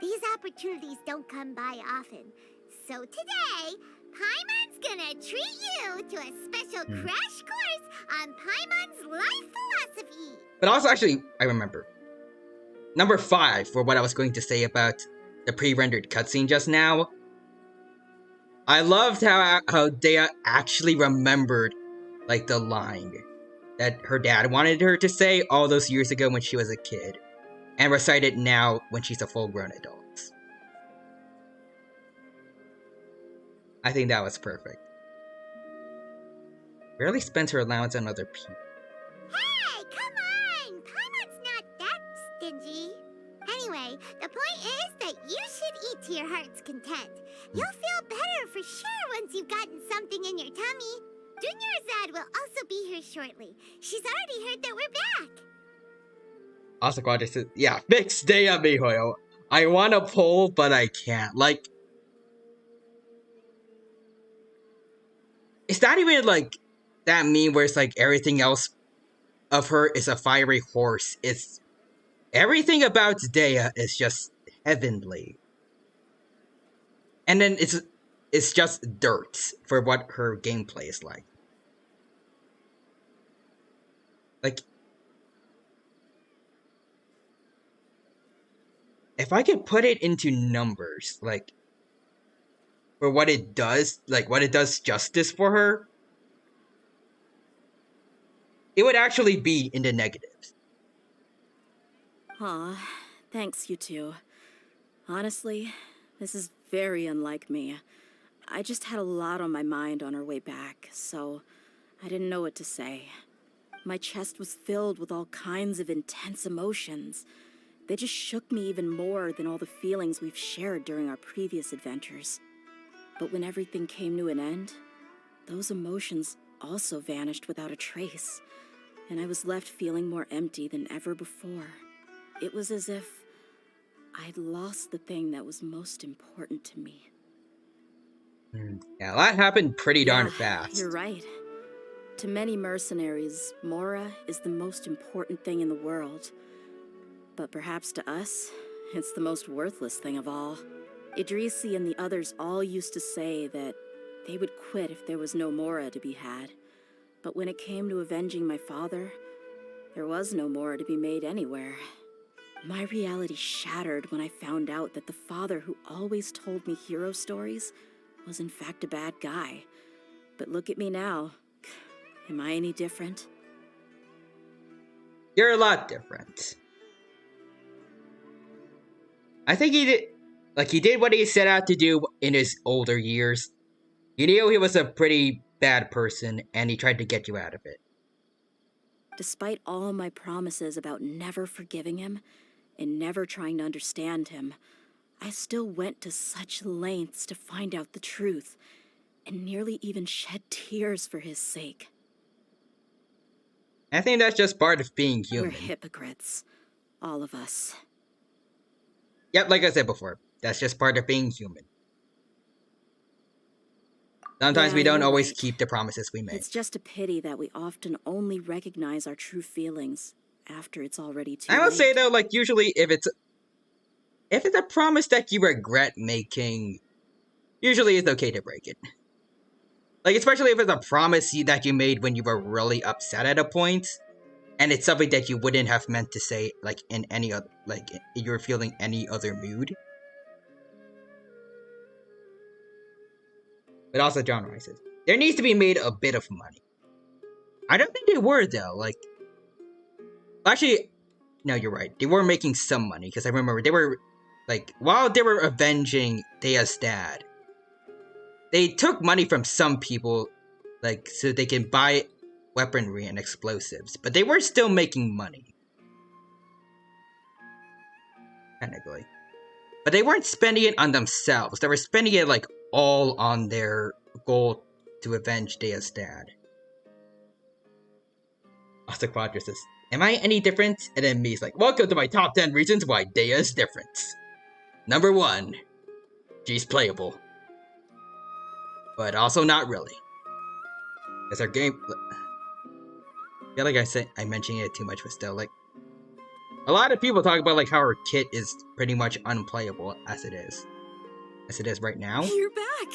These opportunities don't come by often. So today, Paimon's gonna treat you to a special crash course on Paimon's life philosophy. But also, actually, I remember. Number 5, for what I was going to say about the pre-rendered cutscene just now. I loved how Dehya actually remembered, like, the line that her dad wanted her to say all those years ago when she was a kid, and recite it now when she's a full-grown adult. I think that was perfect. Rarely spends her allowance on other people. Hey, come on! Paimon's not that stingy. Anyway, the point is that you should eat to your heart's content. You'll feel better for sure once you've gotten something in your tummy. Dunyarzad will also be here shortly. She's already heard that we're back. Also, Quadra says, yeah, fix Dehya mihoyo. I want to pull, but I can't. Like, it's not even like that meme where it's like everything else of her is a fiery horse. It's everything about Dehya is just heavenly. And then it's just dirt for what her gameplay is like. Like, if I could put it into numbers, like, for what it does, like, what it does justice for her, it would actually be in the negatives. Aw, thanks, you two. Honestly, this is very unlike me. I just had a lot on my mind on our way back, so I didn't know what to say. My chest was filled with all kinds of intense emotions. They just shook me even more than all the feelings we've shared during our previous adventures. But when everything came to an end, those emotions also vanished without a trace, and I was left feeling more empty than ever before. It was as if I'd lost the thing that was most important to me. Yeah, that happened pretty darn fast. You're right. To many mercenaries, Mora is the most important thing in the world. But perhaps to us, it's the most worthless thing of all. Idrisi and the others all used to say that they would quit if there was no Mora to be had. But when it came to avenging my father, there was no Mora to be made anywhere. My reality shattered when I found out that the father who always told me hero stories was in fact a bad guy. But look at me now. Am I any different? You're a lot different. I think he did what he set out to do in his older years. You knew he was a pretty bad person, and he tried to get you out of it. Despite all my promises about never forgiving him and never trying to understand him, I still went to such lengths to find out the truth, and nearly even shed tears for his sake. I think that's just part of being human. We're hypocrites. All of us. Yep, like I said before, that's just part of being human. Sometimes we don't always keep the promises we make. It's just a pity that we often only recognize our true feelings after it's already too I will late. say though, like usually if it's a promise that you regret making, usually it's okay to break it. Like, especially if it's a promise that you made when you were really upset at a point, and it's something that you wouldn't have meant to say, like, in any other, like, you were feeling any other mood. But also, John Rice says, there needs to be made a bit of money. I don't think they were, though, like, actually, no, you're right, they were making some money, because I remember they were, like, while they were avenging Dehya's dad, they took money from some people, like, so they can buy weaponry and explosives, but they were still making money. Technically. But they weren't spending it on themselves, they were spending it, like, all on their goal to avenge Dehya's dad. Also, Quadra says, Am I any different? And then me's like, welcome to my top 10 reasons why Dehya is different. Number 1, she's playable. But also not really. Because our game... I feel like I'm mentioning it too much, but still, like... A lot of people talk about like how our kit is pretty much unplayable as it is. As it is right now. You're back!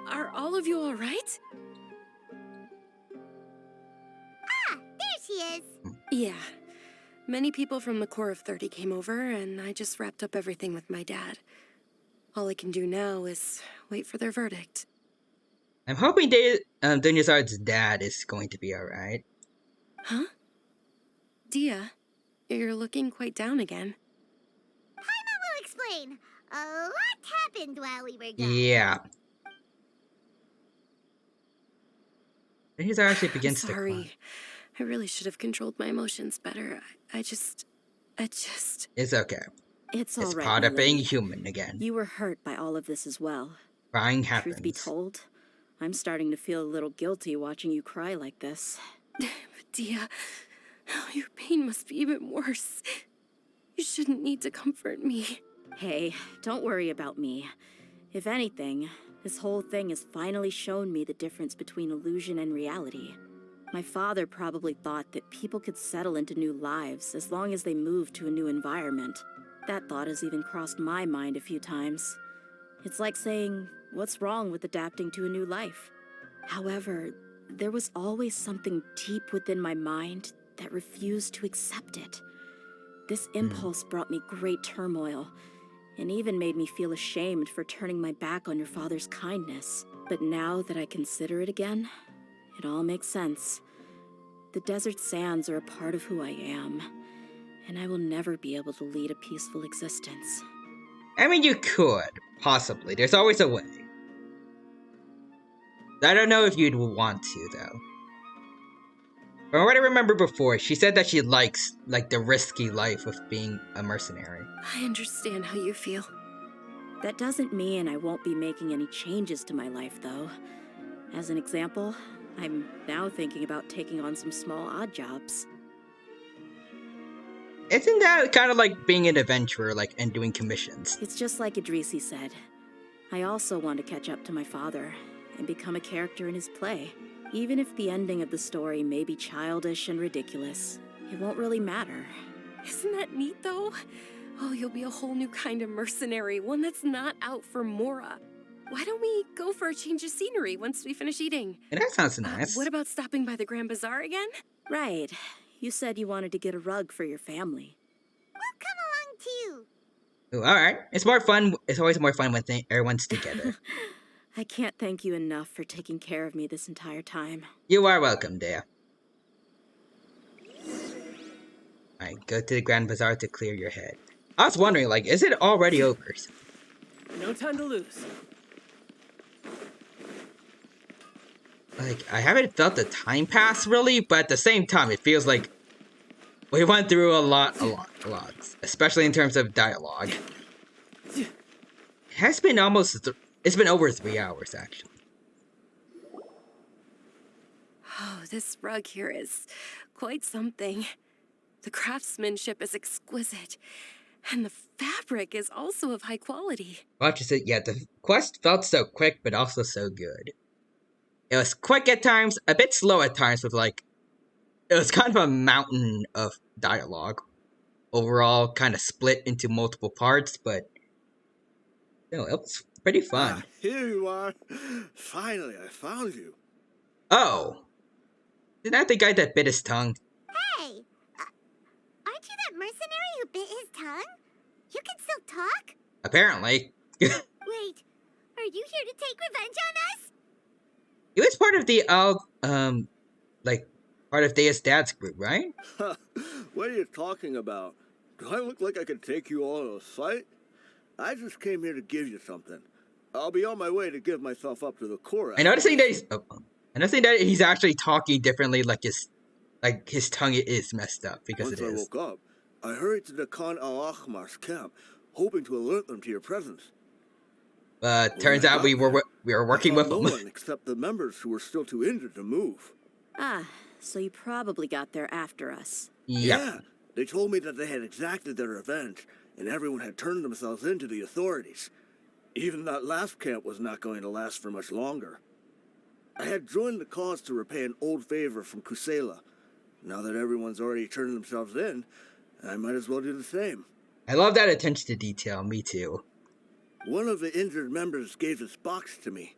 Are all of you alright? Ah, there she is. Yeah. Many people from the core of 30 came over, and I just wrapped up everything with my dad. All I can do now is wait for their verdict. I'm hoping Dinyarzad's dad is going to be alright. Huh? Dehya, you're looking quite down again. Paimon will explain. A lot happened while we were gone. Yeah. Dinyarzad actually begins to cry. Sorry. I really should have controlled my emotions better. I just... It's okay. It's all right. Part my of being lady. human again. You were hurt by all of this as well. Crying happens. Truth be told, I'm starting to feel a little guilty watching you cry like this. Dehya, your pain must be even worse. You shouldn't need to comfort me. Hey, don't worry about me. If anything, this whole thing has finally shown me the difference between illusion and reality. My father probably thought that people could settle into new lives as long as they moved to a new environment. That thought has even crossed my mind a few times. It's like saying, what's wrong with adapting to a new life? However, there was always something deep within my mind that refused to accept it. This impulse brought me great turmoil, and even made me feel ashamed for turning my back on your father's kindness. But now that I consider it again, it all makes sense. The desert sands are a part of who I am, and I will never be able to lead a peaceful existence. I mean, you could, possibly. There's always a way. I don't know if you'd want to, though. From what I remember before, she said that she likes, like, the risky life of being a mercenary. I understand how you feel. That doesn't mean I won't be making any changes to my life, though. As an example, I'm now thinking about taking on some small odd jobs. Isn't that kind of like being an adventurer, like, and doing commissions? It's just like Idrisi said. I also want to catch up to my father and become a character in his play. Even if the ending of the story may be childish and ridiculous, it won't really matter. Isn't that neat, though? Oh, you'll be a whole new kind of mercenary, one that's not out for Mora. Why don't we go for a change of scenery once we finish eating? Yeah, that sounds nice. What about stopping by the Grand Bazaar again? Right. You said you wanted to get a rug for your family. We'll come along too. Ooh, alright. It's more fun. It's always more fun when everyone's together. I can't thank you enough for taking care of me this entire time. You are welcome, Dehya. Alright, go to the Grand Bazaar to clear your head. I was wondering, like, is it already over? No time to lose. Like, I haven't felt the time pass, really, but at the same time, it feels like we went through a lot. Especially in terms of dialogue. It has been it's been over 3 hours, actually. Oh, this rug here is quite something. The craftsmanship is exquisite, and the fabric is also of high quality. Watch it, yeah, the quest felt so quick, but also so good. It was quick at times, a bit slow at times, with like, it was kind of a mountain of dialogue. Overall, kind of split into multiple parts, but you know, it was pretty fun. Here you are. Finally, I found you. Oh, isn't that the guy that bit his tongue? Hey, aren't you that mercenary who bit his tongue? You can still talk? Apparently. Wait, are you here to take revenge on us? He was part of the part of Dehya's dad's group, right? What are you talking about? Do I look like I could take you all in a fight? I just came here to give you something. I'll be on my way to give myself up to the core. I'm noticing that he's actually talking differently, like his tongue is messed up because Once it is. I woke up, I hurried to the Khan al-Ahmar's camp, hoping to alert them to your presence. But turns out we were working with them. No one except the members who were still too injured to move. Ah, so you probably got there after us. Yep. Yeah, they told me that they had exacted their revenge, and everyone had turned themselves in to the authorities. Even that last camp was not going to last for much longer. I had joined the cause to repay an old favor from Kusela. Now that everyone's already turned themselves in, I might as well do the same. I love that attention to detail. Me too. One of the injured members gave this box to me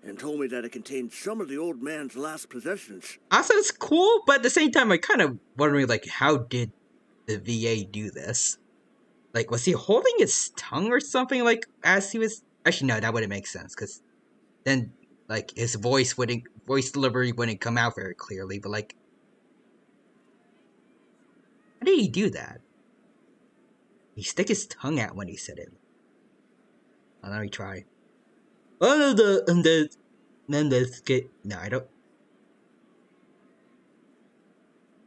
and told me that it contained some of the old man's last possessions. Also, it's cool, but at the same time, I kind of wondering, like, how did the VA do this? Like, was he holding his tongue or something, like, as he was... Actually, no, that wouldn't make sense, because then, like, his voice delivery wouldn't come out very clearly, but, like... How did he do that? He stick his tongue out when he said it. Oh, let me try. Oh, no, I don't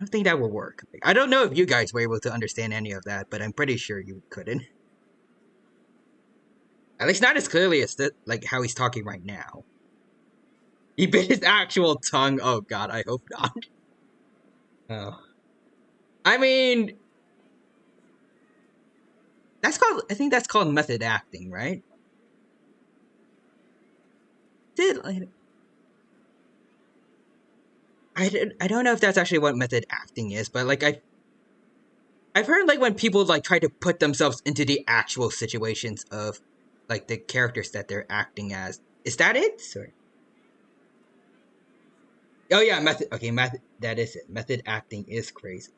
think that will work. I don't know if you guys were able to understand any of that, but I'm pretty sure you couldn't. At least not as clearly as like how he's talking right now. He bit his actual tongue. Oh god, I hope not. Oh. I mean, I think that's called method acting, right? I don't know if that's actually what method acting is, but like I've heard like when people like try to put themselves into the actual situations of like the characters that they're acting as. Is that it? Sorry. Oh yeah, method. Okay, method. That is it. Method acting is crazy.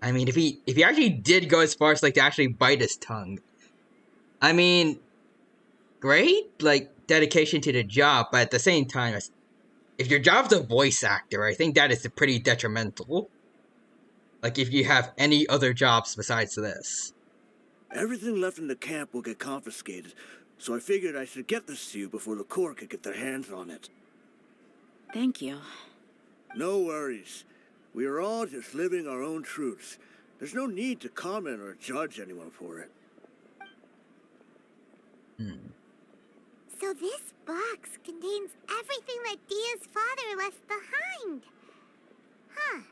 I mean, if he actually did go as far as like to actually bite his tongue, I mean, great, like dedication to the job. But at the same time, if your job's a voice actor, I think that is pretty detrimental. Like if you have any other jobs besides this. Everything left in the camp will get confiscated, so I figured I should get this to you before the court could get their hands on it. Thank you. No worries. We are all just living our own truths. There's no need to comment or judge anyone for it. So this box contains everything that Dehya's father left behind. Huh.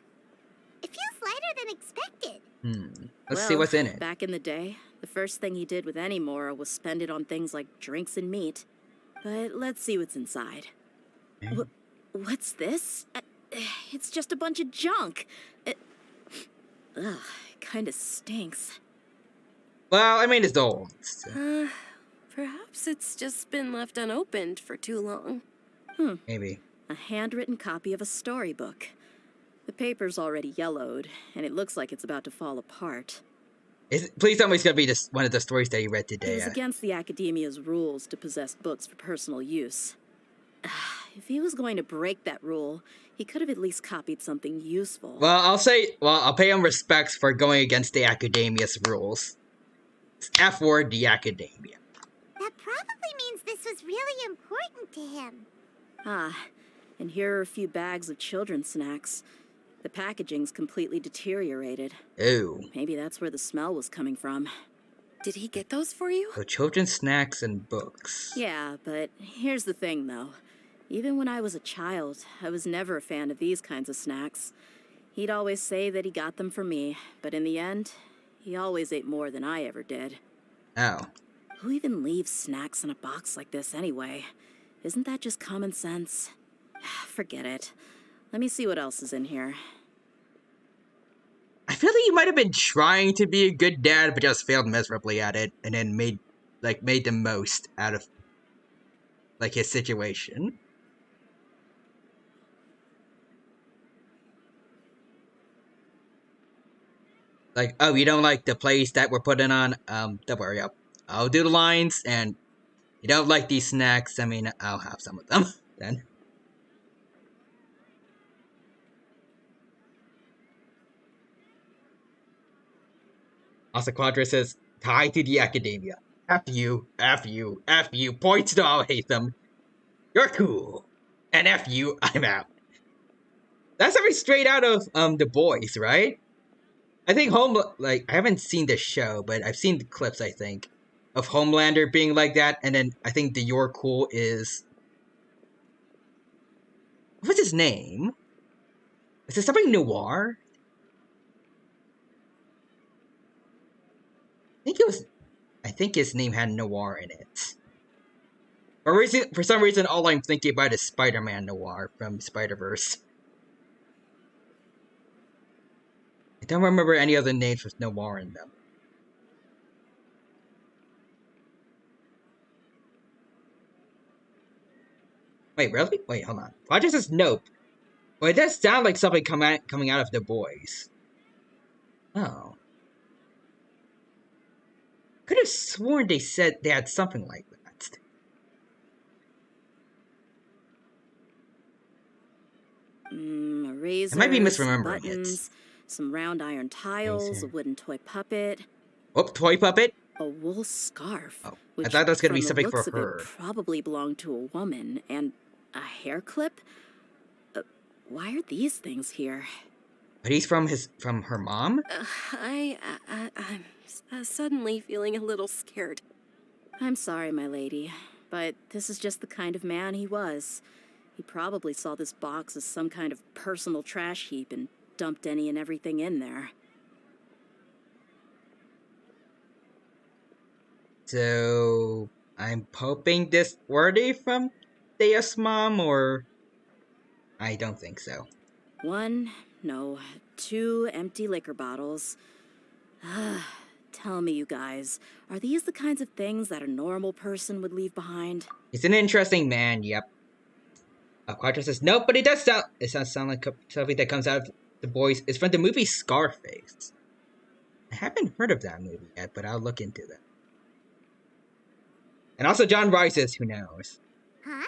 It feels lighter than expected. Let's see what's in it. Back in the day, the first thing he did with any Mora was spend it on things like drinks and meat. But let's see what's inside. What's this? It's just a bunch of junk. It kind of stinks. Well, I mean, it's old. So. Perhaps it's just been left unopened for too long. Maybe. A handwritten copy of a storybook. The paper's already yellowed, and it looks like it's about to fall apart. Please tell me it's going to be one of the stories that you read today. It was against the Academia's rules to possess books for personal use. If he was going to break that rule, he could have at least copied something useful. Well, I'll pay him respects for going against the Academia's rules. It's F-word, the Academia. That probably means this was really important to him. And here are a few bags of children's snacks. The packaging's completely deteriorated. Ew. Maybe that's where the smell was coming from. Did he get those for you? So children's snacks and books. Yeah, but here's the thing, though. Even when I was a child, I was never a fan of these kinds of snacks. He'd always say that he got them for me, but in the end, he always ate more than I ever did. Oh. Who even leaves snacks in a box like this anyway? Isn't that just common sense? Forget it. Let me see what else is in here. I feel like you might have been trying to be a good dad, but just failed miserably at it, and then made the most out of like his situation. Like, oh, you don't like the plays that we're putting on? Don't worry, I'll do the lines, and you don't like these snacks, I mean, I'll have some of them, then. Also, Quadra says, tie to the Academia. F you, F you, F you, points to all hate them. You're cool. And F you, I'm out. That's something straight out of, The Boys, right? I think I haven't seen the show, but I've seen the clips, I think, of Homelander being like that, and then I think the You're Cool is... What's his name? Is this something noir? I think his name had noir in it. For some reason, all I'm thinking about is Spider-Man Noir from Spider-Verse. I don't remember any other names with noir in them. Wait, really? Wait, hold on. Quadra says nope. Well, it does sound like something coming out of the boys. Oh. Could have sworn they said they had something like that. Razors, I might be misremembering buttons, some round iron tiles, a wooden toy puppet. Oh, toy puppet? A wool scarf. Oh, which, I thought that was going to be from the something for looks of it, her. probably belonged to a woman. And a hair clip? Why are these things here? But he's from her mom? I'm suddenly feeling a little scared. I'm sorry, my lady, but this is just the kind of man he was. He probably saw this box as some kind of personal trash heap and dumped any and everything in there. So, I'm hoping this worthy from Dehya's mom, or... I don't think so. 2 empty liquor bottles. Tell me, you guys, are these the kinds of things that a normal person would leave behind? He's an interesting man, yep. Quadra says, nope, but it does sound like something that comes out of the boys. It's from the movie Scarface. I haven't heard of that movie yet, but I'll look into that. And also John Rice's, who knows? Huh?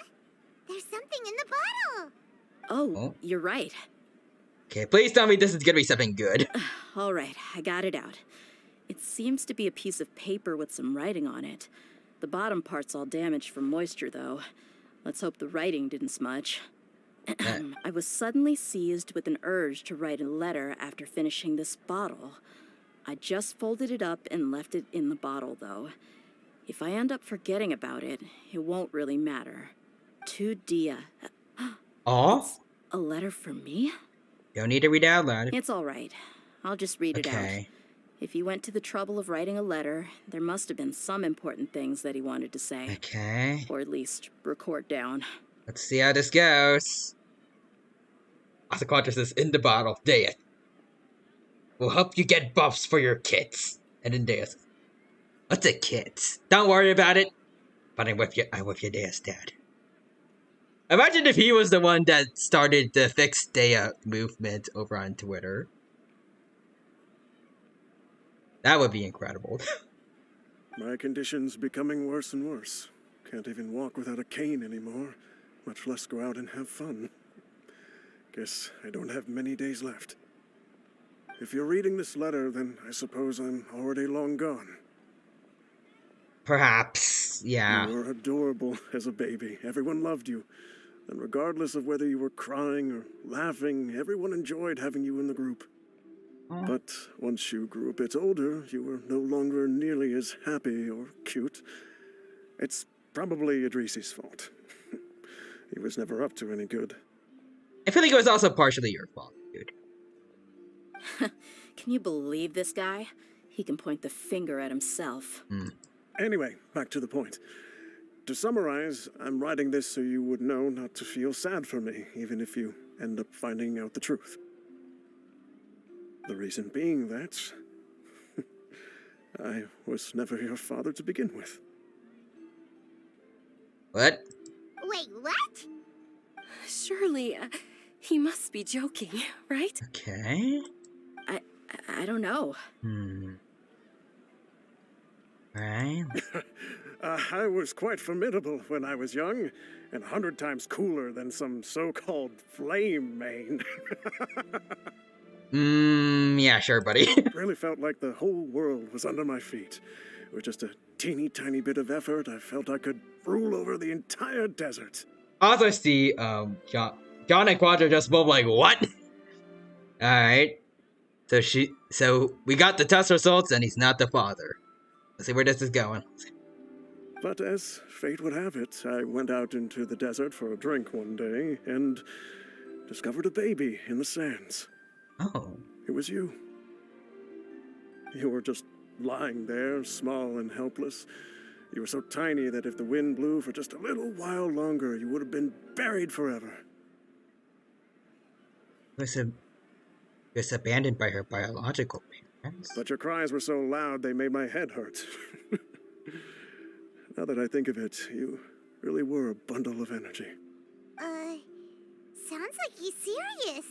There's something in the bottle! Oh, you're right. Okay, please tell me this is gonna be something good. All right, I got it out. It seems to be a piece of paper with some writing on it. The bottom part's all damaged from moisture, though. Let's hope the writing didn't smudge. I was suddenly seized with an urge to write a letter after finishing this bottle. I just folded it up and left it in the bottle, though. If I end up forgetting about it, it won't really matter. To Dehya. Aw? It's a letter from me? Don't need to read it out loud. It's all right. I'll just read it out. If he went to the trouble of writing a letter, there must have been some important things that he wanted to say. Okay. Or at least record down. Let's see how this goes. Also, Quadra says, in the bottle, Dehya. We'll help you get buffs for your kits. And then Dehya says, what's a kit? Don't worry about it. But I'm with you, Dehya's dad. Imagine if he was the one that started the Fix Dehya movement over on Twitter. That would be incredible. My condition's becoming worse and worse. Can't even walk without a cane anymore, much less go out and have fun. Guess I don't have many days left. If you're reading this letter, then I suppose I'm already long gone. Perhaps, yeah. You were adorable as a baby. Everyone loved you. And regardless of whether you were crying or laughing, everyone enjoyed having you in the group. But once you grew a bit older, you were no longer nearly as happy or cute. It's probably Idrisi's fault. He was never up to any good. I feel like it was also partially your fault, dude. Can you believe this guy? He can point the finger at himself. Anyway, back to the point. To summarize, I'm writing this so you would know not to feel sad for me, even if you end up finding out the truth. The reason being that I was never your father to begin with. What? Wait, what? Surely, he must be joking, right? Okay. I don't know. Right. I was quite formidable when I was young, and 100 times cooler than some so-called flame main. Yeah, sure, buddy. Really felt like the whole world was under my feet. With just a teeny tiny bit of effort, I felt I could rule over the entire desert. Also see, John and Quadra just both like, what? Alright. So we got the test results and he's not the father. Let's see where this is going. But as fate would have it, I went out into the desert for a drink one day, and discovered a baby in the sands. Oh. It was you. You were just lying there, small and helpless. You were so tiny that if the wind blew for just a little while longer, you would have been buried forever. Was abandoned by her biological parents. But your cries were so loud they made my head hurt. Now that I think of it, you really were a bundle of energy. Sounds like he's serious.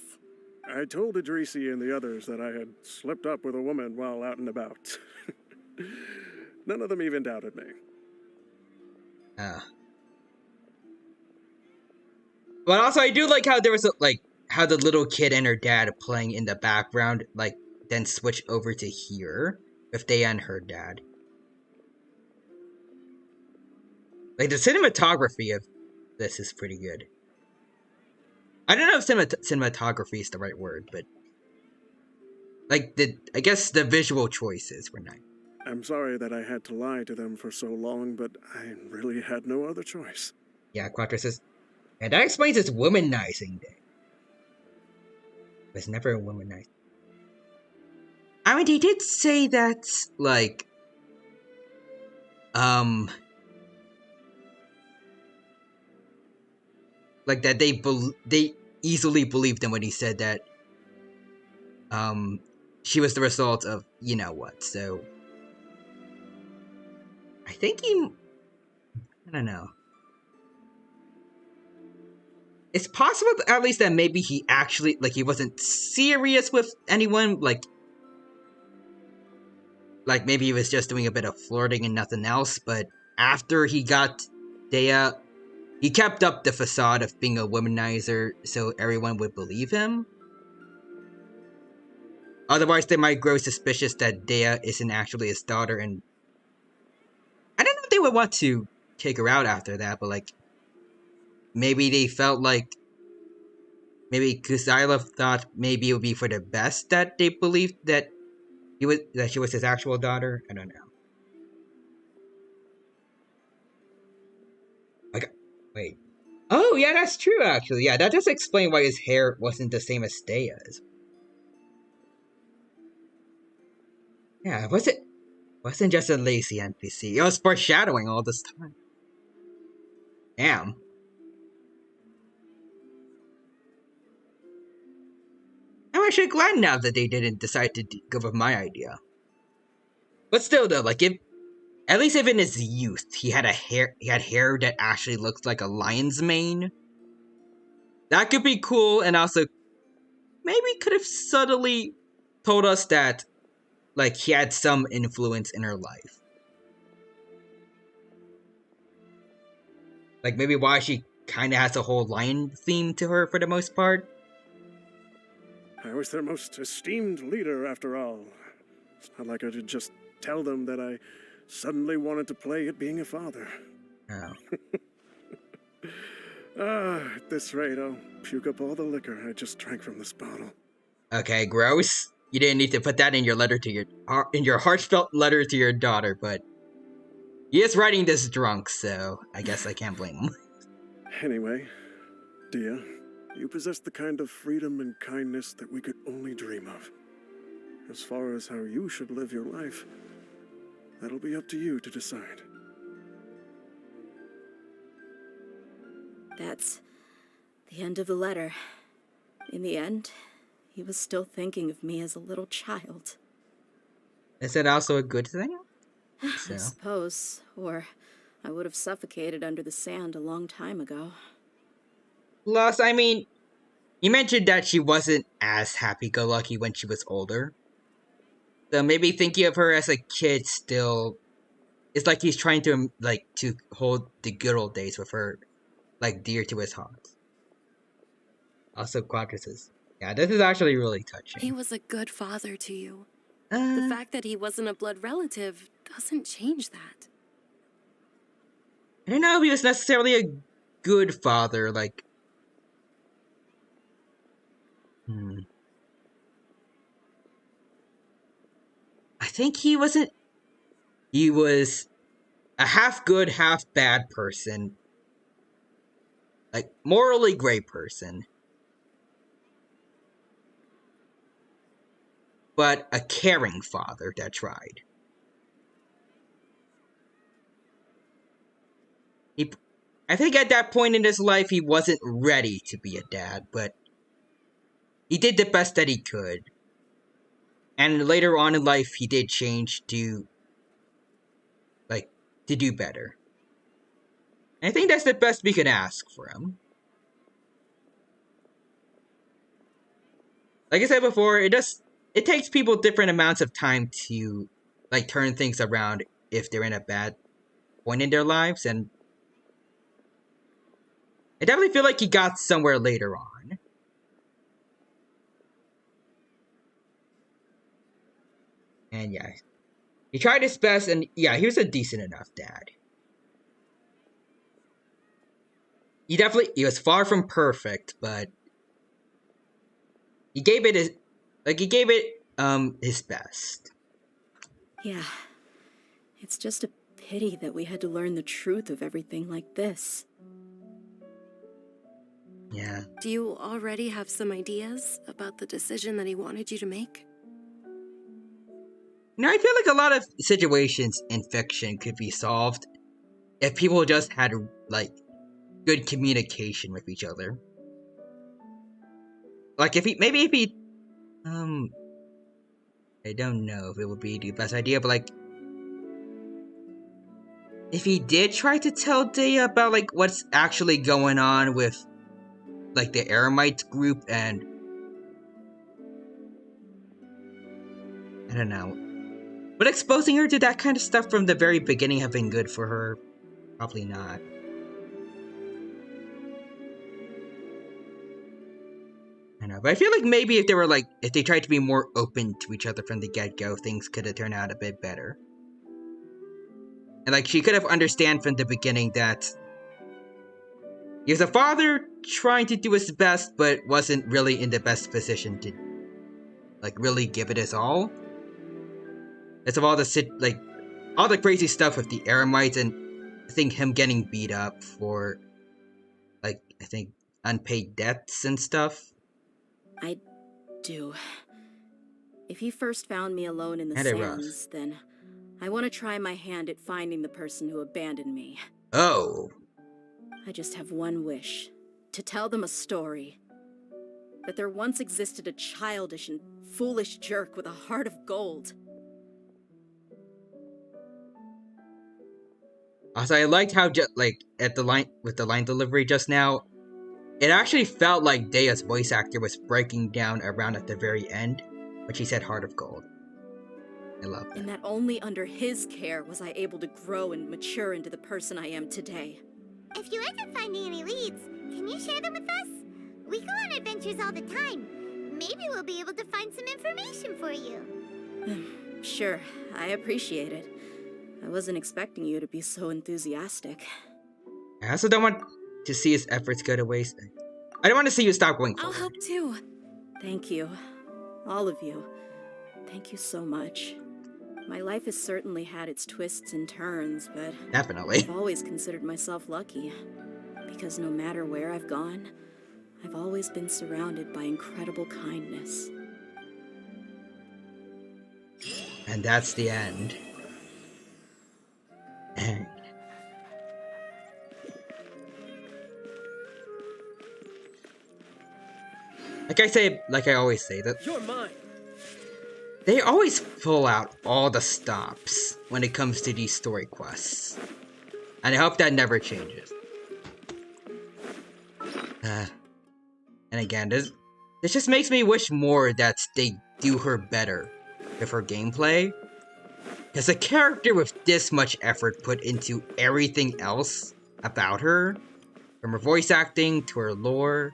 I told Idrisi and the others that I had slept up with a woman while out and about. None of them even doubted me. But also, I do like how there was how the little kid and her dad playing in the background, then switch over to here with Dehya and her dad. Like, the cinematography of this is pretty good. I don't know if cinematography is the right word, but I guess the visual choices were nice. I'm sorry that I had to lie to them for so long, but I really had no other choice. Yeah, Quattro says, and that explains his womanizing day. It was never a womanizing. I mean, he did say that, like that they easily believed him when he said that she was the result of you know what. So I think I don't know. It's possible at least that maybe he actually he wasn't serious with anyone, like maybe he was just doing a bit of flirting and nothing else, but after he got Dehya, he kept up the facade of being a womanizer so everyone would believe him. Otherwise, they might grow suspicious that Dehya isn't actually his daughter, and I don't know if they would want to take her out after that, but maybe they felt maybe Kusila thought maybe it would be for the best that they believed that she was his actual daughter. I don't know. Wait. Oh yeah, that's true actually. Yeah, that does explain why his hair wasn't the same as Dehya's. Yeah, wasn't just a lazy NPC. It was foreshadowing all this time. Damn. I'm actually glad now that they didn't decide to go with my idea. But still though, at least if in his youth he had hair that actually looked like a lion's mane, that could be cool, and also maybe could have subtly told us that he had some influence in her life. Maybe why she kind of has a whole lion theme to her for the most part. I was their most esteemed leader, after all. It's not like I could just tell them that I suddenly wanted to play at being a father. Oh. At this rate, I'll puke up all the liquor I just drank from this bottle. Okay, gross. You didn't need to put that in your letter to your heartfelt letter to your daughter, but he is writing this drunk, so I guess I can't blame him. Anyway, Dehya, you possess the kind of freedom and kindness that we could only dream of. As far as how you should live your life, that'll be up to you to decide. That's the end of the letter. In the end, he was still thinking of me as a little child. Is that also a good thing? I suppose, or I would have suffocated under the sand a long time ago. Plus, I mean, you mentioned that she wasn't as happy-go-lucky when she was older. So maybe thinking of her as a kid still... It's like he's trying to, to hold the good old days with her, dear to his heart. Also, Quadra says, yeah, this is actually really touching. He was a good father to you. The fact that he wasn't a blood relative doesn't change that. I don't know if he was necessarily a good father, I think he wasn't... He was a half good, half bad person. Morally gray person. but a caring father that tried. I think at that point in his life, he wasn't ready to be a dad, but he did the best that he could. And later on in life, he did change to do better. And I think that's the best we could ask for him. Like I said before, it takes people different amounts of time to turn things around if they're in a bad point in their lives, and I definitely feel like he got somewhere later on. And yeah, he tried his best, and yeah, he was a decent enough dad. He was far from perfect, but he gave it his best. Yeah. It's just a pity that we had to learn the truth of everything like this. Yeah. Do you already have some ideas about the decision that he wanted you to make? I feel like a lot of situations in fiction could be solved if people just had good communication with each other. I don't know if it would be the best idea, but if he did try to tell Dehya about what's actually going on with the Eremite group, and I don't know. Would exposing her to that kind of stuff from the very beginning have been good for her? Probably not. I know, but I feel like maybe if they tried to be more open to each other from the get-go, things could have turned out a bit better. And she could have understand from the beginning that he was a father trying to do his best, but wasn't really in the best position to really give it his all. It's of all the crazy stuff with the Eremites, and I think him getting beat up for I think unpaid debts and stuff. I do. If you first found me alone in the Kinda sands, then I want to try my hand at finding the person who abandoned me. Oh. I just have one wish. To tell them a story. That there once existed a childish and foolish jerk with a heart of gold. Also, I liked how at the line with the line delivery just now, it actually felt like Dehya's voice actor was breaking down around at the very end when she said "heart of gold." I love that. And that only under his care was I able to grow and mature into the person I am today. If you end up finding any leads, can you share them with us? We go on adventures all the time. Maybe we'll be able to find some information for you. Sure, I appreciate it. I wasn't expecting you to be so enthusiastic. I also don't want to see his efforts go to waste. I don't want to see you stop going forward. I'll help too. Thank you. All of you. Thank you so much. My life has certainly had its twists and turns, but definitely. I've always considered myself lucky. Because no matter where I've gone, I've always been surrounded by incredible kindness. And that's the end. Like I always say, that You're mine. They always pull out all the stops when it comes to these story quests. And I hope that never changes. And again, this just makes me wish more that they do her better with her gameplay. Because a character with this much effort put into everything else about her, from her voice acting to her lore,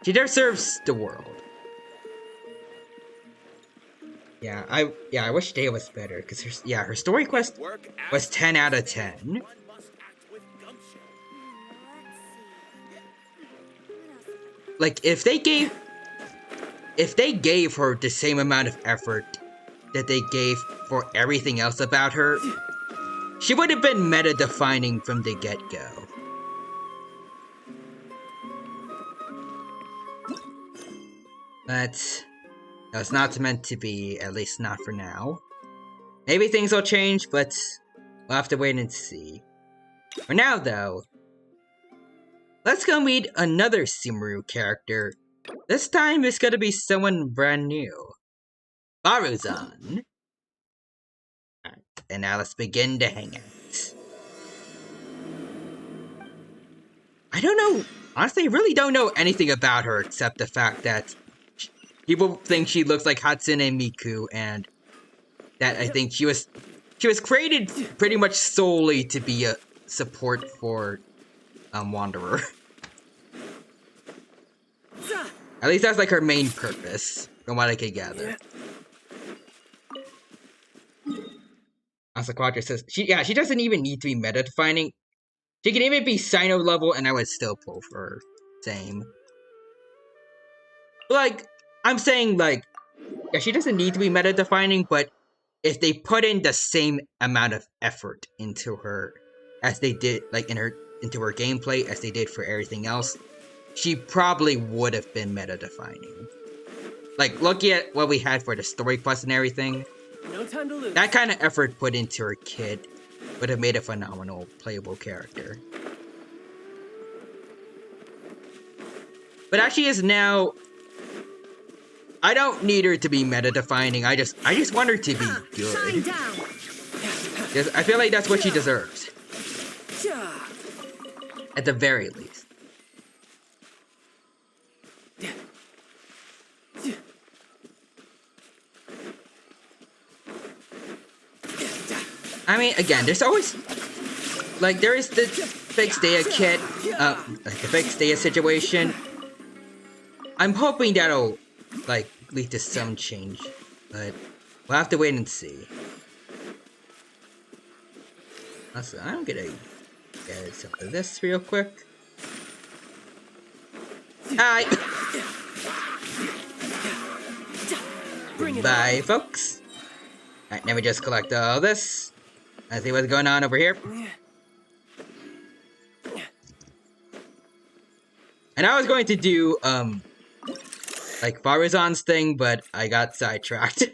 she deserves the world. Yeah, I wish Dehya was better, because her story quest was 10 out of 10. If they gave her the same amount of effort that they gave for everything else about her, she would have been meta-defining from the get-go. But No, it's not meant to be, at least not for now. Maybe things will change, but we'll have to wait and see. For now, though, let's go meet another Sumeru character. This time, it's gonna be someone brand new. Baruzan. Alright, and now let's begin to hang out. I don't know, honestly, I really don't know anything about her except the fact that people think she looks like Hatsune Miku, and that I think she was created pretty much solely to be a support for Wanderer. At least that's like her main purpose, from what I can gather. Asaquadra says she doesn't even need to be meta defining. She can even be Sino level and I would still pull for her. Same. Like, I'm saying like, yeah, she doesn't need to be meta defining, but if they put in the same amount of effort into her as they did like into her gameplay as they did for everything else, she probably would have been meta defining. Like, looking at what we had for the story quest and everything, No time to lose. that kind of effort put into her kid would have made a phenomenal playable character. But actually is now, I don't need her to be meta defining. I just want her to be good. I feel like that's what she deserves. At the very least. I mean, again, there's always, like, there is the fixed Dehya kit, like the fixed Dehya situation. I'm hoping that'll, like, lead to some change, but we'll have to wait and see. Also, I'm gonna get some of this real quick. Hi! Bye, folks. Alright, let me just collect all this. Let's see what's going on over here. And I was going to do, like, Baruzan's thing, but I got sidetracked.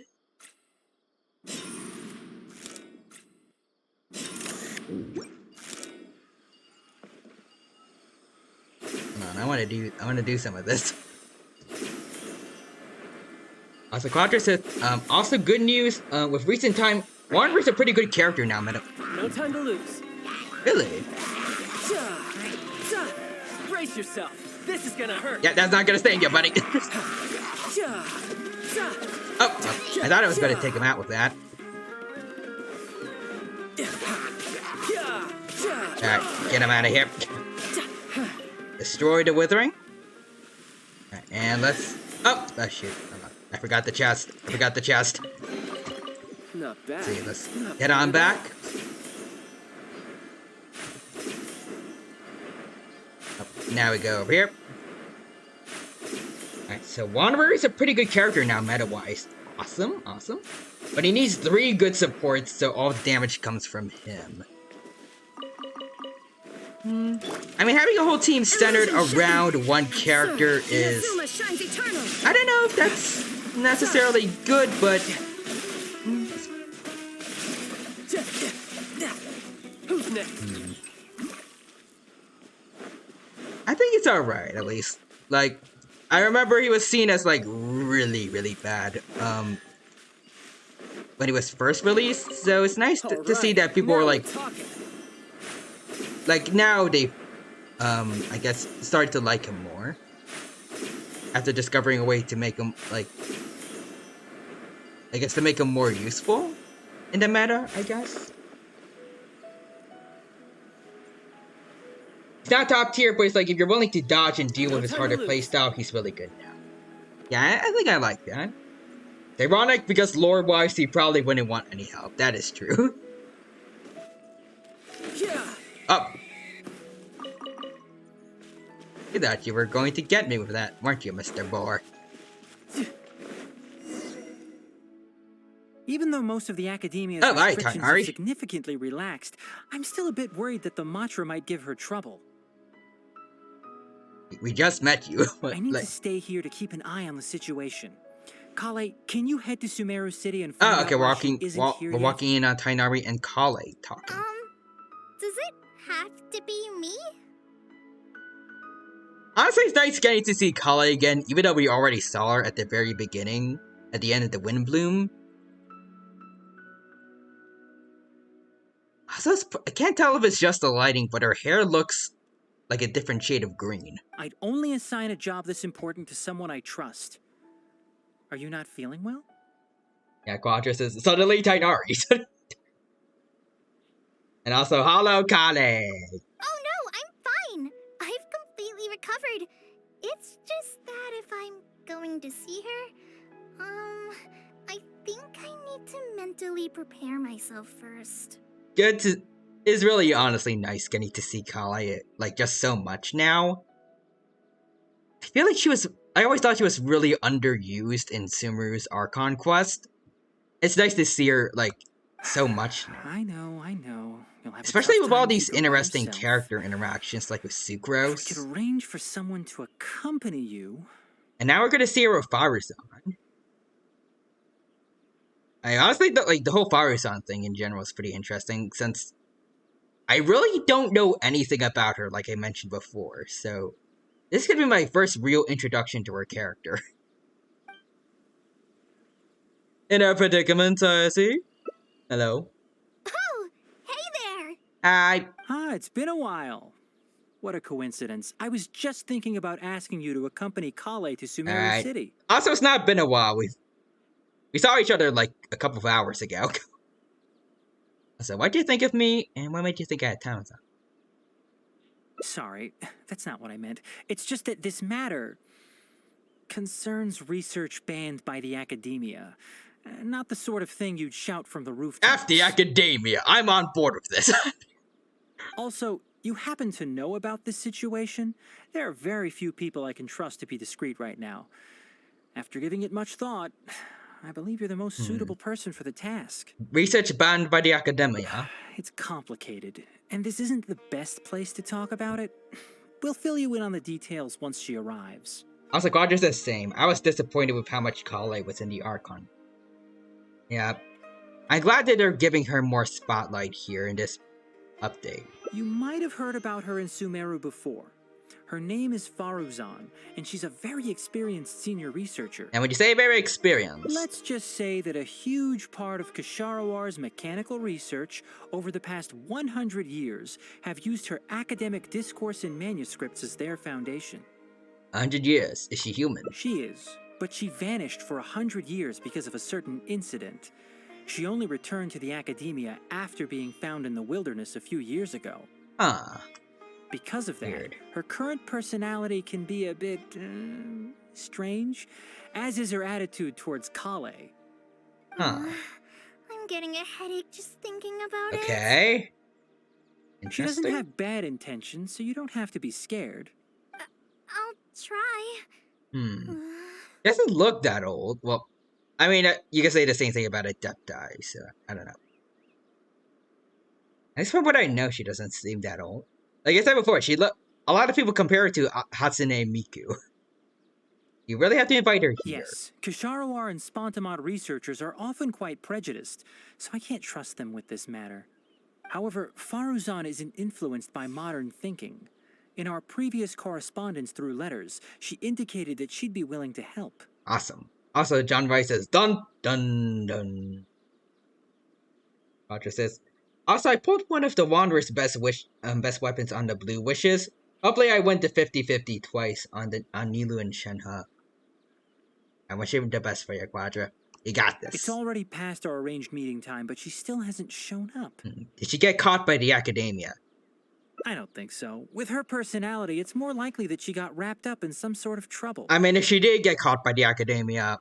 Hold on, I want to do some of this. Also, Quadra says, also good news, with recent time, Wanderer's a pretty good character now, meta. No time to lose. Really? Brace yourself. This is gonna hurt. Yeah, that's not gonna sting you, buddy. Oh, I thought I was gonna take him out with that. Alright, get him out of here. Destroy the Withering. Alright, and let's... Oh, shoot. I forgot the chest. Not bad. See, let's get on back. Oh, now we go over here. Alright, so Wanderer is a pretty good character now, meta-wise. Awesome. But he needs 3 good supports, so all the damage comes from him. I mean, having a whole team centered around one character is... I don't know if that's necessarily good, but... Who's next? I think it's alright, at least. Like, I remember he was seen as, like, really, really bad, when he was first released, so it's nice to see that people were, like, now they, I guess, started to like him more. After discovering a way to make him, like, I guess to make him more useful in the meta, I guess. He's not top tier, but it's like, if you're willing to dodge and deal with his harder playstyle, he's really good now. Yeah, I think I like that. It's ironic because lore-wise, he probably wouldn't want any help. That is true. Oh. You thought you were going to get me with that, weren't you, Mr. Boar? Even though most of the academia's right, restrictions Tanari. are significantly relaxed, I'm still a bit worried that the Matra might give her trouble. We just met you. I need to stay here to keep an eye on the situation. Kale, can you head to Sumeru City and Oh, find okay, out why she isn't here we're yet? walking in on Tainari and Kale talking. Does it have to be me? Honestly, it's nice getting to see Kale again, even though we already saw her at the very beginning, at the end of the Windbloom. I can't tell if it's just the lighting, but her hair looks like a different shade of green. I'd only assign a job this important to someone I trust. Are you not feeling well? Yeah, Quadra says, suddenly Tainari. And also, hello, Kale. Oh no, I'm fine. I've completely recovered. It's just that if I'm going to see her, I think I need to mentally prepare myself first. It's really honestly nice getting to see Kale, like, just so much now. I feel like I always thought she was really underused in Sumeru's Archon quest. It's nice to see her, like, so much now. I know. You'll have Especially with all these keeping her by interesting yourself. character interactions, like with Sucrose. We could arrange for someone to accompany you. And now we're gonna see her with Faruzan. I honestly thought, like, the whole Faruzan thing in general is pretty interesting, since I really don't know anything about her, like I mentioned before, so this could be my first real introduction to her character. In our predicament, I see. Hello. Oh, hey there! Hi. It's been a while. What a coincidence. I was just thinking about asking you to accompany Kale to Sumeru City. Also, it's not been a while. We saw each other like a couple of hours ago. So, what do you think of me, and what made you think I had time with them? Sorry, that's not what I meant. It's just that this matter concerns research banned by the academia. Not the sort of thing you'd shout from the rooftops. F the academia! I'm on board with this. Also, you happen to know about this situation? There are very few people I can trust to be discreet right now. After giving it much thought, I believe you're the most suitable person for the task. Research banned by the academia. It's complicated, and this isn't the best place to talk about it. We'll fill you in on the details once she arrives. Also, Quadra's the same. I was disappointed with how much Kale was in the Archon. Yeah. I'm glad that they're giving her more spotlight here in this update. You might have heard about her in Sumeru before. Her name is Faruzan, and she's a very experienced senior researcher. And when you say very experienced... Let's just say that a huge part of Kasharawar's mechanical research over the past 100 years have used her academic discourse and manuscripts as their foundation. 100 years? Is she human? She is, but she vanished for 100 years because of a certain incident. She only returned to the academia after being found in the wilderness a few years ago. Because of that, her current personality can be a bit strange, as is her attitude towards Kale. I'm getting a headache just thinking about it. Okay. She doesn't have bad intentions, so you don't have to be scared. I'll try. Doesn't look that old. Well, I mean, you can say the same thing about Adepti, so I don't know. At least from what I know, she doesn't seem that old. Like I said before, a lot of people compare her to Hatsune Miko. You really have to invite her here. Yes, Kasharawar and Spontamod researchers are often quite prejudiced, so I can't trust them with this matter. However, Faruzan isn't influenced by modern thinking. In our previous correspondence through letters, she indicated that she'd be willing to help. Awesome. Also, John Rice says, dun, dun, dun. Roger says, also, I pulled one of the Wanderer's best weapons on the Blue Wishes. Hopefully I went to 50-50 twice on Nilu and Shenhe. I wish you the best for you, Quadra. You got this. It's already past our arranged meeting time, but she still hasn't shown up. Did she get caught by the academia? I don't think so. With her personality, it's more likely that she got wrapped up in some sort of trouble. I mean, if she did get caught by the academia,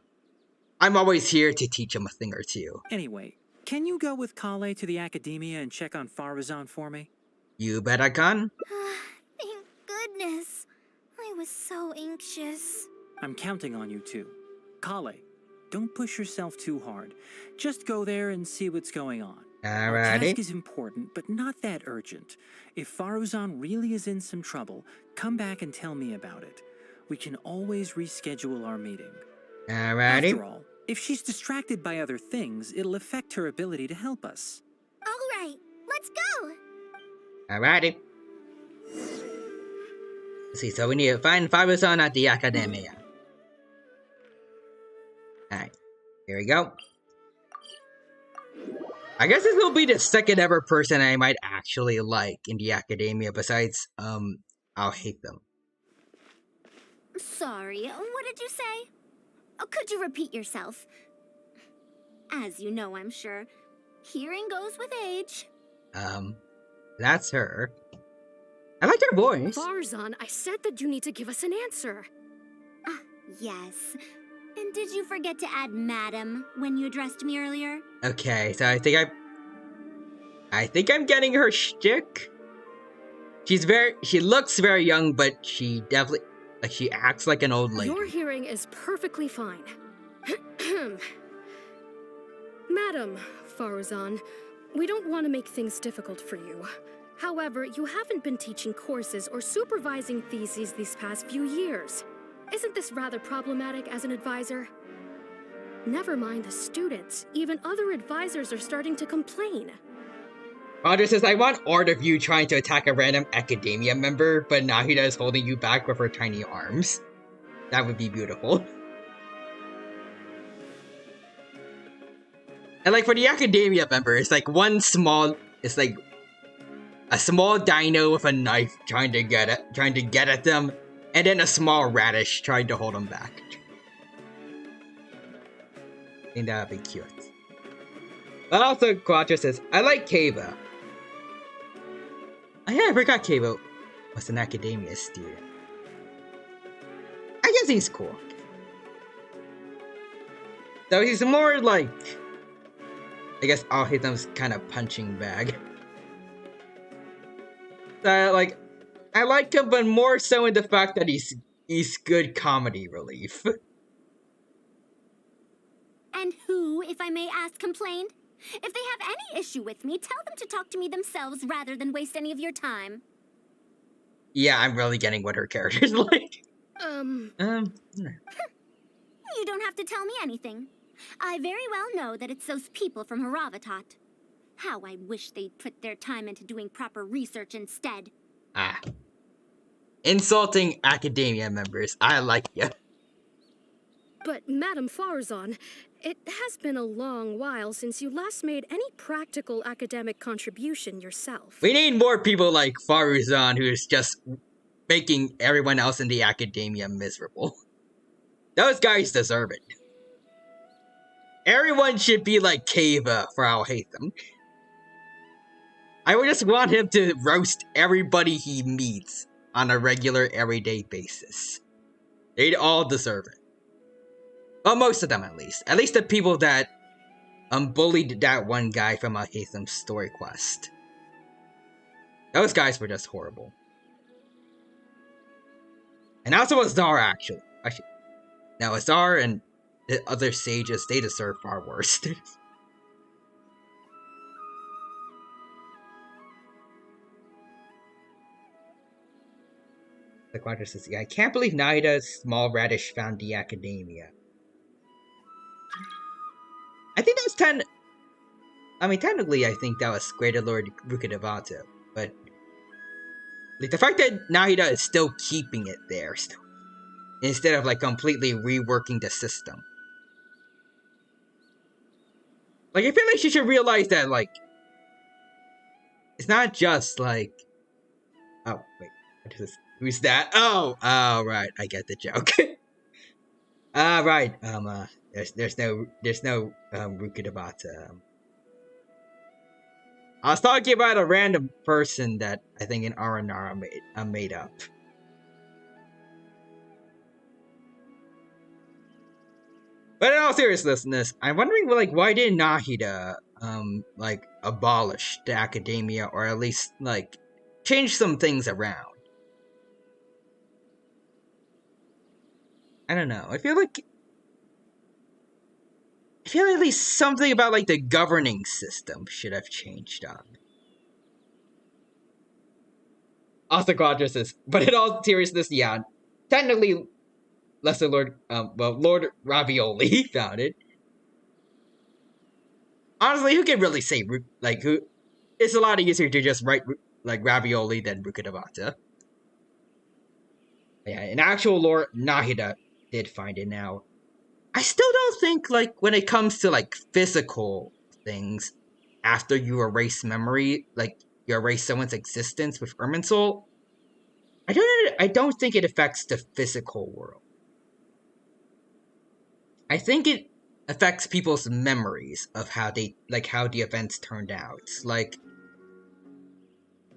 I'm always here to teach him a thing or two. Anyway, can you go with Kale to the academia and check on Faruzan for me? You bet I can. Thank goodness. I was so anxious. I'm counting on you too. Kale, don't push yourself too hard. Just go there and see what's going on. Our task is important, but not that urgent. If Faruzan really is in some trouble, come back and tell me about it. We can always reschedule our meeting. Alrighty. After all, if she's distracted by other things, it'll affect her ability to help us. All right, let's go. Alrighty. Let's see, so we need to find Farusan at the Academia. Alright, here we go. I guess this will be the second ever person I might actually like in the Academia besides, I'll hate them. Sorry, what did you say? Oh, could you repeat yourself? As you know, I'm sure, hearing goes with age. That's her. I like her voice. Farzan, I said that you need to give us an answer. Yes. And did you forget to add madam when you addressed me earlier? Okay, so I think I'm getting her shtick. She looks very young, but she definitely, like, she acts like an old lady. Your hearing is perfectly fine. Madam Farzan, we don't want to make things difficult for you. However, you haven't been teaching courses or supervising theses these past few years. Isn't this rather problematic as an advisor? Never mind the students, even other advisors are starting to complain. Roger says, I want art of you trying to attack a random academia member, but Nahida is holding you back with her tiny arms. That would be beautiful. And like for the academia member, it's like it's like a small dino with a knife trying to get at them, and then a small radish trying to hold them back. I think that would be cute. But also, Quattro says, I like Keiba. Oh yeah, I forgot Keiba was an academia student. I guess he's cool. So he's more like, I guess I'll hit them's kind of punching bag. Like, I like him, but more so in the fact that he's good comedy relief. And who, if I may ask, complained? If they have any issue with me, tell them to talk to me themselves rather than waste any of your time. Yeah, I'm really getting what her character's like. You don't have to tell me anything. I very well know that it's those people from Haravatat. How I wish they'd put their time into doing proper research instead. Insulting academia members. I like you. But, Madam Farzan, it has been a long while since you last made any practical academic contribution yourself. We need more people like Faruzan who is just making everyone else in the academia miserable. Those guys deserve it. Everyone should be like Keiba, for I'll hate them. I would just want him to roast everybody he meets on a regular, everyday basis. They'd all deserve it. Well, most of them at least. At least the people that bullied that one guy from Al-Haytham's story quest. Those guys were just horrible. And also Azar, actually. Now, Azar and the other sages, they deserve far worse. The Quadra says, yeah, I can't believe Naida's small radish found the academia. I think that was technically, I think that was Greater Lord Rukadavato, but like the fact that Nahida is still keeping it there, instead of like completely reworking the system. Like, I feel like she should realize that, like, it's not just like, oh wait, what is this? Who's that? Oh, right, I get the joke. Right. There's no Rukadabata. I was talking about a random person that I think an Aranara made up. But in all seriousness, I'm wondering, like, why did Nahida like abolish the academia, or at least like change some things around? I don't know. I feel like at least something about like the governing system should have changed up. Also, Quadra says, but in all seriousness, yeah, technically, Lesser Lord, Lord Ravioli found it. Honestly, who can really say, like, who? It's a lot easier to just write, like, Ravioli than Rukadabata. Yeah, an actual Lord Nahida did find it now. I still don't think, like, when it comes to, like, physical things, after you erase memory, like, you erase someone's existence with Irminsul, I don't think it affects the physical world. I think it affects people's memories of how the events turned out. Like,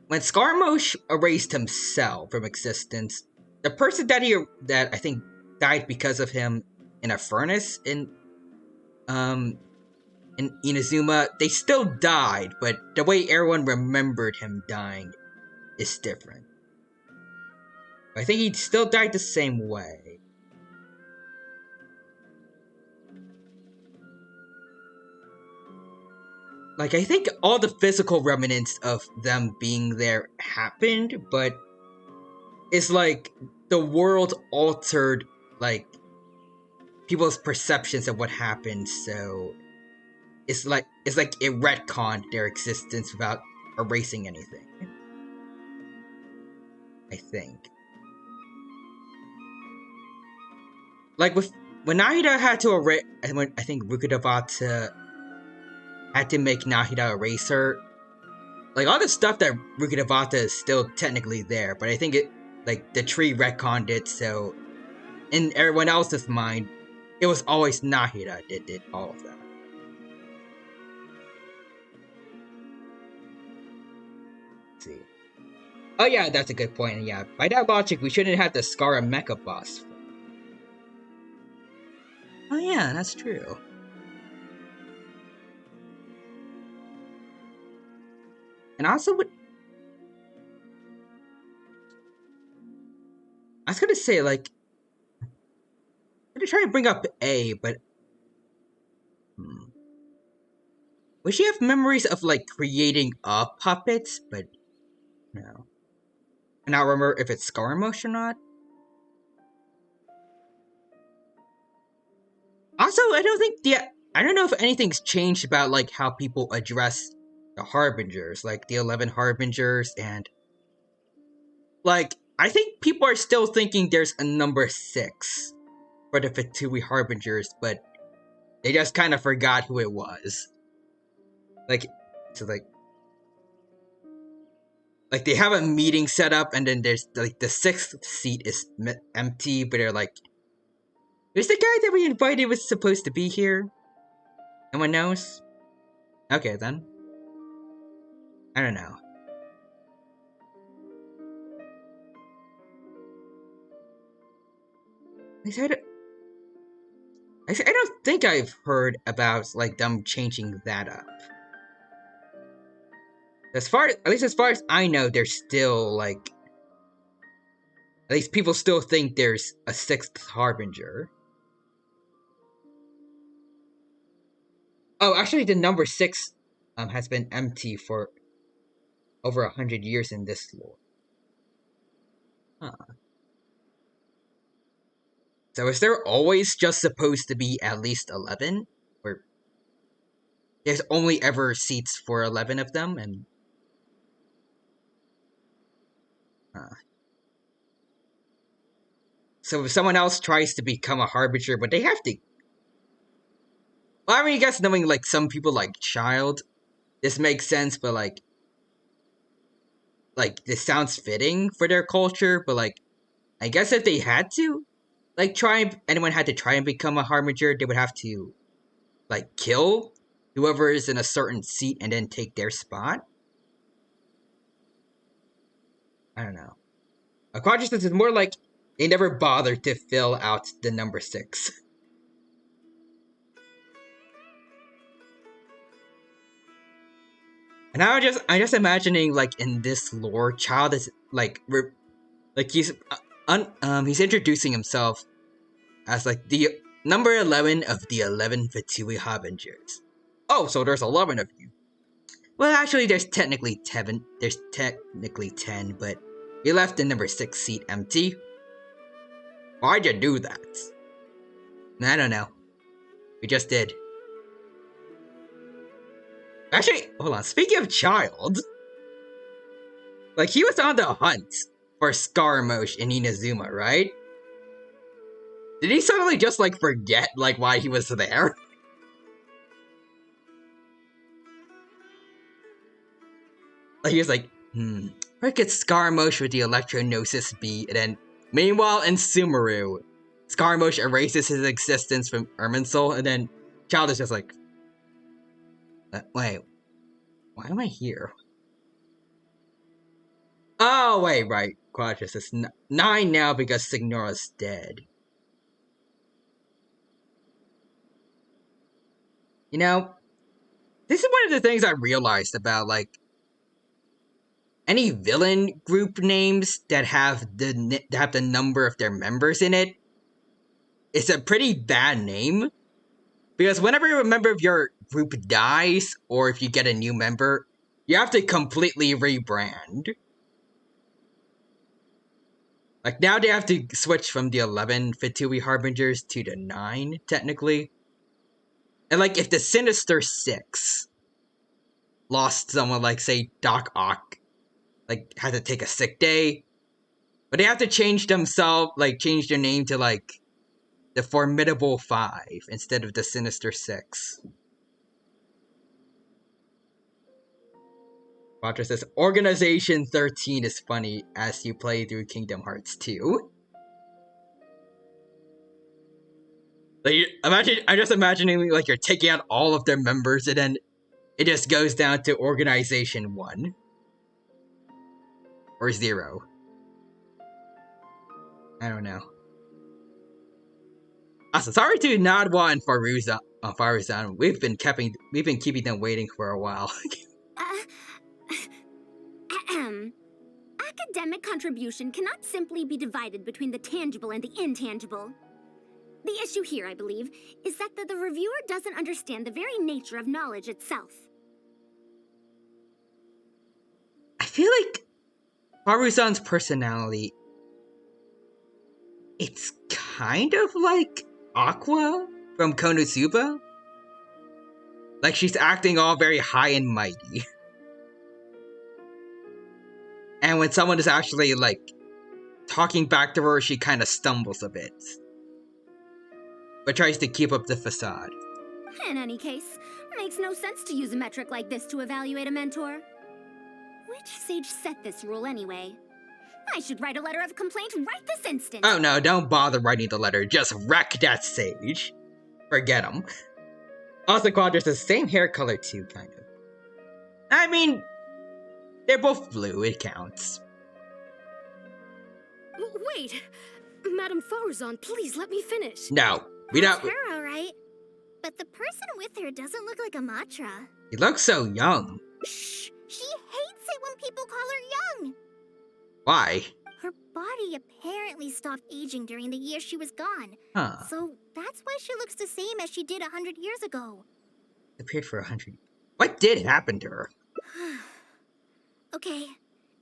when Skarmosh erased himself from existence, the person that I think died because of him in a furnace in Inazuma, they still died, but the way everyone remembered him dying is different. I think he still died the same way. Like, I think all the physical remnants of them being there happened, but it's like the world altered, like, people's perceptions of what happened, so it's like it retconned their existence without erasing anything. I think. Like, when Nahida had to erase, I think Rukadabata had to make Nahida erase her. Like, all the stuff that Rukadabata is still technically there, but I think the tree retconned it, so in everyone else's mind, it was always Nahida that did all of that. Let's see. Oh yeah, that's a good point. Yeah, by that logic, we shouldn't have the Scara Mecha boss. Oh yeah, that's true. And also, I was gonna say, like, I'm gonna try to bring up A, but would she have memories of, like, creating puppets? But no. And I don't remember if it's Skarmosh or not. Also, I don't know if anything's changed about, like, how people address the Harbingers, like the 11 Harbingers, and, like, I think people are still thinking there's a number 6 for the Fatui Harbingers, but they just kind of forgot who it was. Like, so, like, they have a meeting set up, and then there's, like, the 6th seat is empty, but they're like, is the guy that we invited was supposed to be here? No one knows? Okay, then. I don't know. I don't think I've heard about, like, them changing that up. At least as far as I know, there's still, like, at least people still think there's a 6th Harbinger. Oh, actually, the number 6 has been empty for over 100 years in this lore. Huh. So is there always just supposed to be at least 11? Or there's only ever seats for 11 of them? And so if someone else tries to become a Harbinger, but they have to... Well, I mean, I guess knowing, like, some people like Child, this makes sense, but, like, this sounds fitting for their culture, but, like, I guess if they had to, like, anyone had to try and become a Harbinger, they would have to, like, kill whoever is in a certain seat and then take their spot? I don't know. A consciousness is more like they never bothered to fill out the number 6. And I'm just imagining, like, in this lore, Child is like he's introducing himself as, like, the number 11 of the 11 Fatui Harbingers. Oh, so there's 11 of you. Well, actually, there's technically 10. There's technically 10, but you left the number 6 seat empty. Why'd you do that? I don't know. We just did. Actually, hold on. Speaking of child, like he was on the hunt for Scaramouche in Inazuma, right? Did he suddenly just like forget like why he was there? Like he was like, where could Scaramouche with the Electro-Gnosis be? And then, meanwhile in Sumeru, Scaramouche erases his existence from Irminsul, and then Child is just like, wait, why am I here? Oh, wait, right. Quadrus is 9 now because Signora's dead. You know, this is one of the things I realized about, like, any villain group names that have the number of their members in it. It's a pretty bad name. Because whenever a member of your group dies, or if you get a new member, you have to completely rebrand. Like, now they have to switch from the 11 Fatui Harbingers to the 9, technically. And, like, if the Sinister 6 lost someone like, say, Doc Ock, like, had to take a sick day, but they have to change themselves, like, change their name to, like, the Formidable 5 instead of the Sinister 6. Roger says, Organization 13 is funny as you play through Kingdom Hearts 2. Like, I'm just imagining, like, you're taking out all of their members, and then it just goes down to Organization 1. Or 0. I don't know. Also, sorry to Nadwa and Faruzan. We've been keeping them waiting for a while. Academic contribution cannot simply be divided between the tangible and the intangible. The issue here, I believe, is that the reviewer doesn't understand the very nature of knowledge itself. I feel like Faruzan's personality, it's kind of like Aqua from Konosuba. Like, she's acting all very high and mighty. And when someone is actually, like, talking back to her, she kind of stumbles a bit. But tries to keep up the facade. In any case, it makes no sense to use a metric like this to evaluate a mentor. Which sage set this rule anyway? I should write a letter of complaint right this instant. Oh no, don't bother writing the letter. Just wreck that sage. Forget him. Also, Quadrus has the same hair color too, kind of. I mean, they're both blue, it counts. Wait! Madame Faruzan, please let me finish. No, we don't. That's her, alright. But the person with her doesn't look like a Matra. He looks so young. Shh! She hates it when people call her young! Why? Her body apparently stopped aging during the year she was gone. Huh. So that's why she looks the same as she did 100 years ago. Appeared for 100. What did happen to her? Okay,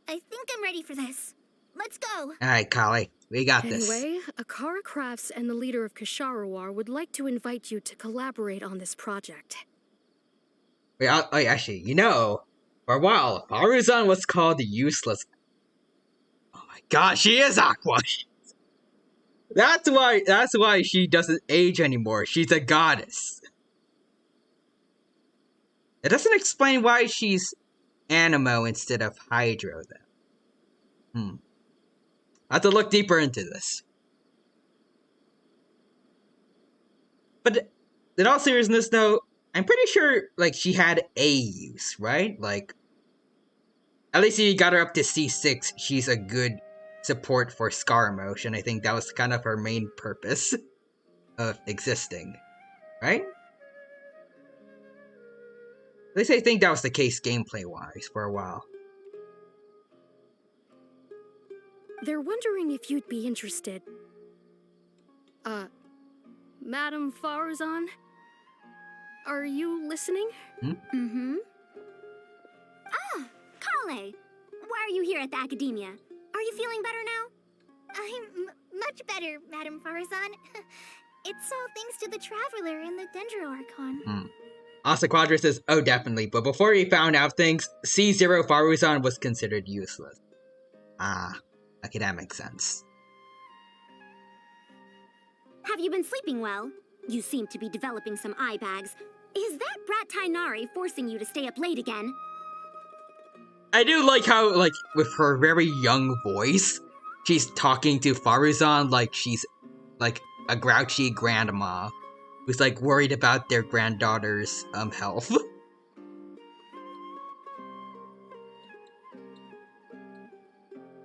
I think I'm ready for this. Let's go. Alright, Kali, we got this. Anyway, Akara Crafts and the leader of Kasharawar would like to invite you to collaborate on this project. Wait, actually, you know, for a while, Faruzan was called the useless. Oh my god, she is Aqua! That's why she doesn't age anymore. She's a goddess. It doesn't explain why she's Animo instead of Hydro, though. I have to look deeper into this. But in all seriousness, though, I'm pretty sure, like, she had a use, right? Like, at least you got her up to C6, she's a good support for Scaramouche, and I think that was kind of her main purpose of existing, right? At least I think that was the case gameplay-wise for a while. They're wondering if you'd be interested. Madame Faruzan? Are you listening? Mm-hmm. Ah, Kale! Why are you here at the Academia? Are you feeling better now? I'm much better, Madame Farazan. It's all thanks to the Traveler and the Dendro Archon. Asa Quadra says, oh, definitely, but before he found out things, C0 Faruzan was considered useless. Okay, that makes sense. Have you been sleeping well? You seem to be developing some eye bags. Is that brat Tainari forcing you to stay up late again? I do like how, like, with her very young voice, she's talking to Faruzan like she's, like, a grouchy grandma who's, like, worried about their granddaughter's, health.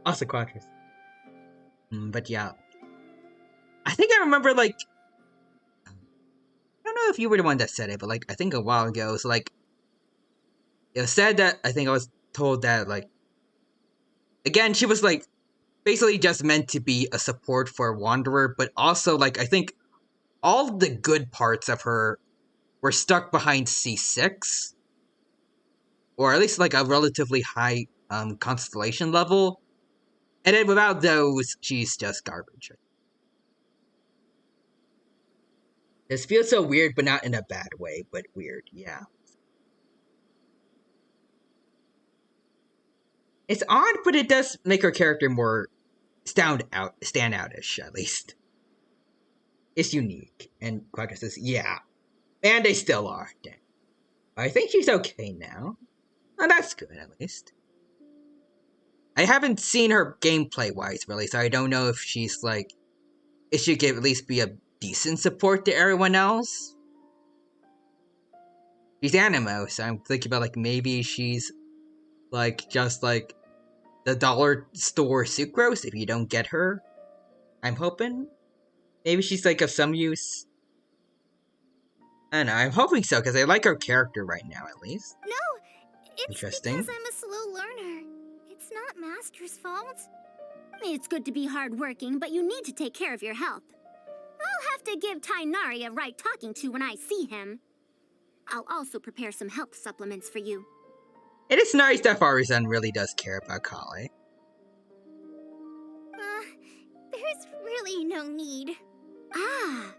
Also Quadras. But yeah. I think I remember, like, I don't know if you were the one that said it, but, like, I think a while ago, so, like, it was said that, I think I was told that, like, again, she was, like, basically just meant to be a support for Wanderer, but also, like, I think all the good parts of her were stuck behind C6, or at least, like, a relatively high, constellation level, and then without those, she's just garbage. This feels so weird, but not in a bad way, but weird, yeah. It's odd, but it does make her character more standoutish, at least. It's unique. And Quadra says, yeah. And they still are. Dang. I think she's okay now. Oh, that's good, at least. I haven't seen her gameplay-wise, really, so I don't know if she's, like... If she could at least be a decent support to everyone else. She's Animo, so I'm thinking about, like, maybe she's, like, just, like, the dollar store sucrose if you don't get her. I'm hoping. Maybe she's, like, of some use. I don't know, I'm hoping so, because I like her character right now, at least. No, it's interesting. Because I'm a slow learner. It's not Master's fault. It's good to be hardworking, but you need to take care of your health. I'll have to give Tainari a right talking to when I see him. I'll also prepare some health supplements for you. It is nice that Faruzan really does care about Kale. There's really no need. Ah,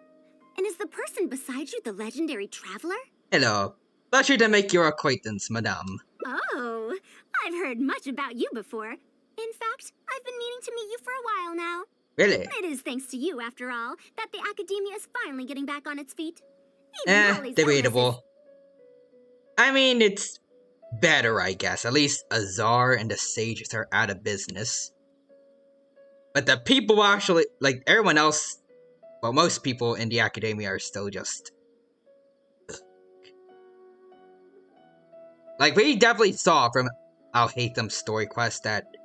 and is the person beside you the legendary traveler? Hello. Pleasure to make your acquaintance, madame. Oh, I've heard much about you before. In fact, I've been meaning to meet you for a while now. Really? It is thanks to you, after all, that the academia is finally getting back on its feet. Debatable. I mean, it's better, I guess. At least Azar and the Sages are out of business. But the people actually, like, everyone else, well, most people in the academia are still just... Like, we definitely saw from Al-Haytham's story quest that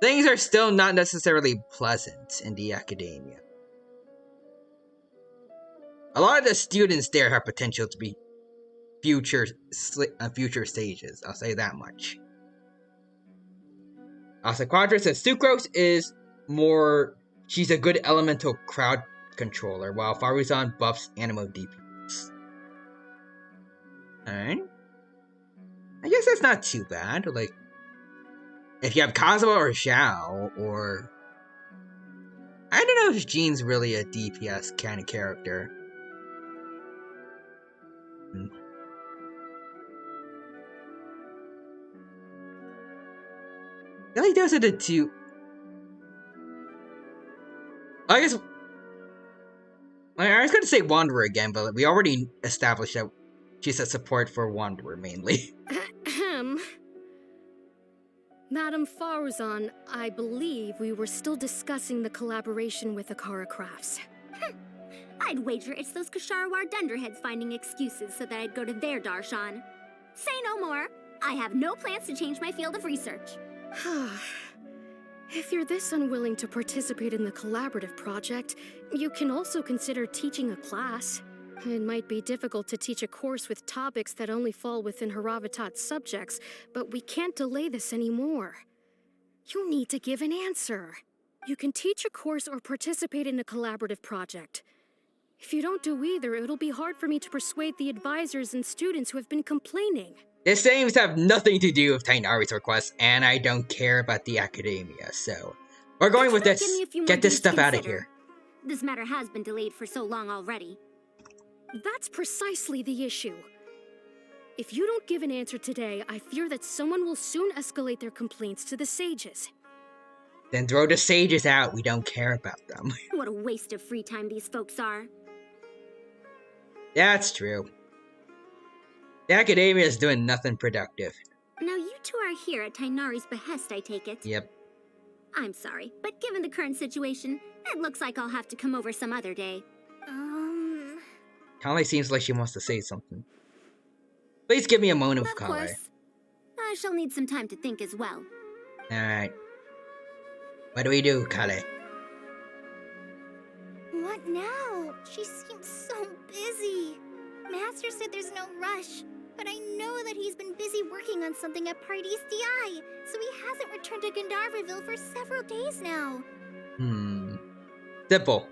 things are still not necessarily pleasant in the academia. A lot of the students there have potential to be future sages, I'll say that much. Also, Quadra says Sucrose is more... She's a good elemental crowd controller, while Faruzan buffs Animo DPS. Alright. I guess that's not too bad. Like, if you have Kazuha or Xiao, or... I don't know if Jean's really a DPS kind of character. I feel like those are the two... I guess... I was going to say Wanderer again, but we already established that she's a support for Wanderer, mainly. Madame Faruzan, I believe we were still discussing the collaboration with Akara Crafts. I'd wager it's those Kasharawar dunderheads finding excuses so that I'd go to their darshan. Say no more. I have no plans to change my field of research. If you're this unwilling to participate in the collaborative project, you can also consider teaching a class. It might be difficult to teach a course with topics that only fall within Haravatat's subjects, but we can't delay this anymore. You need to give an answer. You can teach a course or participate in a collaborative project. If you don't do either, it'll be hard for me to persuade the advisors and students who have been complaining. This seems to have nothing to do with Tainari's request, and I don't care about the academia, so We're going with Give this. me a few more Get this days to stuff out of consider. here. This matter has been delayed for so long already. That's precisely the issue. If you don't give an answer today, I fear that someone will soon escalate their complaints to the sages. Then throw the sages out. We don't care about them. What a waste of free time these folks are. That's true. The academia is doing nothing productive. Now you two are here at Tainari's behest, I take it. Yep. I'm sorry, but given the current situation, it looks like I'll have to come over some other day. Kale seems like she wants to say something. Please give me a moment with Of Kale. course. I shall need some time to think as well. Alright. What do we do, Kale? What now? She seems so busy. Master said there's no rush, but I know that he's been busy working on something at Pardis DI, so he hasn't returned to Gandharvaville for several days now. Simple.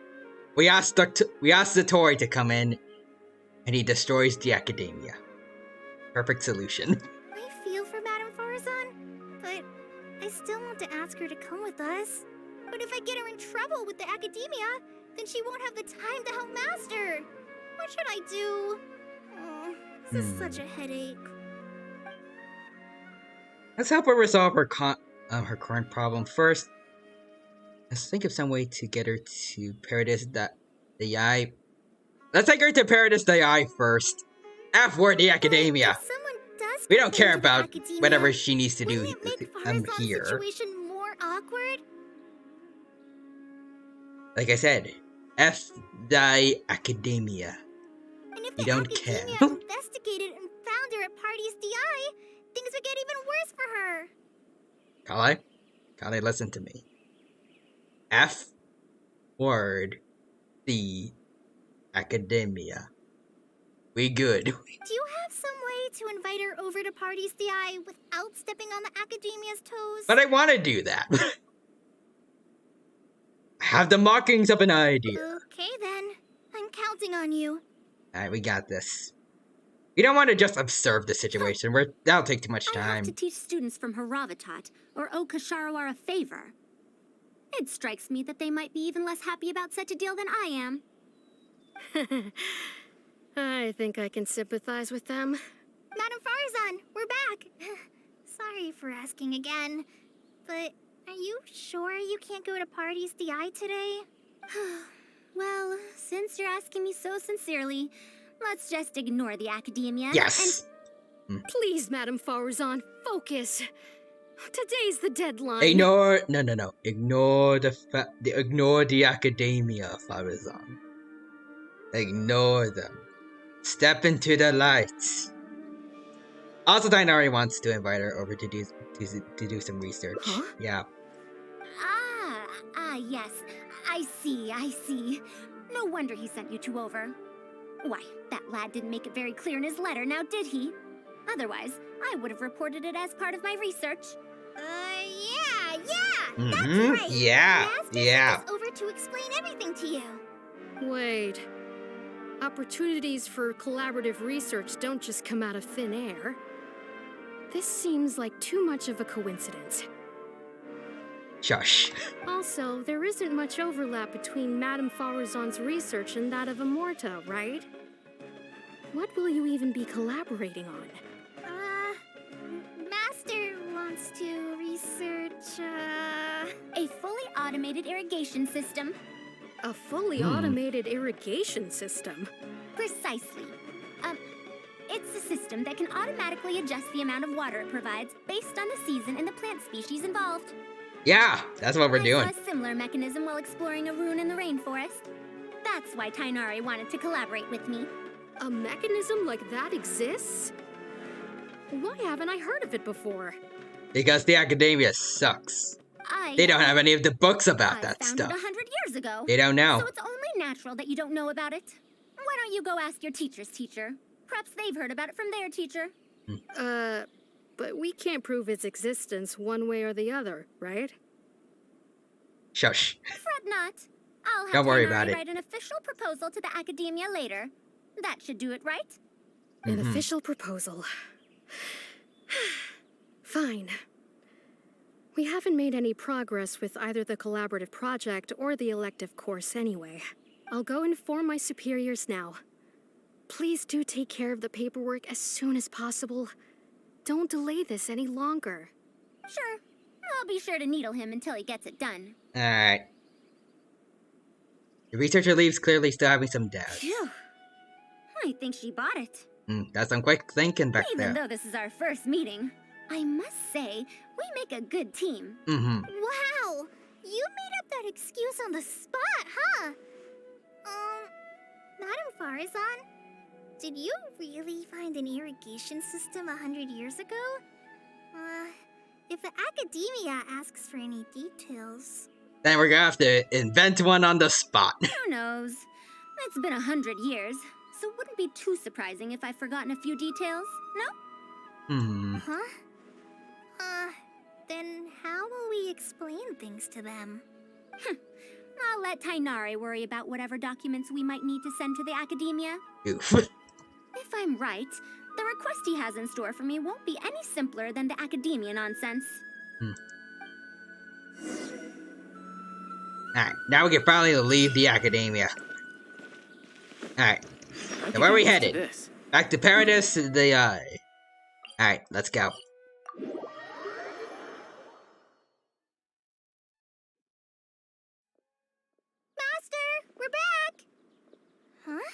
We asked the Tory to come in, and he destroys the academia. Perfect solution. I feel for Madame Farazan, but I still want to ask her to come with us. But if I get her in trouble with the academia, then she won't have the time to help Master. What should I do? Oh, this is such a headache. Let's help her resolve her current problem first. Let's think of some way to get her to Paradise Dehya. Let's take her to Paradise Dehya first. After the academia. We don't care about whatever she needs to do here. Situation more awkward? Like I said, F the academia. And if we the don't care. academia investigated and found her at Pardis DI, things would get even worse for her. Kale, listen to me. F word the academia. We good. Do you have some way to invite her over to Pardis DI without stepping on the academia's toes? But I want to do that. I have the markings of an idea. Okay then. I'm counting on you. Alright, we got this. We don't want to just observe the situation. That'll take too much I have time. to teach students from Haravatat or owe Kasharawar a favor. It strikes me that they might be even less happy about such a deal than I am. I think I can sympathize with them. Madame Farazan, we're back. Sorry for asking again, but are you sure you can't go to Pardis DI today? Well, since you're asking me so sincerely, let's just ignore the academia. Yes. Please, Madame Farazan, focus. Today's the deadline. Ignore Ignore the academia, Farazan. Ignore them. Step into the lights. Also, Tainari wants to invite her over to do some research. Huh? Yeah. Yes. I see. No wonder he sent you two over. Why, that lad didn't make it very clear in his letter, now did he? Otherwise, I would have reported it as part of my research. Yeah, Mm-hmm. that's right. Yeah. Master sent us over to explain everything to you. Wait. Opportunities for collaborative research don't just come out of thin air. This seems like too much of a coincidence. Shush. Also, there isn't much overlap between Madame Farazan's research and that of Amorta, right? What will you even be collaborating on? Master wants to research, a fully automated irrigation system. A fully automated irrigation system? Precisely. It's a system that can automatically adjust the amount of water it provides based on the season and the plant species involved. Yeah, that's what we're doing. I saw a similar mechanism while exploring a rune in the rainforest. That's why Tainari wanted to collaborate with me. A mechanism like that exists? Why haven't I heard of it before? Because the academia sucks. They don't have any of the books about that stuff. stuff. I found it 100 years ago. They don't know. So it's only natural that you don't know about it. Why don't you go ask your teacher's teacher? Perhaps they've heard about it from their teacher. But we can't prove its existence one way or the other, right? Shush. Fret not. I'll have Don't worry Tainari about it. write an official proposal to the academia later. That should do it, right? An official proposal. Fine. We haven't made any progress with either the collaborative project or the elective course anyway. I'll go inform my superiors now. Please do take care of the paperwork as soon as possible. Don't delay this any longer. Sure. I'll be sure to needle him until he gets it done. Alright. The researcher leaves clearly still having some doubts. Phew. I think she bought it. That's some quick thinking back Even there. though this is our first meeting, I must say, we make a good team. Wow! You made up that excuse on the spot, huh? Madam Farazan, did you really find an irrigation system 100 years ago? If the academia asks for any details... Then we're gonna have to invent one on the spot. Who knows? It's been 100 years, so it wouldn't be too surprising if I've forgotten a few details, no? Huh? Then how will we explain things to them? I'll let Tainari worry about whatever documents we might need to send to the academia. Oof. If I'm right, the request he has in store for me won't be any simpler than the academia nonsense. Alright, now we can finally leave the academia. Alright, so where are we headed? Back to Paradise, the Alright, let's go. Master, we're back! Huh?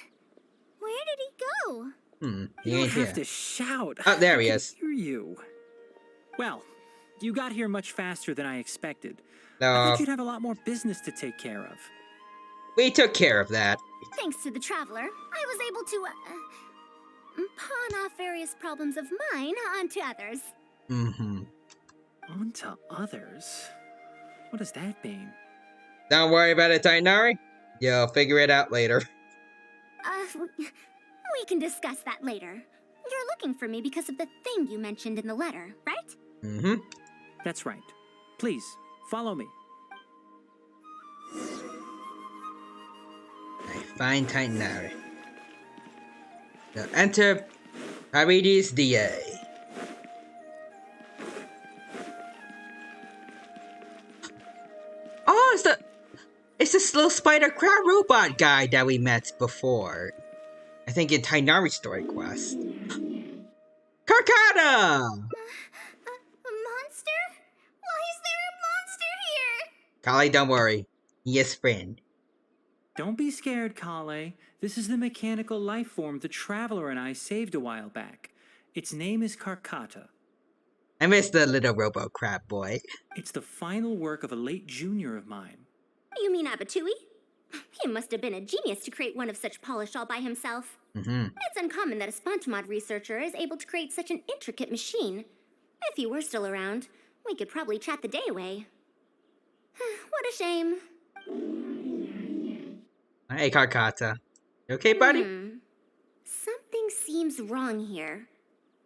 Where did he go? He You ain't don't have here. to shout. Oh, there he I can is. hear you. Well, you got here much faster than I expected. No. I thought you'd have a lot more business to take care of. We took care of that. Thanks to the Traveler, I was able to, pawn off various problems of mine onto others. Onto others? What does that mean? Don't worry about it, Tainari. You'll figure it out later. We can discuss that later. You're looking for me because of the thing you mentioned in the letter, right? That's right. Please, follow me. I find Tainari. Now enter Paradise Dehya. Oh, it's this little spider crab robot guy that we met before. I think in Tainari's story quest. Karkata! A monster? Why is there a monster here? Kali, don't worry. He is friend. Don't be scared, Kale. This is the mechanical life form the Traveler and I saved a while back. Its name is Karkata. I miss the little robo crab boy. It's the final work of a late junior of mine. You mean Abatui? He must have been a genius to create one of such polish all by himself. It's uncommon that a Spontamod researcher is able to create such an intricate machine. If he were still around, we could probably chat the day away. What a shame. Hey, Karkata. You okay, buddy? Something seems wrong here.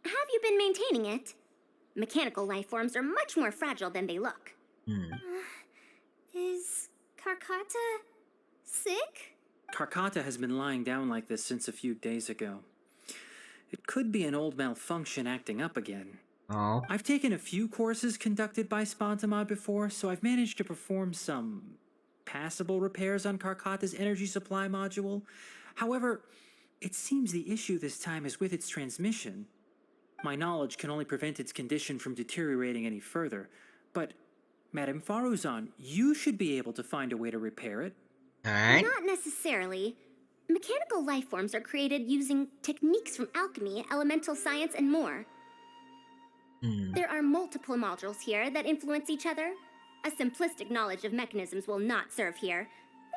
Have you been maintaining it? Mechanical life forms are much more fragile than they look. Is Karkata sick? Karkata has been lying down like this since a few days ago. It could be an old malfunction acting up again. Oh. I've taken a few courses conducted by Spontamod before, so I've managed to perform some passable repairs on Karkata's energy supply module. However, it seems the issue this time is with its transmission. My knowledge can only prevent its condition from deteriorating any further, but Madame Faruzan, you should be able to find a way to repair it. Alright. Not necessarily. Mechanical life forms are created using techniques from alchemy, elemental science, and more. There are multiple modules here that influence each other. A simplistic knowledge of mechanisms will not serve here.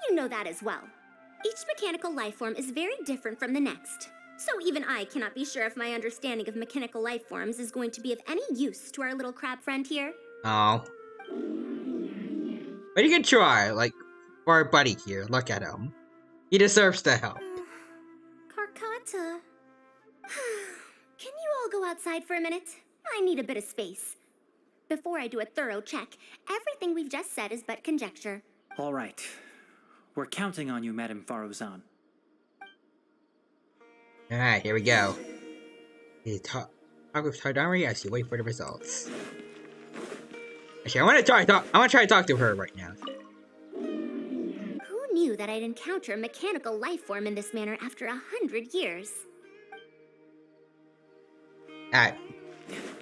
You know that as well. Each mechanical life form is very different from the next. So even I cannot be sure if my understanding of mechanical life forms is going to be of any use to our little crab friend here. Oh. But you can try, like, for our buddy here. Look at him. He deserves the help. Karkata. Can you all go outside for a minute? I need a bit of space. Before I do a thorough check, everything we've just said is but conjecture. All right. We're counting on you, Madame Faruzan. Alright, here we go. Talk with Tardari as you wait for the results. Actually, I want to try to talk to her right now. Who knew that I'd encounter a mechanical life form in this manner after 100 years? Alright.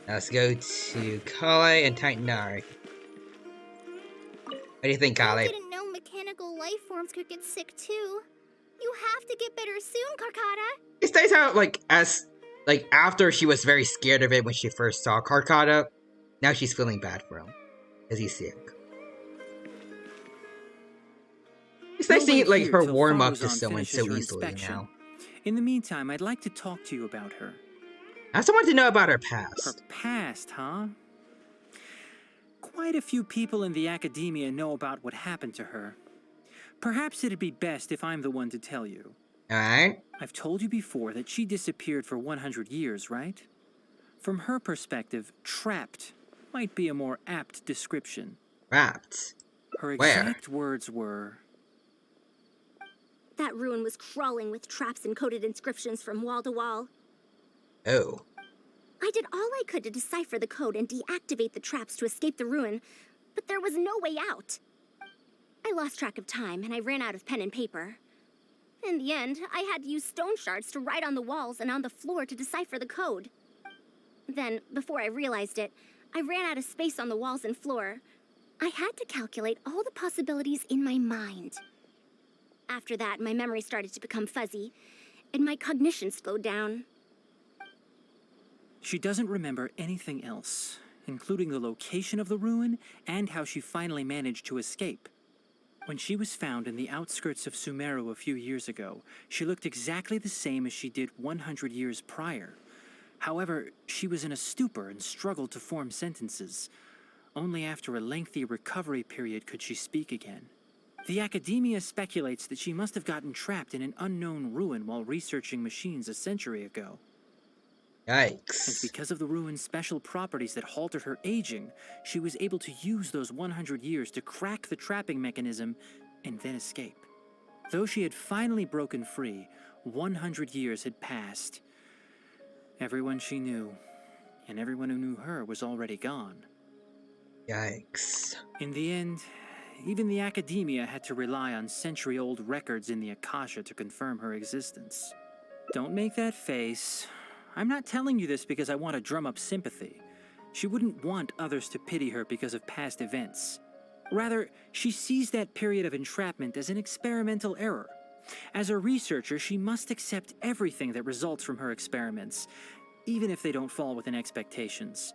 Let's go to Kale and Titanari. What do you think, Kale? I didn't know mechanical life forms could get sick too. You have to get better soon, Karkata. It states how, after she was very scared of it when she first saw Karkata, now she's feeling bad for him, because he's sick. It's nice seeing, her warm up to someone so easily now. In the meantime, I'd like to talk to you about her. I also want to know about her past. Her past, huh? Quite a few people in the academia know about what happened to her. Perhaps it'd be best if I'm the one to tell you. Alright. I've told you before that she disappeared for 100 years, right? From her perspective, trapped might be a more apt description. Trapped? Her exact words were... That ruin was crawling with traps and coded inscriptions from wall to wall. Oh. I did all I could to decipher the code and deactivate the traps to escape the ruin, but there was no way out. I lost track of time and I ran out of pen and paper. In the end, I had to use stone shards to write on the walls and on the floor to decipher the code. Then, before I realized it, I ran out of space on the walls and floor. I had to calculate all the possibilities in my mind. After that, my memory started to become fuzzy, and my cognition slowed down. She doesn't remember anything else, including the location of the ruin and how she finally managed to escape. When she was found in the outskirts of Sumeru a few years ago, she looked exactly the same as she did 100 years prior. However, she was in a stupor and struggled to form sentences. Only after a lengthy recovery period could she speak again. The academia speculates that she must have gotten trapped in an unknown ruin while researching machines a century ago. Yikes. And because of the ruin's special properties that halted her aging, she was able to use those 100 years to crack the trapping mechanism and then escape. Though she had finally broken free, 100 years had passed. Everyone she knew, and everyone who knew her, was already gone. Yikes. In the end, even the academia had to rely on century-old records in the Akasha to confirm her existence. Don't make that face. I'm not telling you this because I want to drum up sympathy. She wouldn't want others to pity her because of past events. Rather, she sees that period of entrapment as an experimental error. As a researcher, she must accept everything that results from her experiments, even if they don't fall within expectations.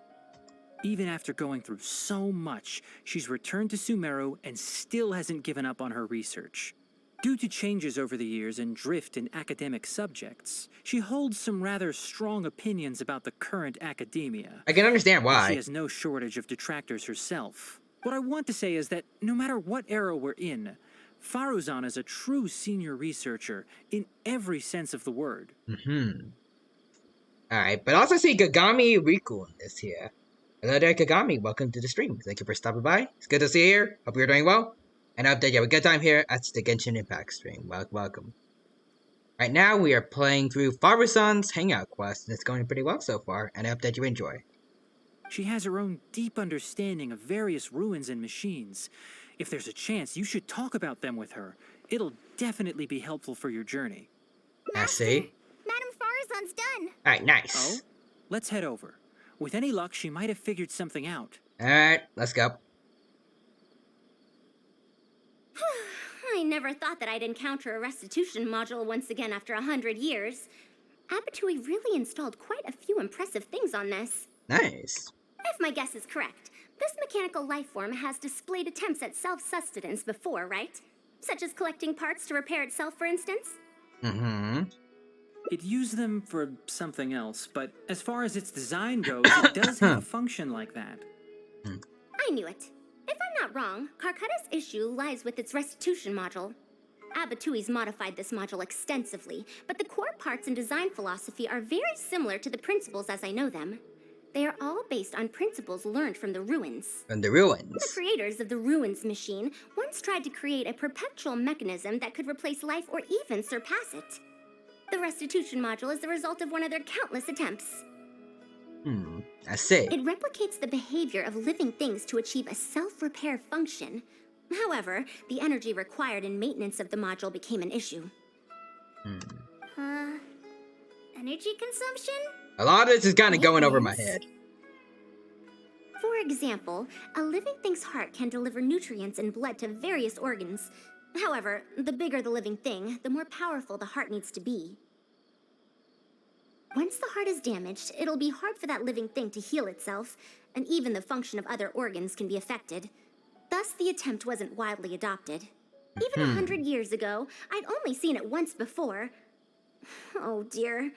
Even after going through so much, she's returned to Sumeru and still hasn't given up on her research. Due to changes over the years and drift in academic subjects, she holds some rather strong opinions about the current academia. I can understand why. She has no shortage of detractors herself. What I want to say is that no matter what era we're in, Faruzan is a true senior researcher in every sense of the word. Alright, but I also see Kagami Riku in this here. Hello there, Kagami. Welcome to the stream. Thank you for stopping by. It's good to see you here. Hope you're doing well. And I hope that you have a good time here at the Genshin Impact stream. Welcome. Right now, we are playing through Faruzan's Hangout quest, and it's going pretty well so far, and I hope that you enjoy. She has her own deep understanding of various ruins and machines. If there's a chance, you should talk about them with her. It'll definitely be helpful for your journey. I see. Madame Faruzan's done. Alright, nice. Oh? Let's head over. With any luck, she might have figured something out. Alright, let's go. I never thought that I'd encounter a restitution module once again after 100 years. Abatui really installed quite a few impressive things on this. Nice. If my guess is correct, this mechanical life form has displayed attempts at self-sustenance before, right? Such as collecting parts to repair itself, for instance? It used them for something else, but as far as its design goes, it does have a function like that. I knew it. If I'm not wrong, Karkata's issue lies with its restitution module. Abatui's modified this module extensively, but the core parts and design philosophy are very similar to the principles as I know them. They are all based on principles learned from the ruins. From the ruins? The creators of the ruins machine once tried to create a perpetual mechanism that could replace life or even surpass it. The restitution module is the result of one of their countless attempts. I see. It replicates the behavior of living things to achieve a self-repair function. However, the energy required in maintenance of the module became an issue. Energy consumption? A lot of this is kind of going over my Yes. head. For example, a living thing's heart can deliver nutrients and blood to various organs. However, the bigger the living thing, the more powerful the heart needs to be. Once the heart is damaged, it'll be hard for that living thing to heal itself, and even the function of other organs can be affected. Thus, the attempt wasn't widely adopted. Even 100 years ago, I'd only seen it once before. Oh dear,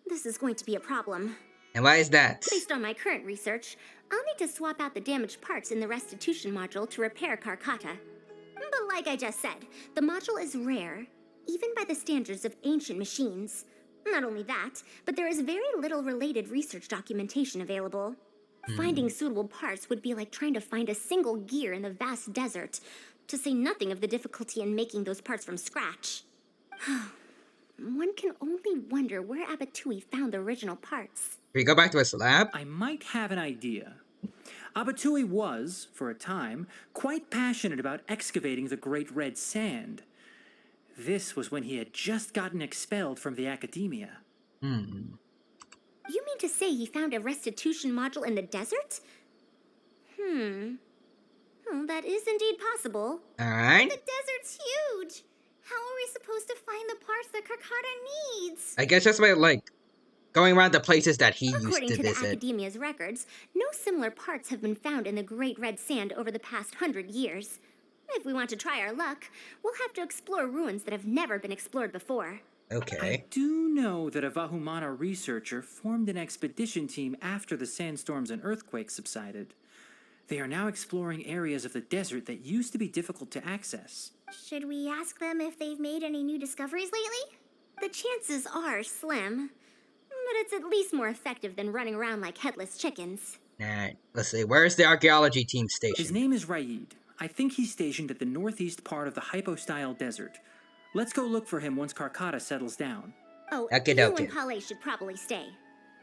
this is going to be a problem. And why is that? Based on my current research, I'll need to swap out the damaged parts in the restitution module to repair Karkata. But like I just said, the module is rare, even by the standards of ancient machines. Not only that, but there is very little related research documentation available. Finding suitable parts would be like trying to find a single gear in the vast desert, to say nothing of the difficulty in making those parts from scratch. One can only wonder where Abatui found the original parts. Can we go back to his lab? I might have an idea. Abatui was, for a time, quite passionate about excavating the Great Red Sand. This was when he had just gotten expelled from the academia. You mean to say he found a restitution module in the desert? Well, that is indeed possible. Alright. The desert's huge. How are we supposed to find the parts that Karkata needs? I guess just by, like, going around the places that he used According to to the visit. Academia's records, no similar parts have been found in the Great Red Sand over the past 100 years. If we want to try our luck, we'll have to explore ruins that have never been explored before. Okay. I do know that a Vahumana researcher formed an expedition team after the sandstorms and earthquakes subsided. They are now exploring areas of the desert that used to be difficult to access. Should we ask them if they've made any new discoveries lately? The chances are slim, but it's at least more effective than running around like headless chickens. Alright, let's see. Where's the archaeology team stationed? His name is Raid. I think he's stationed at the northeast part of the Hypostyle Desert. Let's go look for him once Karkata settles down. Oh, Okie you dokie. and Pale should probably stay.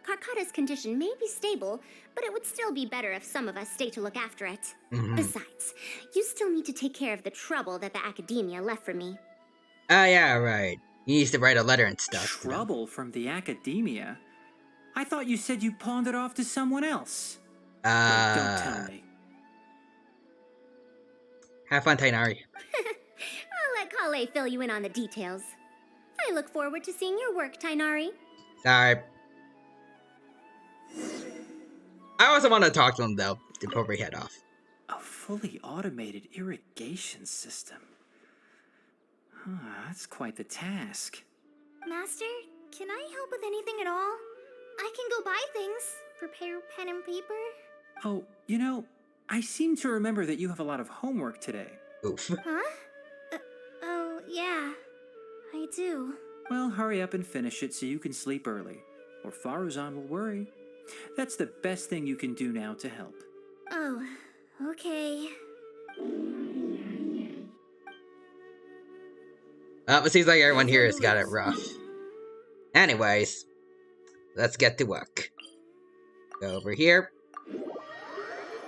Karkata's condition may be stable, but it would still be better if some of us stay to look after it. Besides, you still need to take care of the trouble that the academia left for me. Ah, yeah, right. He needs to write a letter and stuff. Trouble from the academia? I thought you said you pawned it off to someone else. Wait, don't tell me. Have fun, Tainari. I'll let Kale fill you in on the details. I look forward to seeing your work, Tainari. Sorry. I also want to talk to him, though, before we head off. A fully automated irrigation system. That's quite the task. Master, can I help with anything at all? I can go buy things, prepare pen and paper. Oh, you know, I seem to remember that you have a lot of homework today. Oof. Huh? Oh, yeah. I do. Well, hurry up and finish it so you can sleep early, or Faruzan will worry. That's the best thing you can do now to help. Oh, okay. It seems like everyone here has got it rough. Anyways, let's get to work. Go over here.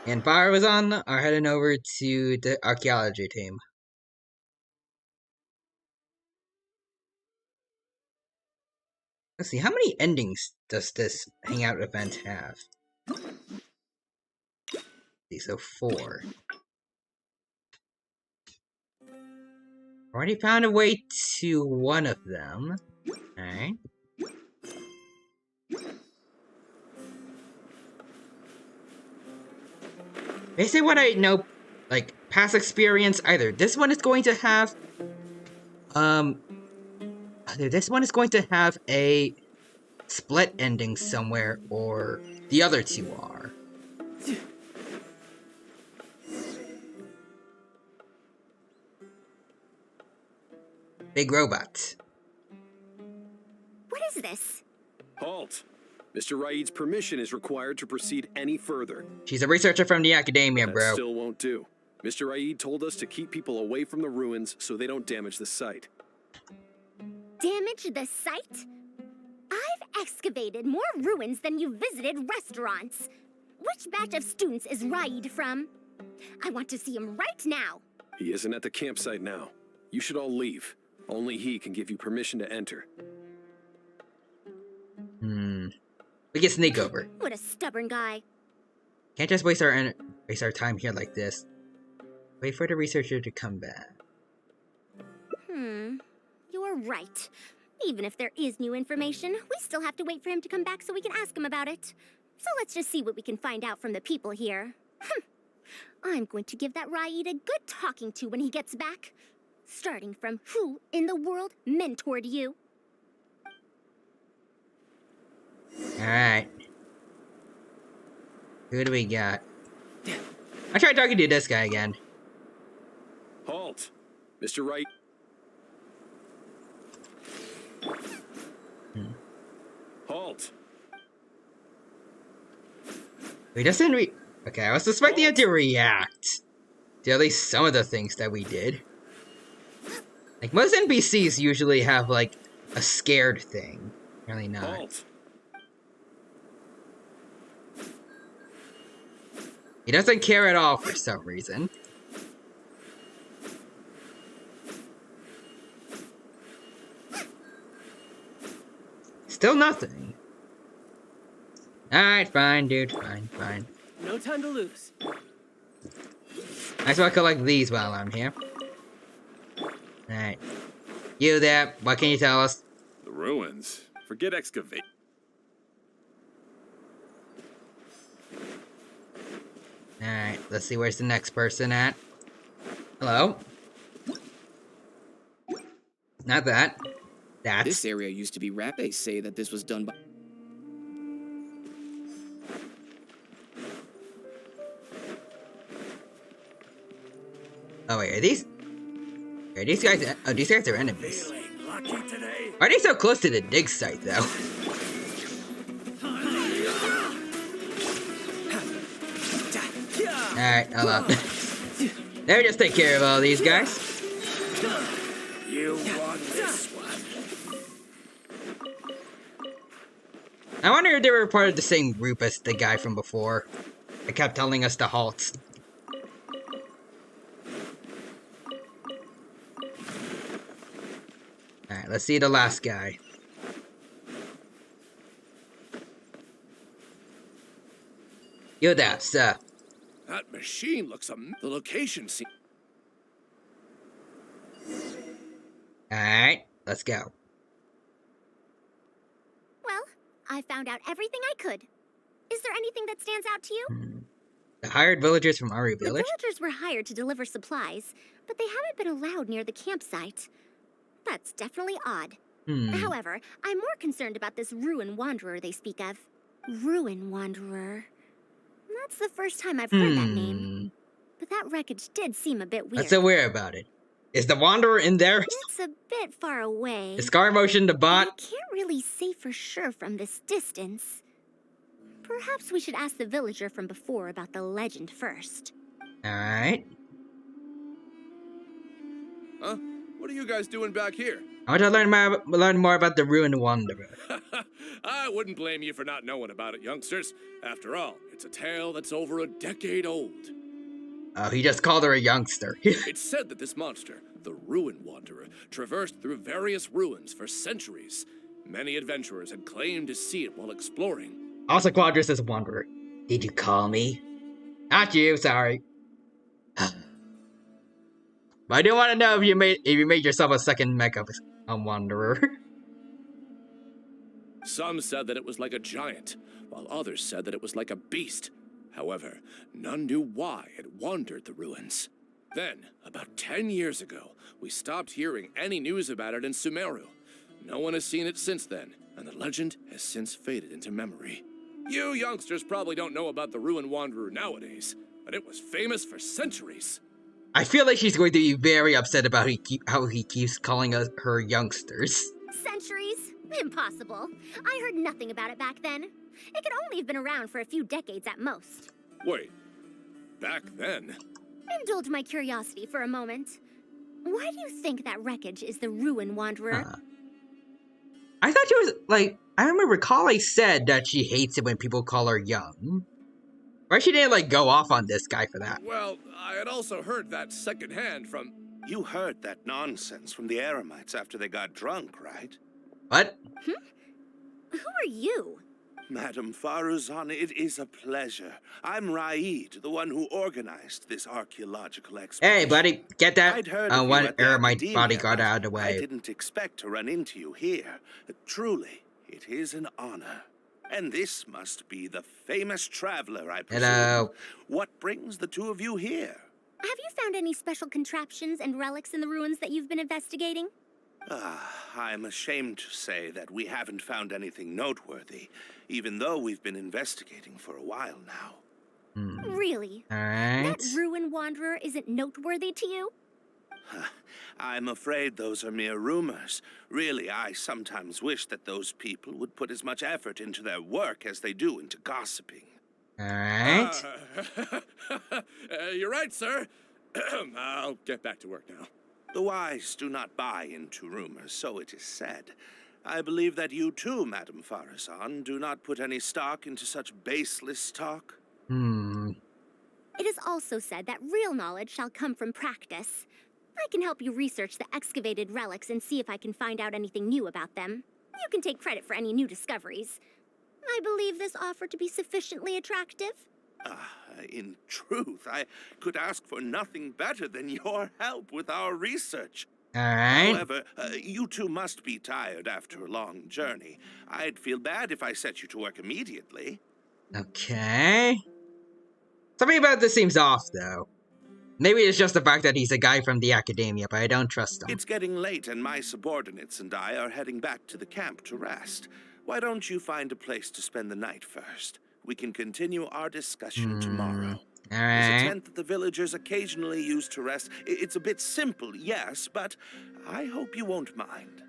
And Faruzan are heading over to the archaeology team. Let's see, how many endings does this hangout event have? Let's see, so 4. Already found a way to one of them. Alright. Basically what I know, like, past experience, either this one is going to have, either this one is going to have a split ending somewhere, or the other two are. Big robot. What is this? Halt! Mr. Raid's permission is required to proceed any further. She's a researcher from the academia, That bro. still won't do. Mr. Raid told us to keep people away from the ruins so they don't damage the site. Damage the site? I've excavated more ruins than you've visited restaurants. Which batch of students is Raid from? I want to see him right now. He isn't at the campsite now. You should all leave. Only he can give you permission to enter. We get sneak over. What a stubborn guy. Can't just waste our time here like this. Wait for the researcher to come back. You're right. Even if there is new information, we still have to wait for him to come back so we can ask him about it. So let's just see what we can find out from the people here. I'm going to give that Raid a good talking to when he gets back. Starting from who in the world mentored you? Alright. Who do we got? I tried talking to this guy again. Halt! Mr. Wright. Halt! He doesn't Okay, I was expecting him to react to at least some of the things that we did. Like, most NPCs usually have, like, a scared thing. Really not. Halt. He doesn't care at all for some reason. Still nothing. Alright, fine, dude. Fine. No time to lose. Might as well collect these while I'm here. Alright. You there, what can you tell us? The ruins. Forget excavate. Alright, let's see where's the next person at. Hello? Not that. That's... This area used to be wrapped. They say that this was done by... Oh wait, are these guys... Oh, these guys are enemies. Why are they so close to the dig site, though? Alright, hold up. Let me just take care of all these guys. You want this one? I wonder if they were part of the same group as the guy from before. That kept telling us to halt. Alright, let's see the last guy. Yo, that, sir. That machine looks the location seems... Alright, let's go. Well, I found out everything I could. Is there anything that stands out to you? The hired villagers from Ari The Village? villagers were hired to deliver supplies, but they haven't been allowed near the campsite. That's definitely odd. However, I'm more concerned about this Ruin Wanderer they speak of. Ruin Wanderer. That's the first time I've heard that name. But that wreckage did seem a bit weird. What's so weird about it? Is the Wanderer in there? It's a bit far away. Is Scar Motion the bot? I can't really say for sure from this distance. Perhaps we should ask the villager from before about the legend first. Alright. Huh? What are you guys doing back here? I want to learn more about the Ruined Wanderer. I wouldn't blame you for not knowing about it, youngsters. After all, it's a tale that's over a decade old. Oh, he just called her a youngster. It's said that this monster, the Ruin Wanderer, traversed through various ruins for centuries. Many adventurers had claimed to see it while exploring. Also, Quadrus is a wanderer. Did you call me? Not you, sorry. But I do want to know if you made yourself a second mecha wanderer. Some said that it was like a giant, while others said that it was like a beast. However, none knew why it wandered the ruins. Then, about 10 years ago, we stopped hearing any news about it in Sumeru. No one has seen it since then, and the legend has since faded into memory. You youngsters probably don't know about the Ruin Wanderer nowadays, but it was famous for centuries. I feel like she's going to be very upset about how he keeps calling us her youngsters. Centuries? Impossible. I heard nothing about it back then. It could only have been around for a few decades at most. Wait, back then? Indulge my curiosity for a moment. Why do you think that wreckage is the Ruin Wanderer? I thought she was, like, I remember Kali said that she hates it when people call her young. Why she didn't, like, go off on this guy for that? Well, I had also heard that secondhand from... You heard that nonsense from the Eremites after they got drunk, right? What? Who are you? Madam Faruzan, it is a pleasure. I'm Raid, the one who organized this archaeological expedition. Hey, buddy, get that I'd heard of you one at the Eremite Academia, bodyguard but out of the way. I didn't expect to run into you here. Truly, it is an honor. And this must be the famous traveler, I presume. Hello. What brings the two of you here? Have you found any special contraptions and relics in the ruins that you've been investigating? I'm ashamed to say that we haven't found anything noteworthy, even though we've been investigating for a while now. Really? Alright. That ruin wanderer isn't noteworthy to you? I'm afraid those are mere rumors. Really, I sometimes wish that those people would put as much effort into their work as they do into gossiping. Alright. You're right, sir. I'll get back to work now. The wise do not buy into rumors, so it is said. I believe that you too, Madam Faruzan, do not put any stock into such baseless talk. It is also said that real knowledge shall come from practice. I can help you research the excavated relics and see if I can find out anything new about them. You can take credit for any new discoveries. I believe this offer to be sufficiently attractive. In truth, I could ask for nothing better than your help with our research. Alright. However, you two must be tired after a long journey. I'd feel bad if I set you to work immediately. Okay. Something about this seems off, though. Maybe it's just the fact that he's a guy from the Academia, but I don't trust him. It's getting late, and my subordinates and I are heading back to the camp to rest. Why don't you find a place to spend the night first? We can continue our discussion tomorrow. Alright. There's a tent that the villagers occasionally use to rest. It's a bit simple, yes, but I hope you won't mind.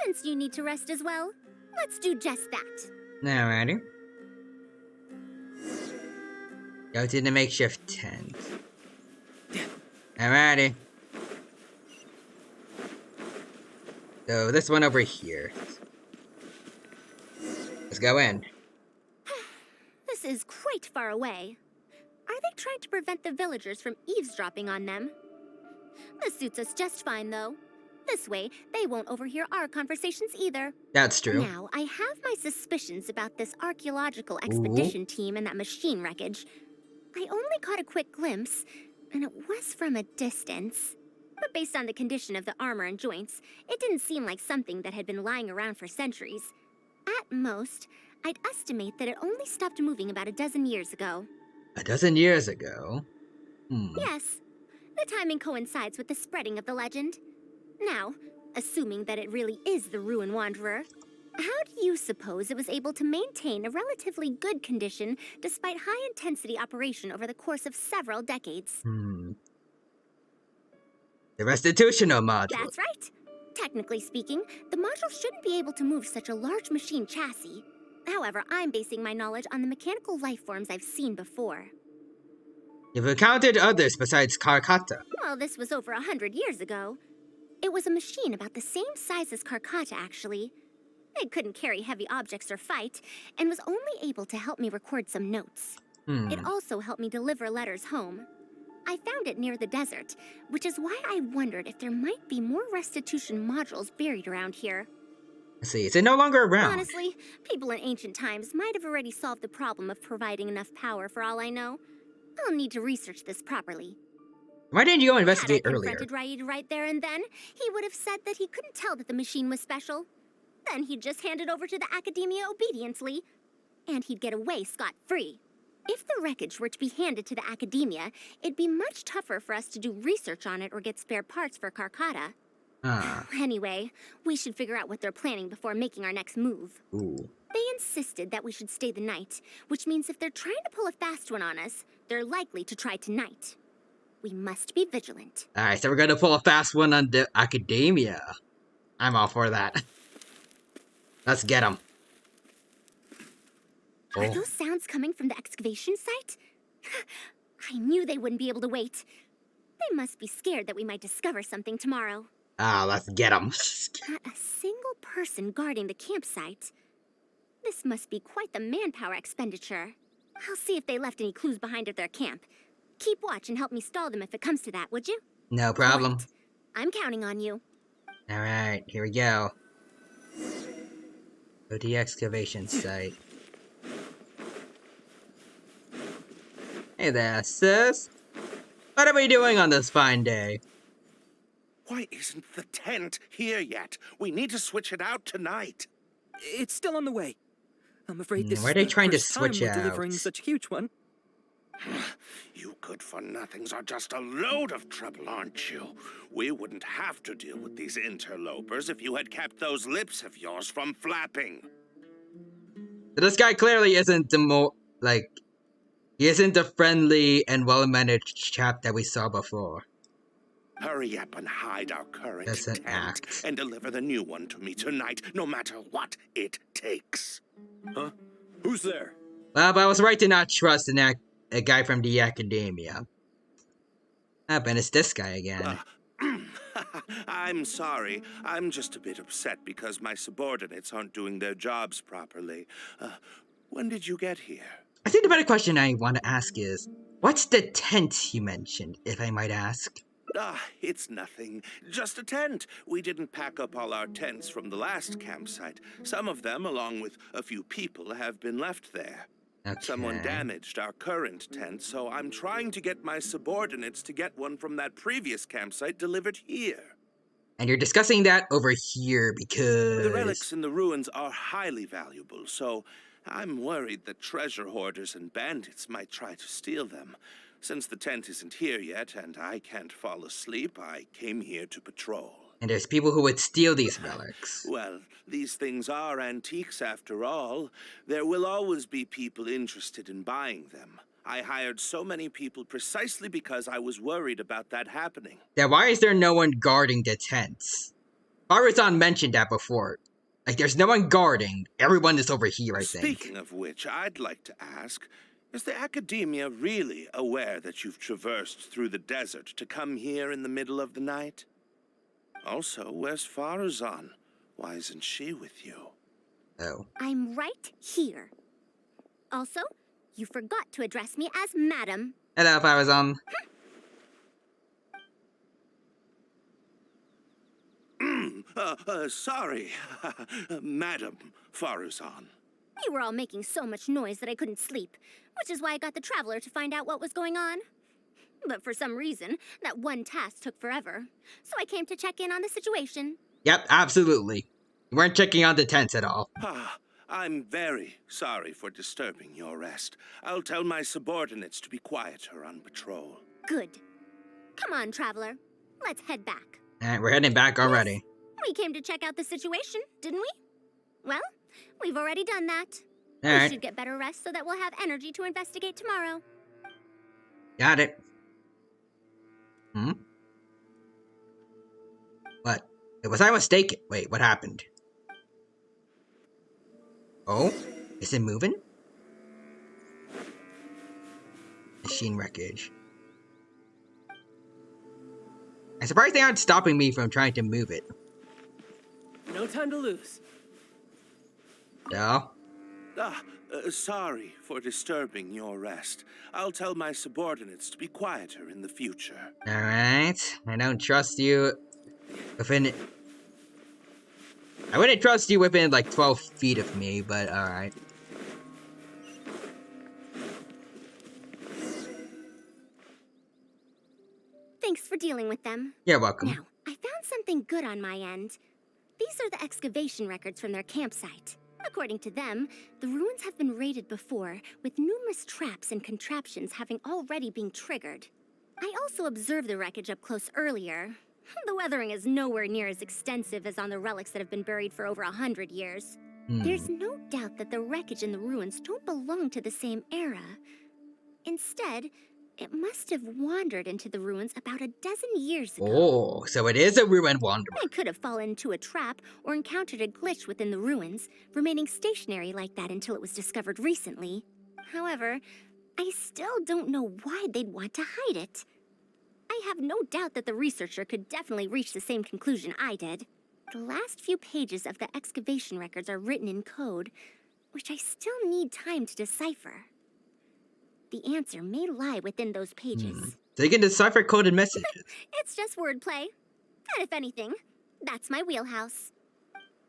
Since you need to rest as well, let's do just that. Alrighty. Go to the makeshift tent. Alrighty. So this one over here. Let's go in. This is quite far away. Are they trying to prevent the villagers from eavesdropping on them? This suits us just fine, though. This way, they won't overhear our conversations either. That's true. Now, I have my suspicions about this archaeological expedition team and that machine wreckage. I only caught a quick glimpse, and it was from a distance. But based on the condition of the armor and joints, it didn't seem like something that had been lying around for centuries. At most, I'd estimate that it only stopped moving about a dozen years ago. A dozen years ago? Yes. The timing coincides with the spreading of the legend. Now, assuming that it really is the Ruin Wanderer, how do you suppose it was able to maintain a relatively good condition despite high-intensity operation over the course of several decades? The restitutional module. That's right. Technically speaking, the module shouldn't be able to move such a large machine chassis. However, I'm basing my knowledge on the mechanical life forms I've seen before. You've encountered others besides Karkata. Well, this was over 100 years ago. It was a machine about the same size as Karkata, actually. It couldn't carry heavy objects or fight, and was only able to help me record some notes. It also helped me deliver letters home. I found it near the desert, which is why I wondered if there might be more restitution modules buried around here. Let's see, is it no longer around? Honestly, people in ancient times might have already solved the problem of providing enough power for all I know. I'll need to research this properly. Why didn't you go investigate Had I earlier? confronted Raid right there and then, he would have said that he couldn't tell that the machine was special. Then he'd just hand it over to the Academia obediently, and he'd get away scot-free. If the wreckage were to be handed to the Academia, it'd be much tougher for us to do research on it or get spare parts for Karkata. Anyway, we should figure out what they're planning before making our next move. They insisted that we should stay the night, which means if they're trying to pull a fast one on us, they're likely to try tonight. We must be vigilant. Alright, so we're gonna pull a fast one on the Academia. I'm all for that. Let's get them. Are those sounds coming from the excavation site? I knew they wouldn't be able to wait. They must be scared that we might discover something tomorrow. Ah, let's get him. Not a single person guarding the campsite. This must be quite the manpower expenditure. I'll see if they left any clues behind at their camp. Keep watch and help me stall them if it comes to that, would you? No problem. Right. I'm counting on you. Alright, here we go. Go to the excavation site. Hey there, sis. What are we doing on this fine day? Why isn't the tent here yet? We need to switch it out tonight. It's still on the way. I'm afraid this Why are is they the trying to first time switch we're out? delivering such a huge one. You good-for-nothings are just a load of trouble, aren't you? We wouldn't have to deal with these interlopers if you had kept those lips of yours from flapping. This guy clearly isn't the he isn't the friendly and well-managed chap that we saw before. Hurry up and hide our current Doesn't tent act. and deliver the new one to me tonight, no matter what it takes. Huh? Who's there? Well, but I was right to not trust a guy from the academia. Ah, but it's this guy again. I'm sorry. I'm just a bit upset because my subordinates aren't doing their jobs properly. When did you get here? I think the better question I want to ask is, what's the tent you mentioned, if I might ask? It's nothing. Just a tent. We didn't pack up all our tents from the last campsite. Some of them, along with a few people, have been left there. Okay. Someone damaged our current tent, so I'm trying to get my subordinates to get one from that previous campsite delivered here. And you're discussing that over here because... The relics in the ruins are highly valuable, so I'm worried that treasure hoarders and bandits might try to steal them. Since the tent isn't here yet and I can't fall asleep, I came here to patrol. And there's people who would steal these relics. Well, these things are antiques after all. There will always be people interested in buying them. I hired so many people precisely because I was worried about that happening. Then why is there no one guarding the tents? Farazan mentioned that before. Like, there's no one guarding. Everyone is over here, I think. Speaking of which, I'd like to ask, is the academia really aware that you've traversed through the desert to come here in the middle of the night? Also, where's Farazan? Why isn't she with you? Oh. I'm right here. Also, you forgot to address me as Madam. Hello, Farazan. Sorry, Madam Farazan. You were all making so much noise that I couldn't sleep, which is why I got the Traveler to find out what was going on. But for some reason, that one task took forever, so I came to check in on the situation. Yep, absolutely. You weren't checking on the tents at all. I'm very sorry for disturbing your rest. I'll tell my subordinates to be quieter on patrol. Good. Come on, Traveler. Let's head back. Alright, we're heading back already. Yes, we came to check out the situation, didn't we? Well, we've already done that. Alright. We should get better rest so that we'll have energy to investigate tomorrow. Got it. What? Was I mistaken? Wait, what happened? Oh? Is it moving? Machine wreckage. I'm surprised they aren't stopping me from trying to move it. No time to lose. No? Sorry for disturbing your rest. I'll tell my subordinates to be quieter in the future. Alright. I don't trust you within... I wouldn't trust you within like 12 feet of me, but alright. Thanks for dealing with them. You're welcome. Now, I found something good on my end. These are the excavation records from their campsite. According to them, the ruins have been raided before, with numerous traps and contraptions having already been triggered. I also observed the wreckage up close earlier. The weathering is nowhere near as extensive as on the relics that have been buried for over 100 years. There's no doubt that the wreckage and the ruins don't belong to the same era. Instead, it must have wandered into the ruins about a dozen years ago. Oh, so it is a ruin wanderer. It could have fallen into a trap or encountered a glitch within the ruins, remaining stationary like that until it was discovered recently. However, I still don't know why they'd want to hide it. I I have no doubt that the researcher could definitely reach the same conclusion I did. The last few pages of the excavation records are written in code, which I still need time to decipher. The answer may lie within those pages. So you can decipher coded messages. It's just wordplay. And if anything, that's my wheelhouse.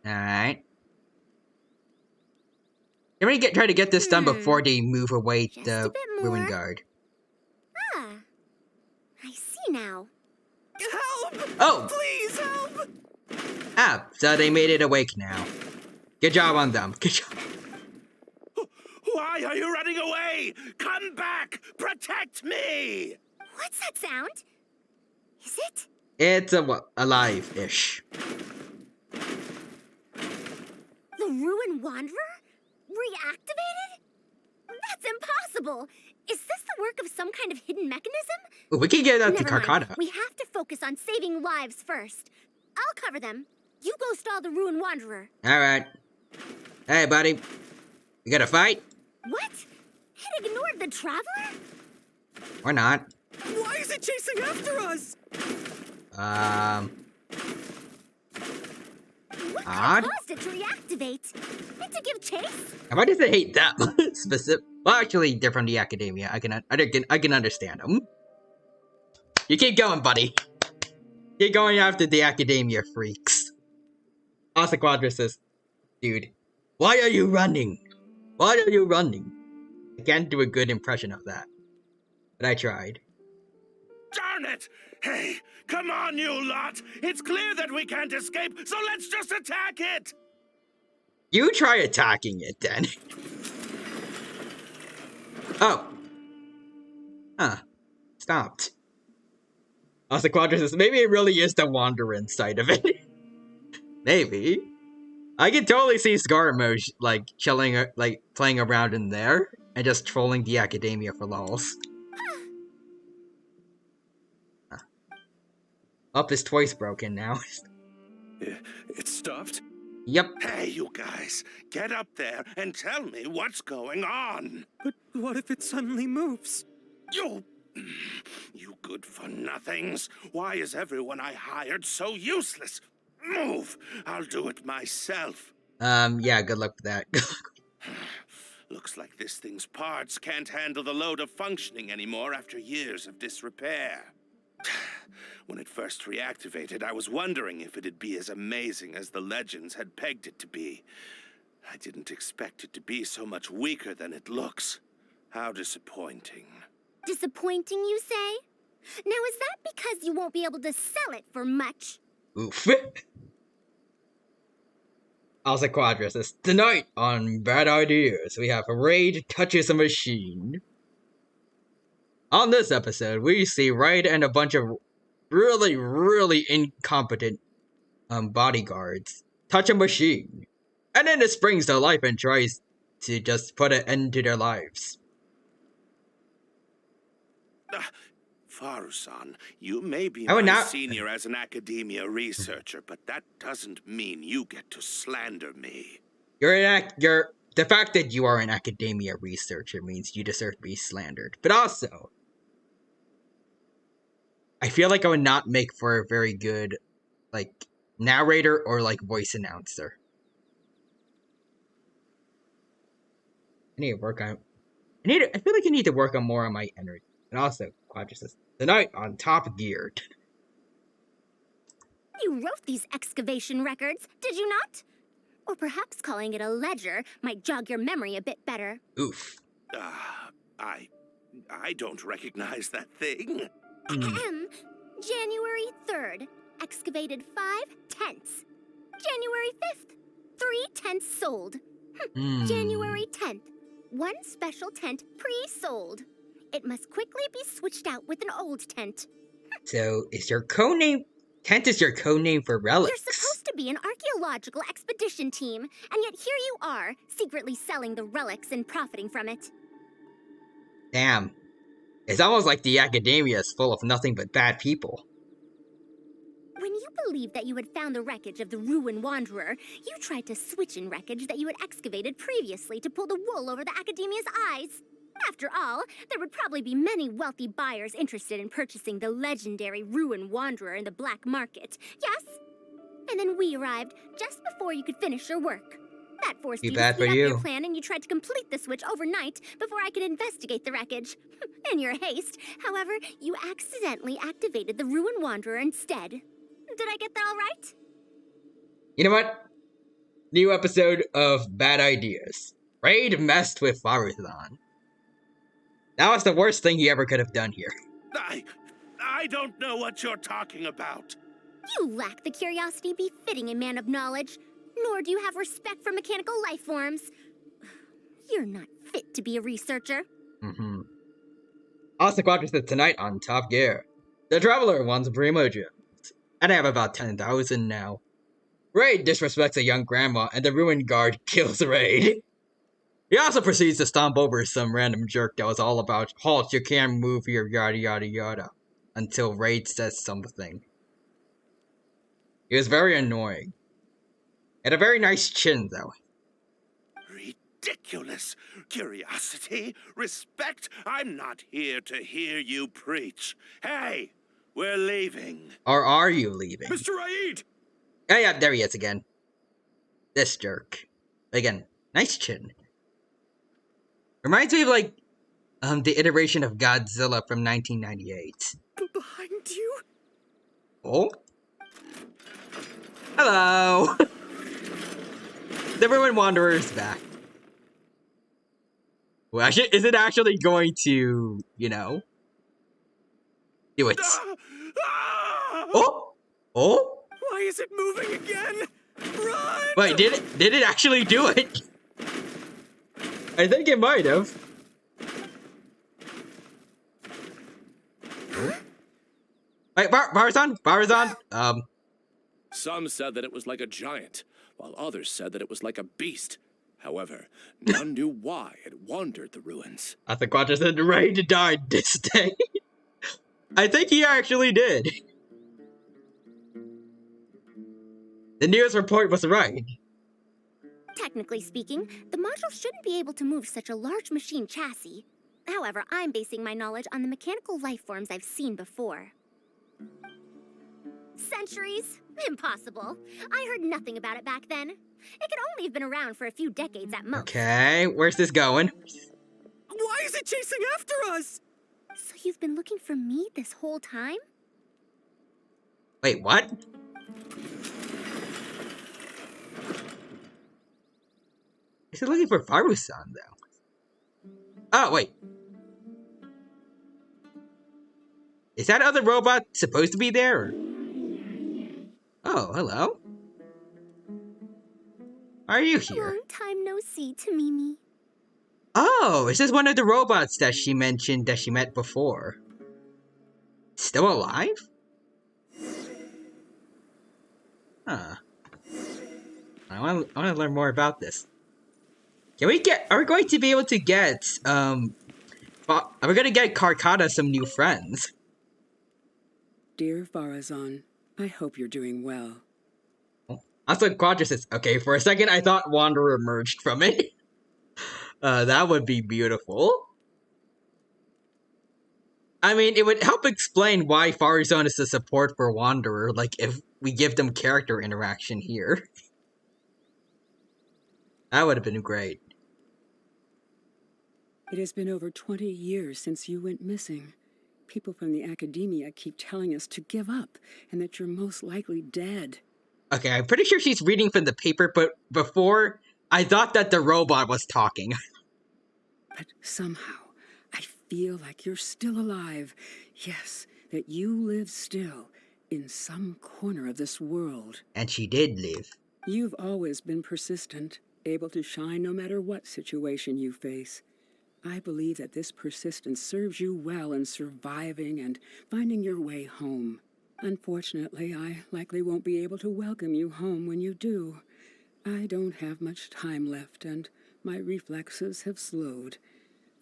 Alright. I'm gonna try to get this done before they move away the ruin guard. Ah, I see now. Help! Oh! Please help! Ah, so they made it awake now. Good job on them. Good job. Why are you running away? Come back! Protect me! What's that sound? Is it? It's alive-ish. The Ruin Wanderer? Reactivated? That's impossible! Is this the work of some kind of hidden mechanism? Ooh, we can give that to Never mind. Karkata. We have to focus on saving lives first. I'll cover them. You go stall the Ruin Wanderer. Alright. Hey, buddy. You gotta fight? What? It ignored the Traveler? Or not. Why is it chasing after us? Odd? Caused it to reactivate? And to give chase? Why does it hate that specific? Well, actually, they're from the academia. I can understand them. You keep going, buddy. Keep going after the academia freaks. Asa Quadra says, dude, why are you running? Why are you running? I can't do a good impression of that. But I tried. Darn it! Hey, come on, you lot! It's clear that we can't escape, so let's just attack it! You try attacking it, then. Oh. Huh. Stopped. Asa Quadra says, maybe it really is the Wanderer side of it. Maybe. I can totally see Scaramouche, like, chilling, like, playing around in there, and just trolling the academia for lols. Huh. Up, his toy's broken now. It stopped? Yep. Hey, you guys, get up there and tell me what's going on. But what if it suddenly moves? You good-for-nothings. Why is everyone I hired so useless? Move! I'll do it myself. Yeah, good luck with that. Looks like this thing's parts can't handle the load of functioning anymore after years of disrepair. When it first reactivated, I was wondering if it'd be as amazing as the legends had pegged it to be. I didn't expect it to be so much weaker than it looks. How disappointing. Disappointing, you say? Now, is that because you won't be able to sell it for much? Oof. Asa Quadra says, tonight on Bad Ideas, we have Rage Touches a Machine. On this episode, we see Raid and a bunch of really incompetent bodyguards touch a machine. And then it springs to life and tries to just put an end to their lives. Faru-san, you may be I would my not- senior as an academia researcher, but that doesn't mean you get to slander me. The fact that you are an academia researcher means you deserve to be slandered. But also, I feel like I would not make for a very good, like, narrator or, like, voice announcer. I need to work on... I feel like I need to work on more on my energy. And also, Quadra says, tonight on Top Gear. You wrote these excavation records, did you not? Or perhaps calling it a ledger might jog your memory a bit better. Oof. I don't recognize that thing. January 3rd, excavated 5 tents. January 5th, 3 tents sold. January 10th, 1 special tent pre-sold. It must quickly be switched out with an old tent. So, is your codename... Tent is your codename for relics? You're supposed to be an archaeological expedition team, and yet here you are, secretly selling the relics and profiting from it. Damn. It's almost like the academia is full of nothing but bad people. When you believed that you had found the wreckage of the Ruin Wanderer, you tried to switch in wreckage that you had excavated previously to pull the wool over the academia's eyes. After all, there would probably be many wealthy buyers interested in purchasing the legendary Ruin Wanderer in the black market, yes? And then we arrived just before you could finish your work. That forced Too you to bad for speed up your you. plan, and you tried to complete the switch overnight before I could investigate the wreckage. In your haste, however, you accidentally activated the Ruin Wanderer instead. Did I get that all right? You know what? New episode of Bad Ideas. Raid messed with Faruzan. That was the worst thing he ever could have done here. I don't know what you're talking about. You lack the curiosity befitting a man of knowledge, nor do you have respect for mechanical life forms. You're not fit to be a researcher. Also quadruple tonight on Top Gear. The Traveler wants Primo Gems, and I have about 10,000 now. Raid disrespects a young grandma, and the Ruin Guard kills Raid. He also proceeds to stomp over some random jerk that was all about, halt, you can't move here, yada yada yada, until Raid says something. He was very annoying. Had a very nice chin, though. Ridiculous. Curiosity? Respect? I'm not here to hear you preach. Hey, we're leaving. Or are you leaving? Mr. Aid! Oh yeah, there he is again. This jerk. Again, nice chin. Reminds me of, like, the iteration of Godzilla from 1998. Behind you? Oh? Hello! The Ruin Wanderer is back. Well, actually, is it actually going to, you know, do it? Oh? Oh? Why is it moving again? Run! Wait, did it actually do it? I think it might have. Wait, Barzan? Some said that it was like a giant, while others said that it was like a beast. However, none knew why it wandered the ruins. I think Quadra said Raid died this day. I think he actually did. The news report was right. Technically speaking, the module shouldn't be able to move such a large machine chassis. However, I'm basing my knowledge on the mechanical life forms I've seen before. Centuries? Impossible. I heard nothing about it back then. It could only have been around for a few decades at most. Okay, where's this going? Why is it chasing after us? So you've been looking for me this whole time? Wait, what? Is he looking for Faruzan, though? Oh, wait. Is that other robot supposed to be there? Or... Oh, hello. Why are you here? Long time no see, Tamimi. Oh, is this one of the robots that she mentioned that she met before? Still alive? Huh. I want to learn more about this. Are we going to be able to get, are we going to get Karkata some new friends? Dear Farazan, I hope you're doing well. Also, Quadra says, okay, for a second I thought Wanderer emerged from it. That would be beautiful. I mean, it would help explain why Farazan is the support for Wanderer, like, if we give them character interaction here. That would have been great. It has been over 20 years since you went missing. People from the academia keep telling us to give up, and that you're most likely dead. Okay, I'm pretty sure she's reading from the paper, but before, I thought that the robot was talking. But somehow, I feel like you're still alive. Yes, that you live still, in some corner of this world. And she did live. You've always been persistent, able to shine no matter what situation you face. I believe that this persistence serves you well in surviving and finding your way home. Unfortunately, I likely won't be able to welcome you home when you do. I don't have much time left, and my reflexes have slowed.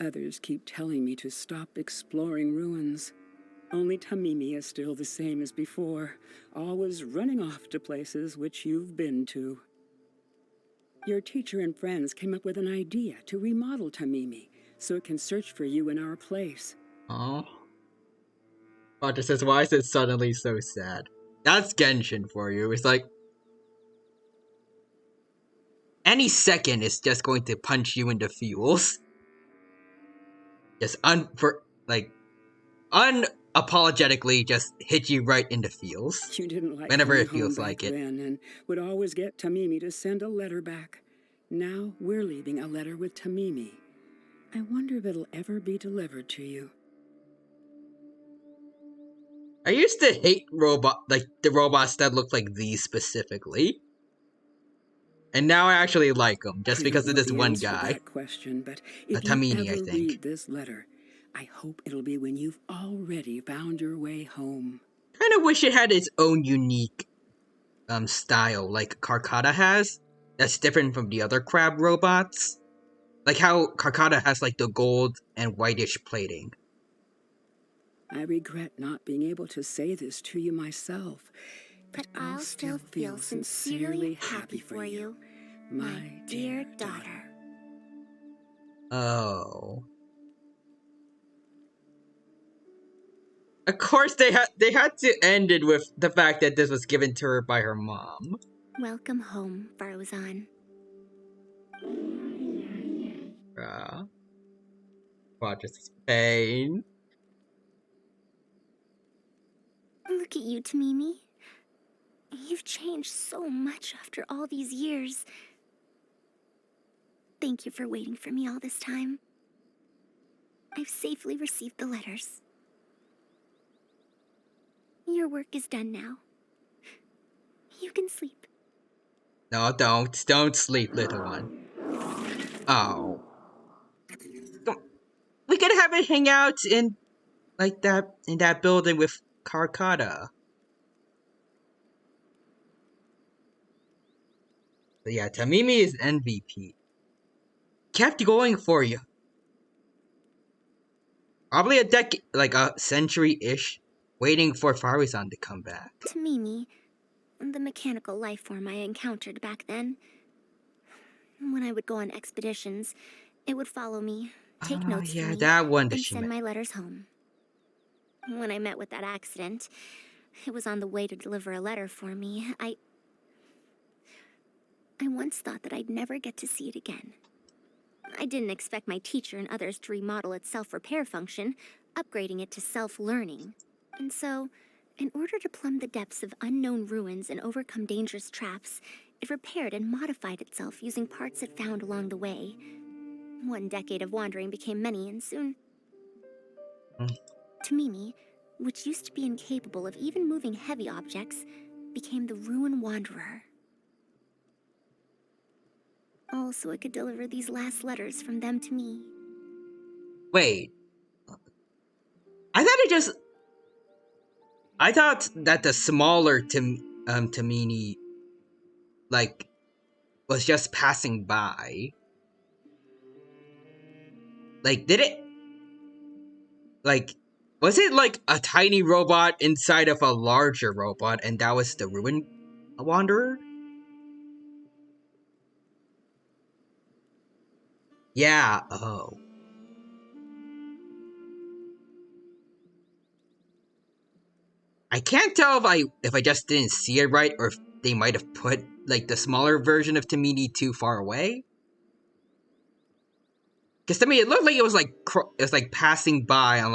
Others keep telling me to stop exploring ruins. Only Tamimi is still the same as before, always running off to places which you've been to. Your teacher and friends came up with an idea to remodel Tamimi, so it can search for you in our place. Oh. Roger says, why is it suddenly so sad? That's Genshin for you. It's like, any second is just going to punch you in the feels. Just unapologetically just hit you right in the feels. You didn't like whenever coming it feels home like back it. then and would always get Tamimi to send a letter back. Now we're leaving a letter with Tamimi. I wonder if it'll ever be delivered to you. I used to hate the robots that look like these specifically. And now I actually like them, just because of this one guy. That question, but if Tamini, you I ever think. read this letter, I hope it'll be when you've already found your way home. Kind of wish it had its own unique style, like Karkata has. That's different from the other crab robots. Like how Karkata has like the gold and whitish plating. I regret not being able to say this to you myself, but I'll still feel sincerely happy for you, my dear daughter. Oh. Of course they had to end it with the fact that this was given to her by her mom. Welcome home, Faruzan. Roger's pain. Look at you, Tamimi. You've changed so much after all these years. Thank you for waiting for me all this time. I've safely received the letters. Your work is done now. You can sleep. No, don't. Don't sleep, little one. Oh. We could have a hangout in that building with Karkata. But yeah, Tamimi is MVP. Kept going for you. Probably a decade, like a century-ish, waiting for Faruzan to come back. Tamimi, the mechanical life form I encountered back then. When I would go on expeditions, it would follow me, take notes for me, that one that and she send met. my letters home. When I met with that accident, it was on the way to deliver a letter for me. I once thought that I'd never get to see it again. I didn't expect my teacher and others to remodel its self-repair function, upgrading it to self-learning. And so, in order to plumb the depths of unknown ruins and overcome dangerous traps, it repaired and modified itself using parts it found along the way. One decade of wandering became many, and soon... Tamimi, which used to be incapable of even moving heavy objects, became the Ruin Wanderer. All so I could deliver these last letters from them to me. Wait. I thought that the smaller Tamini, was just passing by. Did it... was it like a tiny robot inside of a larger robot, and that was the Ruin Wanderer? Yeah, oh. I can't tell if I just didn't see it right, or if they might have put the smaller version of Tamini too far away. Because to me, it looked like it was passing by on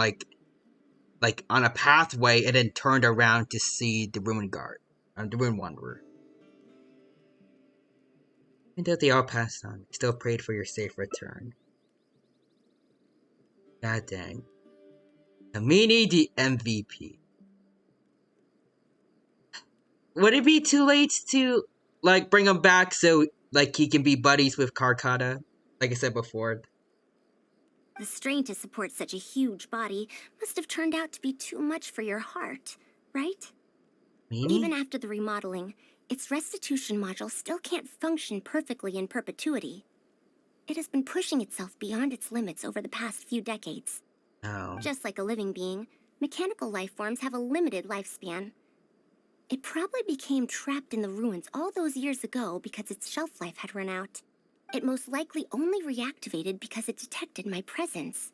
on a pathway, and then turned around to see the Ruin Wanderer. Until they all passed on, still prayed for your safe return. God dang. Tamini the MVP. Would it be too late to bring him back so he can be buddies with Karkata? Like I said before. The strain to support such a huge body must have turned out to be too much for your heart, right? Even after the remodeling, its restitution module still can't function perfectly in perpetuity. It has been pushing itself beyond its limits over the past few decades. Oh. Just like a living being, mechanical life forms have a limited lifespan. It probably became trapped in the ruins all those years ago because its shelf life had run out. It most likely only reactivated because it detected my presence.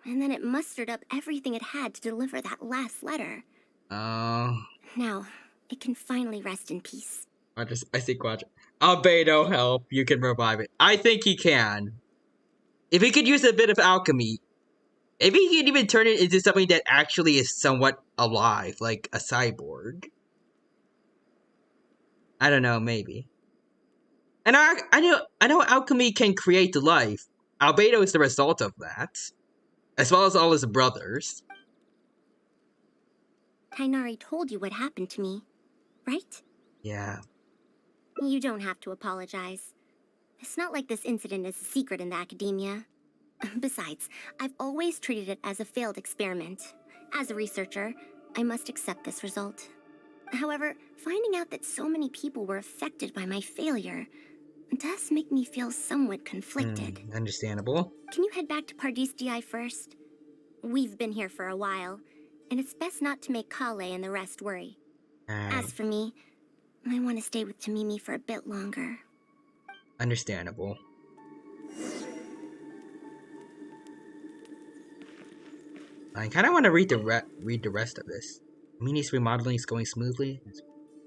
And then it mustered up everything it had to deliver that last letter. Oh. Now, it can finally rest in peace. I see Quadra. Albedo, help. You can revive it. I think he can. If he could use a bit of alchemy, maybe he could even turn it into something that actually is somewhat alive, like a cyborg. I don't know, maybe. And I know alchemy can create life. Albedo is the result of that, as well as all his brothers. Tainari told you what happened to me, right? Yeah. You don't have to apologize. It's not like this incident is a secret in the academia. Besides, I've always treated it as a failed experiment. As a researcher, I must accept this result. However, finding out that so many people were affected by my failure does make me feel somewhat conflicted. Understandable. Can you head back to Pardis GI first? We've been here for a while, and it's best not to make Kale and the rest worry. As for me, I want to stay with Tamimi for a bit longer. Understandable. I kind of want to read the rest of this. Tamimi's remodeling is going smoothly.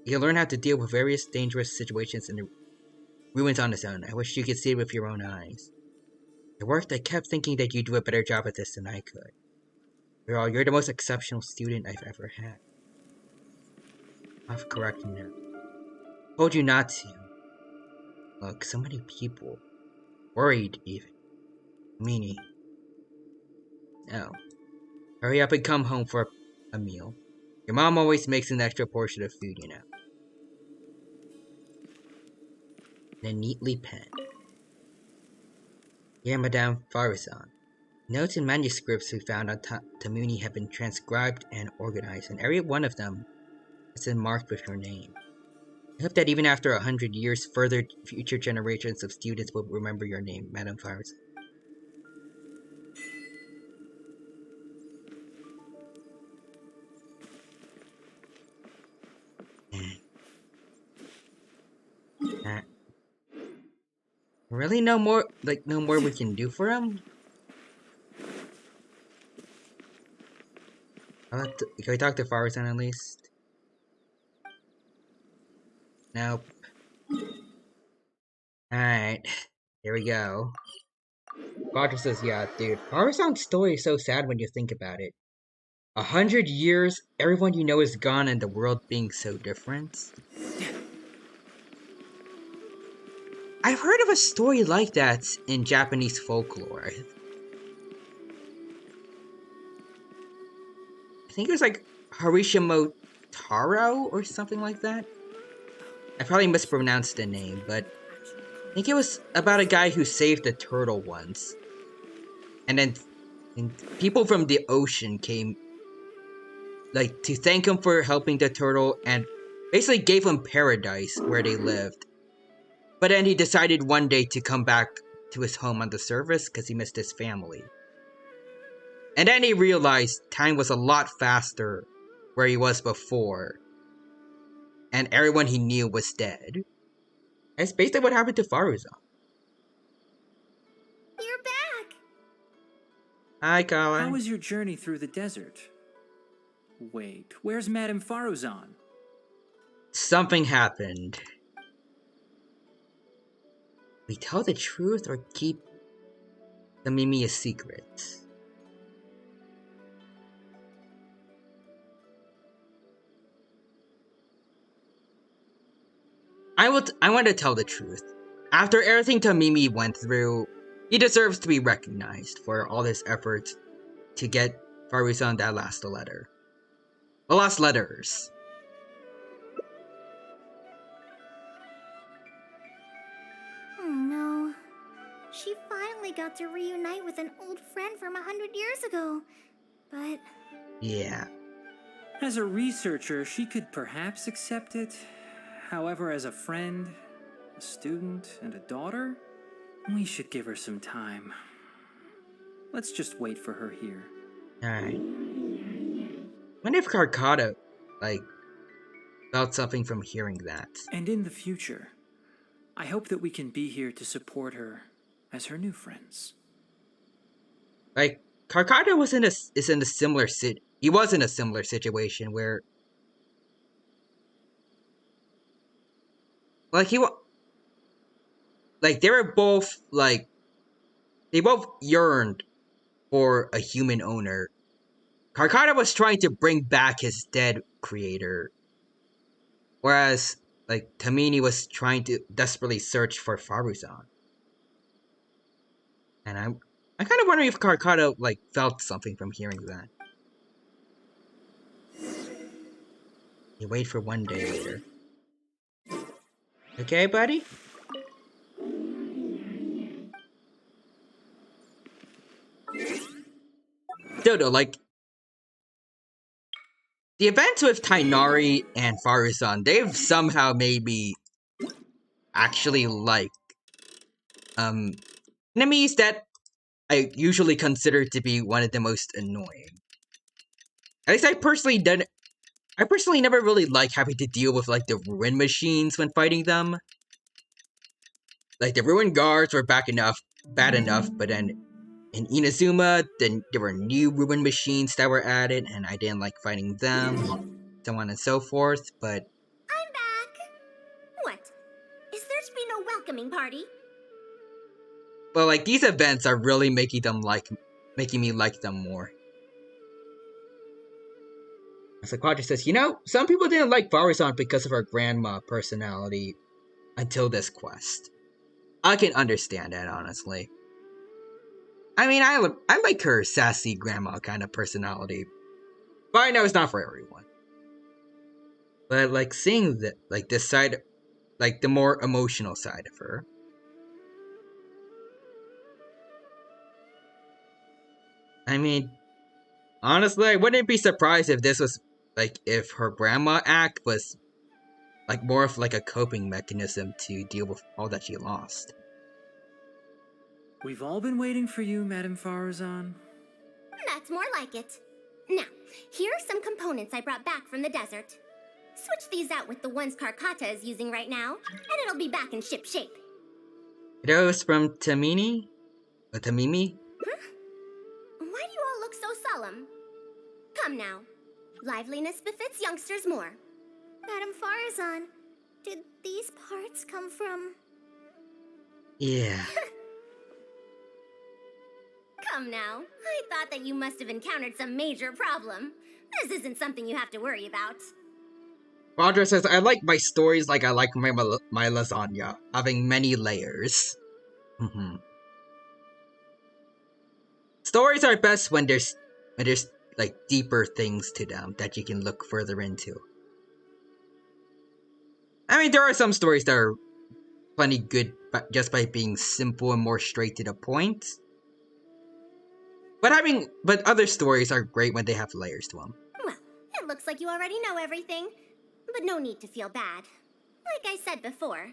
You'll learn how to deal with various dangerous situations in the ruins on its own. I wish you could see it with your own eyes. It worked. I kept thinking that you'd do a better job at this than I could. After all, you're the most exceptional student I've ever had. I've corrected you now. Told you not to. Look, so many people. Worried, even. Meanie. No. Hurry up and come home for a meal. Your mom always makes an extra portion of food, you know. Then neatly penned. Dear Madame Farazan, notes and manuscripts we found on Tamuni have been transcribed and organized, and every one of them has been marked with your name. I hope that even after 100 years, future generations of students will remember your name, Madame Farazan. Really, no more we can do for him? Can we talk to Farazan at least? Nope. Alright, here we go. Roger says, yeah, dude. Farazan's story is so sad when you think about it. 100 years, everyone you know is gone, and the world being so different. I've heard of a story like that in Japanese folklore. I think it was like Harishimo Taro or something like that. I probably mispronounced the name, but I think it was about a guy who saved a turtle once. And then people from the ocean came to thank him for helping the turtle and basically gave him paradise where they lived. But then he decided one day to come back to his home on the surface because he missed his family. And then he realized time was a lot faster where he was before. And everyone he knew was dead. That's basically what happened to Farazan. You're back! Hi, Colin. How was your journey through the desert? Wait, where's Madame Farazan? Something happened. We tell the truth or keep the Mimi a secret? I want to tell the truth. After everything Tamimi went through, he deserves to be recognized for all his efforts to get Farazan that last letter. The last letters. Oh no. She finally got to reunite with an old friend from 100 years ago. But... yeah. As a researcher, she could perhaps accept it. However, as a friend, a student, and a daughter, we should give her some time. Let's just wait for her here. Alright. Wonder if Karkata, felt something from hearing that. And in the future, I hope that we can be here to support her as her new friends. Like, Karkata was in a similar situation where, like, they were both, like, they both yearned for a human owner. Karkata was trying to bring back his dead creator, whereas, like, Tamini was trying to desperately search for Faruzan. And I'm kind of wondering if Karkata, like, felt something from hearing that. You wait for one day later. Okay, buddy? Dodo, like, the events with Tainari and Faruzan, they've somehow made me actually like enemies that I usually consider to be one of the most annoying. At least I personally never really like having to deal with, like, the ruin machines when fighting them. Like, the ruin guards were bad enough, but then in Inazuma, then there were new ruin machines that were added, and I didn't like fighting them, so on and so forth, but... I'm back! What? Is there to be no welcoming party? Well, like, these events are really making me like them more. As the Quadra says, some people didn't like Faruzan because of her grandma personality until this quest. I can understand that, honestly. I mean, I like her sassy grandma kind of personality, but I know it's not for everyone. But, like, seeing this side, like, the more emotional side of her. I mean, honestly, I wouldn't be surprised if this was, like, if her grandma act was, like, more of, like, a coping mechanism to deal with all that she lost. We've all been waiting for you, Madame Faruzan. That's more like it. Now, here are some components I brought back from the desert. Switch these out with the ones Karkata is using right now, and it'll be back in ship shape. Those from Tamini? Or Tamimi? Huh? Why do you all look so solemn? Come now. Liveliness befits youngsters more. Madame Faruzan, did these parts come from... Yeah. Come now. I thought that you must have encountered some major problem. This isn't something you have to worry about. Roger says, I like my stories like I like my lasagna, having many layers. Stories are best when there's like deeper things to them that you can look further into. I mean, there are some stories that are plenty good just by being simple and more straight to the point. But other stories are great when they have layers to them. Well, it looks like you already know everything, but no need to feel bad. Like I said before,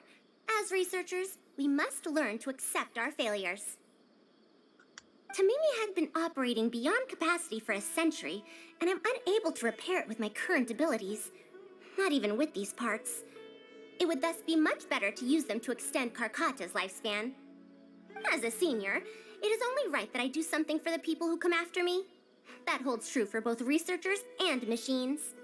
as researchers, we must learn to accept our failures. Tamimi had been operating beyond capacity for a century, and I'm unable to repair it with my current abilities. Not even with these parts. It would thus be much better to use them to extend Karkata's lifespan. As a senior, it is only right that I do something for the people who come after me. That holds true for both researchers and machines.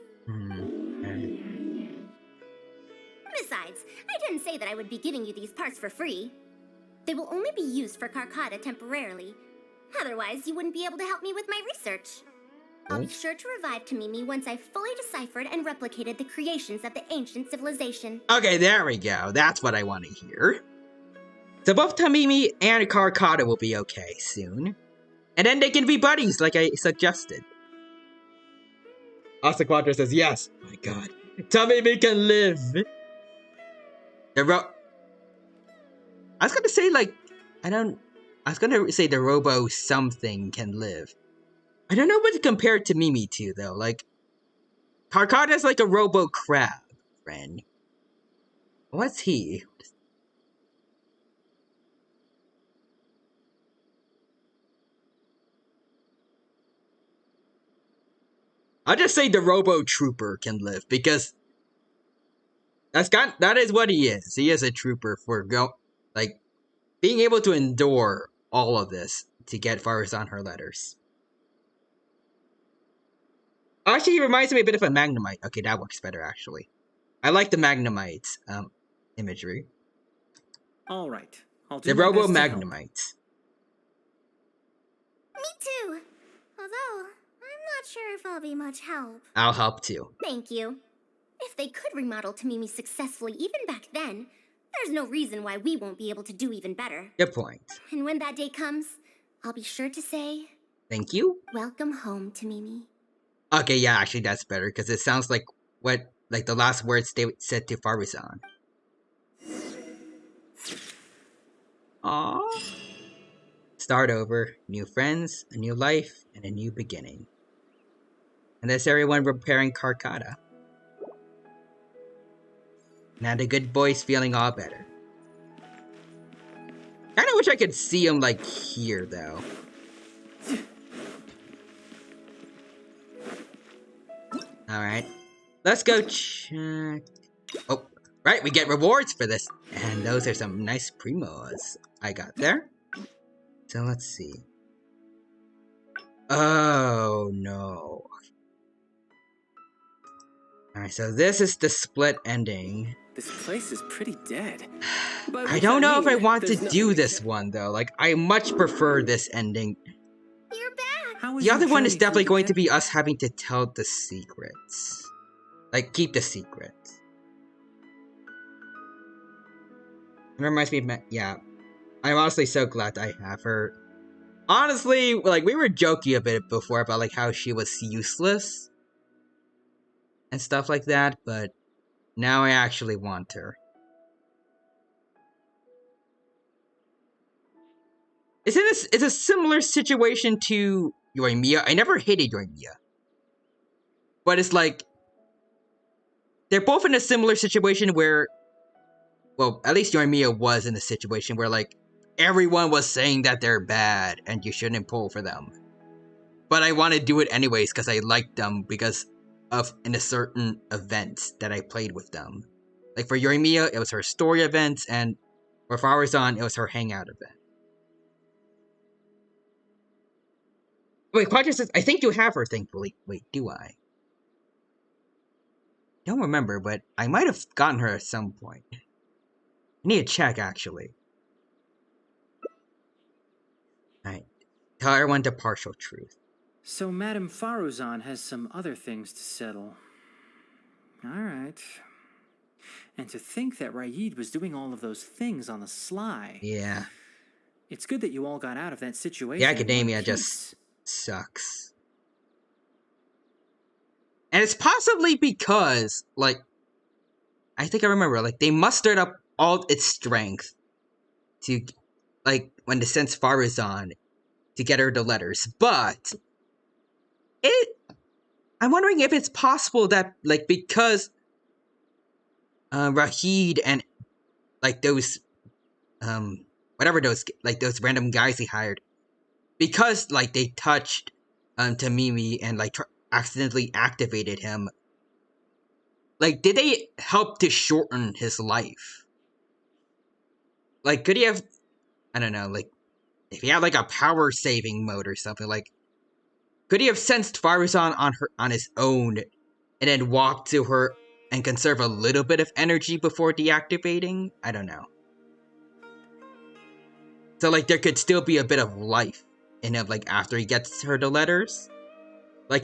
Besides, I didn't say that I would be giving you these parts for free. They will only be used for Karkata temporarily. Otherwise, you wouldn't be able to help me with my research. I'll be sure to revive Tamimi once I've fully deciphered and replicated the creations of the ancient civilization. Okay, there we go. That's what I want to hear. So both Tamimi and Karkata will be okay soon. And then they can be buddies, like I suggested. Asaquadra says, yes. Oh my god. Tamimi can live. I was gonna say, like, I was gonna say the Robo something can live. I don't know what to compare to Mimi to, though. Like, Karkata's like a Robo Crab friend. What's he? I'll just say the Robo Trooper can live, because That is what he is. He is a trooper for being able to endure all of this to get Farazan her letters. Actually, he reminds me a bit of a Magnemite. Okay, that works better, actually. I like the Magnemite's imagery. All right. I'll do the my Robo best to help. Magnemites. Me too. Although, I'm not sure if I'll be much help. I'll help too. Thank you. If they could remodel Tamimi successfully even back then, there's no reason why we won't be able to do even better. Good point. And when that day comes, I'll be sure to say... Thank you. Welcome home, Tamimi. Okay, yeah, actually that's better, because it sounds like the last words they said to Farazan. Aww. Start over. New friends, a new life, and a new beginning. And that's everyone repairing Karkata. Now the good boy's feeling all better. Kinda wish I could see him, here, though. Alright. Let's go check... Oh, right, we get rewards for this. And those are some nice primos I got there. So let's see. Oh, no. Alright, so this is the split ending. This place is pretty dead. I don't know if I want to do this one, though. I much prefer this ending. You're back! The other one is definitely going to be us having to tell the secrets. Keep the secrets. It reminds me of... Yeah. I'm honestly so glad I have her. Honestly, we were joking a bit before about, how she was useless. And stuff like that, but... Now I actually want her. It's a similar situation to Yoimiya. I never hated Yoimiya. But it's they're both in a similar situation where... Well, at least Yoimiya was in a situation where, everyone was saying that they're bad and you shouldn't pull for them. But I want to do it anyways because I like them because of in a certain event that I played with them. For Yoimiya, it was her story events, and for Farazan, it was her hangout event. Wait, Quadra says, I think you have her, thankfully. Wait, do I? Don't remember, but I might have gotten her at some point. I need to check, actually. Alright. Tell everyone the partial truth. So Madame Faruzan has some other things to settle. Alright. And to think that Raid was doing all of those things on the sly. Yeah. It's good that you all got out of that situation. The academia just sucks. And it's possibly because, I think I remember, they mustered up all its strength to, when they sent Farazan to get her the letters. But, I'm wondering if it's possible that, because Rahid and, those, whatever those random guys he hired, because, they touched, Tamimi and, accidentally activated him, did they help to shorten his life? Could he have, I don't know, if he had, a power-saving mode or something, could he have sensed Farazan on his own, and then walked to her and conserve a little bit of energy before deactivating? I don't know. So, there could still be a bit of life in him, after he gets her the letters.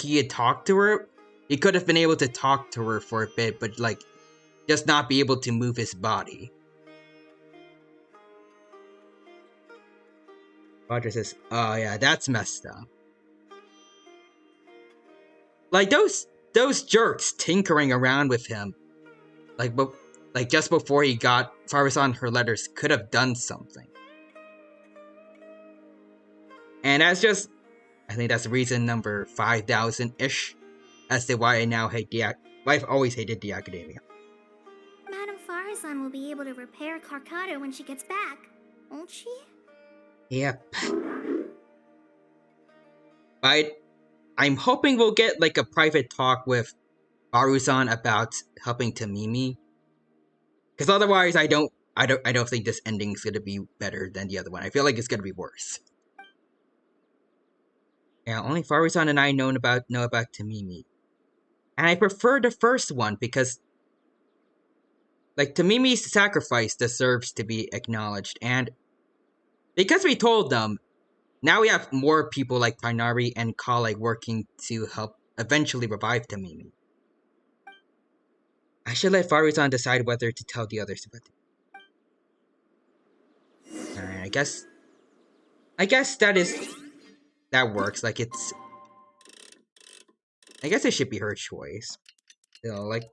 He had talked to her. He could have been able to talk to her for a bit, but, just not be able to move his body. Roger says, oh yeah, that's messed up. Those jerks tinkering around with him, just before he got Farazan her letters, could have done something. And that's just, I think that's reason number 5,000-ish as to why I now hate I've always hated the academia. Madame Farazan will be able to repair Karkata when she gets back, won't she? Yep. I'm hoping we'll get a private talk with Farazan about helping Tamimi. Because otherwise, I don't think this ending is gonna be better than the other one. I feel like it's gonna be worse. Yeah, only Faruzan and I know about Tamimi, and I prefer the first one because, like, Tamimi's sacrifice deserves to be acknowledged, and because we told them, now we have more people like Tighnari and Kale working to help eventually revive Tamimi. I should let Faruzan decide whether to tell the others about it. Alright, I guess that works. Like, I guess it should be her choice. Still, like,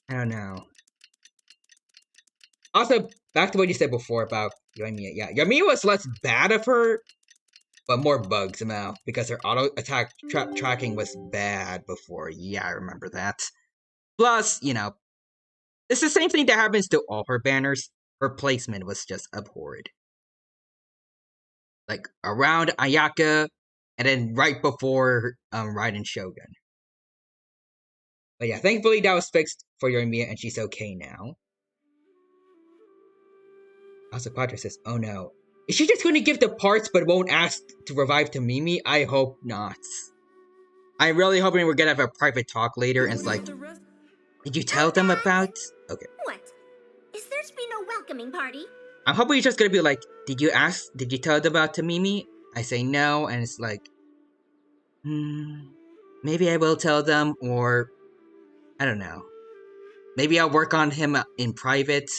I don't know. Also, back to what you said before about Yoimiya. Yeah, Yoimiya was less bad of her, but more bugs somehow, because her auto attack tracking was bad before. Yeah, I remember that. Plus, you know, it's the same thing that happens to all her banners. Her placement was just abhorred. Like, around Ayaka, and then right before Raiden Shogun. But yeah, thankfully that was fixed for Yoimiya, and she's okay now. Also, Quadra says, oh no. Is she just going to give the parts but won't ask to revive Tamimi? I hope not. I'm really hoping we're gonna have a private talk later, and it's like, did you tell them about? Okay. What? Is there to be no welcoming party? I'm hoping you're just gonna be like, did you tell them about Tamimi? I say no, and it's like, maybe I will tell them, or I don't know. Maybe I'll work on him in private.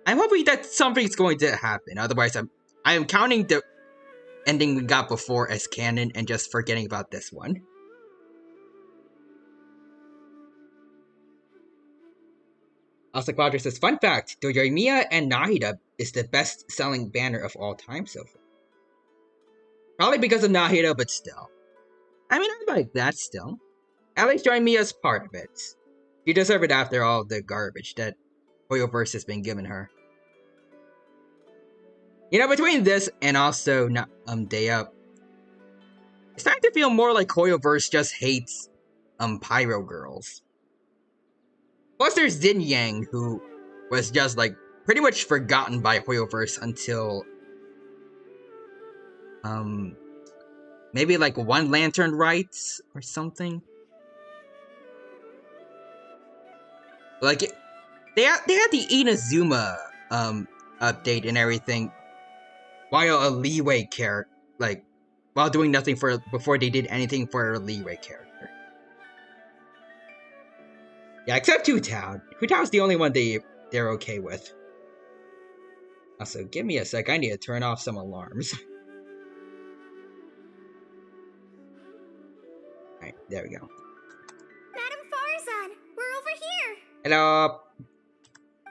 I'm hoping that something's going to happen. Otherwise, I'm counting the ending we got before as canon and just forgetting about this one. Also, Quadra says, fun fact, Yoimiya and Nahida is the best-selling banner of all time so far. Probably because of Nahida, but still. I mean, I like that still. At least Yoimiya's part of it. She deserves it after all the garbage that Hoyoverse has been giving her. You know, between this and also Dehya, it's starting to feel more like Hoyoverse just hates Pyro girls. Plus there's Din Yang, who was just like pretty much forgotten by Hoyoverse until maybe like One Lantern Rights or something. Like they had the Inazuma update and everything, while a Leeway character, like while doing nothing before they did anything for a Leeway character. Yeah, except Hu Tao. Hu Tao's the only one they're okay with. Also, give me a sec. I need to turn off some alarms. Alright, there we go. Madam Farzan, we're over here. Hello.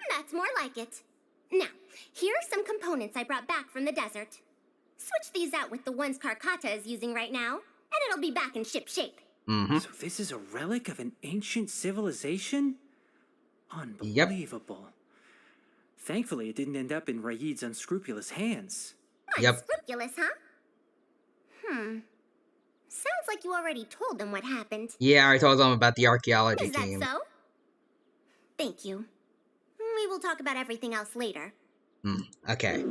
That's more like it. Now, here are some components I brought back from the desert. Switch these out with the ones Karkata is using right now, and it'll be back in ship shape. So this is a relic of an ancient civilization? Unbelievable. Yep. Thankfully, it didn't end up in Raid's unscrupulous hands. Unscrupulous, huh? Sounds like you already told them what happened. Yeah, I told them about the archaeology team. Is that so? Thank you. We will talk about everything else later. Okay.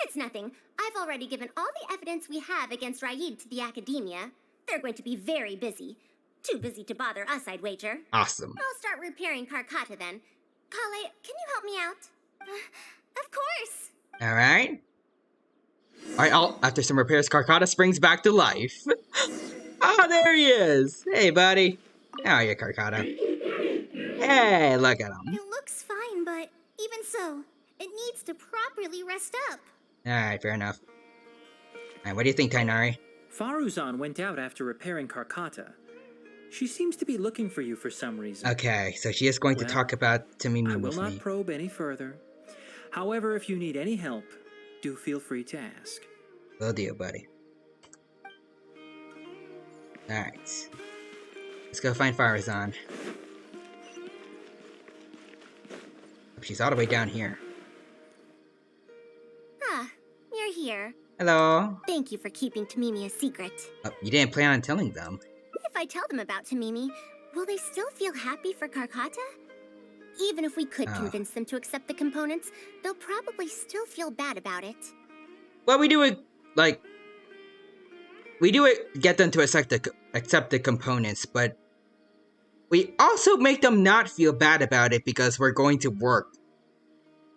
It's nothing. I've already given all the evidence we have against Raid to the Academia. They're going to be very busy. Too busy to bother us, I'd wager. Awesome. I'll start repairing Karkata then. Kale, can you help me out? Of course. Alright. Alright, after some repairs, Karkata springs back to life. Oh, there he is! Hey, buddy. How are you, Karkata? Hey, look at him. It looks fine, but even so, it needs to properly rest up. Alright, fair enough. Alright, what do you think, Tighnari? Faruzan went out after repairing Karkata. She seems to be looking for you for some reason. Okay, so she is going to talk about Tamimi with me. I will not probe any further. However, if you need any help, do feel free to ask. Will do, buddy. Alright. Let's go find Faruzan. She's all the way down here. You're here. Hello. Thank you for keeping Tamimi a secret. You didn't plan on telling them. If I tell them about Tamimi, will they still feel happy for Karkata? Even if we could convince them to accept the components, they'll probably still feel bad about it. Well, we do get them to accept the components, but we also make them not feel bad about it because we're going to work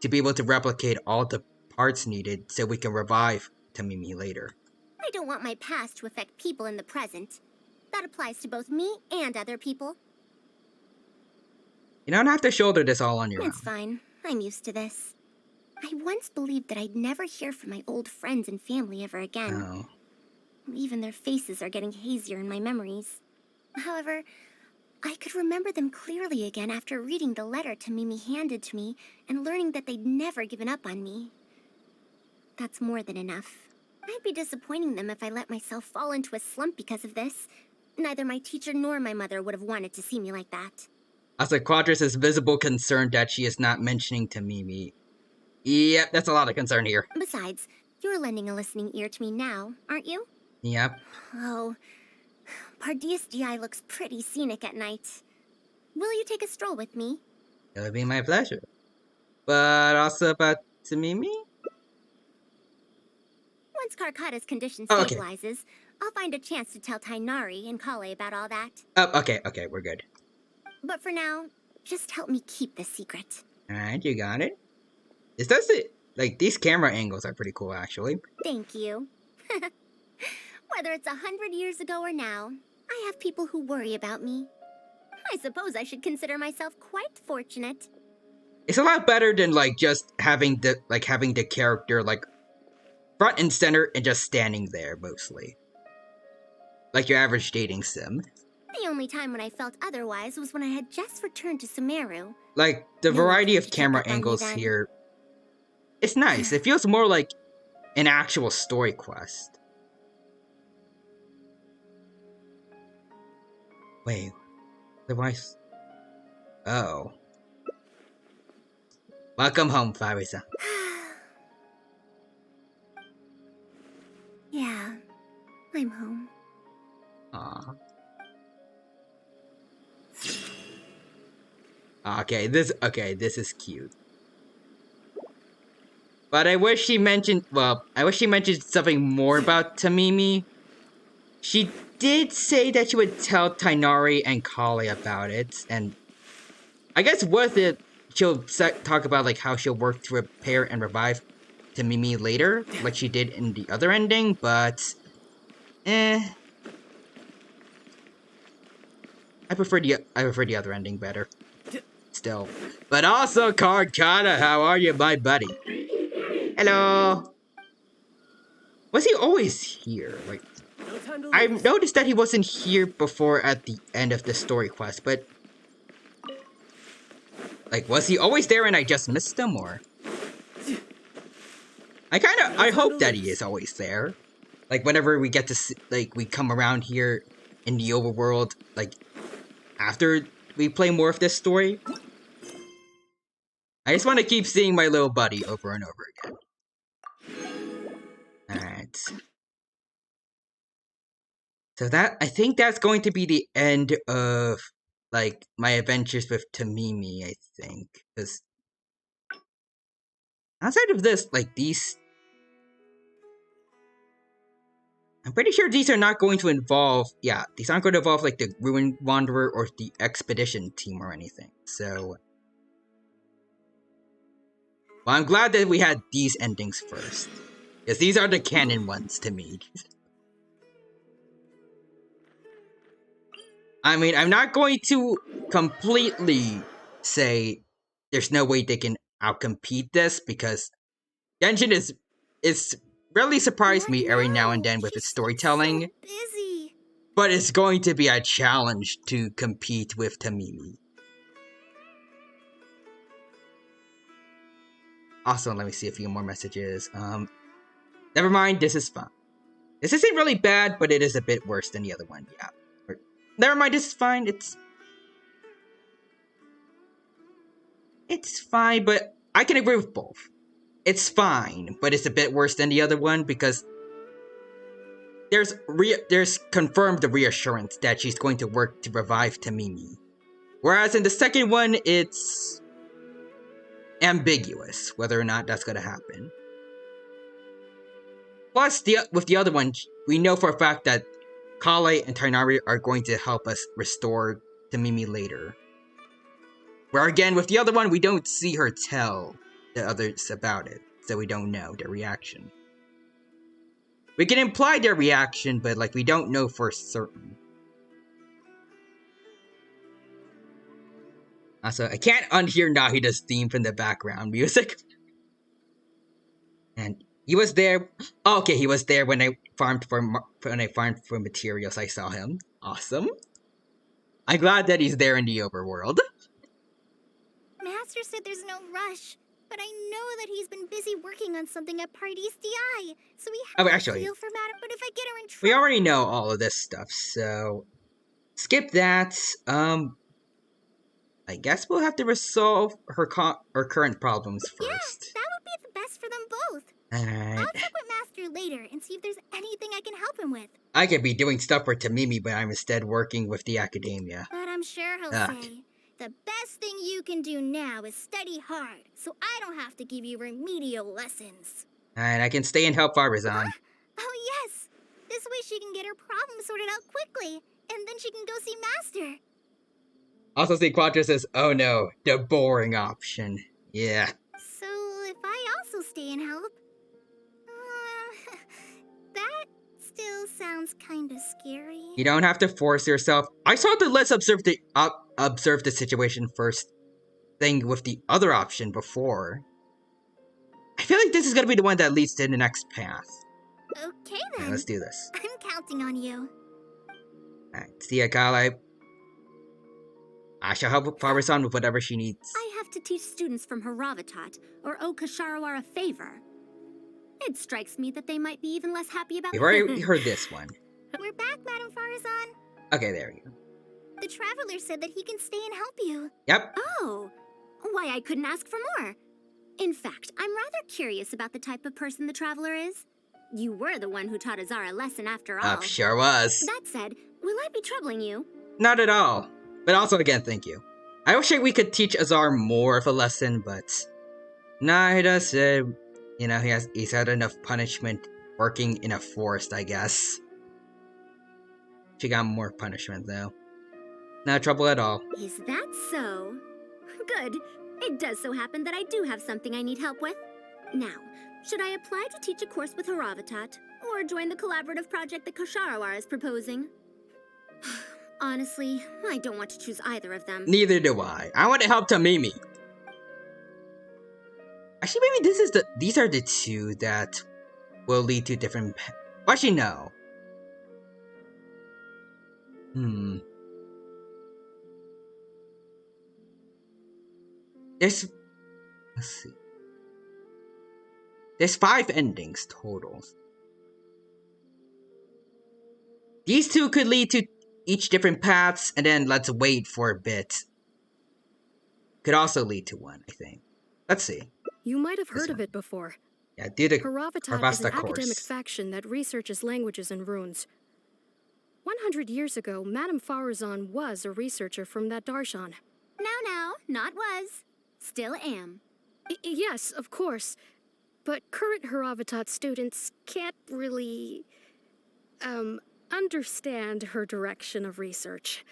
to be able to replicate all the parts needed so we can revive Tamimi later. I don't want my past to affect people in the present. That applies to both me and other people. You don't have to shoulder this all on your own. It's fine. I'm used to this. I once believed that I'd never hear from my old friends and family ever again. Oh. Even their faces are getting hazier in my memories. However, I could remember them clearly again after reading the letter Tamimi handed to me and learning that they'd never given up on me. That's more than enough. I'd be disappointing them if I let myself fall into a slump because of this. Neither my teacher nor my mother would have wanted to see me like that. Also, Quadris is visible concerned that she is not mentioning Tamimi. Yep, that's a lot of concern here. Besides, you're lending a listening ear to me now, aren't you? Yep. Oh, Pardeus DI looks pretty scenic at night. Will you take a stroll with me? It would be my pleasure. But also about Tamimi? Once Karkata's condition Okay. stabilizes, I'll find a chance to tell Tainari and Kale about all that. Oh, okay, we're good. But for now, just help me keep this secret. Alright, you got it. Is this it? Like, these camera angles are pretty cool, actually. Thank you. Whether it's 100 years ago or now, I have people who worry about me. I suppose I should consider myself quite fortunate. It's a lot better than, like, just having the character, like, front and center and just standing there, mostly. Like your average dating sim. The only time when I felt otherwise was when I had just returned to Sumeru. Like, the variety of camera angles here, it's nice. It feels more like an actual story quest. Wait, the voice. Oh. Welcome home, Fairy-san. Yeah, I'm home. Aww. Okay, this is cute. But I wish she mentioned, something more about Tamimi. She did say that she would tell Tainari and Kale about it, and I guess with it, she'll talk about like how she'll work to repair and revive Tamimi later, like she did in the other ending, but I prefer the other ending better. Still. But also, Karkata, how are you, my buddy? Hello. Was he always here? Like, I've noticed that he wasn't here before at the end of the story quest, but like, was he always there and I just missed him, or? I hope that he is always there. Like, whenever we get to see, like, we come around here in the overworld, like, after we play more of this story. I just want to keep seeing my little buddy over and over again. Alright. So I think that's going to be the end of, like, my adventures with Tamimi, I think. Because outside of this, like, these... I'm pretty sure these are not going to involve... Yeah, these aren't going to involve, like, the Ruined Wanderer or the Expedition team or anything. So... Well, I'm glad that we had these endings first. Because these are the canon ones to me. I mean, I'm not going to completely say there's no way they can outcompete this, because Genshin is really surprised me every now and then with its storytelling. So busy. But it's going to be a challenge to compete with Tamimi. Also, let me see a few more messages. Never mind, this is fine. This isn't really bad, but it is a bit worse than the other one, yeah. Never mind, this is fine, it's fine, but I can agree with both. It's fine, but it's a bit worse than the other one, because there's confirmed the reassurance that she's going to work to revive Tamimi. Whereas in the second one, it's ambiguous whether or not that's going to happen. Plus, with the other one, we know for a fact that Kale and Tainari are going to help us restore Tamimi later. Where again, with the other one, we don't see her tell the others about it, so we don't know their reaction. We can imply their reaction, but like we don't know for certain. Also, I can't unhear Nahida's theme from the background music. And he was there. Oh, okay, he was there when I farmed for materials. I saw him. Awesome. I'm glad that he's there in the overworld. Master said there's no rush, but I know that he's been busy working on something at Pardee's DI, so we have to feel for Madam. But if I get her in trouble, we already know all of this stuff, so skip that. I guess we'll have to resolve her current problems first. Yeah, that would be the best for them both. Alright. I'll check with Master later and see if there's anything I can help him with. I could be doing stuff for Tamimi, but I'm instead working with the academia. But I'm sure he'll say, the best thing you can do now is study hard, so I don't have to give you remedial lessons. Alright, I can stay and help Farazan. Oh yes! This way she can get her problem sorted out quickly, and then she can go see Master. Also see Quadra says, oh no, the boring option. Yeah. So if I also stay and help, that still sounds kinda scary. You don't have to force yourself. I saw the let's observe the situation first thing with the other option before. I feel like this is gonna be the one that leads to the next path. Okay then. Yeah, let's do this. I'm counting on you. Alright, see ya, Kale. I shall help Farazan with whatever she needs. I have to teach students from Haravatat, or owe Ksharawar a favor. It strikes me that they might be even less happy about We've already heard this one. We're back, Madam Farazan. Okay, there you go. The Traveler said that he can stay and help you. Yep. Oh, why I couldn't ask for more. In fact, I'm rather curious about the type of person the Traveler is. You were the one who taught Azar a lesson after all. Sure was. That said, will I be troubling you? Not at all. But also, again, thank you. I wish we could teach Azar more of a lesson, but Nahida said, you know, he's had enough punishment working in a forest, I guess. She got more punishment, though. No trouble at all. Is that so? Good. It does so happen that I do have something I need help with. Now, should I apply to teach a course with Haravatat, or join the collaborative project that Ksharawar is proposing? Honestly, I don't want to choose either of them. Neither do I. I want to help Tamimi. Actually, maybe these are the two that will lead to different... Actually, no. Let's see. There's 5 endings total. These two could lead to each different paths, and then let's wait for a bit. Could also lead to one, I think. Let's see. You might have heard of it before. Yeah, do the Haravatat is an academic faction that researches languages and runes. 100 years ago, Madame Farazan was a researcher from that darshan. No, not was. Still am. Yes, of course. But current Haravatat students can't really... understand her direction of research.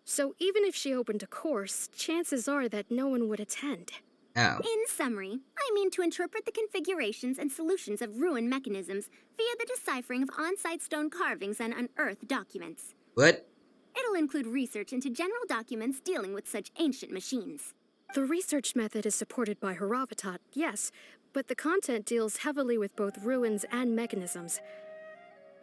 So even if she opened a course, chances are that no one would attend. Oh. In summary, I mean to interpret the configurations and solutions of ruin mechanisms via the deciphering of on-site stone carvings and unearthed documents. What? It'll include research into general documents dealing with such ancient machines. The research method is supported by Haravatat, yes, but the content deals heavily with both ruins and mechanisms.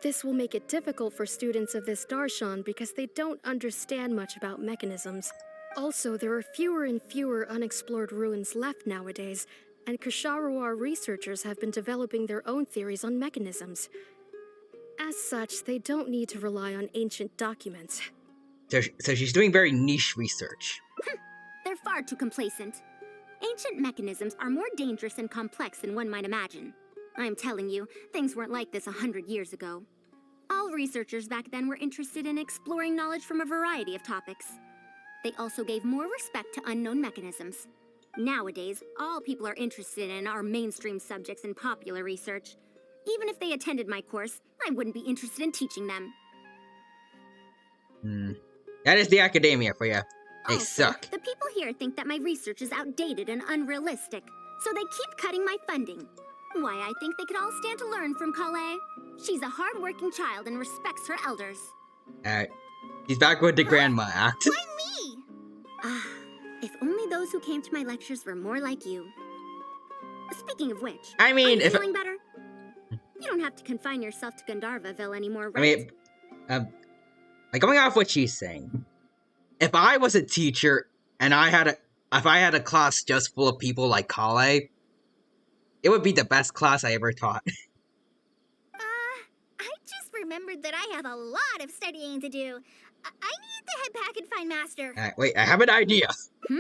This will make it difficult for students of this darshan because they don't understand much about mechanisms. Also, there are fewer and fewer unexplored ruins left nowadays, and Ksharawar researchers have been developing their own theories on mechanisms. As such, they don't need to rely on ancient documents. So she's doing very niche research. They're far too complacent. Ancient mechanisms are more dangerous and complex than one might imagine. I'm telling you, things weren't like this 100 years ago. researchers back then were interested in exploring knowledge from a variety of topics. They also gave more respect to unknown mechanisms. Nowadays, all people are interested in are mainstream subjects in popular research. Even if they attended my course, I wouldn't be interested in teaching them. That is the academia for you. They Also, suck. the people here think that my research is outdated and unrealistic, so they keep cutting my funding. Why, I think they could all stand to learn from Kale. She's a hard-working child and respects her elders. Alright. He's back with the grandma act. Why me? Ah, if only those who came to my lectures were more like you. Speaking of which, I mean, are you feeling better? You don't have to confine yourself to Gandharvaville anymore, right? I mean, like going off what she's saying, if I was a teacher and if I had a class just full of people like Kale, it would be the best class I ever taught. I just remembered that I have a lot of studying to do. I need to head back and find Master. Alright, wait, I have an idea. Hmm?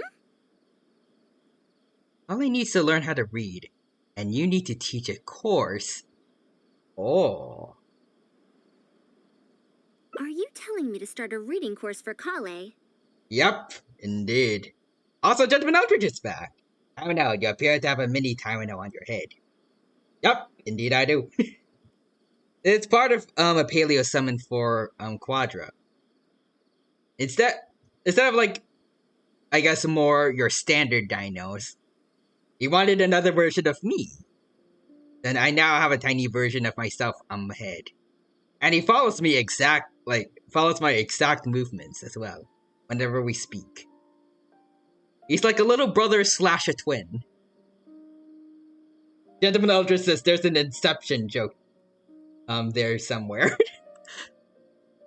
Kale needs to learn how to read, and you need to teach a course. Oh. Are you telling me to start a reading course for Kale? Yep, indeed. Also, Judgment Eldritch is back. I don't know, you appear to have a mini Tyranno on your head. Yep, indeed I do. It's part of a paleo summon for Quadra. Instead of like, I guess more your standard dinos, he wanted another version of me. Then I now have a tiny version of myself on my head. And he follows me follows my exact movements as well, whenever we speak. He's like a little brother / a twin. Gentleman Eldritch says there's an Inception joke there somewhere.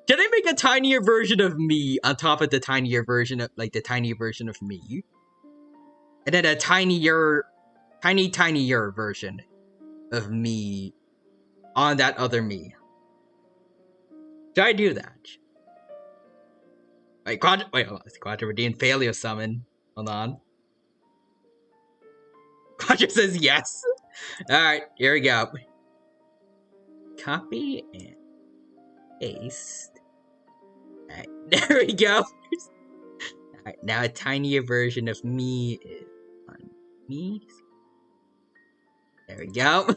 Can I make a tinier version of me on top of the tinier version of me? And then a tinier version of me on that other me. Should I do that? Wait, Quadra redeemed Paleo Summon. Hold on. Quadra says yes. Alright, here we go. Copy and paste. Alright, there we go. Alright, now a tinier version of me is on me. There we go.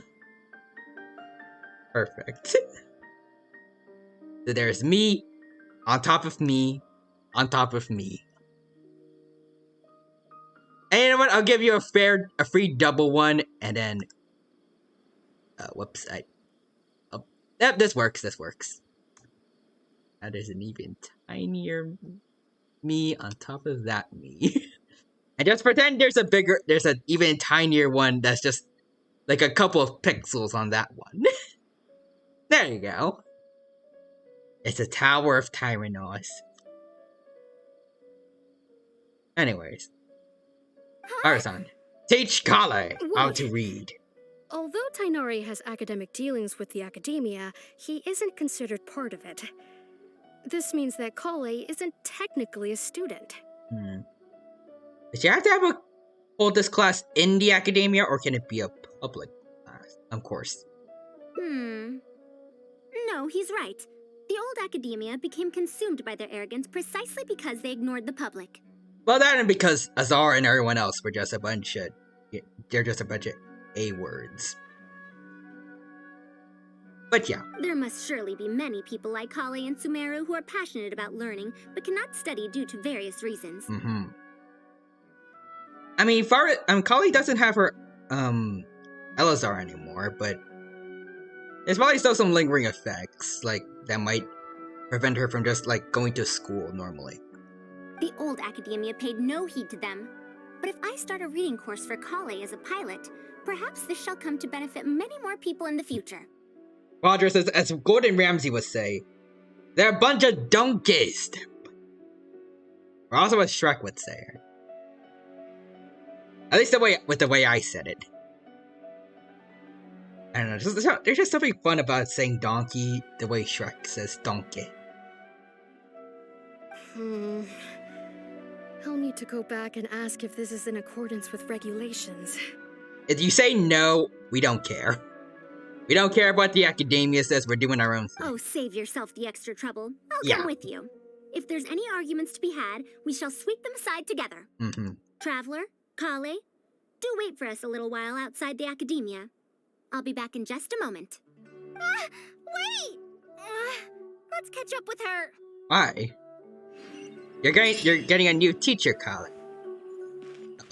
Perfect. So there's me, on top of me, on top of me. And you know what? I'll give you a free double one, and then... whoops, yep, this works. Now there's an even tinier me on top of that me. And just pretend there's an even tinier one that's just like a couple of pixels on that one. There you go. It's a Tower of Tyrannos. Anyways. Arzon, teach Kale how to read. Although Tainari has academic dealings with the academia, he isn't considered part of it. This means that Kale isn't technically a student. Does you have to hold this class in the academia, or can it be a public class? Of course. No, he's right. The old academia became consumed by their arrogance precisely because they ignored the public. Well, that and because Azar and everyone else were just a bunch of... They're just a bunch of A-words. But yeah. There must surely be many people like Kale and Sumeru who are passionate about learning, but cannot study due to various reasons. I mean, Kale doesn't have her, Elazar anymore, but... There's probably still some lingering effects, like, that might prevent her from just, like, going to school normally. The old academia paid no heed to them. But if I start a reading course for Kale as a pilot, perhaps this shall come to benefit many more people in the future. Quadra says, as Gordon Ramsay would say, they're a bunch of donkeys. Or also what Shrek would say. At least with the way I said it. I don't know, there's just something fun about saying donkey the way Shrek says donkey. I'll need to go back and ask if this is in accordance with regulations. If you say no, we don't care. We don't care what the academia says, we're doing our own thing. Oh, save yourself the extra trouble. I'll Yeah. come with you. If there's any arguments to be had, we shall sweep them aside together. Traveler, Kale, do wait for us a little while outside the academia. I'll be back in just a moment. Wait! Let's catch up with her. Why? You're getting a new teacher, Kale.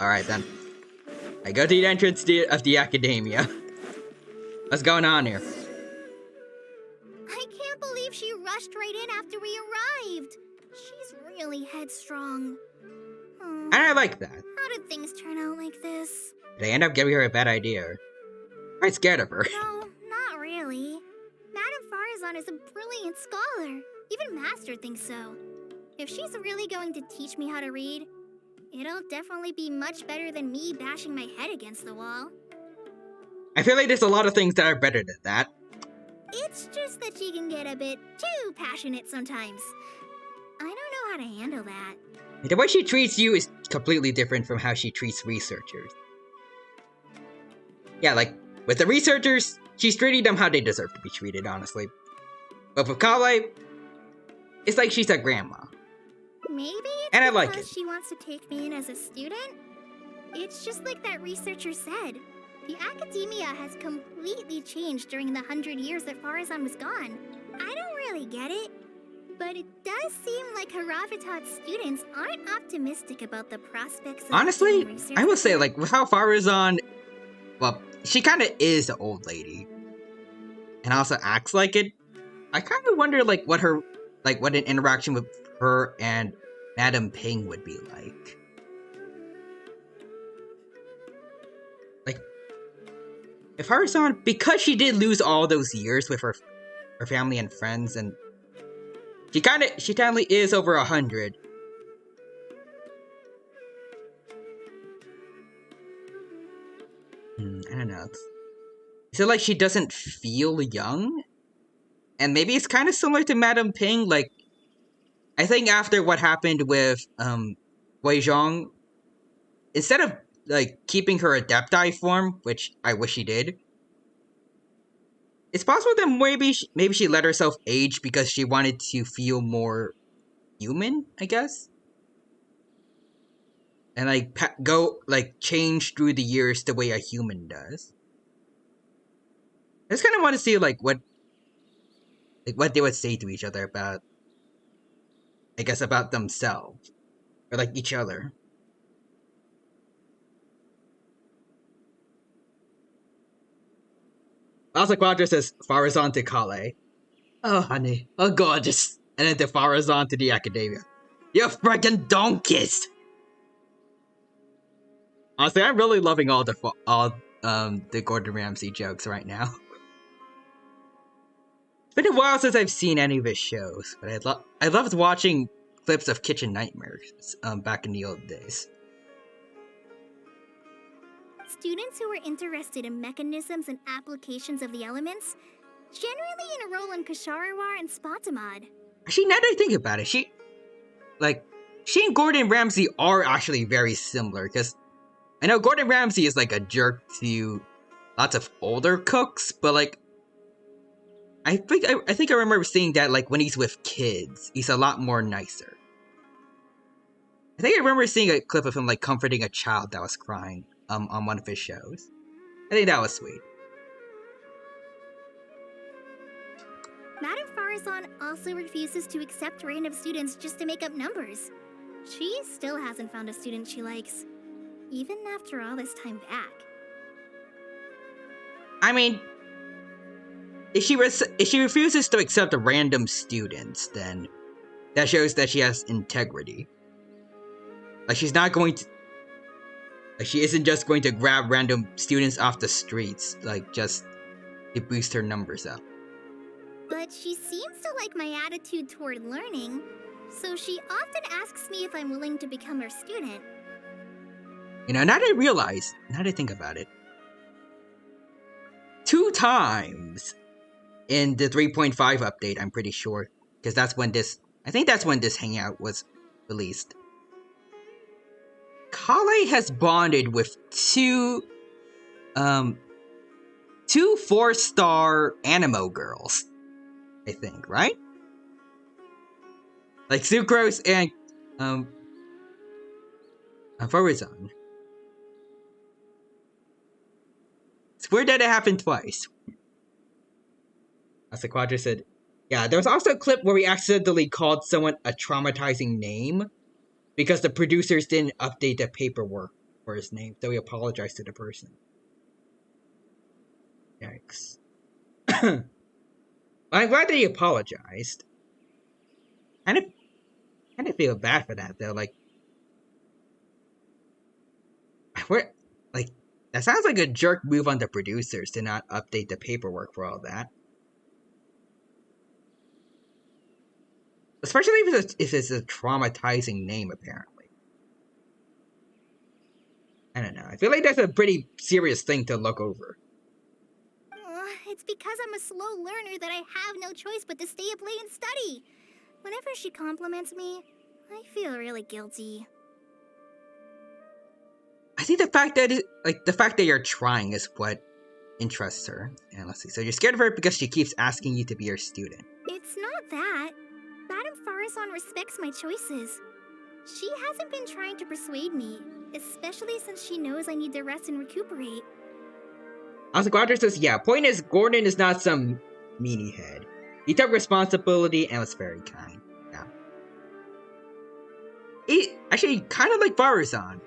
Alright then. I go to the entrance of the academia. What's going on here? I can't believe she rushed right in after we arrived. She's really headstrong. And I like that. How did things turn out like this? Did I end up giving her a bad idea? I'm quite scared of her. No, not really. Madame Farazan is a brilliant scholar. Even Master thinks so. If she's really going to teach me how to read, it'll definitely be much better than me bashing my head against the wall. I feel like there's a lot of things that are better than that. It's just that she can get a bit too passionate sometimes. I don't know how to handle that. The way she treats you is completely different from how she treats researchers. Yeah, like, with the researchers, she's treating them how they deserve to be treated, honestly. But with Kale, it's like she's a grandma. Maybe it's and I like because it. she wants to take me in as a student? It's just like that researcher said. The academia has completely changed during the 100 years that Farazan was gone. I don't really get it. But it does seem like Haravitat's students aren't optimistic about the prospects of Honestly, doing research. I will say, like, with how Farazan, well, she kind of is an old lady. And also acts like it. I kind of wonder, like, what an interaction with her and Madame Ping would be like. Like, if Farazan, because she did lose all those years with her family and friends, and she technically is over 100. I don't know. Is it like she doesn't feel young? And maybe it's kind of similar to Madame Ping. Like, I think after what happened with Wei Zhong, instead of like keeping her Adepti form, which I wish she did, it's possible that maybe she let herself age because she wanted to feel more human, I guess. And like change through the years the way a human does. I just kind of want to see like what they would say to each other about, I guess, about themselves or like each other. Also, Quadra says Farazan to Kale. Oh, honey. Oh, gorgeous. And then to Farazan to the academia. You freaking donkeys! Honestly, I'm really loving all the Gordon Ramsay jokes right now. It's been a while since I've seen any of his shows, but I loved watching clips of Kitchen Nightmares back in the old days. Students who are interested in mechanisms and applications of the elements generally enroll in Kasharawar and Spatamod. Actually, now that I think about it, she and Gordon Ramsay are actually very similar, because I know Gordon Ramsay is like a jerk to lots of older cooks, but like I think I remember seeing that like when he's with kids, he's a lot more nicer. I think I remember seeing a clip of him like comforting a child that was crying on one of his shows. I think that was sweet. Madame Farazan also refuses to accept random students just to make up numbers. She still hasn't found a student she likes, even after all this time back. I mean, if she refuses to accept random students, then that shows that she has integrity. Like, she's not going to... Like, she isn't just going to grab random students off the streets, like, just to boost her numbers up. But she seems to like my attitude toward learning, so she often asks me if I'm willing to become her student. You know, now that I think about it, 2 times in the 3.5 update, I'm pretty sure, because I think that's when this hangout was released. Kale has bonded with two 2 4-star Animo girls, I think, right? Like Sucrose and Farazan. It's weird that it happened twice. As the Quadra said, yeah, there was also a clip where we accidentally called someone a traumatizing name because the producers didn't update the paperwork for his name, so we apologized to the person. Yikes. I'm glad that he apologized. Kind of feel bad for that though. Like, that sounds like a jerk move on the producers to not update the paperwork for all that. Especially if it's a traumatizing name, apparently. I don't know. I feel like that's a pretty serious thing to look over. It's because I'm a slow learner that I have no choice but to stay up late and study. Whenever she compliments me, I feel really guilty. I think the fact that you're trying is what interests her. And let's see. So you're scared of her because she keeps asking you to be her student. It's not that. Madame Farazan respects my choices. She hasn't been trying to persuade me, especially since she knows I need to rest and recuperate. Also, Quadra says, yeah, point is, Gordon is not some meanie head. He took responsibility and was very kind. Yeah. He actually kind of like Farazan.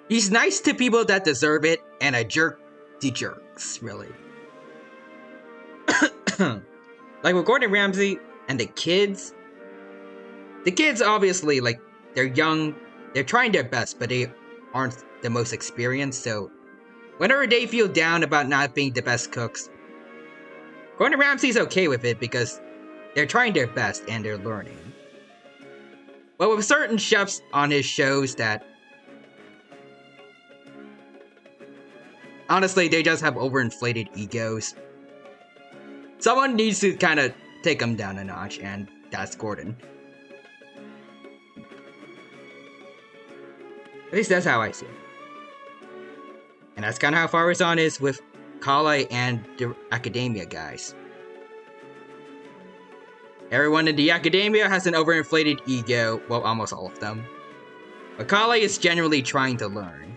He's nice to people that deserve it, and a jerk to jerks, really. Like with Gordon Ramsay and the kids obviously, like, they're young, they're trying their best, but they aren't the most experienced, so whenever they feel down about not being the best cooks, Gordon Ramsay's okay with it because they're trying their best and they're learning. But with certain chefs on his shows that honestly, they just have overinflated egos. Someone needs to kind of take them down a notch, and that's Gordon. At least that's how I see it. And that's kind of how Farazan is with Kale and the Academia guys. Everyone in the Academia has an overinflated ego, well, almost all of them. But Kale is generally trying to learn.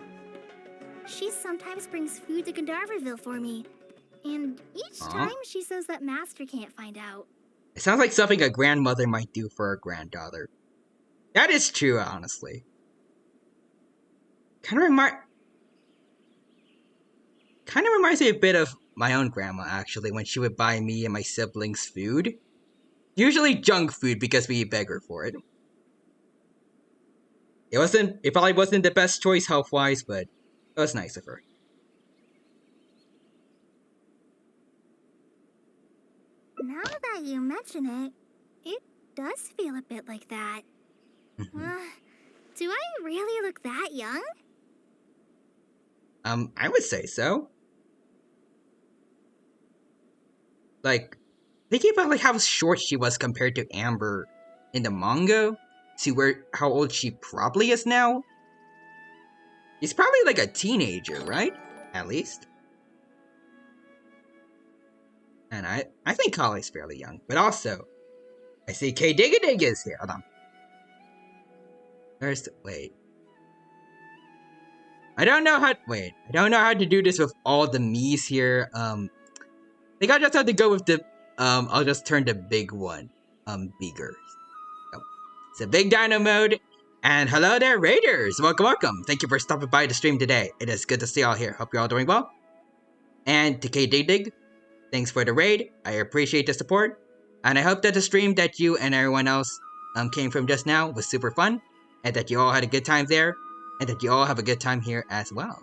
She sometimes brings food to Gandharvaville for me. And each time she says that Master can't find out. It sounds like something a grandmother might do for her granddaughter. That is true, honestly. Kind of reminds me a bit of my own grandma, actually, when she would buy me and my siblings food. Usually junk food because we beg her for it. It probably wasn't the best choice health-wise, but it was nice of her. Now that you mention it, it does feel a bit like that. Do I really look that young? I would say so. Like, thinking about like how short she was compared to Amber in the manga, to how old she probably is now. She's probably like a teenager, right? At least. And I think Kale's fairly young, but also, I see K Digga Digga is here. Hold on. Wait. I don't know how to do this with all the Miis here. I think I just have to go with the, I'll just turn the big one, bigger. Oh. It's a big dino mode. And hello there, Raiders! Welcome. Thank you for stopping by the stream today. It is good to see y'all here. Hope you're all doing well. And to K Dig, thanks for the raid. I appreciate the support. And I hope that the stream that you and everyone else came from just now was super fun. And that you all had a good time there. And that you all have a good time here as well.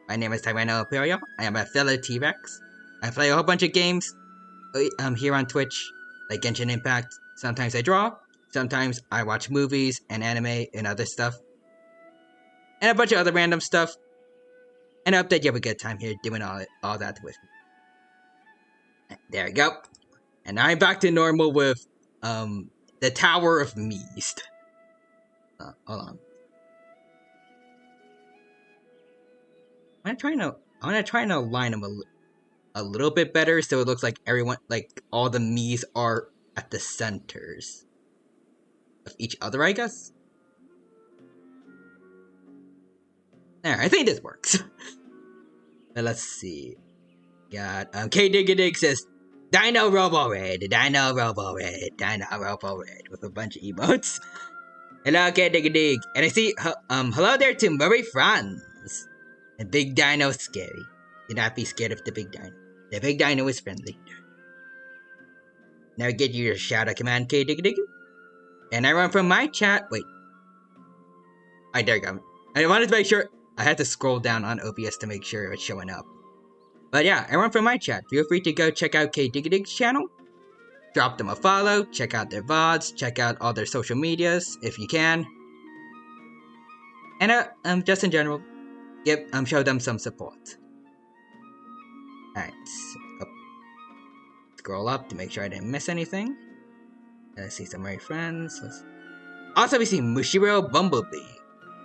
My name is Tyranno Imperial. I am a fellow T-Rex. I play a whole bunch of games here on Twitch, like Genshin Impact. Sometimes I draw. Sometimes I watch movies and anime and other stuff. And a bunch of other random stuff. And I hope that you have a good time here doing all that with me. There we go. And now I'm back to normal with the Tower of Miist. Hold on. I want to try and align them a little bit better, so it looks like everyone, like all the Miis are at the centers of each other, I guess. There, I think this works. Let's see. Got K Dig says Dino Robo Red, Dino Robo Red, Dino Robo Red with a bunch of emotes. Hello, K Dig, and I see hello there to Murray Franz. The big dino's scary. Do not be scared of the big dino. The big dino is friendly. Now get your shout out command, K Dig. And I run from my chat. Wait. Alright, there you go. I wanted to make sure I had to scroll down on OBS to make sure it's showing up. But yeah, everyone from my chat, feel free to go check out K Dig's channel. Drop them a follow, check out their VODs, check out all their social medias if you can. And just in general, show them some support. Alright, so, scroll up to make sure I didn't miss anything. Let's see some of my friends. Also, we see Mushiro Bumblebee,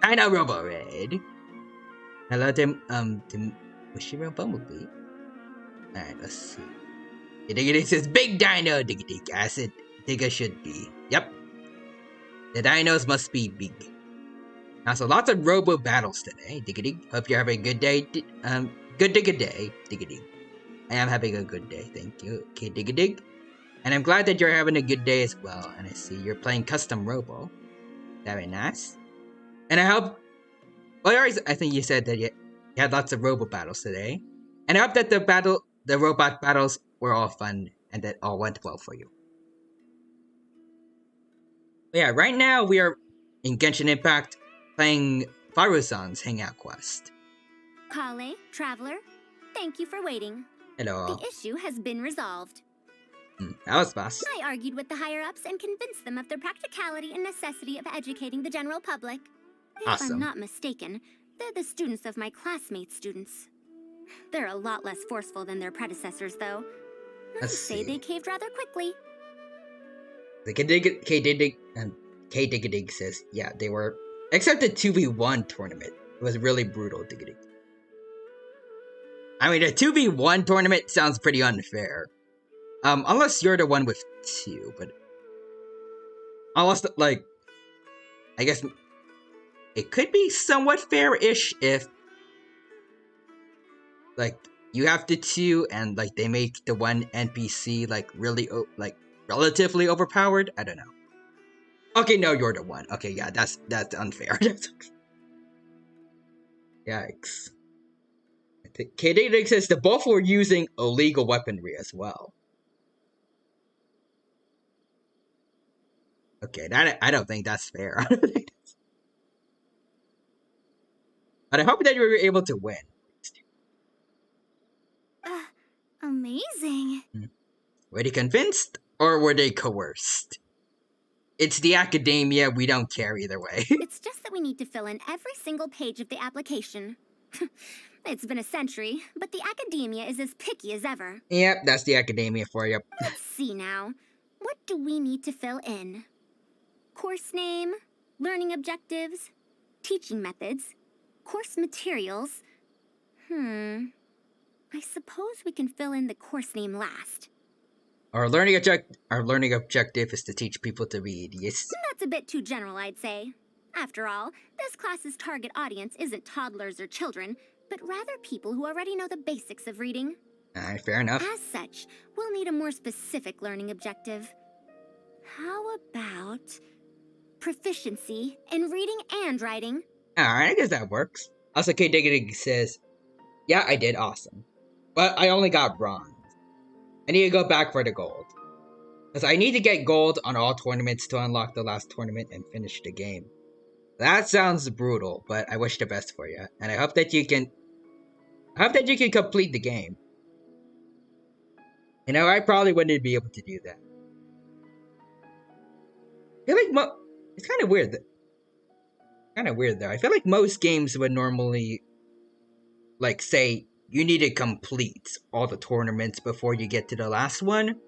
Dino Robo Red. Hello to Mushiro Bumblebee. Alright, let's see. Digga says Big Dino, Digga. As it Digga should be. Yep. The dinos must be big. Also, lots of robo battles today, Digga. Hope you're having a good day. Good day, Digga. I am having a good day, thank you. Okay, Digga. And I'm glad that you're having a good day as well. And I see you're playing custom robo. Very nice. And I hope. Well, I think you said that you had lots of robo battles today. And I hope that the robot battles were all fun and that all went well for you. But yeah, right now we are in Genshin Impact playing Faruzan's Hangout Quest. Kale, Traveler, thank you for waiting. Hello. The issue has been resolved. That was fast. I argued with the higher-ups and convinced them of the practicality and necessity of educating the general public. If I'm not mistaken, they're the students of my classmates' students. They're a lot less forceful than their predecessors, though. I'd say they caved rather quickly. The K Dig says, yeah, they were. Except the 2v1 tournament. It was really brutal, Dig. I mean, a 2v1 tournament sounds pretty unfair. Unless you're the one with 2, but. Unless, like. I guess. It could be somewhat fair-ish if. Like, you have the 2 and, like, they make the one NPC, like, really, like, relatively overpowered? I don't know. Okay, no, you're the one. Okay, yeah, that's unfair. Yikes. K-Dig says the both were using illegal weaponry as well. Okay, I don't think that's fair. But I hope that you were able to win. Amazing. Were they convinced or were they coerced? It's the academia, we don't care either way. It's just that we need to fill in every single page of the application. It's been a century, but the academia is as picky as ever. Yep, that's the academia for you. Let's see now. What do we need to fill in? Course name, learning objectives, teaching methods, course materials. I suppose we can fill in the course name last. Our learning objective is to teach people to read, yes. That's a bit too general, I'd say. After all, this class's target audience isn't toddlers or children, but rather people who already know the basics of reading. Fair enough. As such, we'll need a more specific learning objective. How about proficiency in reading and writing? Alright, I guess that works. Also, K Dig says, yeah, I did awesome. But I only got bronze. I need to go back for the gold. Because I need to get gold on all tournaments to unlock the last tournament and finish the game. That sounds brutal, but I wish the best for you. And I hope that you can... complete the game. You know, I probably wouldn't be able to do that. I feel like it's kind of weird. Though. I feel like most games would normally... like, say... you need to complete all the tournaments before you get to the last one.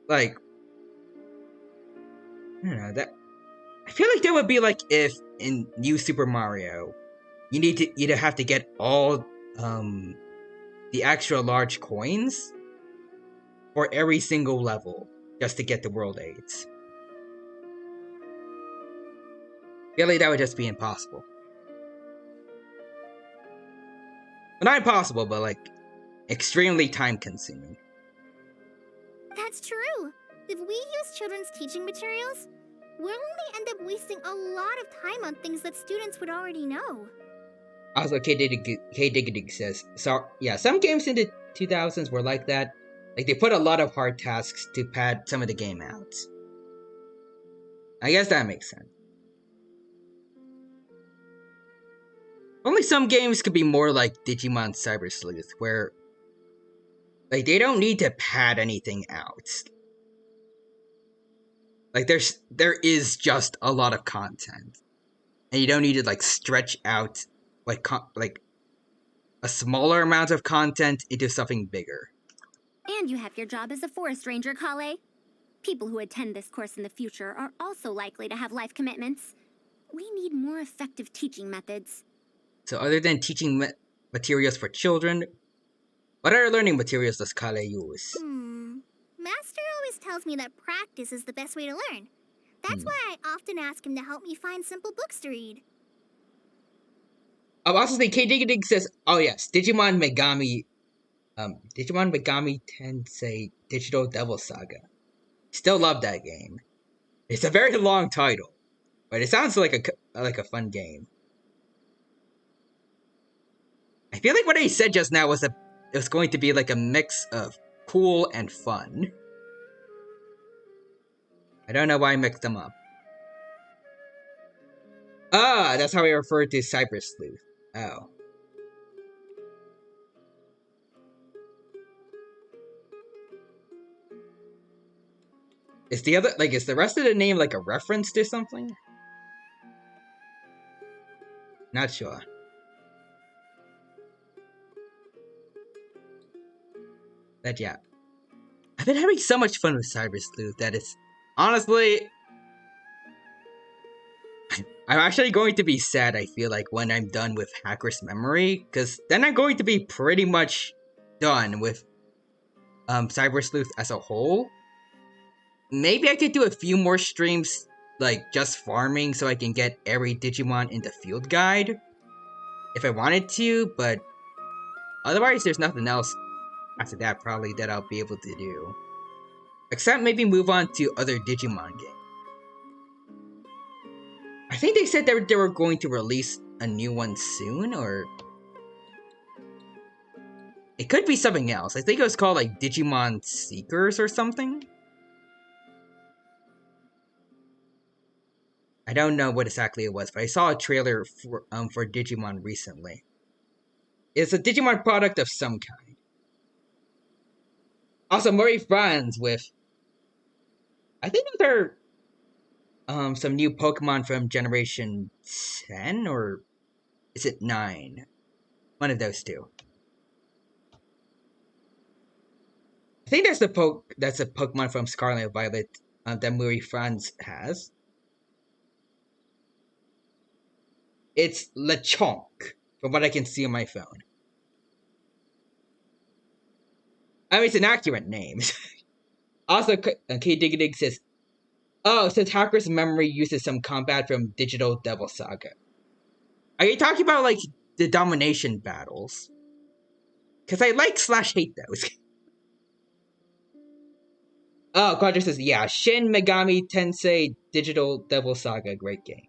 Like, I don't know, that... I feel like that would be like if in New Super Mario, you need to either have to get all the extra large coins for every single level just to get the world aids. Really, that would just be impossible. Well, not impossible, but like extremely time consuming. That's true. If we use children's teaching materials, we'll only end up wasting a lot of time on things that students would already know. Also, K Diggity says, so yeah, some games in the 2000s were like that. Like, they put a lot of hard tasks to pad some of the game out. I guess that makes sense. Only some games could be more like Digimon Cyber Sleuth, where like they don't need to pad anything out. Like there is just a lot of content, and you don't need to like stretch out like a smaller amount of content into something bigger. And you have your job as a forest ranger, Kale. People who attend this course in the future are also likely to have life commitments. We need more effective teaching methods. So other than teaching materials for children, what other learning materials does Kale use? Master always tells me that practice is the best way to learn. That's why I often ask him to help me find simple books to read. Also, K Dig says, oh yes, Digimon Megami Tensei Digital Devil Saga. Still love that game. It's a very long title, but it sounds like a fun game. I feel like what I said just now was it was going to be like a mix of cool and fun. I don't know why I mixed them up. Ah, that's how I refer to Cyber Sleuth. Oh. Is the rest of the name like a reference to something? Not sure. But yeah. I've been having so much fun with Cyber Sleuth that it's honestly I'm actually going to be sad, I feel like, when I'm done with Hacker's Memory, because then I'm going to be pretty much done with Cyber Sleuth as a whole. Maybe I could do a few more streams, like, just farming so I can get every Digimon in the field guide, if I wanted to, but otherwise there's nothing else after that probably that I'll be able to do. Except maybe move on to other Digimon games. I think they said they were going to release a new one soon, or it could be something else. I think it was called like Digimon Seekers or something. I don't know what exactly it was, but I saw a trailer for Digimon recently. It's a Digimon product of some kind. Also, Murray Franz with, I think they're some new Pokemon from Generation 10, or is it 9? One of those two. I think that's a Pokemon from Scarlet and Violet that Murray Franz has. It's Lechonk, from what I can see on my phone. I mean, it's an accurate name. Also, K-Dig says, oh, since Hacker's Memory uses some combat from Digital Devil Saga. Are you talking about, like, the domination battles? Because I like/hate those. Oh, Quadra says, yeah, Shin Megami Tensei Digital Devil Saga, great game.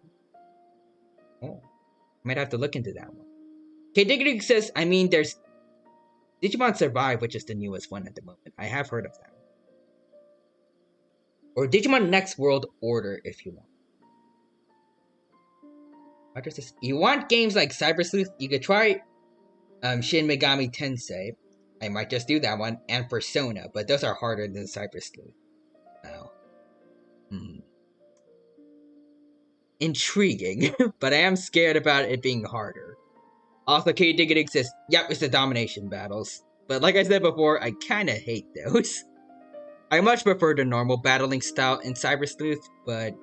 Oh, might have to look into that one. K-Dig says, I mean, there's Digimon Survive, which is the newest one at the moment. I have heard of that. Or Digimon Next World Order, if you want. Quadra says, you want games like Cyber Sleuth? You could try Shin Megami Tensei. I might just do that one, and Persona, but those are harder than Cyber Sleuth. Oh. Intriguing, but I am scared about it being harder. Also, K-Dig says, yep, it's the domination battles. But like I said before, I kinda hate those. I much prefer the normal battling style in Cyber Sleuth, but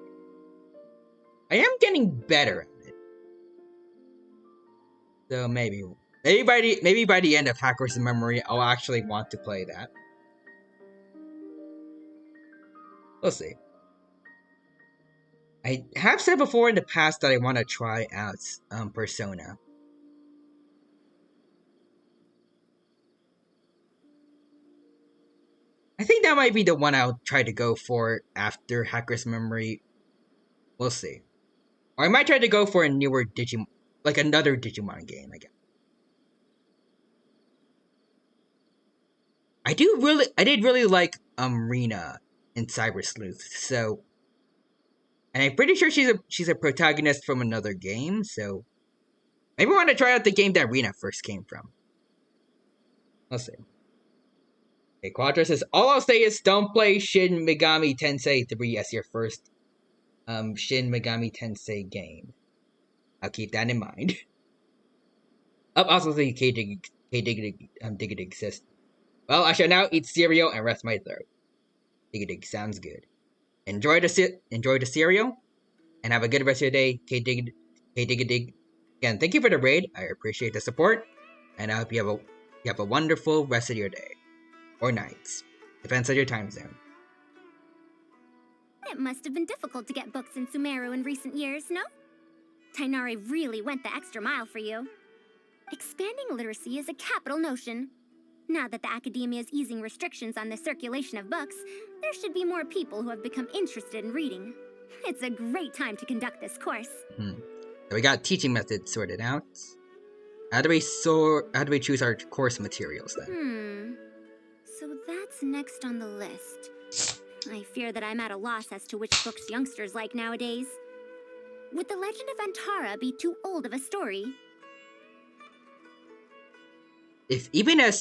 I am getting better at it. So maybe maybe by the end of Hackers Memory, I'll actually want to play that. We'll see. I have said before in the past that I want to try out Persona. I think that might be the one I'll try to go for after Hacker's Memory. We'll see. Or I might try to go for a newer Digimon, like another Digimon game, I guess. I did really like Rina in Cyber Sleuth, so, and I'm pretty sure she's a protagonist from another game, so maybe I want to try out the game that Rina first came from. Let's see. Okay, Quadra says, all I'll say is don't play Shin Megami Tensei 3 as your first Shin Megami Tensei game. I'll keep that in mind. Also say Diggity exists. Well, I shall now eat cereal and rest my throat. Diggity sounds good. Enjoy the cereal, and have a good rest of your day, Diggity. Again, thank you for the raid. I appreciate the support, and I hope you have a wonderful rest of your day. Or nights. Depends on your time zone. It must have been difficult to get books in Sumeru in recent years, no? Tainari really went the extra mile for you. Expanding literacy is a capital notion. Now that the Academia is easing restrictions on the circulation of books, there should be more people who have become interested in reading. It's a great time to conduct this course. So we got teaching methods sorted out. How do we choose our course materials then? So that's next on the list. I fear that I'm at a loss as to which books youngsters like nowadays. Would The Legend of Antara be too old of a story? If even a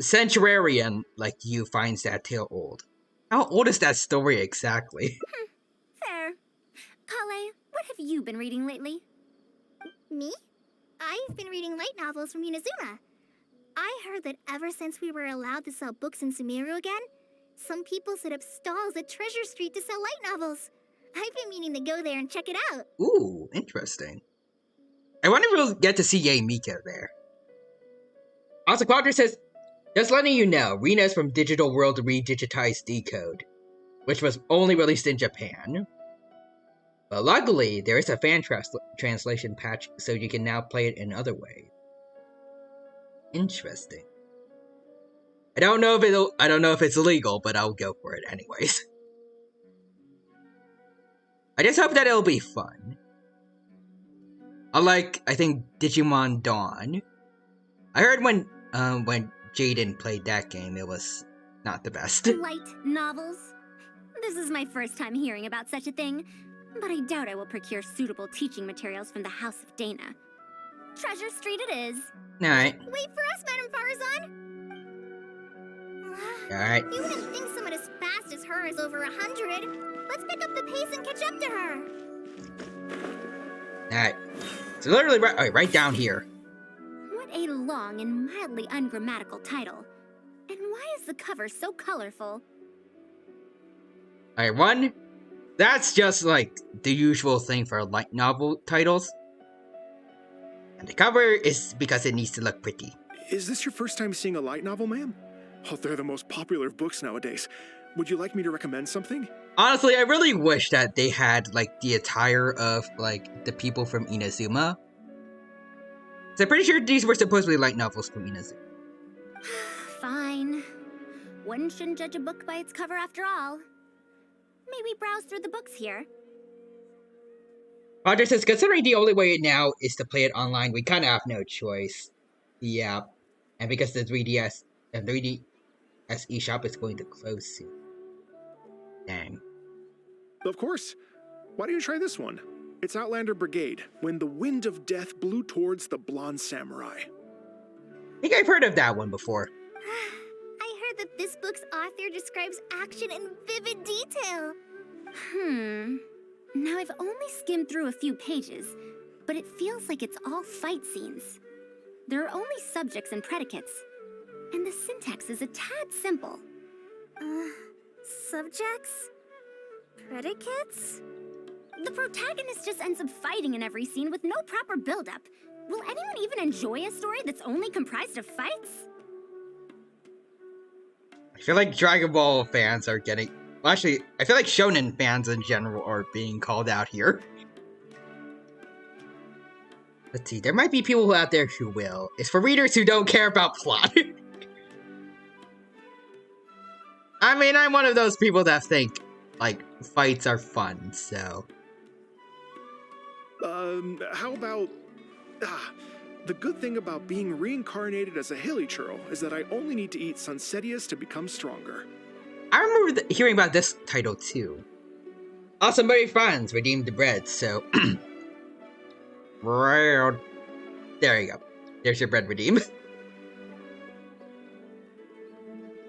centurion like you finds that tale old, how old is that story exactly? Fair. Kale, what have you been reading lately? Me? I've been reading light novels from Inazuma. I heard that ever since we were allowed to sell books in Sumeru again, some people set up stalls at Treasure Street to sell light novels. I've been meaning to go there and check it out. Ooh, interesting. I wonder if we'll get to see Yay Mika there. Also, Quadra says, just letting you know, Rina is from Digital World Redigitized Decode, which was only released in Japan. But luckily, there is a fan translation patch, so you can now play it in other ways. Interesting. I don't know if it's illegal, but I'll go for it anyways. I just hope that it'll be fun. Unlike, I think, Digimon Dawn. I heard when Jaden played that game, it was not the best. Light novels? This is my first time hearing about such a thing, but I doubt I will procure suitable teaching materials from the House of Dana. Treasure Street it is. Alright. Wait for us, Madame Farazan! Alright. You wouldn't think someone as fast as her is over 100. Let's pick up the pace and catch up to her. Alright. So literally right down here. What a long and mildly ungrammatical title. And why is the cover so colorful? Alright, one. That's just like the usual thing for light novel titles. And the cover is because it needs to look pretty. Is this your first time seeing a light novel, ma'am? Oh, they're the most popular of books nowadays. Would you like me to recommend something? Honestly, I really wish that they had, like, the attire of, like, the people from Inazuma. So I'm pretty sure these were supposedly light novels from Inazuma. Fine. One shouldn't judge a book by its cover after all. Maybe browse through the books here. Roger says, considering the only way now is to play it online, we kind of have no choice. Yeah. And because the 3DS eShop is going to close soon. Dang. Of course. Why don't you try this one? It's Outlander Brigade, when the wind of death blew towards the blonde samurai. I think I've heard of that one before. I heard that this book's author describes action in vivid detail. Now I've only skimmed through a few pages, but it feels like it's all fight scenes. There are only subjects and predicates, and the syntax is a tad simple. Subjects? Predicates? The protagonist just ends up fighting in every scene with no proper build-up. Will anyone even enjoy a story that's only comprised of fights? I feel like Dragon Ball fans are getting... Well, actually, I feel like shonen fans in general are being called out here. Let's see, there might be people out there who will. It's for readers who don't care about plot. I mean, I'm one of those people that think, like, fights are fun, so... How about... the good thing about being reincarnated as a hilichurl is that I only need to eat Sunsetias to become stronger. I remember hearing about this title, too. Awesome Berry Friends redeemed the bread, so... There you go. There's your bread redeem.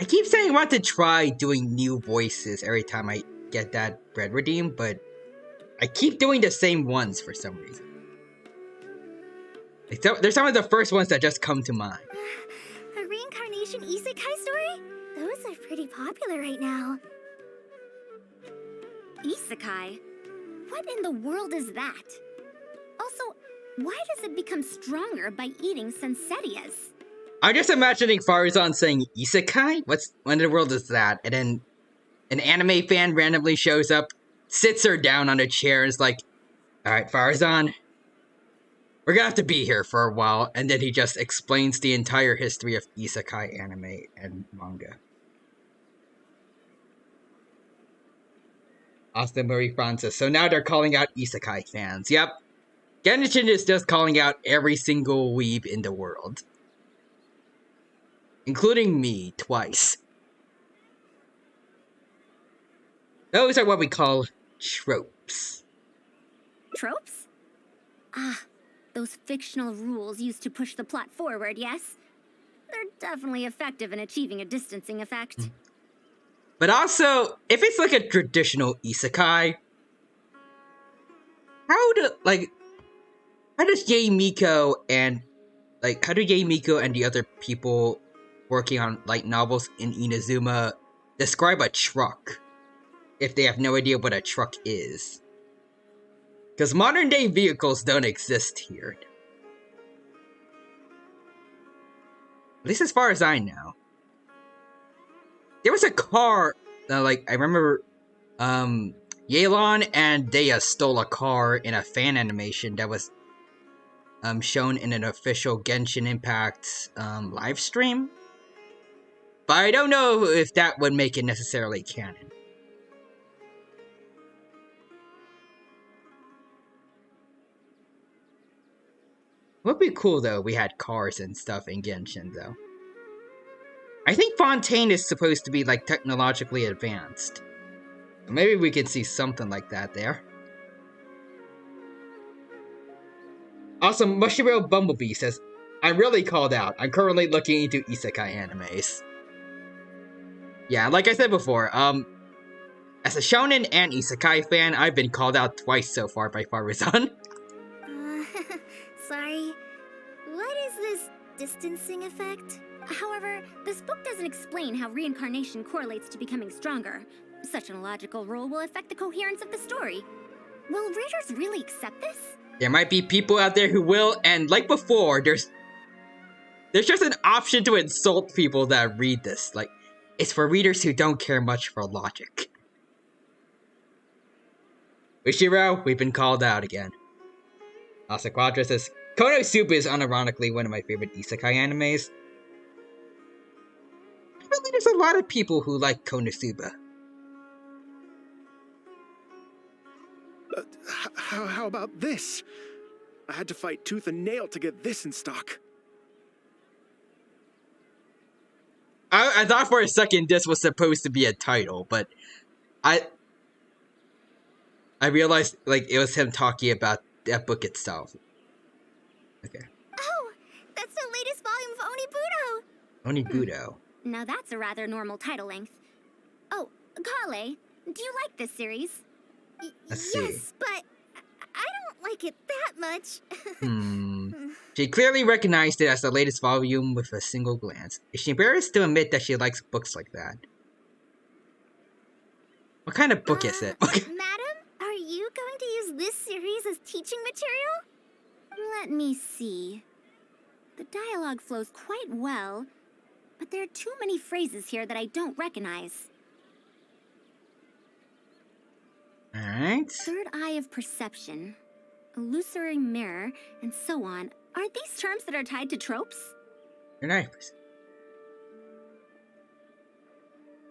I keep saying I want to try doing new voices every time I get that bread redeem, but I keep doing the same ones for some reason. They're some of the first ones that just come to mind. A reincarnation isekai story? Those are pretty popular right now. Isekai? What in the world is that? Also, why does it become stronger by eating Sunsetias? I'm just imagining Farazan saying isekai? What in the world is that? And then an anime fan randomly shows up, sits her down on a chair, and is like, alright, Farazan, we're gonna have to be here for a while, and then he just explains the entire history of isekai anime and manga. Austin Marie Francis. So now they're calling out isekai fans. Yep. Genshin is just calling out every single weeb in the world. Including me, twice. Those are what we call tropes. Tropes? Ah, those fictional rules used to push the plot forward, yes? They're definitely effective in achieving a distancing effect. But also, if it's like a traditional isekai, how does Yae Miko and the other people working on light novels in Inazuma describe a truck if they have no idea what a truck is? Because modern day vehicles don't exist here. At least as far as I know. There was a car, I remember, Yelan and Dehya stole a car in a fan animation that was shown in an official Genshin Impact live stream. But I don't know if that would make it necessarily canon. Would be cool though, we had cars and stuff in Genshin though. I think Fontaine is supposed to be like technologically advanced. Maybe we could see something like that there. Also, Mushiro Bumblebee says, I'm really called out. I'm currently looking into isekai animes. Yeah, like I said before, as a shonen and isekai fan, I've been called out twice so far by Farazan. Sorry. What is this distancing effect? However, this book doesn't explain how reincarnation correlates to becoming stronger. Such an illogical rule will affect the coherence of the story. Will readers really accept this? There might be people out there who will, and like before, there's just an option to insult people that read this. Like, it's for readers who don't care much for logic. Ushiro, we've been called out again. Asaquadra says, Konosuba is unironically one of my favorite isekai animes. I feel like there's a lot of people who like Konosuba. How about this? I had to fight tooth and nail to get this in stock. I thought for a second this was supposed to be a title, but I realized like it was him talking about that book itself. Okay. Oh, that's the latest volume of Onibudo. Now that's a rather normal title length. Oh, Kale, do you like this series? Let's see. Yes, but I don't like it that much. She clearly recognized it as the latest volume with a single glance. Is she embarrassed to admit that she likes books like that? What kind of book is it? Madam, are you going to use this series as teaching material? Let me see. The dialogue flows quite well, but there are too many phrases here that I don't recognize. Alright. Third eye of perception, illusory mirror, and so on. Are these terms that are tied to tropes? Third eye of perception.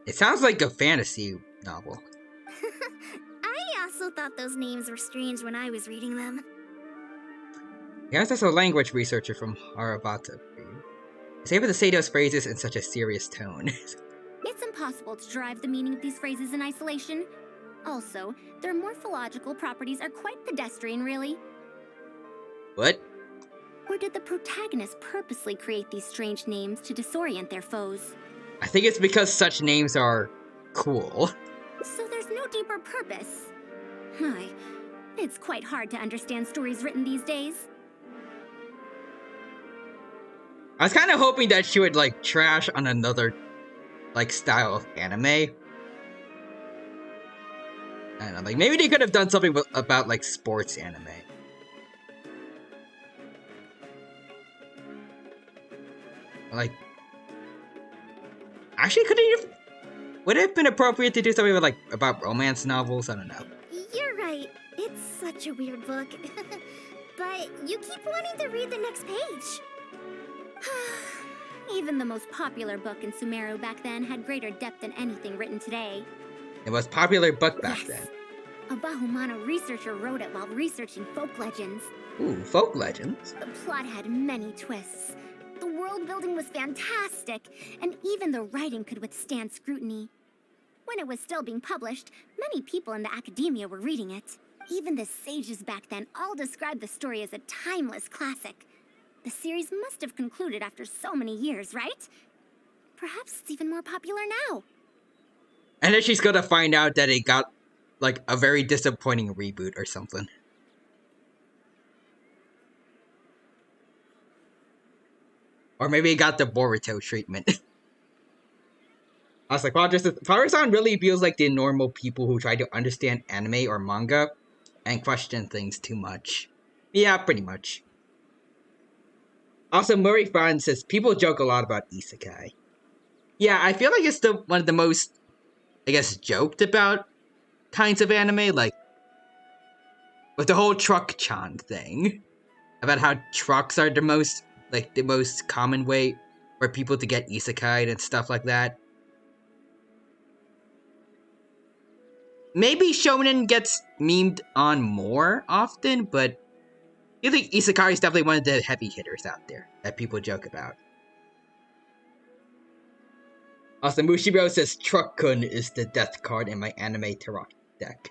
It sounds like a fantasy novel. I also thought those names were strange when I was reading them. I guess that's a language researcher from Harabata. It's able to say those phrases in such a serious tone. It's impossible to derive the meaning of these phrases in isolation. Also, their morphological properties are quite pedestrian, really. What? Or did the protagonists purposely create these strange names to disorient their foes? I think it's because such names are cool. So there's no deeper purpose. It's quite hard to understand stories written these days. I was kind of hoping that she would, like, trash on another, like, style of anime. I don't know, like, maybe they could have done something about, like, sports anime. Like, actually, would it have been appropriate to do something with, like, about romance novels? I don't know. You're right. It's such a weird book. But you keep wanting to read the next page. Even the most popular book in Sumeru back then had greater depth than anything written today. The most popular book back then. A Bahumana researcher wrote it while researching folk legends. Ooh, folk legends? The plot had many twists. The world building was fantastic, and even the writing could withstand scrutiny. When it was still being published, many people in the academia were reading it. Even the sages back then all described the story as a timeless classic. The series must have concluded after so many years, right? Perhaps it's even more popular now. And then she's gonna find out that it got, like, a very disappointing reboot or something. Or maybe it got the Boruto treatment. I was like, wow, Power-san really feels like the normal people who try to understand anime or manga and question things too much. Yeah, pretty much. Also, Murray Fan says, people joke a lot about isekai. Yeah, I feel like it's one of the most, I guess, joked about kinds of anime, like, with the whole truck-chan thing. About how trucks are the most common way for people to get isekai'd and stuff like that. Maybe shonen gets memed on more often, but I think isekai is definitely one of the heavy hitters out there that people joke about. Also, Mushiro says Truck-kun is the death card in my anime tarot deck.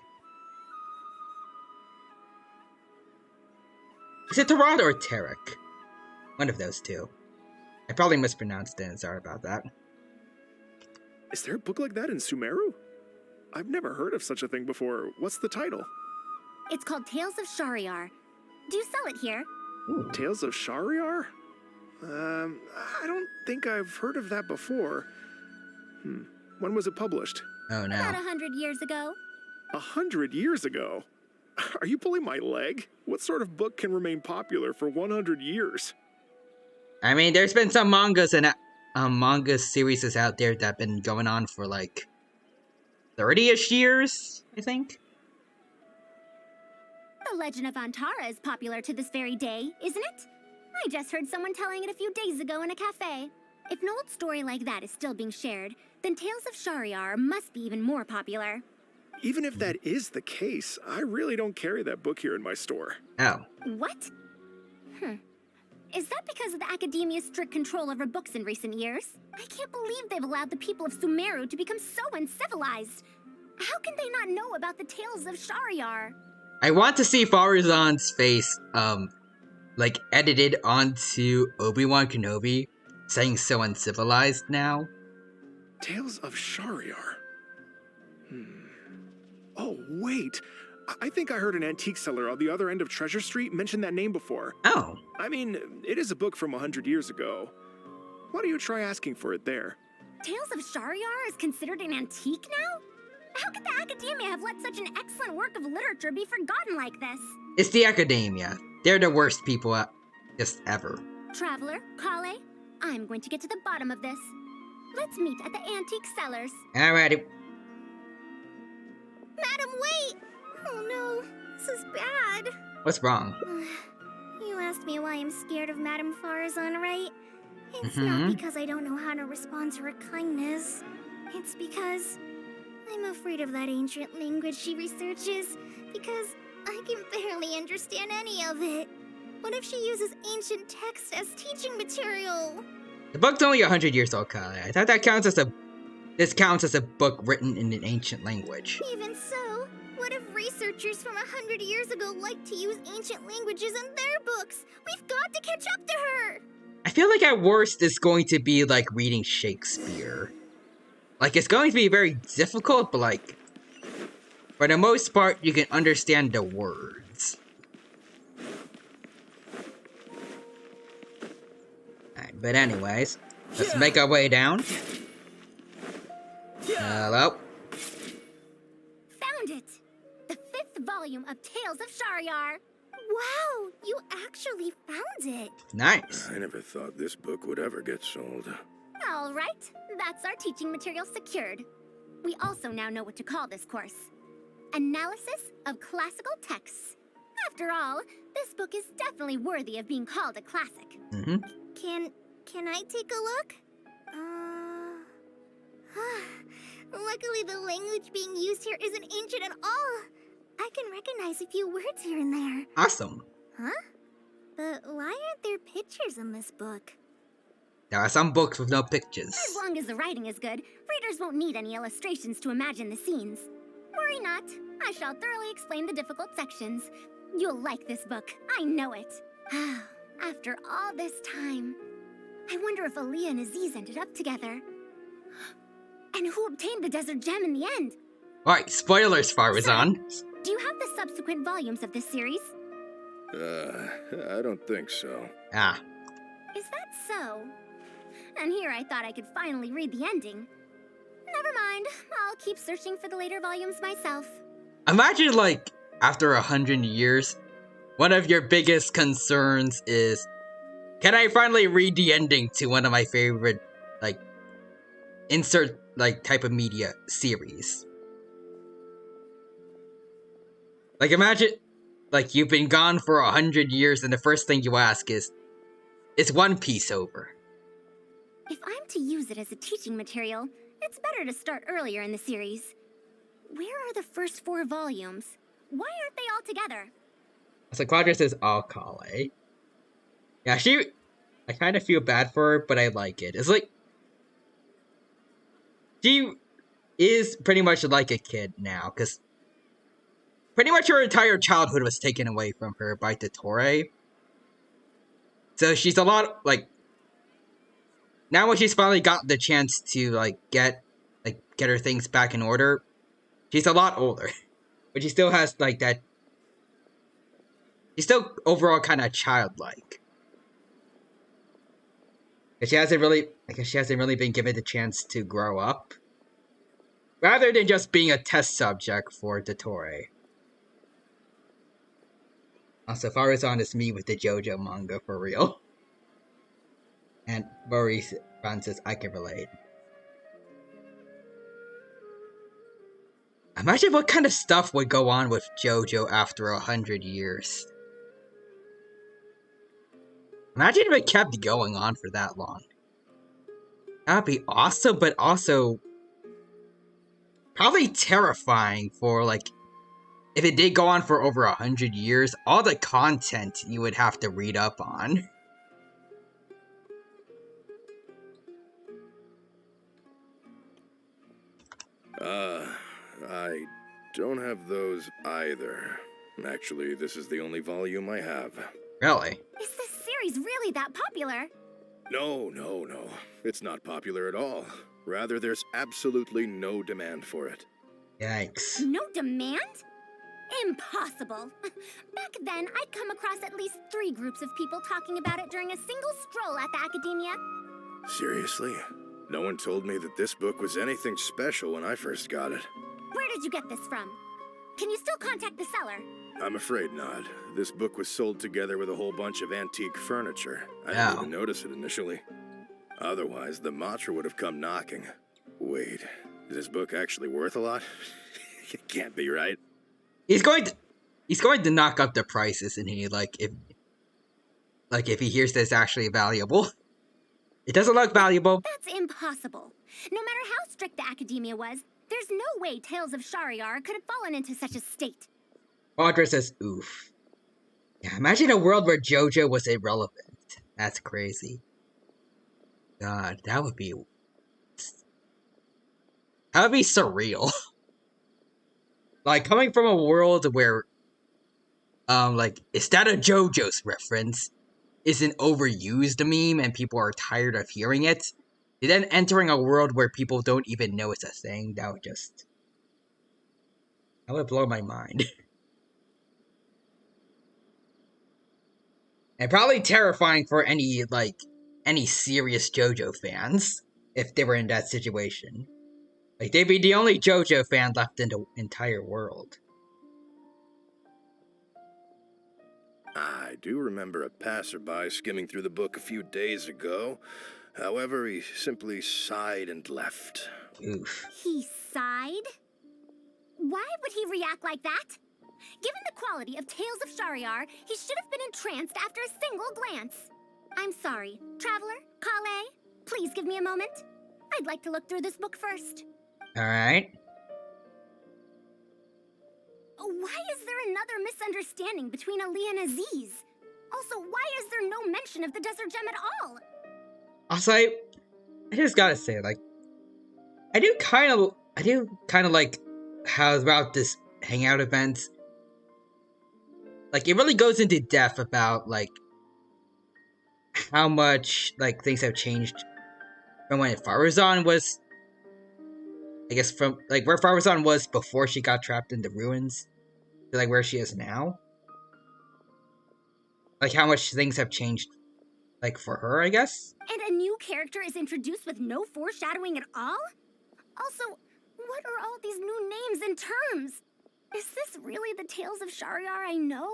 Is it Tarot or Tarek? One of those two. I probably mispronounced it, and sorry about that. Is there a book like that in Sumeru? I've never heard of such a thing before. What's the title? It's called Tales of Shariar. Do you sell it here? Ooh. Tales of Shariar? I don't think I've heard of that before. When was it published? Oh, no. About 100 years ago. 100 years ago? Are you pulling my leg? What sort of book can remain popular for 100 years? I mean, there's been some mangas and manga series out there that have been going on for like 30-ish years, I think. The Legend of Antara is popular to this very day, isn't it? I just heard someone telling it a few days ago in a cafe. If an old story like that is still being shared, then Tales of Shariar must be even more popular. Even if that is the case, I really don't carry that book here in my store. Oh. What? Is that because of the academia's strict control over books in recent years? I can't believe they've allowed the people of Sumeru to become so uncivilized. How can they not know about the Tales of Shariar? I want to see Faruzan's face, like, edited onto Obi-Wan Kenobi, saying so uncivilized now. Tales of Shariar. Oh, wait. I think I heard an antique seller on the other end of Treasure Street mention that name before. Oh. I mean, it is a book from 100 years ago. Why don't you try asking for it there? Tales of Shariar is considered an antique now? How could the academia have let such an excellent work of literature be forgotten like this? It's the academia. They're the worst people just ever. Traveler, Kale, I'm going to get to the bottom of this. Let's meet at the antique sellers. Alrighty. Madam, wait! Oh no, this is bad. What's wrong? You asked me why I'm scared of Madame Farazan, right? It's not because I don't know how to respond to her kindness. It's because I'm afraid of that ancient language she researches, because I can barely understand any of it. What if she uses ancient texts as teaching material? The book's only 100 years old, Kale. I thought that counts as a... This counts as a book written in an ancient language. Even so, what if researchers from 100 years ago like to use ancient languages in their books? We've got to catch up to her! I feel like at worst it's going to be like reading Shakespeare. Like, it's going to be very difficult, but like... For the most part, you can understand the words. Alright, but anyways, let's make our way down. Hello? Found it! The 5th volume of Tales of Shariar. Wow, you actually found it. Nice. I never thought this book would ever get sold. All right, that's our teaching material secured. We also now know what to call this course. Analysis of Classical Texts. After all, this book is definitely worthy of being called a classic. Can I take a look? Luckily the language being used here isn't ancient at all. I can recognize a few words here and there. Awesome. Huh? But why aren't there pictures in this book? There are some books with no pictures. As long as the writing is good, readers won't need any illustrations to imagine the scenes. Worry not, I shall thoroughly explain the difficult sections. You'll like this book, I know it. After all this time, I wonder if Aaliyah and Aziz ended up together. And who obtained the desert gem in the end? Alright, spoilers, Farazan. Do you have the subsequent volumes of this series? I don't think so. Ah. Is that so? And here I thought I could finally read the ending. Never mind, I'll keep searching for the later volumes myself. Imagine, like, after 100 years, one of your biggest concerns is, can I finally read the ending to one of my favorite, like, insert, like, type of media series? Like, imagine, like, you've been gone for 100 years and the first thing you ask is One Piece over? If I'm to use it as a teaching material, it's better to start earlier in the series. Where are the first 4 volumes? Why aren't they all together? So Quadra says Alkale. Yeah, I kind of feel bad for her, but I like it. It's like, she is pretty much like a kid now, because pretty much her entire childhood was taken away from her by Dottore. So she's a lot, like, now when she's finally got the chance to, like, get her things back in order, she's a lot older. But she still has, like, that, she's still overall kind of childlike. I guess she hasn't really been given the chance to grow up. Rather than just being a test subject for Dottore. Also, Farazan is me with the JoJo manga for real. And Maurice Francis, I can relate. Imagine what kind of stuff would go on with JoJo after 100 years. Imagine if it kept going on for that long. That'd be awesome, but also probably terrifying for, like, if it did go on for over 100 years, all the content you would have to read up on. I don't have those either. Actually, this is the only volume I have. Really? Is this series really that popular? No. It's not popular at all. Rather, there's absolutely no demand for it. Yikes. No demand? Impossible. Back then, I'd come across at least 3 groups of people talking about it during a single stroll at the Academia. Seriously? No one told me that this book was anything special when I first got it. Where did you get this from? Can you still contact the seller? I'm afraid not. This book was sold together with a whole bunch of antique furniture. I didn't even notice it initially. Otherwise, the Matra would have come knocking. Wait, is this book actually worth a lot? It can't be, right? He's going to knock up the price, isn't he? Like if he hears that it's actually valuable. It doesn't look valuable. That's impossible. No matter how strict the academia was, there's no way Tales of Shariar could have fallen into such a state. Audra says, oof. Yeah, imagine a world where JoJo was irrelevant. That's crazy. God, that would be surreal. Like, coming from a world where, like, is that a JoJo's reference? Is an overused meme and people are tired of hearing it? And then entering a world where people don't even know it's a thing, that would blow my mind. And probably terrifying for any serious JoJo fans if they were in that situation. Like, they'd be the only JoJo fan left in the entire world. I do remember a passerby skimming through the book a few days ago. However, he simply sighed and left. Oof. He sighed? Why would he react like that? Given the quality of Tales of Shariar, he should have been entranced after a single glance. I'm sorry. Traveler, Kale, please give me a moment. I'd like to look through this book first. Alright. Why is there another misunderstanding between Ali and Aziz? Also, why is there no mention of the Desert Gem at all? Also, I just gotta say, like, I do kind of like how about this hangout event. Like, it really goes into depth about, like, how much, like, things have changed from when Farazan was, I guess, from, like, where Farazan was before she got trapped in the ruins to, like, where she is now. Like, how much things have changed, like, for her, I guess? And a new character is introduced with no foreshadowing at all? Also, what are all these new names and terms? Is this really the Tales of Shariar I know?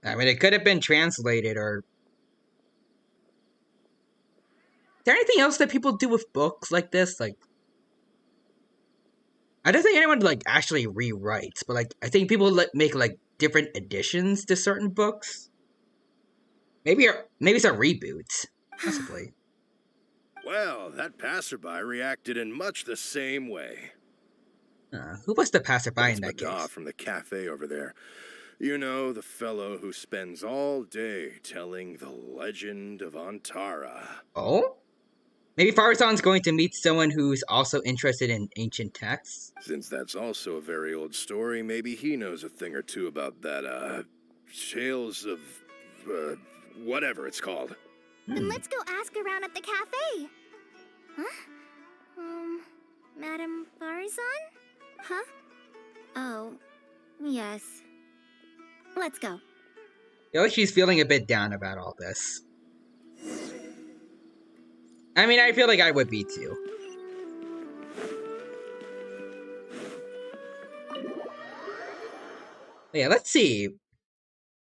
I mean, it could have been translated, or... Is there anything else that people do with books like this? Like, I don't think anyone, like, actually rewrites, but, like, I think people make, like, different additions to certain books. Maybe it's a reboot, possibly. Well, that passerby reacted in much the same way. Who was the passerby in that Mada case? from the cafe over there. You know, the fellow who spends all day telling the legend of Antara. Oh? Maybe Farazan's going to meet someone who's also interested in ancient texts? Since that's also a very old story, maybe he knows a thing or two about that, Tales of, whatever it's called. Then let's go ask around at the cafe. Huh? Madame Farazan? Huh? Oh, yes. Let's go. You know, she's feeling a bit down about all this. I mean, I feel like I would be too. Yeah, let's see.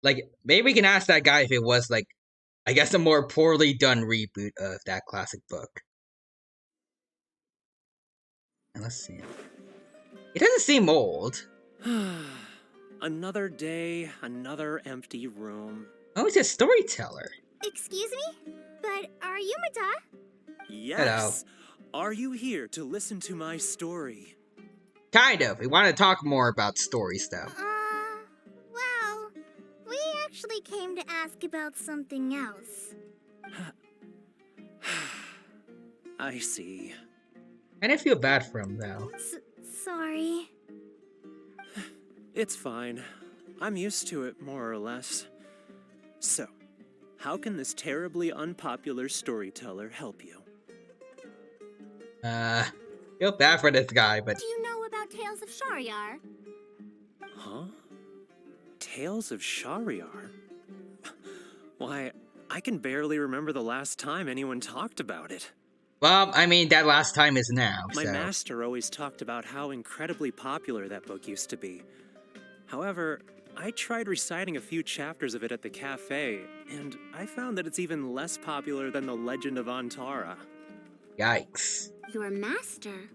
Like, maybe we can ask that guy if it was, like, I guess a more poorly done reboot of that classic book. And let's see. It doesn't seem old. Another day, another empty room. Oh, he's a storyteller. Excuse me? But are you Mada? Yes. Hello. Are you here to listen to my story? Kind of. We want to talk more about stories, though. Well, we actually came to ask about something else. I see. I didn't feel bad for him, though. Sorry. It's fine. I'm used to it, more or less. So, how can this terribly unpopular storyteller help you? Feel bad for this guy, but... Do you know about Tales of Shariar? Huh? Tales of Shariar? Why, I can barely remember the last time anyone talked about it. Well, I mean, that last time is now, My so... master always talked about how incredibly popular that book used to be. However, I tried reciting a few chapters of it at the cafe, and I found that it's even less popular than The Legend of Antara. Yikes. Your master?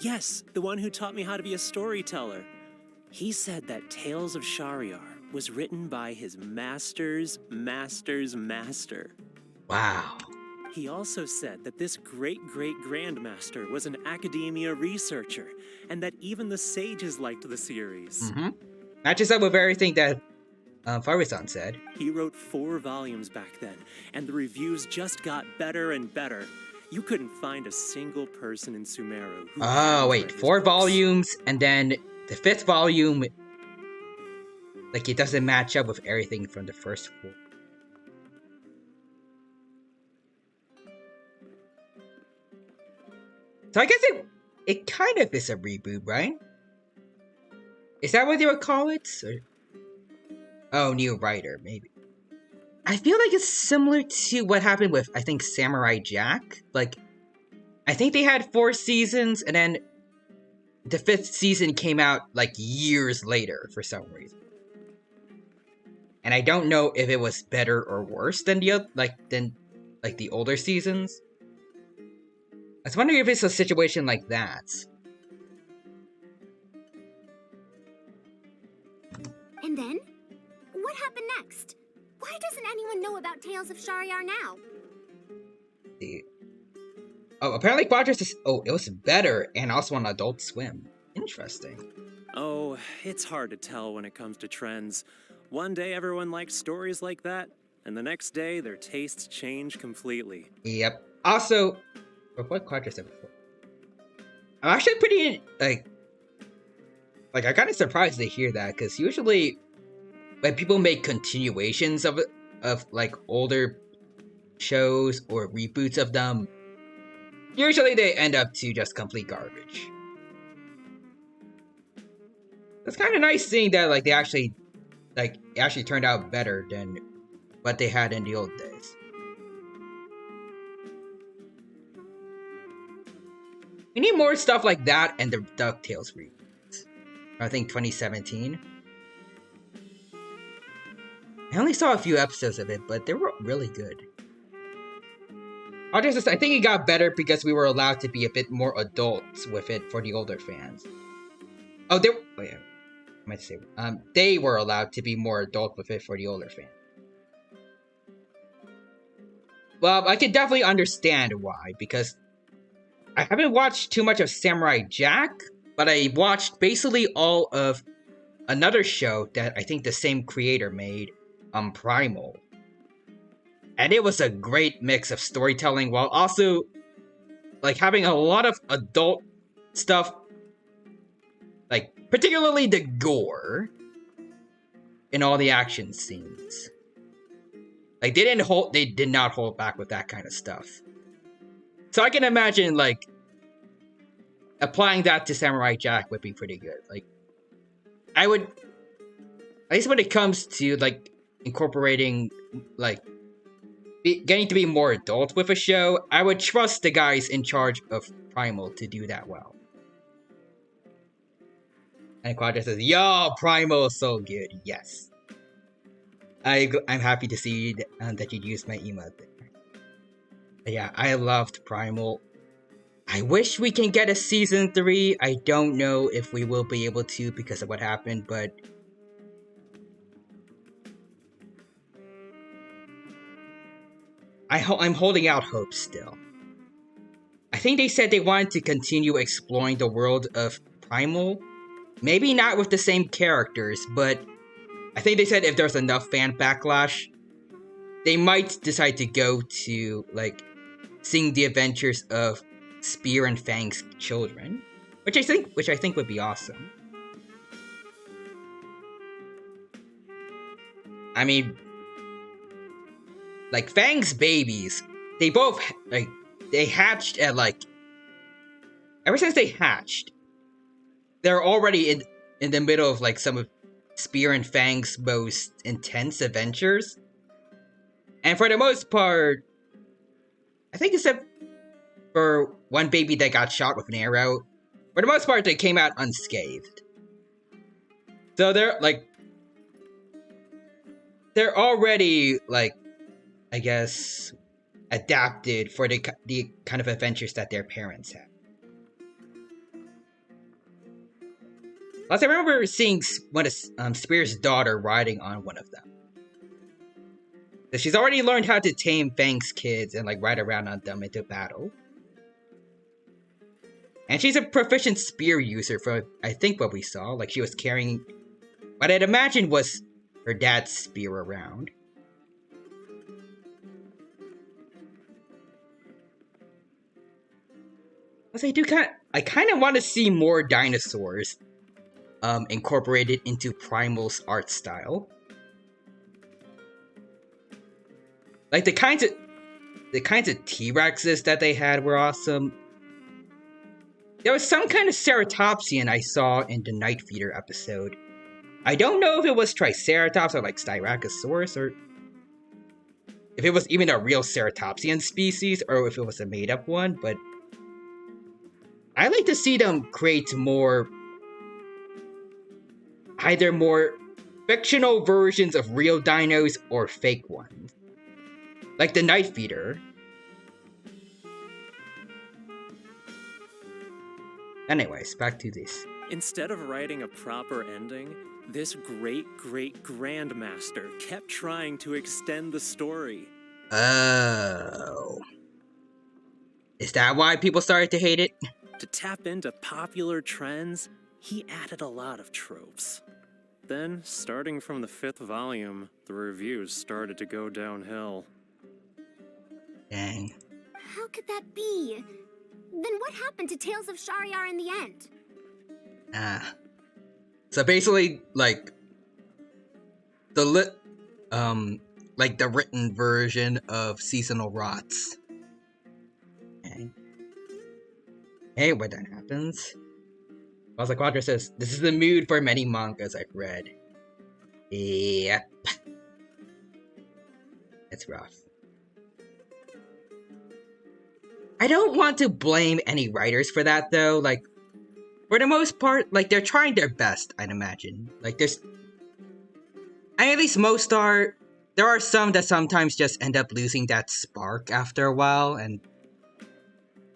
Yes, the one who taught me how to be a storyteller. He said that Tales of Shahryar was written by his master's master's master. Wow. He also said that this great-great-grandmaster was an academia researcher, and that even the sages liked the series. Mm-hmm. Matches up with everything that Farusan said. He wrote 4 volumes back then, and the reviews just got better and better. You couldn't find a single person in Sumeru who Oh, wait, 4 volumes, and then the 5th volume, like, it doesn't match up with everything from the first 4. So I guess it kind of is a reboot, right? Is that what they would call it? Or... Oh, new writer, maybe. I feel like it's similar to what happened with, I think, Samurai Jack. Like, I think they had 4 seasons, and then the 5th season came out, like, years later for some reason. And I don't know if it was better or worse than the older seasons. I was wondering if it's a situation like that. And then? What happened next? Why doesn't anyone know about Tales of Shahryar now? Oh, apparently Quadras is... Oh, it was better and also on Adult Swim. Interesting. Oh, it's hard to tell when it comes to trends. One day everyone likes stories like that, and the next day their tastes change completely. Yep. Also, what Quadras said before? I'm actually pretty, like I'm kind of surprised to hear that, because usually when people make continuations of like older shows or reboots of them, usually they end up to just complete garbage. It's kind of nice seeing that like they actually it actually turned out better than what they had in the old days. We need more stuff like that and the DuckTales reboots. I think 2017. I only saw a few episodes of it, but they were really good. I think it got better because we were allowed to be a bit more adults with it for the older fans. Oh, they were allowed to be more adult with it for the older fans. Well, I can definitely understand why, because I haven't watched too much of Samurai Jack, but I watched basically all of another show that I think the same creator made, Primal. And it was a great mix of storytelling while also like having a lot of adult stuff, like particularly the gore in all the action scenes. Like they did not hold back with that kind of stuff. So I can imagine like applying that to Samurai Jack would be pretty good. Like I would, at least when it comes to like incorporating like getting to be more adult with a show, I would trust the guys in charge of Primal to do that well. And Quadra says, "Yo, Primal is so good." Yes, I'm happy to see that you used my emote there. But yeah, I loved Primal. I wish we can get a season 3. I don't know if we will be able to because of what happened, but I'm holding out hope still. I think they said they wanted to continue exploring the world of Primal. Maybe not with the same characters, but I think they said if there's enough fan backlash, they might decide to go to, like, seeing the adventures of Spear and Fang's children, which I think would be awesome. I mean, like Fang's babies, they both they hatched at ever since they hatched, they're already in the middle of like some of Spear and Fang's most intense adventures, and for the most part, I think except for one baby that got shot with an arrow, for the most part, they came out unscathed. So they're already, like, I guess, adapted for the kind of adventures that their parents had. Plus, I remember seeing one of Spear's daughter riding on one of them. So she's already learned how to tame Fang's kids and like ride around on them into battle. And she's a proficient spear user for, I think, what we saw. Like, she was carrying what I'd imagine was her dad's spear around. Plus, I kind of want to see more dinosaurs incorporated into Primal's art style. Like, the kinds of T-Rexes that they had were awesome. There was some kind of ceratopsian I saw in the Night Feeder episode. I don't know if it was Triceratops or like Styracosaurus, or if it was even a real ceratopsian species, or if it was a made-up one, but I like to see them create either more fictional versions of real dinos or fake ones. Like the Night Feeder. Anyways, back to this. Instead of writing a proper ending, this great-great-grandmaster kept trying to extend the story. Oh. Is that why people started to hate it? To tap into popular trends, he added a lot of tropes. Then, starting from the 5th volume, the reviews started to go downhill. Dang. How could that be? Then what happened to Tales of Shariar in the end? So basically, like, the written version of Seasonal Rots. Okay. Hey, when that happens. Also, Quadra says, this is the mood for many mangas I've read. Yep. It's rough. I don't want to blame any writers for that, though. Like, for the most part, like, they're trying their best, I'd imagine. Like, at least most are. There are some that sometimes just end up losing that spark after a while, and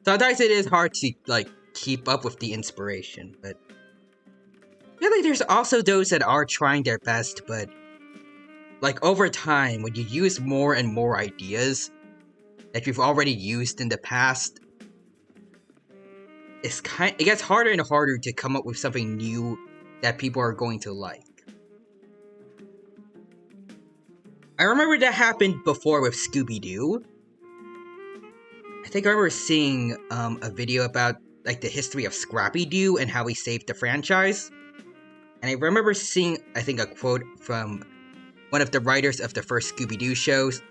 sometimes it is hard to, like, keep up with the inspiration, but really there's also those that are trying their best, but, like, over time, when you use more and more ideas that you've already used in the past, it gets harder and harder to come up with something new that people are going to like. I remember that happened before with Scooby-Doo. I think I remember seeing a video about like the history of Scrappy-Doo and how he saved the franchise. And I remember seeing, I think, a quote from one of the writers of the first Scooby-Doo shows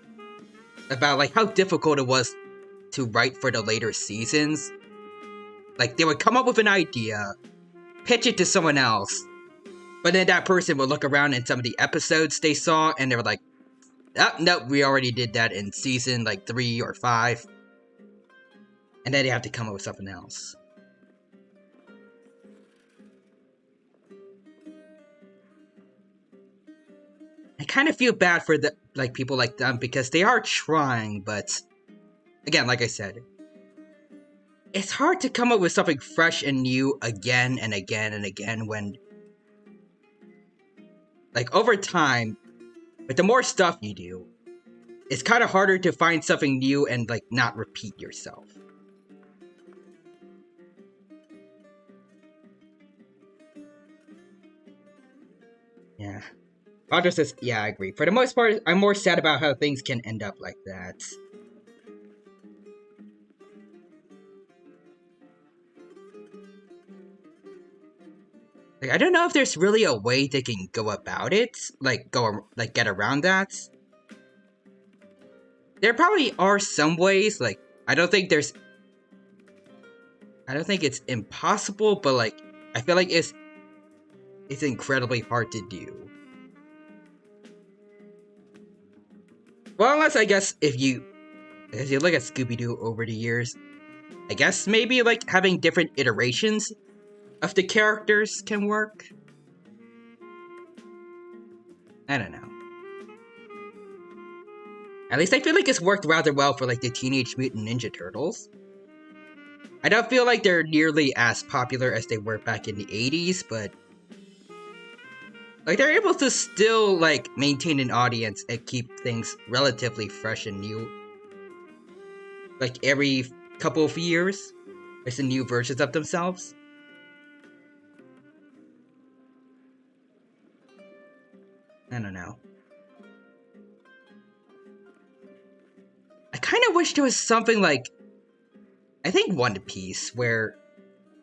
about like how difficult it was to write for the later seasons. Like, they would come up with an idea, pitch it to someone else, but then that person would look around in some of the episodes they saw, and they were like, oh, no, we already did that in season, like, 3 or 5. And then they have to come up with something else. I kind of feel bad for people like them, because they are trying, but again, like I said, it's hard to come up with something fresh and new again and again and again when, like, over time, but the more stuff you do, it's kind of harder to find something new and, like, not repeat yourself. Yeah. Roger says, yeah, I agree. For the most part, I'm more sad about how things can end up like that. Like, I don't know if there's really a way they can go about it, get around that. There probably are some ways, like, I don't think it's impossible, but, like, I feel like it's incredibly hard to do. Well, unless, I guess, if you look at Scooby-Doo over the years, I guess maybe like having different iterations of the characters can work. I don't know. At least I feel like it's worked rather well for like the Teenage Mutant Ninja Turtles. I don't feel like they're nearly as popular as they were back in the 80s, but like they're able to still like maintain an audience and keep things relatively fresh and new. Like every couple of years, there's some new versions of themselves. I don't know. I kind of wish there was something like, I think One Piece, where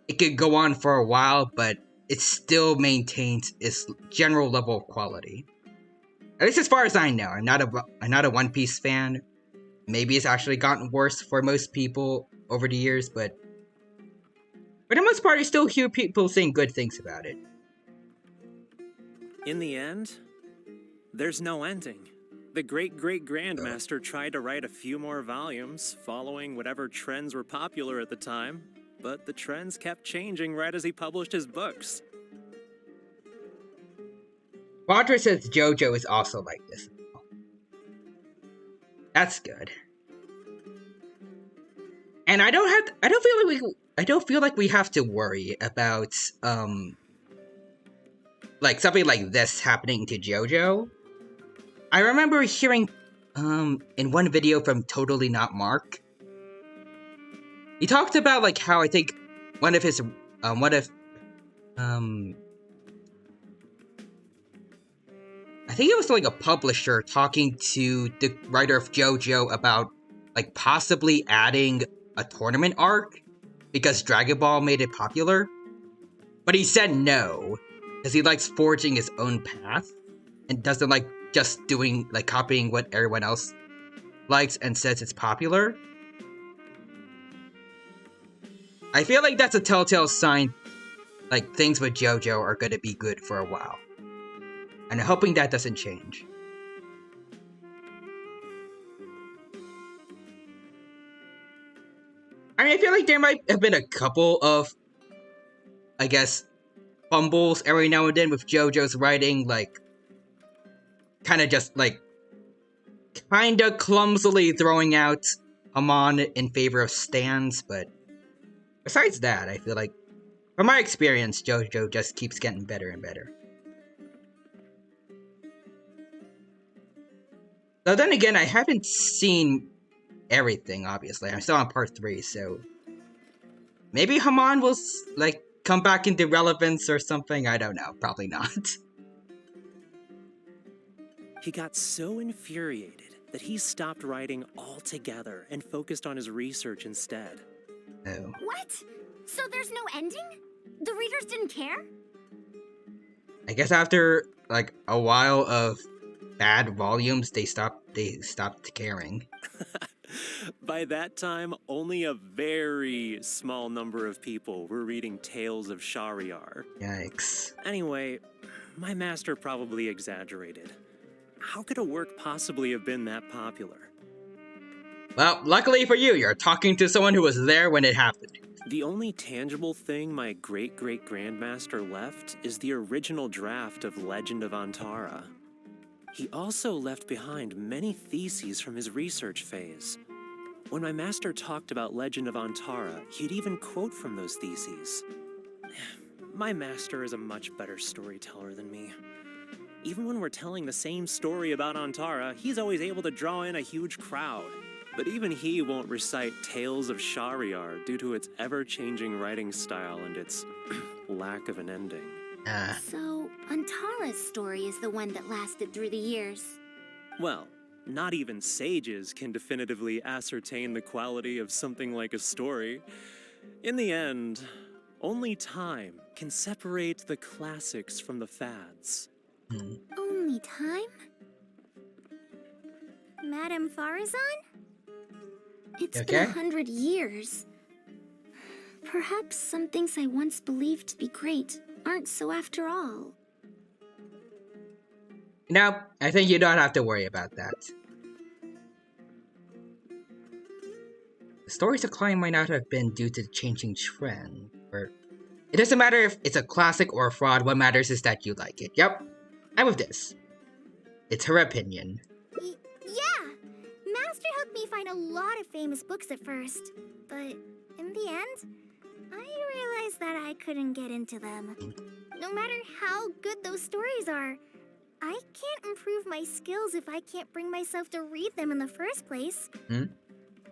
it could go on for a while, but it still maintains its general level of quality. At least as far as I know. I'm not a One Piece fan. Maybe it's actually gotten worse for most people over the years, but for the most part, I still hear people saying good things about it. In the end, there's no ending. The great-great-grandmaster tried to write a few more volumes, following whatever trends were popular at the time, but the trends kept changing right as he published his books. Roger says JoJo is also like this. That's good. And I don't feel like we have to worry about like something like this happening to JoJo. I remember hearing in one video from Totally Not Mark, he talked about like how I think one of his I think it was like a publisher talking to the writer of JoJo about like possibly adding a tournament arc because Dragon Ball made it popular. But he said no, because he likes forging his own path and doesn't like just doing like copying what everyone else likes and says it's popular. I feel like that's a telltale sign like things with JoJo are going to be good for a while. And I'm hoping that doesn't change. I mean, I feel like there might have been a couple of, I guess, fumbles every now and then with JoJo's writing, like, kind of just, like, kind of clumsily throwing out Amon in favor of Stans, but besides that, I feel like, from my experience, JoJo just keeps getting better and better. Though then again, I haven't seen everything, obviously. I'm still on part 3, so maybe Haman will, like, come back into relevance or something? I don't know. Probably not. He got so infuriated that he stopped writing altogether and focused on his research instead. Oh. What? So there's no ending? The readers didn't care? I guess after, like, a while of bad volumes, they stopped caring. By that time, only a very small number of people were reading Tales of Shahryar. Yikes. Anyway, my master probably exaggerated. How could a work possibly have been that popular? Well, luckily for you, you're talking to someone who was there when it happened. The only tangible thing my great-great-grandmaster left is the original draft of Legend of Antara. He also left behind many theses from his research phase. When my master talked about Legend of Antara, he'd even quote from those theses. My master is a much better storyteller than me. Even when we're telling the same story about Antara, he's always able to draw in a huge crowd. But even he won't recite Tales of Shahryar due to its ever-changing writing style and its lack of an ending. So, Antara's story is the one that lasted through the years. Well, not even sages can definitively ascertain the quality of something like a story. In the end, only time can separate the classics from the fads. Only time? Madame Farazan? It's been 100 years. Perhaps some things I once believed to be great aren't so after all. No, I think you don't have to worry about that. The story's decline might not have been due to the changing trend, or it doesn't matter if it's a classic or a fraud, what matters is that you like it. Yep, I'm with this. It's her opinion. Yeah! Master helped me find a lot of famous books at first, but in the end, I realized that I couldn't get into them. No matter how good those stories are, I can't improve my skills if I can't bring myself to read them in the first place.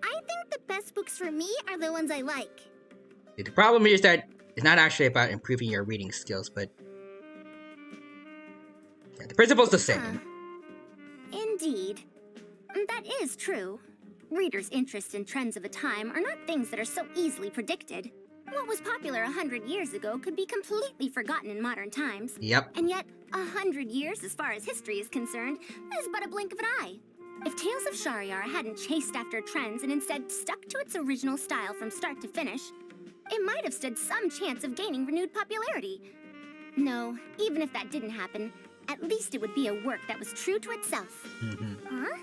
I think the best books for me are the ones I like. The problem here is that it's not actually about improving your reading skills, but yeah, the principle's the same. Indeed. That is true. Readers' interests and trends of a time are not things that are so easily predicted. What was popular 100 years ago could be completely forgotten in modern times. Yep. And yet, 100 years, as far as history is concerned, is but a blink of an eye. If Tales of Shahryar hadn't chased after trends and instead stuck to its original style from start to finish, it might have stood some chance of gaining renewed popularity. No, even if that didn't happen, at least it would be a work that was true to itself. Huh?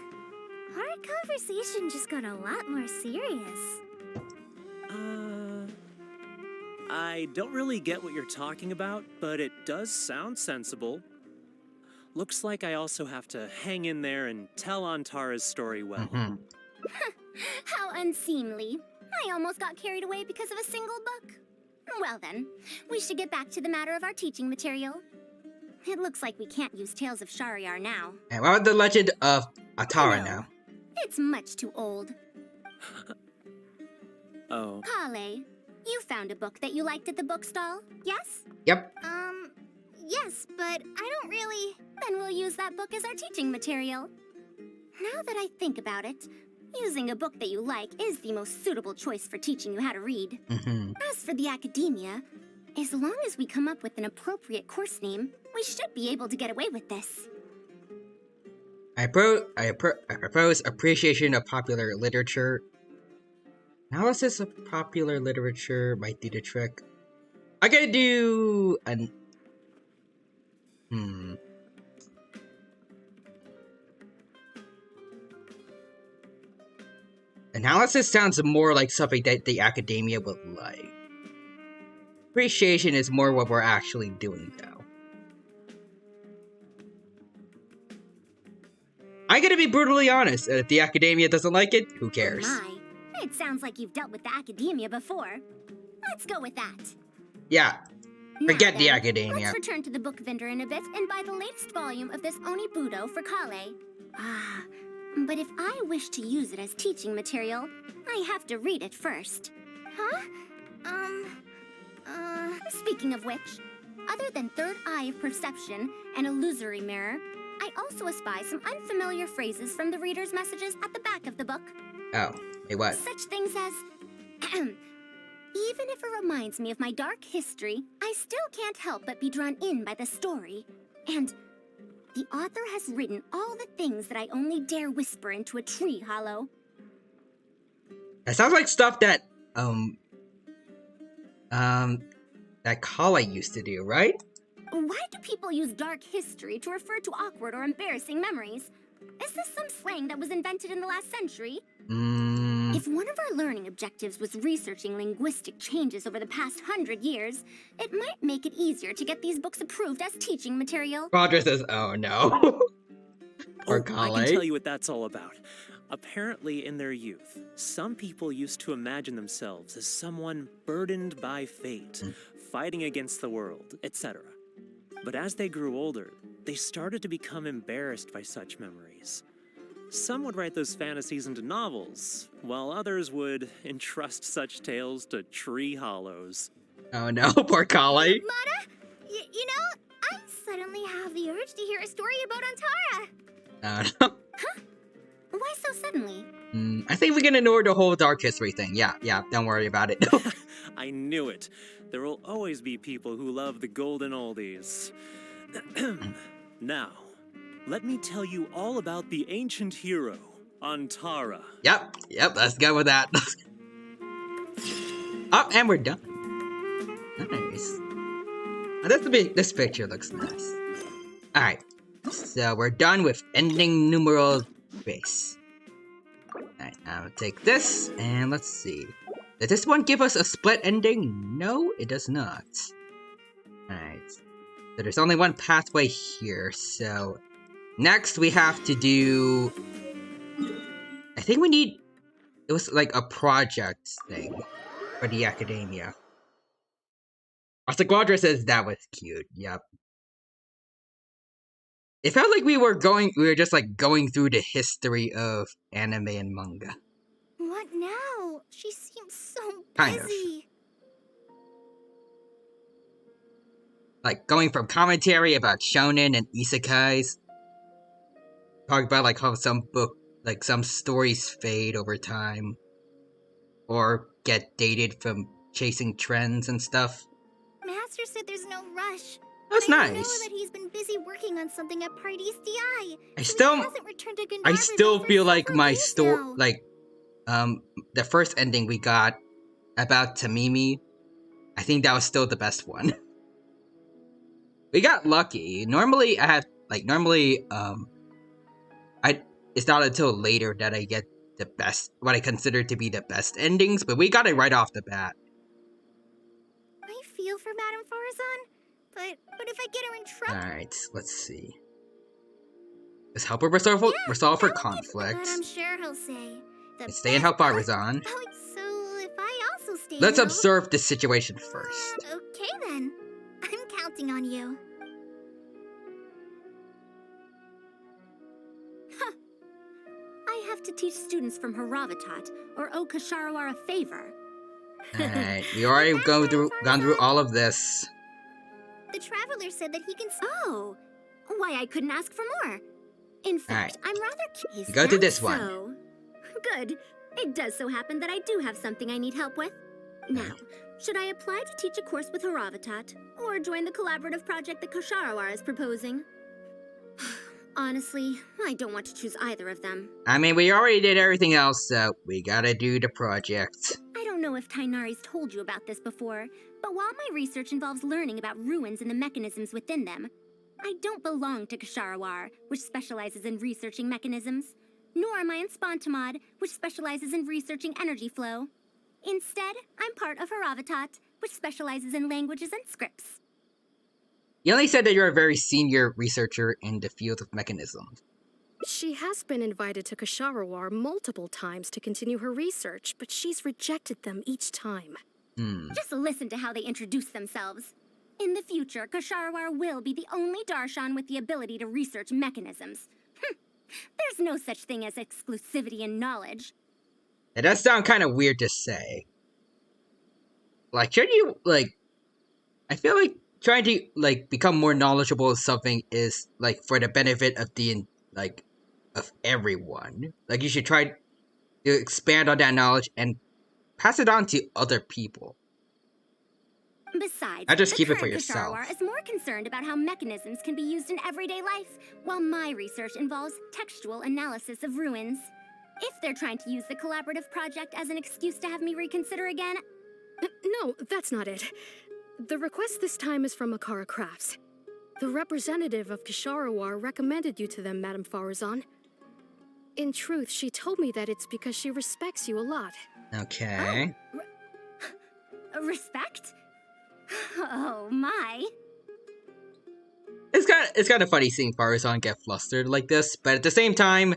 Our conversation just got a lot more serious. I don't really get what you're talking about, but it does sound sensible. Looks like I also have to hang in there and tell Antara's story well. How unseemly. I almost got carried away because of a single book. Well then, we should get back to the matter of our teaching material. It looks like we can't use Tales of Shahryar now. And what about the Legend of Atara now? It's much too old. Oh. Kale, you found a book that you liked at the bookstall, yes? Yep. Yes, but I don't really... Then we'll use that book as our teaching material. Now that I think about it, using a book that you like is the most suitable choice for teaching you how to read. As for the academia, as long as we come up with an appropriate course name, we should be able to get away with this. I propose appreciation of popular literature. Analysis of popular literature might do the trick. I gotta do an... Analysis sounds more like something that the academia would like. Appreciation is more what we're actually doing, though. I'm gonna be brutally honest. If the academia doesn't like it, who cares? My, it sounds like you've dealt with the academia before. Let's go with that. Yeah. Forget the academia. Let's return to the book vendor in a bit and buy the latest volume of this Onibudo for Kale. But if I wish to use it as teaching material, I have to read it first. Speaking of which, other than third eye of perception and illusory mirror, I also espy some unfamiliar phrases from the reader's messages at the back of the book. Oh, hey, what? Such things as, even if it reminds me of my dark history, I still can't help but be drawn in by the story. And the author has written all the things that I only dare whisper into a tree hollow. That sounds like stuff that, that Kale used to do, right? Why do people use dark history to refer to awkward or embarrassing memories? Is this some slang that was invented in the last century? If one of our learning objectives was researching linguistic changes over the past 100 years, it might make it easier to get these books approved as teaching material. Roger says, oh no. Or Kale. I can tell you what that's all about. Apparently, in their youth, some people used to imagine themselves as someone burdened by fate, fighting against the world, etc. But as they grew older, they started to become embarrassed by such memories. Some would write those fantasies into novels, while others would entrust such tales to tree hollows. Oh no, poor Kale. Mata, you know, I suddenly have the urge to hear a story about Antara. No. Huh? Why so suddenly? I think we can ignore the whole dark history thing. Yeah, don't worry about it. I knew it. There will always be people who love the golden oldies. Now, let me tell you all about the ancient hero, Antara. Yep, let's go with that. Oh, and we're done. Nice. Oh, this picture looks nice. Alright, so we're done with ending numeral base. Alright, I'll take this, and let's see. Does this one give us a split ending? No, it does not. Alright. So there's only one pathway here, so... Next, we have to do... I think we need... It was like a project thing for the academia. Also, Quadra says that was cute, yep. It felt like we were just like going through the history of anime and manga. What now? She seems so Kind of. busy. Like going from commentary about shonen and isekais. Talk about like how some stories fade over time. Or get dated from chasing trends and stuff. Master said there's no rush. That's I know nice. that he's been busy working on something at Pardee's DI. I still feel like my story, the first ending we got about Tamimi, I think that was still the best one. We got lucky. Normally, it's not until later that I get the best, what I consider to be the best endings, but we got it right off the bat. I feel for Madame Farazan, but if I get her in trouble... Alright, let's see. Let's help her resolve her conflict. But I'm sure he'll say... Let's stay and help Farazan. Oh, so if I also stay... Let's observe the situation first. Okay then. I'm counting on you. I have to teach students from Haravatat, or owe Kasharawar a favor. Alright, we already gone through all of this. The Traveler said that he can... Oh, why I couldn't ask for more. In fact, I'm rather curious. Go to this one. So, good. It does so happen that I do have something I need help with. Now, should I apply to teach a course with Haravatat, or join the collaborative project that Kasharawar is proposing? Honestly, I don't want to choose either of them. I mean, we already did everything else, so we gotta do the project. I don't know if Tainari's told you about this before, but while my research involves learning about ruins and the mechanisms within them, I don't belong to Kasharawar, which specializes in researching mechanisms, nor am I in Spontamod, which specializes in researching energy flow. Instead, I'm part of Haravatat, which specializes in languages and scripts. You only said that you're a very senior researcher in the field of mechanisms. She has been invited to Kasharawar multiple times to continue her research, but she's rejected them each time. Just listen to how they introduce themselves. In the future, Kasharawar will be the only Darshan with the ability to research mechanisms. There's no such thing as exclusivity in knowledge. It does sound kind of weird to say. Like, shouldn't you, I feel like trying to, become more knowledgeable of something is, for the benefit of of everyone. You should try to expand on that knowledge and pass it on to other people. Besides, not just keep it for current yourself. Kasharawar is more concerned about how mechanisms can be used in everyday life, while my research involves textual analysis of ruins. If they're trying to use the collaborative project as an excuse to have me reconsider again... No, that's not it. The request this time is from Akara Crafts. The representative of Kasharawar recommended you to them, Madame Farazan. In truth, she told me that it's because she respects you a lot. Okay. Respect? Oh, my. It's kind of funny seeing Farazan get flustered like this, but at the same time,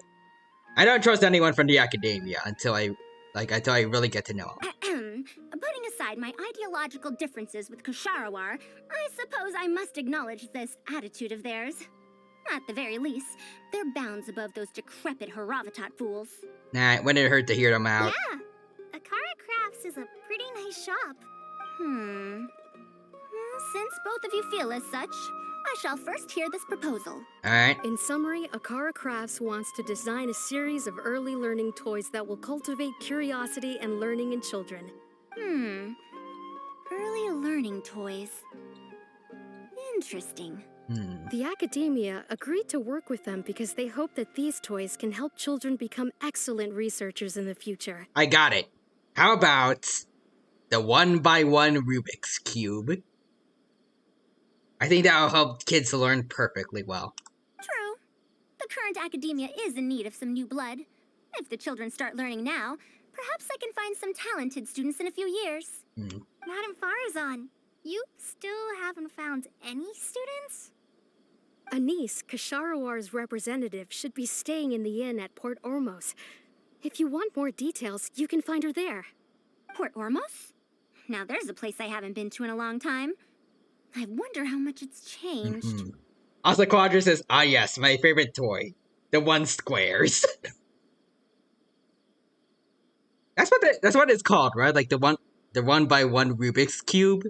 I don't trust anyone from the academia until I really get to know him. Putting aside my ideological differences with Kasharawar, I suppose I must acknowledge this attitude of theirs. At the very least, they're bounds above those decrepit Haravatat fools. Nah, it wouldn't hurt to hear them out. Yeah, Akara Crafts is a pretty nice shop. Since both of you feel as such, I shall first hear this proposal. Alright. In summary, Akara Crafts wants to design a series of early learning toys that will cultivate curiosity and learning in children. Early learning toys. Interesting. The academia agreed to work with them because they hope that these toys can help children become excellent researchers in the future. I got it. How about the 1x1 Rubik's Cube? I think that'll help kids learn perfectly well. True. The current academia is in need of some new blood. If the children start learning now, perhaps I can find some talented students in a few years. Madam Farazan, you still haven't found any students? Anise, Kasharowar's representative, should be staying in the inn at Port Ormos. If you want more details, you can find her there. Port Ormos? Now there's a place I haven't been to in a long time. I wonder how much it's changed. Also, Quadra says, "Ah, yes, my favorite toy, the one squares." That's what it's called, right? Like the one by one Rubik's cube,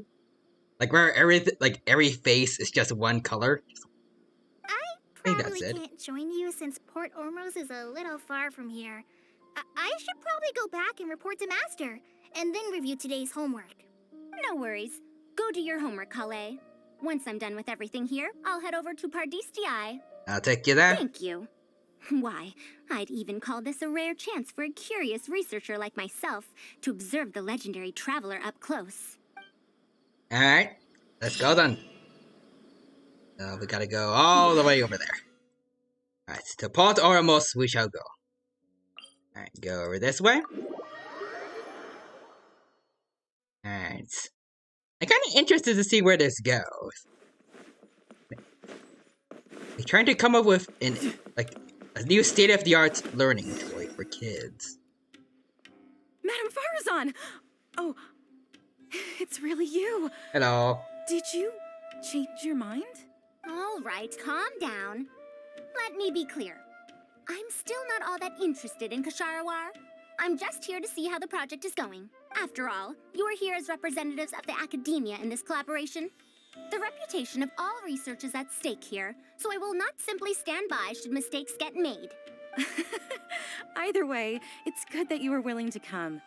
like where every face is just one color. I think that's it. Can't join you since Port Ormos is a little far from here. I should probably go back and report to Master, and then review today's homework. No worries. Go do your homework, Kale. Once I'm done with everything here, I'll head over to Pardistii. I'll take you there. Thank you. Why, I'd even call this a rare chance for a curious researcher like myself to observe the legendary traveler up close. Alright, let's go then. We gotta go all the way over there. Alright, to Port Ormos we shall go. Alright, go over this way. Alright. I'm kinda interested to see where this goes. They're trying to come up with a new state-of-the-art learning toy for kids. Madam Farazan! Oh, it's really you. Hello. Did you change your mind? All right, calm down. Let me be clear. I'm still not all that interested in Kasharawar. I'm just here to see how the project is going. After all, you're here as representatives of the academia in this collaboration. The reputation of all research is at stake here, so I will not simply stand by should mistakes get made. Either way, it's good that you were willing to come.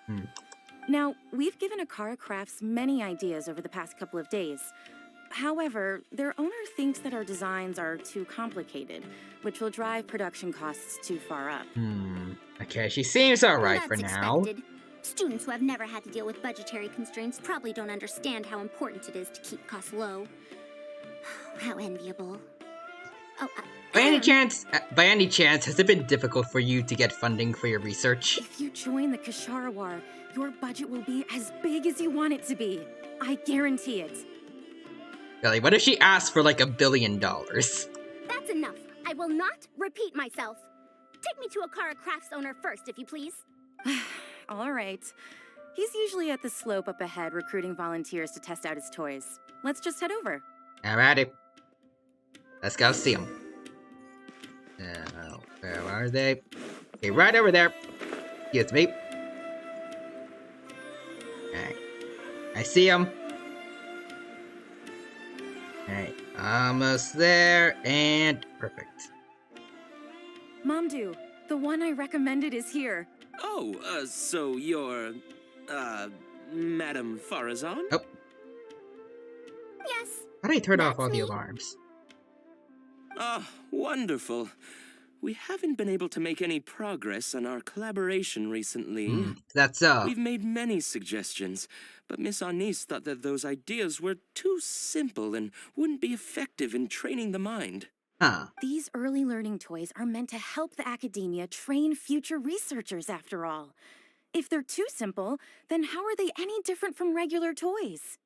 Now, we've given Akara Crafts many ideas over the past couple of days. However, their owner thinks that our designs are too complicated, which will drive production costs too far up. Okay, she seems alright for now. Expected. Students who have never had to deal with budgetary constraints probably don't understand how important it is to keep costs low. How enviable. By any chance, has it been difficult for you to get funding for your research? If you join the Kasharawar, your budget will be as big as you want it to be. I guarantee it. Really, what if she asked for like $1 billion? That's enough. I will not repeat myself. Take me to Akara Crafts owner first, if you please. All right. He's usually at the slope up ahead recruiting volunteers to test out his toys. Let's just head over. Alrighty. Let's go see him. Where are they? Okay, right over there. Excuse me. Alright. I see him. Alright, almost there, and perfect. Mamdu, the one I recommended is here. Oh, so you're, Madam Farazan? Oh. Yes. How do I turn off all the alarms? Ah, wonderful. We haven't been able to make any progress on our collaboration recently. That's so. We've made many suggestions, but Miss Anise thought that those ideas were too simple and wouldn't be effective in training the mind. These early learning toys are meant to help the academia train future researchers, after all. If they're too simple, then how are they any different from regular toys?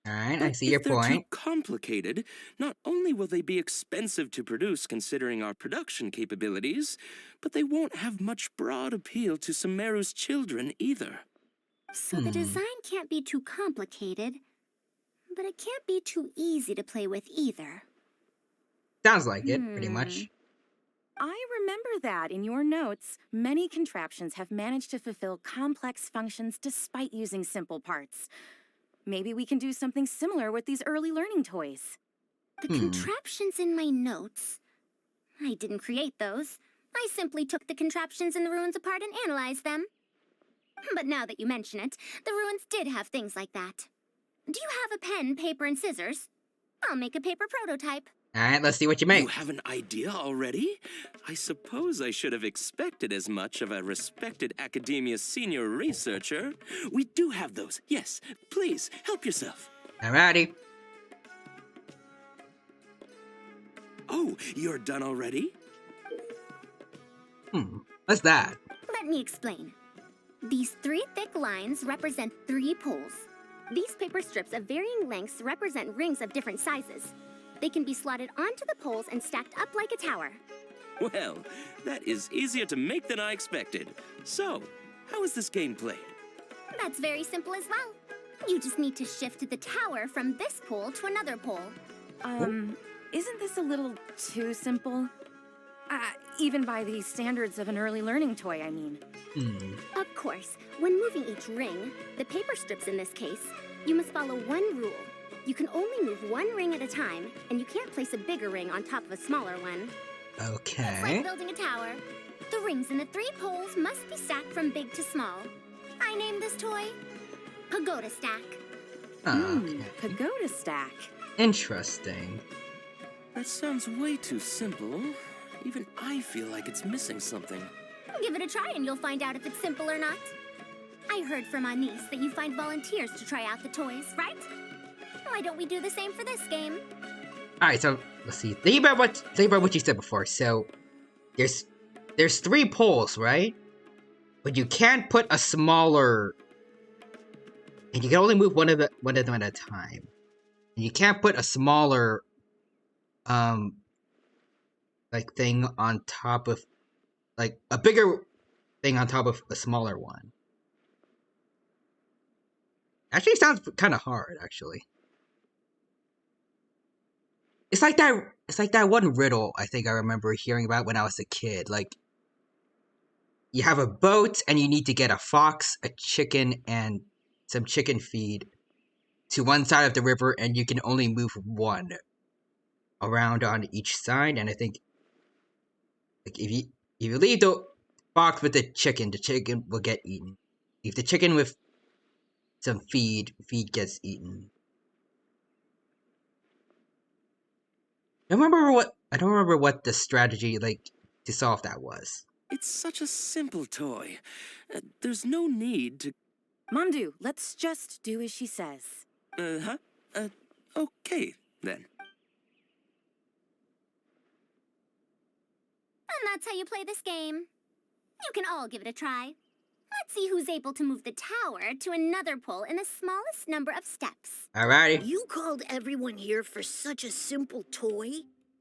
Alright, I see your If they're point. too complicated, not only will they be expensive to produce considering our production capabilities, but they won't have much broad appeal to Sumeru's children either. So the design can't be too complicated, but it can't be too easy to play with either. Sounds like it, pretty much. I remember that in your notes, many contraptions have managed to fulfill complex functions despite using simple parts. Maybe we can do something similar with these early learning toys. The contraptions in my notes? I didn't create those. I simply took the contraptions in the ruins apart and analyzed them. But now that you mention it, the ruins did have things like that. Do you have a pen, paper, and scissors? I'll make a paper prototype. Alright, let's see what you make. You have an idea already? I suppose I should have expected as much of a respected academia senior researcher. We do have those, yes. Please, help yourself. Alrighty. Oh, you're done already? What's that? Let me explain. These 3 thick lines represent 3 poles. These paper strips of varying lengths represent rings of different sizes. They can be slotted onto the poles and stacked up like a tower. Well, that is easier to make than I expected. So, how is this game played? That's very simple as well. You just need to shift the tower from this pole to another pole. Isn't this a little too simple? Even by the standards of an early learning toy, I mean. Of course, when moving each ring, the paper strips in this case, you must follow one rule. You can only move one ring at a time, and you can't place a bigger ring on top of a smaller one. Okay. It's like building a tower. The rings in the 3 poles must be stacked from big to small. I named this toy Pagoda Stack. Okay. Pagoda Stack. Interesting. That sounds way too simple. Even I feel like it's missing something. Give it a try and you'll find out if it's simple or not. I heard from my niece that you find volunteers to try out the toys, right? Why don't we do the same for this game? Alright, so let's see. Think about what you said before. So there's 3 poles, right? But you can't put a smaller, and you can only move one of them at a time. And you can't put a smaller like thing on top of, like a bigger thing on top of a smaller one. Actually sounds kind of hard, actually. It's like that one riddle I think I remember hearing about when I was a kid. Like, you have a boat and you need to get a fox, a chicken, and some chicken feed to one side of the river, and you can only move one around on each side. And I think, like, if you leave the fox with the chicken will get eaten. If the chicken with some feed gets eaten. I don't remember what the strategy, like, to solve that was. It's such a simple toy. There's no need to... Mamdu, let's just do as she says. Okay, then. And that's how you play this game. You can all give it a try. Let's see who's able to move the tower to another pole in the smallest number of steps. Alrighty. You called everyone here for such a simple toy?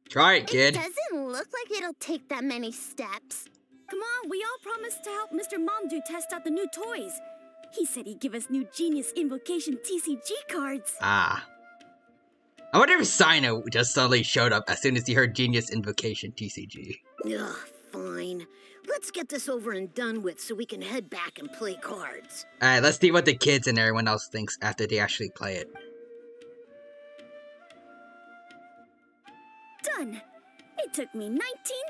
Try it, kid. It doesn't look like it'll take that many steps. Come on, we all promised to help Mr. Mamdu test out the new toys. He said he'd give us new Genius Invocation TCG cards. Ah. I wonder if Sino just suddenly showed up as soon as he heard Genius Invocation TCG. Ugh, fine. Let's get this over and done with so we can head back and play cards. Alright, let's see what the kids and everyone else thinks after they actually play it. Done. It took me 19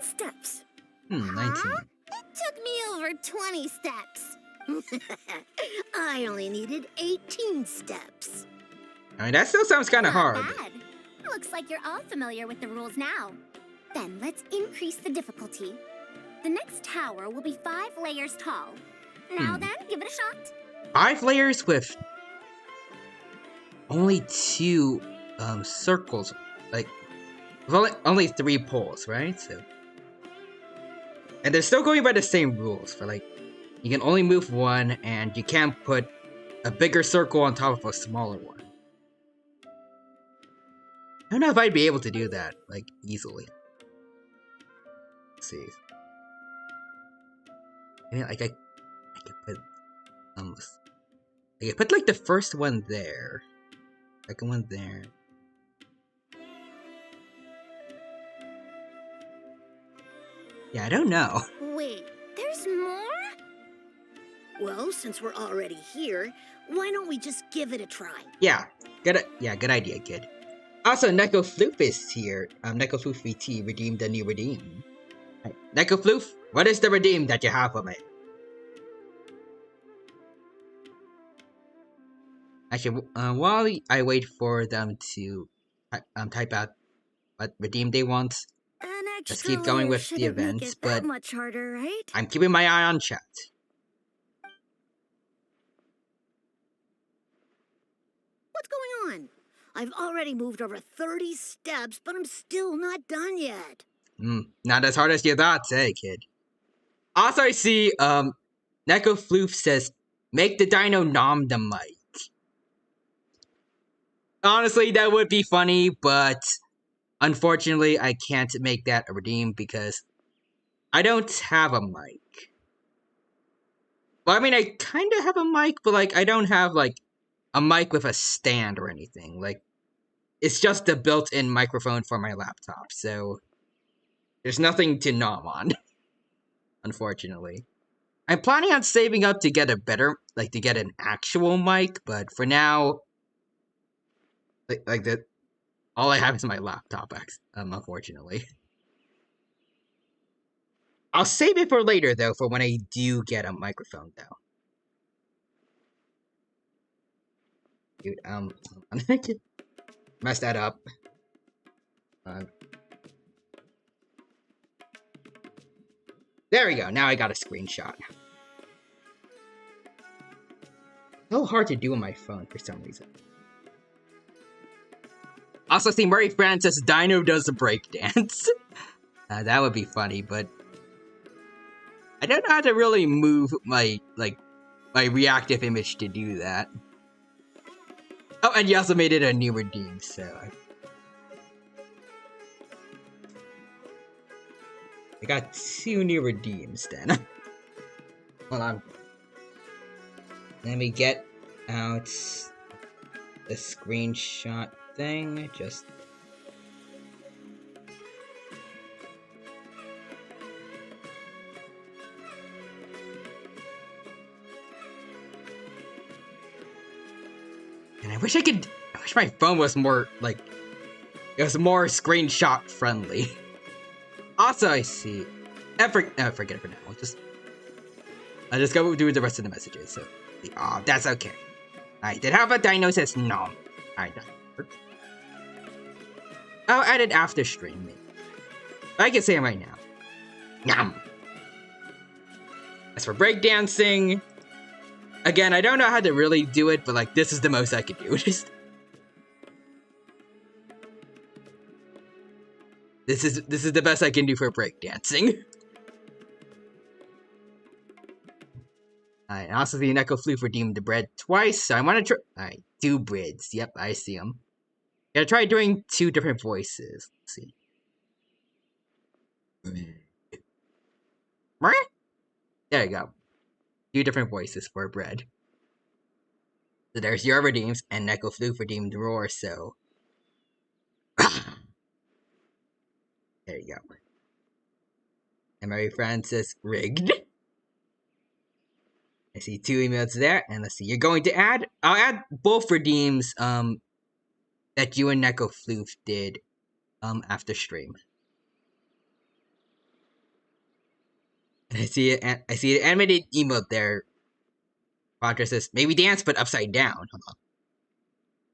steps. 19. It took me over 20 steps. I only needed 18 steps. I mean, that still sounds kind of hard. Not bad. Looks like you're all familiar with the rules now. Then let's increase the difficulty. The next tower will be 5 layers tall. Now then, give it a shot. 5 layers with only 2 circles, like with only 3 poles, right? So, and they're still going by the same rules. For like, you can only move one, and you can't put a bigger circle on top of a smaller one. I don't know if I'd be able to do that like easily. Let's see. I mean, like I could put I could put like the first one there, second one there. Yeah, I don't know. Wait, there's more? Well, since we're already here, why don't we just give it a try? Yeah, good idea, kid. Also, Neko Floof is here. Neko Floof VT redeemed the new redeem. Right. Neko Floof, what is the redeem that you have for me? Actually, while I wait for them to type out what redeem they want, let's keep going with the events. But much harder, right? I'm keeping my eye on chat. What's going on? I've already moved over 30 steps, but I'm still not done yet. Not as hard as you thought, kid. Also, I see, Neko Floof says, make the dino nom the mic. Honestly, that would be funny, but unfortunately, I can't make that a redeem because I don't have a mic. Well, I mean, I kind of have a mic, but, like, I don't have, like, a mic with a stand or anything. Like, it's just a built-in microphone for my laptop, so there's nothing to nom on, unfortunately. I'm planning on saving up to get a better, like, to get an actual mic, but for now, like that, all I have is my laptop, unfortunately. I'll save it for later, though, for when I do get a microphone, though. Dude, mess that up. There we go, now I got a screenshot. So hard to do on my phone for some reason. Also, see Murray Francis, Dino does the breakdance. That would be funny, but I don't know how to really move my reactive image to do that. Oh, and you also made it a new redeem, so I got 2 new redeems then. Hold on. Let me get out the screenshot thing, just... And I wish my phone was more, like, it was more screenshot friendly. Also, I see... forget it for now, I'll just go do the rest of the messages, so... Oh, that's okay. Alright, then how about Dino says no? Alright, done. I'll add it after stream, maybe. But I can say it right now. Nom! As for breakdancing... Again, I don't know how to really do it, but, like, this is the most I could do. This is the best I can do for breakdancing. Alright, also the Neko Floof redeemed the bread twice, so I want to try... Alright, 2 breads. Yep, I see them. Gotta try doing 2 different voices. Let's see. There you go. 2 different voices for bread. So there's your redeems, and Neko Floof redeemed Roar, so... There you go. And Mary Francis rigged. I see 2 emails there, and let's see, you're going to add... I'll add both redeems, that you and Neko Floof did, after stream. And I see an animated emote there. Quadra says, maybe dance, but upside down.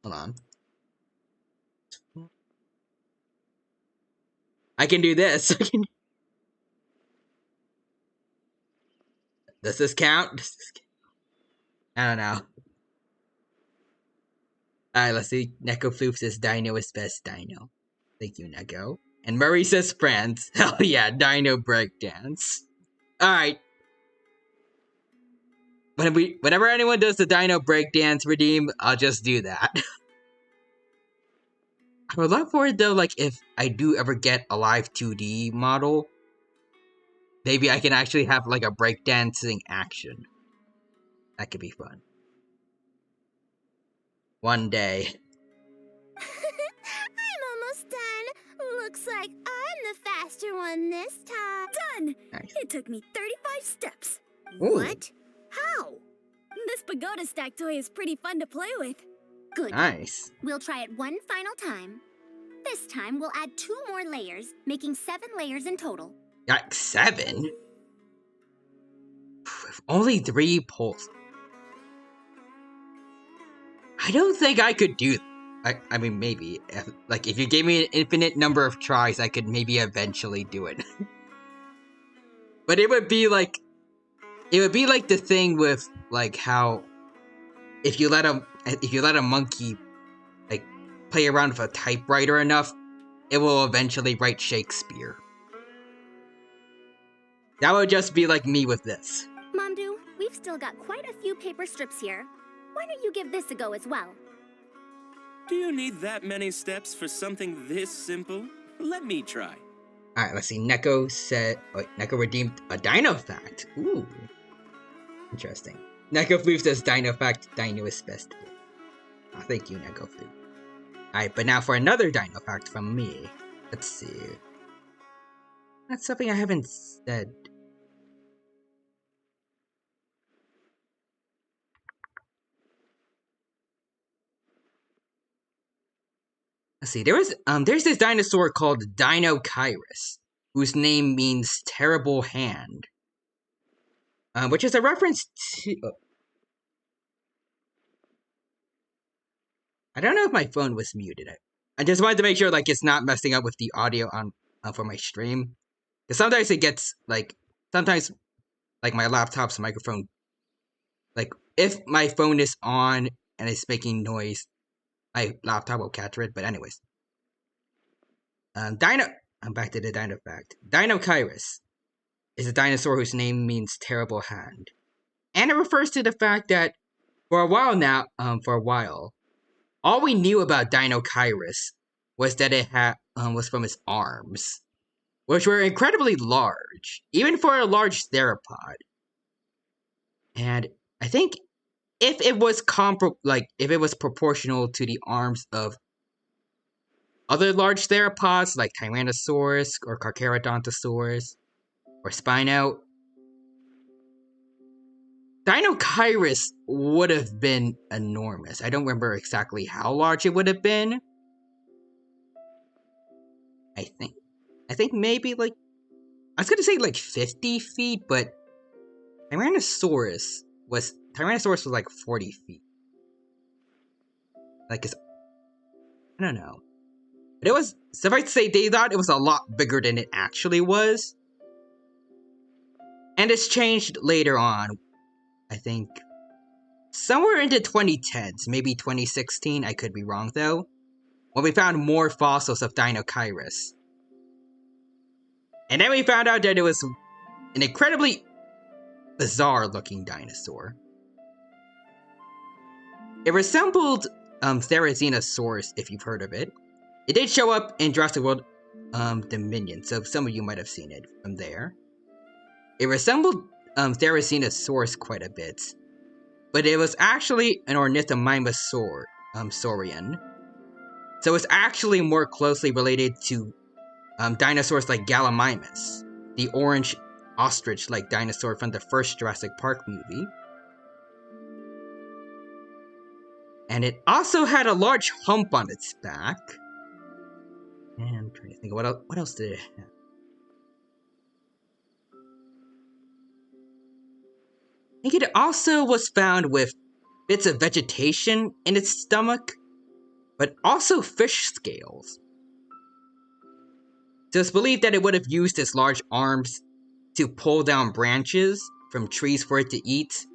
Hold on. I can do this. Does this count? I don't know. Alright, let's see. Neko Floof says Dino is best Dino. Thank you, Neko. And Murray says friends. Hell yeah, Dino breakdance. Alright. Whenever anyone does the Dino breakdance redeem, I'll just do that. I would love for it though, like, if I do ever get a live 2D model, maybe I can actually have, like, a breakdancing action. That could be fun. One day. I'm almost done. Looks like I'm the faster one this time. Done! Nice. It took me 35 steps. Ooh. What? How? This pagoda stack toy is pretty fun to play with. Good. Nice. We'll try it one final time. This time, we'll add 2 more layers, making 7 layers in total. Got 7? With only 3 pulls. I don't think I could do that. I mean, maybe. Like, if you gave me an infinite number of tries, I could maybe eventually do it. But it would be like... It would be like the thing with, like, how... If you let a monkey, like, play around with a typewriter enough, it will eventually write Shakespeare. That would just be like me with this. Mamdu, we've still got quite a few paper strips here. Why don't you give this a go as well? Do you need that many steps for something this simple? Let me try. Alright, let's see. Neko said... Neko redeemed a dino fact. Ooh. Interesting. Neko Floof says dino fact, dino is best. Oh, thank you, Neko Floof. Alright, but now for another dino fact from me. Let's see. That's something I haven't said. Let's see. There's this dinosaur called Dino-Kyrus, whose name means terrible hand. Which is a reference to... I don't know if my phone was muted. I just wanted to make sure like it's not messing up with the audio on for my stream. Because sometimes it gets like sometimes like my laptop's microphone, like if my phone is on and it's making noise, my laptop will capture it. But anyways, I'm back to the dino fact. Dino-Kyrus is a dinosaur whose name means terrible hand, and it refers to the fact that for a while, all we knew about Dino-Kyrus was that it was from its arms, which were incredibly large, even for a large theropod. And I think if it was proportional to the arms of other large theropods like Tyrannosaurus or Carcharodontosaurus or Spino, Dino-Kyrus would have been enormous. I don't remember exactly how large it would have been. I think maybe like, I was gonna say like 50 feet, but Tyrannosaurus was like 40 feet. Like, I don't know. But it was, suffice to say, they thought it was a lot bigger than it actually was. And it's changed later on. I think somewhere into 2010s, maybe 2016, I could be wrong though, when we found more fossils of Dino-Kyrus. And then we found out that it was an incredibly bizarre looking dinosaur. It resembled Therizinosaurus, if you've heard of it. It did show up in Jurassic World Dominion, so some of you might have seen it from there. It resembled Therizinosaurus quite a bit, but it was actually an ornithomimosaurian. So it's actually more closely related to dinosaurs like Gallimimus, the orange ostrich-like dinosaur from the first Jurassic Park movie. And it also had a large hump on its back. And I'm trying to think, what else did it have? I think it also was found with bits of vegetation in its stomach, but also fish scales. So it's believed that it would have used its large arms to pull down branches from trees for it to eat,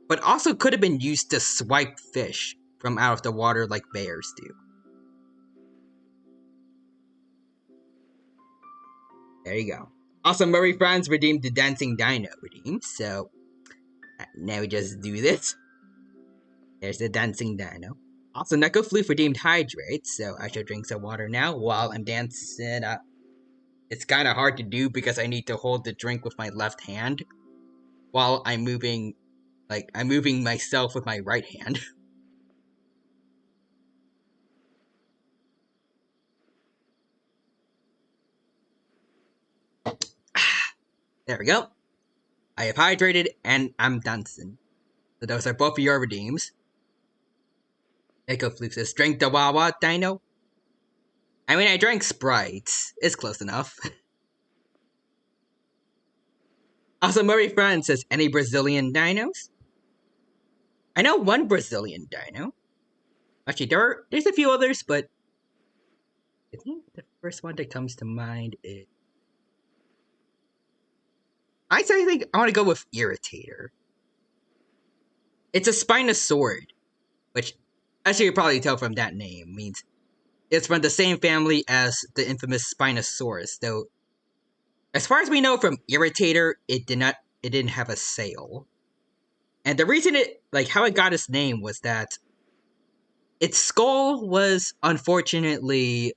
but also could have been used to swipe fish from out of the water like bears do. There you go. Also, Murray Franz redeemed the Dancing Dino redeemed, so now we just do this. There's the Dancing Dino. Also, Neko Floof redeemed Hydrate, so I should drink some water now while I'm dancing. It's kind of hard to do because I need to hold the drink with my left hand while I'm moving myself with my right hand. There we go. I have hydrated and I'm dancing. So those are both of your redeems. Echo Floof says, drink the Wawa Dino. I mean, I drank Sprite. It's close enough. Also, Murray Franz says, any Brazilian dinos? I know one Brazilian dino. Actually, there's a few others, but I think the first one that comes to mind is... I think I want to go with Irritator. It's a Spinosaurid, which, as you can probably tell from that name, means it's from the same family as the infamous Spinosaurus, though As far as we know from Irritator, it didn't have a sail. And the reason how it got its name was that its skull was unfortunately,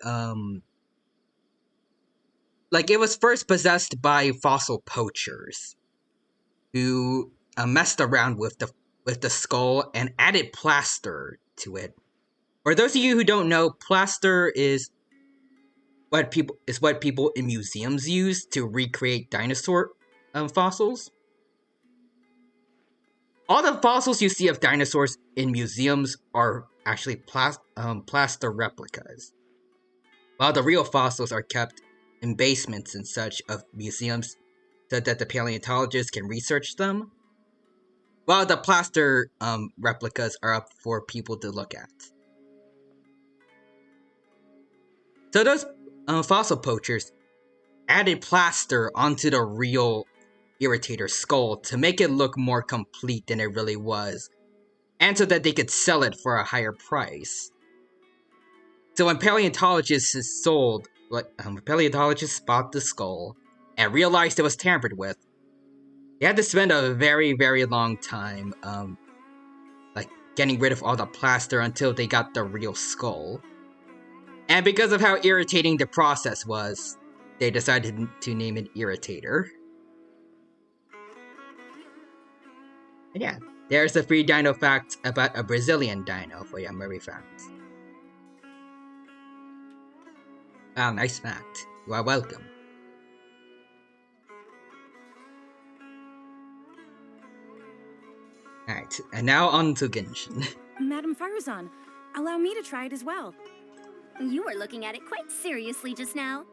it was first possessed by fossil poachers who messed around with the skull and added plaster to it. For those of you who don't know, plaster is what people in museums use to recreate dinosaur fossils. All the fossils you see of dinosaurs in museums are actually plaster replicas, while the real fossils are kept in basements and such of museums so that the paleontologists can research them, while the plaster replicas are up for people to look at. So those fossil poachers added plaster onto the real Irritator skull to make it look more complete than it really was, and so that they could sell it for a higher price. So when paleontologists bought the skull and realized it was tampered with, they had to spend a very, very long time getting rid of all the plaster until they got the real skull. And because of how irritating the process was, they decided to name it Irritator. And yeah, there's a free dino fact about a Brazilian dino for your Murray facts. Wow, nice fact. You are welcome. Alright, and now on to Genshin. Madame Faruzan, allow me to try it as well. You were looking at it quite seriously just now.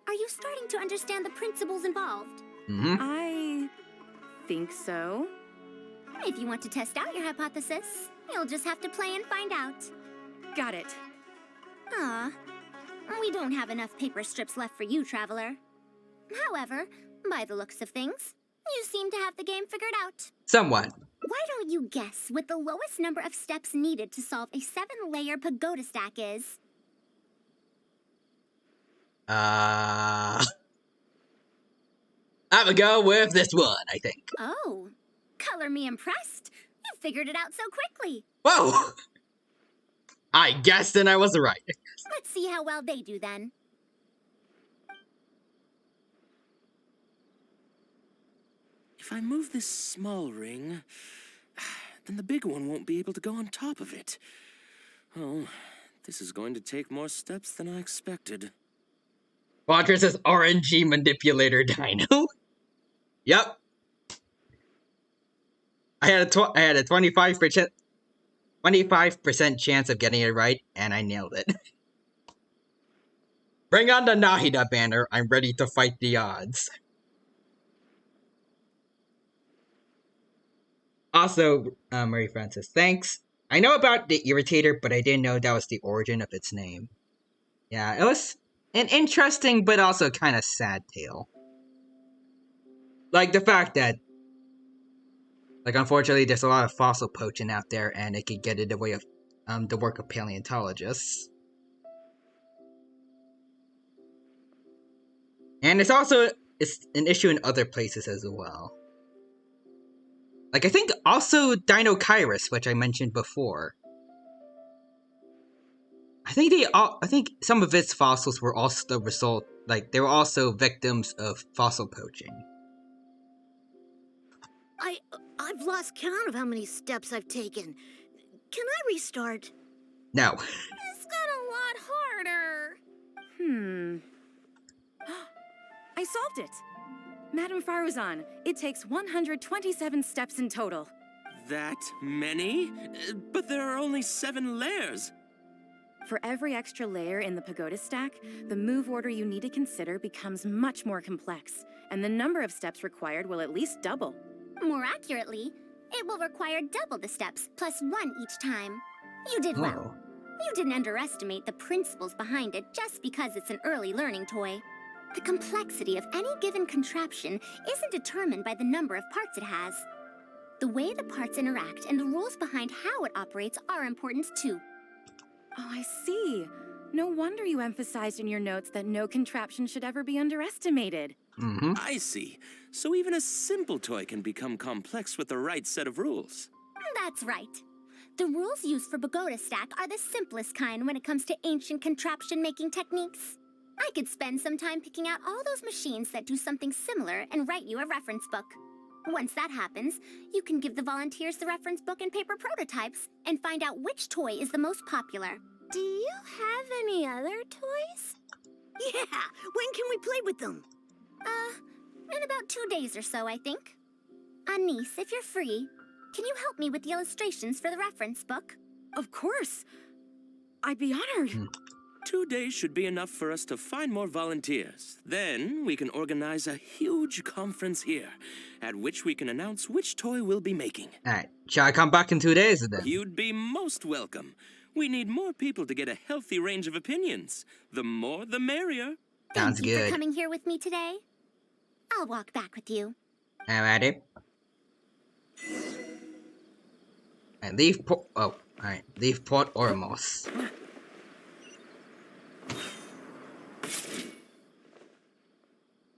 Are you starting to understand the principles involved? Mm-hmm. I think so. If you want to test out your hypothesis, you'll just have to play and find out. Got it. Ah, we don't have enough paper strips left for you, Traveler. However, by the looks of things, you seem to have the game figured out. Somewhat. Why don't you guess what the lowest number of steps needed to solve a 7-layer pagoda stack is? I'm gonna go with this one, I think. Oh, color me impressed. You figured it out so quickly. Whoa! I guessed and I was right. Let's see how well they do then. If I move this small ring, then the big one won't be able to go on top of it. Oh, this is going to take more steps than I expected. Fortress's RNG manipulator dino. Yep. I had a 25% chance of getting it right, and I nailed it. Bring on the Nahida banner. I'm ready to fight the odds. Also, Marie Francis, thanks. I know about the Irritator, but I didn't know that was the origin of its name. Yeah, it was an interesting but also kind of sad tale. Like the fact that, unfortunately, there's a lot of fossil poaching out there, and it could get in the way of the work of paleontologists. And it's an issue in other places as well. I think also Dino Kairos, which I mentioned before. I think some of its fossils were also the result, they were also victims of fossil poaching. I've lost count of how many steps I've taken. Can I restart? No. This got a lot harder. I solved it. Madame Faruzan, it takes 127 steps in total. That many? But there are only 7 layers. For every extra layer in the pagoda stack, the move order you need to consider becomes much more complex, and the number of steps required will at least double. More accurately, it will require double the steps, plus 1 each time. You did well. You didn't underestimate the principles behind it just because it's an early learning toy. The complexity of any given contraption isn't determined by the number of parts it has. The way the parts interact and the rules behind how it operates are important too. Oh, I see. No wonder you emphasized in your notes that no contraption should ever be underestimated. I see. So even a simple toy can become complex with the right set of rules. That's right. The rules used for Pagoda Stack are the simplest kind when it comes to ancient contraption-making techniques. I could spend some time picking out all those machines that do something similar and write you a reference book. Once that happens, you can give the volunteers the reference book and paper prototypes and find out which toy is the most popular. Do you have any other toys? Yeah, when can we play with them? In about 2 days or so, I think. Anise, if you're free, can you help me with the illustrations for the reference book? Of course. I'd be honored. 2 days should be enough for us to find more volunteers. Then we can organize a huge conference here, at which we can announce which toy we'll be making. Alright, shall I come back in 2 days then? You'd be most welcome. We need more people to get a healthy range of opinions. The more, the merrier. Sounds Thank you good. for coming here with me today. I'll walk back with you. Alrighty. And leave leave Port Ormos.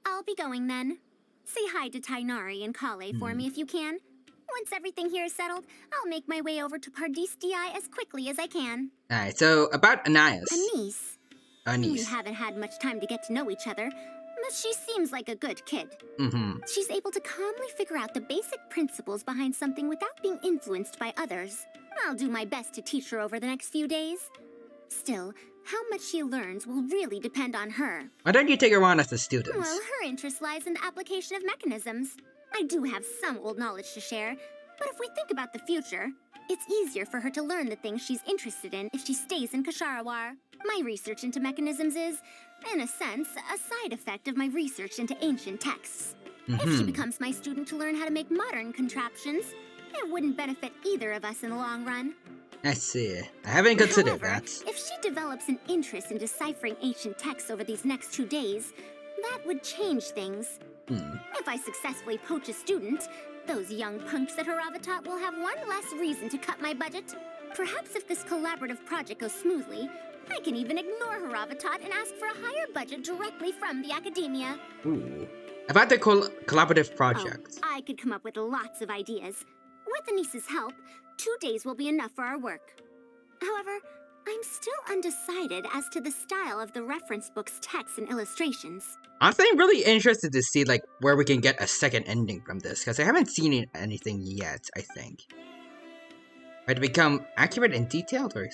I'll be going then. Say hi to Tainari and Kale for me if you can. Once everything here is settled, I'll make my way over to Pardistii as quickly as I can. Alright, so about Anais. Anise. We haven't had much time to get to know each other, but she seems like a good kid. She's able to calmly figure out the basic principles behind something without being influenced by others. I'll do my best to teach her over the next few days. Still, how much she learns will really depend on her. Why don't you take her on as a student? Well, her interest lies in the application of mechanisms. I do have some old knowledge to share, but if we think about the future, it's easier for her to learn the things she's interested in if she stays in Kasharawar. My research into mechanisms is, in a sense, a side effect of my research into ancient texts. If she becomes my student to learn how to make modern contraptions, it wouldn't benefit either of us in the long run. I see. I haven't considered that. If she develops an interest in deciphering ancient texts over these next 2 days, that would change things. If I successfully poach a student, those young punks at Haravatat will have one less reason to cut my budget. Perhaps if this collaborative project goes smoothly, I can even ignore Haravatat and ask for a higher budget directly from the academia. Ooh. About the collaborative project. I could come up with lots of ideas. With Anise's help, 2 days will be enough for our work. However, I'm still undecided as to the style of the reference book's text and illustrations. Honestly, I'm really interested to see where we can get a second ending from this, because I haven't seen anything yet, I think. Right, to become accurate and detailed, or...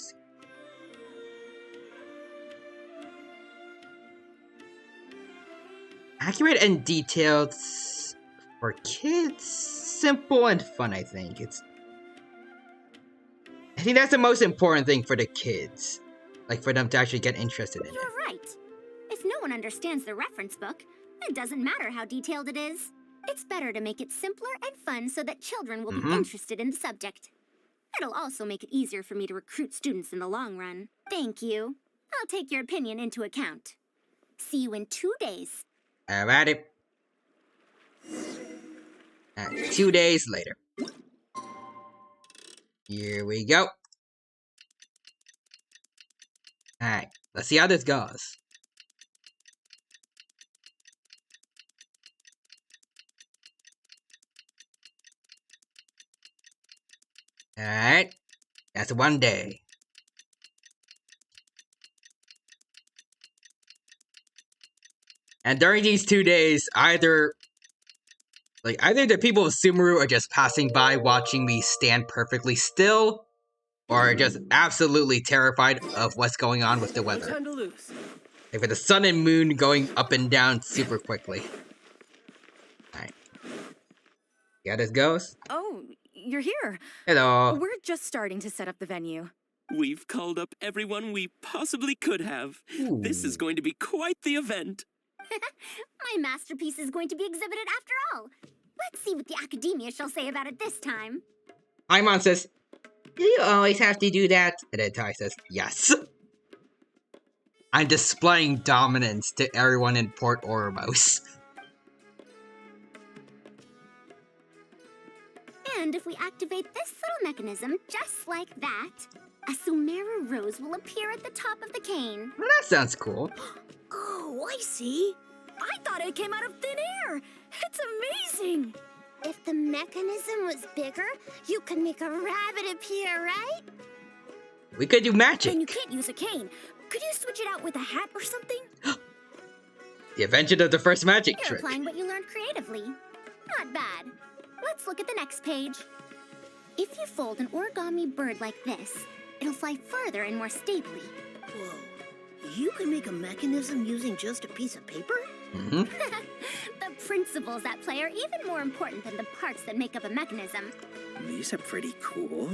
Accurate and detailed for kids, simple and fun, I think. I think that's the most important thing for the kids. For them to actually get interested in it. You're right. If no one understands the reference book, it doesn't matter how detailed it is. It's better to make it simpler and fun so that children will be interested in the subject. It'll also make it easier for me to recruit students in the long run. Thank you. I'll take your opinion into account. See you in 2 days. Alrighty. 2 days later. Here we go. Alright, let's see how this goes. Alright, that's 1 day. And during these 2 days, either the people of Sumeru are just passing by watching me stand perfectly still, or are just absolutely terrified of what's going on with the weather. No time to lose. With the sun and moon going up and down super quickly. Alright. See how this goes? Oh, you're here. Hello. We're just starting to set up the venue. We've called up everyone we possibly could have. Ooh. This is going to be quite the event. My masterpiece is going to be exhibited after all. Let's see what the academia shall say about it this time. Paimon says, "Do you always have to do that?" And then Tai says, "Yes." I'm displaying dominance to everyone in Port Oromos. And if we activate this little mechanism just like that, a Sumeru rose will appear at the top of the cane. Well, that sounds cool. Oh, I see. I thought it came out of thin air. It's amazing. If the mechanism was bigger, you could make a rabbit appear, right? We could do magic. Then you can't use a cane. Could you switch it out with a hat or something? The invention of the first magic You're trick. applying what you learned creatively. Not bad. Let's look at the next page. If you fold an origami bird like this, it'll fly further and more stably. Whoa. You can make a mechanism using just a piece of paper? Mm-hmm. The principles at play are even more important than the parts that make up a mechanism. These are pretty cool.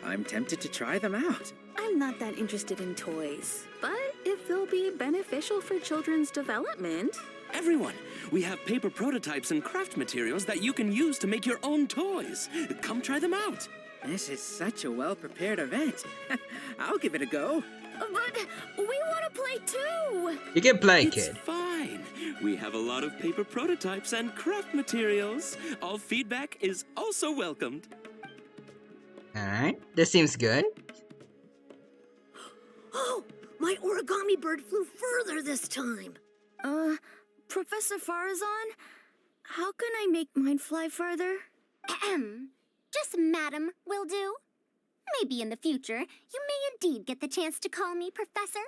I'm tempted to try them out. I'm not that interested in toys, but if they'll be beneficial for children's development... Everyone, we have paper prototypes and craft materials that you can use to make your own toys. Come try them out. This is such a well-prepared event. I'll give it a go. But we want to play too. You can play, It's kid. fine. We have a lot of paper prototypes and craft materials. All feedback is also welcomed. Alright, this seems good. Oh, my origami bird flew further this time. Professor Farazan, how can I make mine fly further? Just madam will do. Maybe in the future, you may indeed get the chance to call me Professor.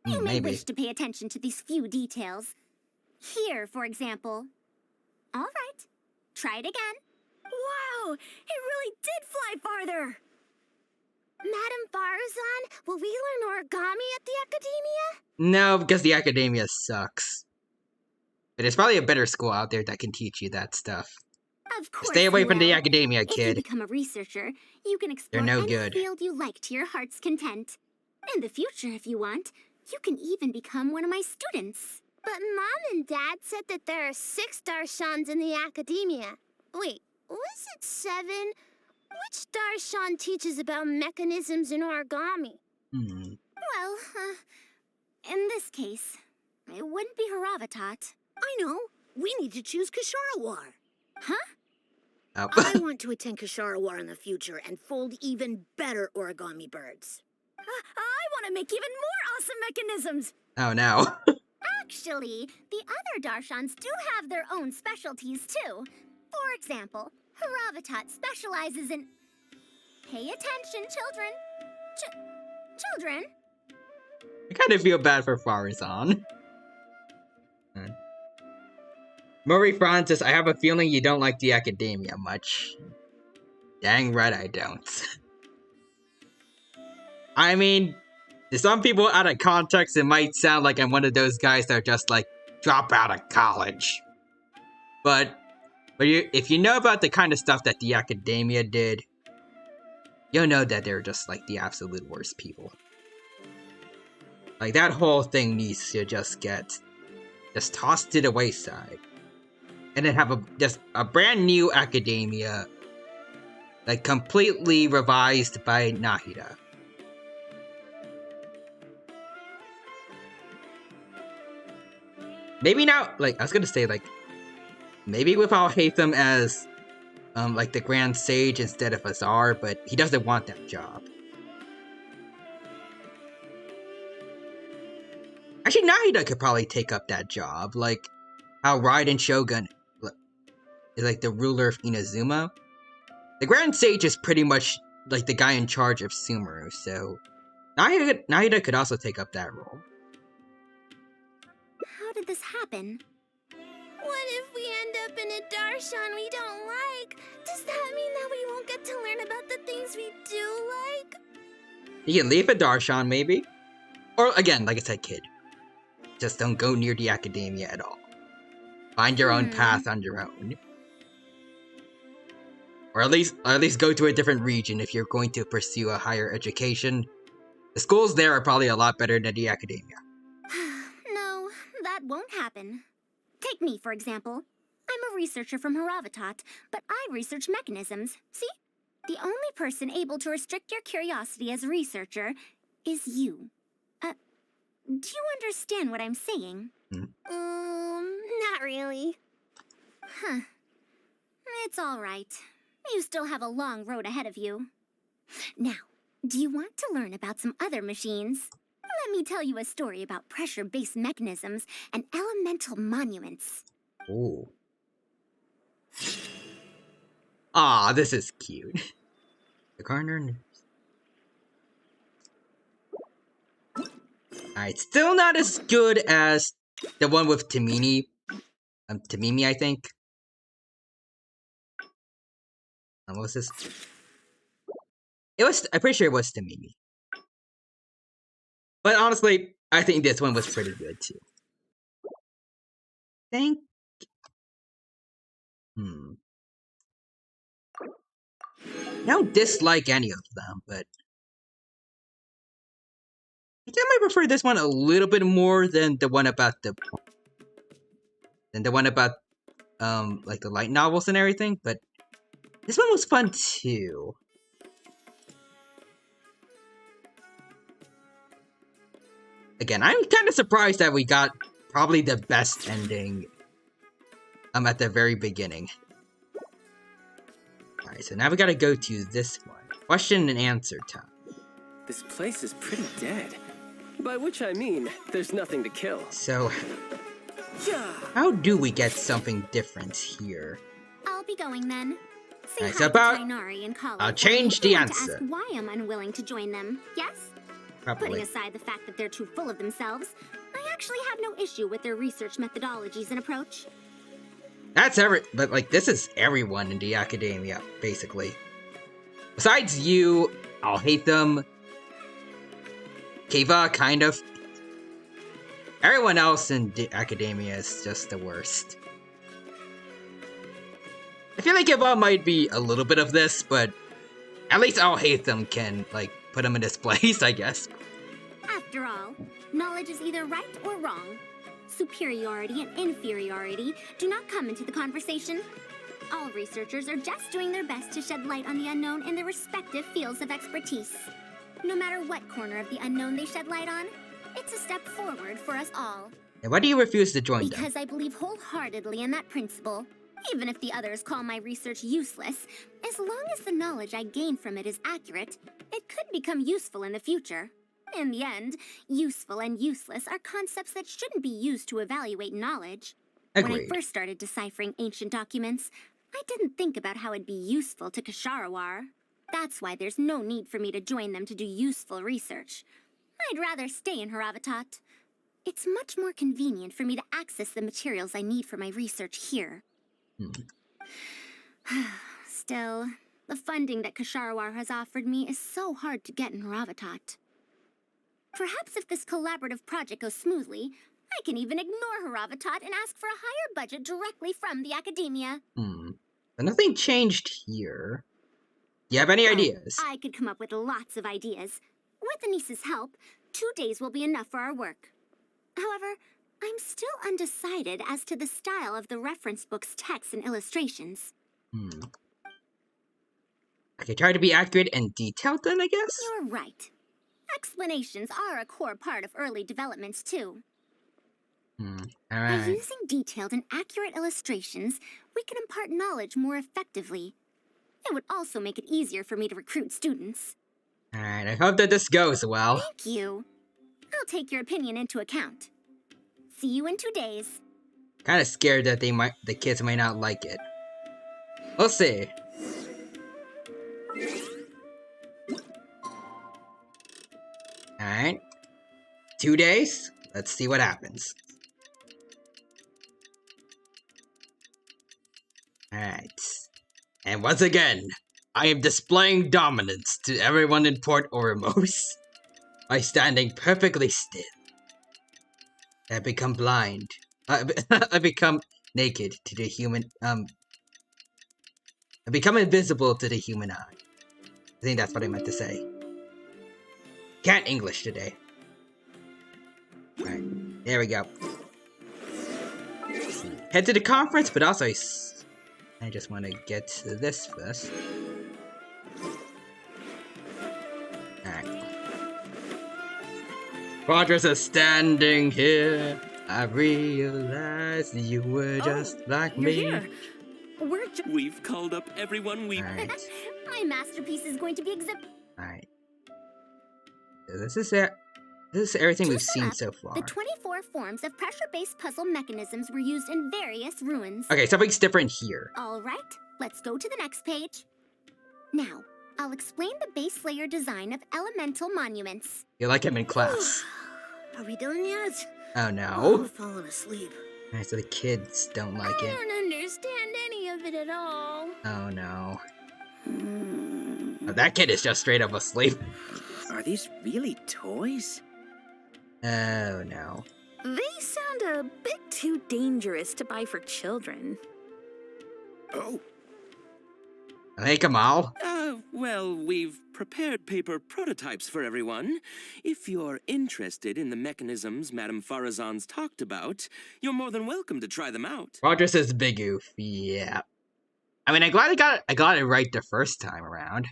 You may wish to pay attention to these few details. Here, for example. All right, try it again. Wow, it really did fly farther. Madam Farazan, will we learn origami at the Academia? No, because the academia sucks. But there's probably a better school out there that can teach you that stuff. Of course. Stay away from the Will. academia, If you kid. become a researcher, you can explore They're no any good. field you like to your heart's content. In the future, if you want, you can even become one of my students. But Mom and Dad said that there are 6 Darshans in the Academia. Wait, was it 7? Which Darshan teaches about mechanisms in origami? Well, in this case, it wouldn't be Haravatat. I know. We need to choose Kasharawar. Huh? Oh. I want to attend Kasharawar in the future and fold even better origami birds. I want to make even more awesome mechanisms. Oh no. Actually, the other Darshans do have their own specialties too. For example, Haravatat specializes in... Pay attention, children. Children? I kind of feel bad for Farazan. Murray Francis, I have a feeling you don't like the academia much. Dang right I don't. I mean, to some people out of context, it might sound like I'm one of those guys that are just like, drop out of college. But if you know about the kind of stuff that the academia did, you'll know that they're just like the absolute worst people. Like that whole thing needs to just tossed to the wayside. And then have just a brand new academia, like completely revised by Nahida. Maybe now, like I was gonna say, like maybe without Hatham as like the Grand Sage instead of Azar, but he doesn't want that job. Actually, Nahida could probably take up that job, like how Raiden Shogun is like the ruler of Inazuma. The Grand Sage is pretty much like the guy in charge of Sumeru, so Nahida could also take up that role. How did this happen? What if we end up in a Darshan we don't like? Does that mean that we won't get to learn about the things we do like? You can leave a Darshan, maybe. Or again, like I said, kid. Just don't go near the academia at all. Find your own path on your own. Or at least go to a different region if you're going to pursue a higher education. The schools there are probably a lot better than the academia. No, that won't happen. Take me, for example. I'm a researcher from Haravatat, but I research mechanisms. See? The only person able to restrict your curiosity as a researcher is you. Do you understand what I'm saying? Not really. Huh. It's all right. You still have a long road ahead of you. Now, do you want to learn about some other machines? Let me tell you a story about pressure-based mechanisms and elemental monuments. Ooh. Ah, this is cute. The corner. Alright, still not as good as the one with Tamimi. Tamimi, I think. What was this? I'm pretty sure it was Tamimi. But honestly, I think this one was pretty good too. I don't dislike any of them, but I think I might prefer this one a little bit more than the one about like the light novels and everything, but this one was fun too. Again, I'm kind of surprised that we got probably the best ending at the very beginning. Alright, so now we gotta go to this one. Question and answer time. This place is pretty dead. By which I mean, there's nothing to kill. So, how do we get something different here? I'll be going then. Say Alright, hi so to Tainari and college. I'll change the answer. To ask why I'm unwilling to join them, yes? Probably. Putting aside the fact that they're too full of themselves, I actually have no issue with their research methodologies and approach. But like, this is everyone in the academia, basically. Besides you, I'll hate them. Kiva, kind of. Everyone else in the academia is just the worst. I feel like Kiva might be a little bit of this, but at least I'll hate them can, like, put them in this place, I guess. After all, knowledge is either right or wrong. Superiority and inferiority do not come into the conversation. All researchers are just doing their best to shed light on the unknown in their respective fields of expertise. No matter what corner of the unknown they shed light on, it's a step forward for us all. And why do you refuse to join them? Because I believe wholeheartedly in that principle. Even if the others call my research useless, as long as the knowledge I gain from it is accurate, it could become useful in the future. In the end, useful and useless are concepts that shouldn't be used to evaluate knowledge. Agreed. When I first started deciphering ancient documents, I didn't think about how it'd be useful to Ksharawar. That's why there's no need for me to join them to do useful research. I'd rather stay in Haravatat. It's much more convenient for me to access the materials I need for my research here. Still, the funding that Ksharawar has offered me is so hard to get in Haravatat. Perhaps if this collaborative project goes smoothly, I can even ignore Haravatat and ask for a higher budget directly from the academia. But nothing changed here. Do you have any ideas? I could come up with lots of ideas. With Anissa's help, 2 days will be enough for our work. However, I'm still undecided as to the style of the reference book's text and illustrations. I could try to be accurate and detailed then, I guess? You're right. Explanations are a core part of early developments, too. By Alright. using detailed and accurate illustrations, we can impart knowledge more effectively. It would also make it easier for me to recruit students. Alright, I hope that this goes well. Thank you. I'll take your opinion into account. See you in 2 days. Kinda scared that the kids might not like it. We'll see. Alright. 2 days. Let's see what happens. Alright. And once again, I am displaying dominance to everyone in Port Oremos by standing perfectly still. I become blind. I become naked to the human, I become invisible to the human eye. I think that's what I meant to say. Can't English today. Alright, there we go. Head to the conference, but also I just want to get to this first. Alright. Progress is standing here. I realized you were just like you're me. Here. We've called up everyone we... My masterpiece is going to be exhibited. Alright. So this is it. This is everything To we've sum seen up, so far. The 24 forms of pressure-based puzzle mechanisms were used in various ruins. Okay, something's different here. All right, let's go to the next page. Now, I'll explain the base layer design of elemental monuments. You're like him in class. Are we done yet? Oh I'm no. falling asleep. Alright, so the kids don't like it. I don't understand any of it at all. Oh no. Oh, that kid is just straight up asleep. Are these really toys? Oh no. They sound a bit too dangerous to buy for children. Oh. Hey, Kamal. Well, we've prepared paper prototypes for everyone. If you're interested in the mechanisms Madame Farazan's talked about, you're more than welcome to try them out. Roger says Big Oof. Yeah. I mean, I got it right the first time around.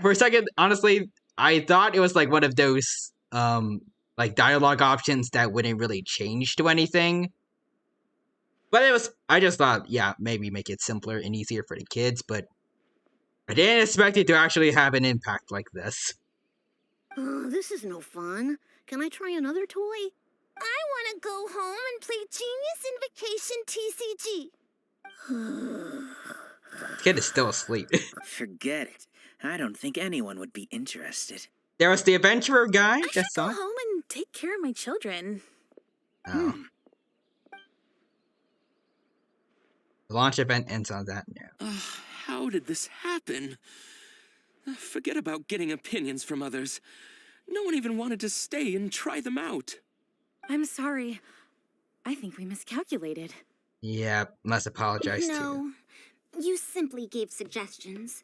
For a second, honestly, I thought it was like one of those, like dialogue options that wouldn't really change to anything. But I just thought, yeah, maybe make it simpler and easier for the kids, but I didn't expect it to actually have an impact like this. Oh, this is no fun. Can I try another toy? I want to go home and play Genius Invocation TCG. The kid is still asleep. Forget it. I don't think anyone would be interested. There was the adventurer guy. I should go home and take care of my children. Oh. The launch event ends on that note. How did this happen? Forget about getting opinions from others. No one even wanted to stay and try them out. I'm sorry. I think we miscalculated. Yeah, must apologize too. No, you simply gave suggestions.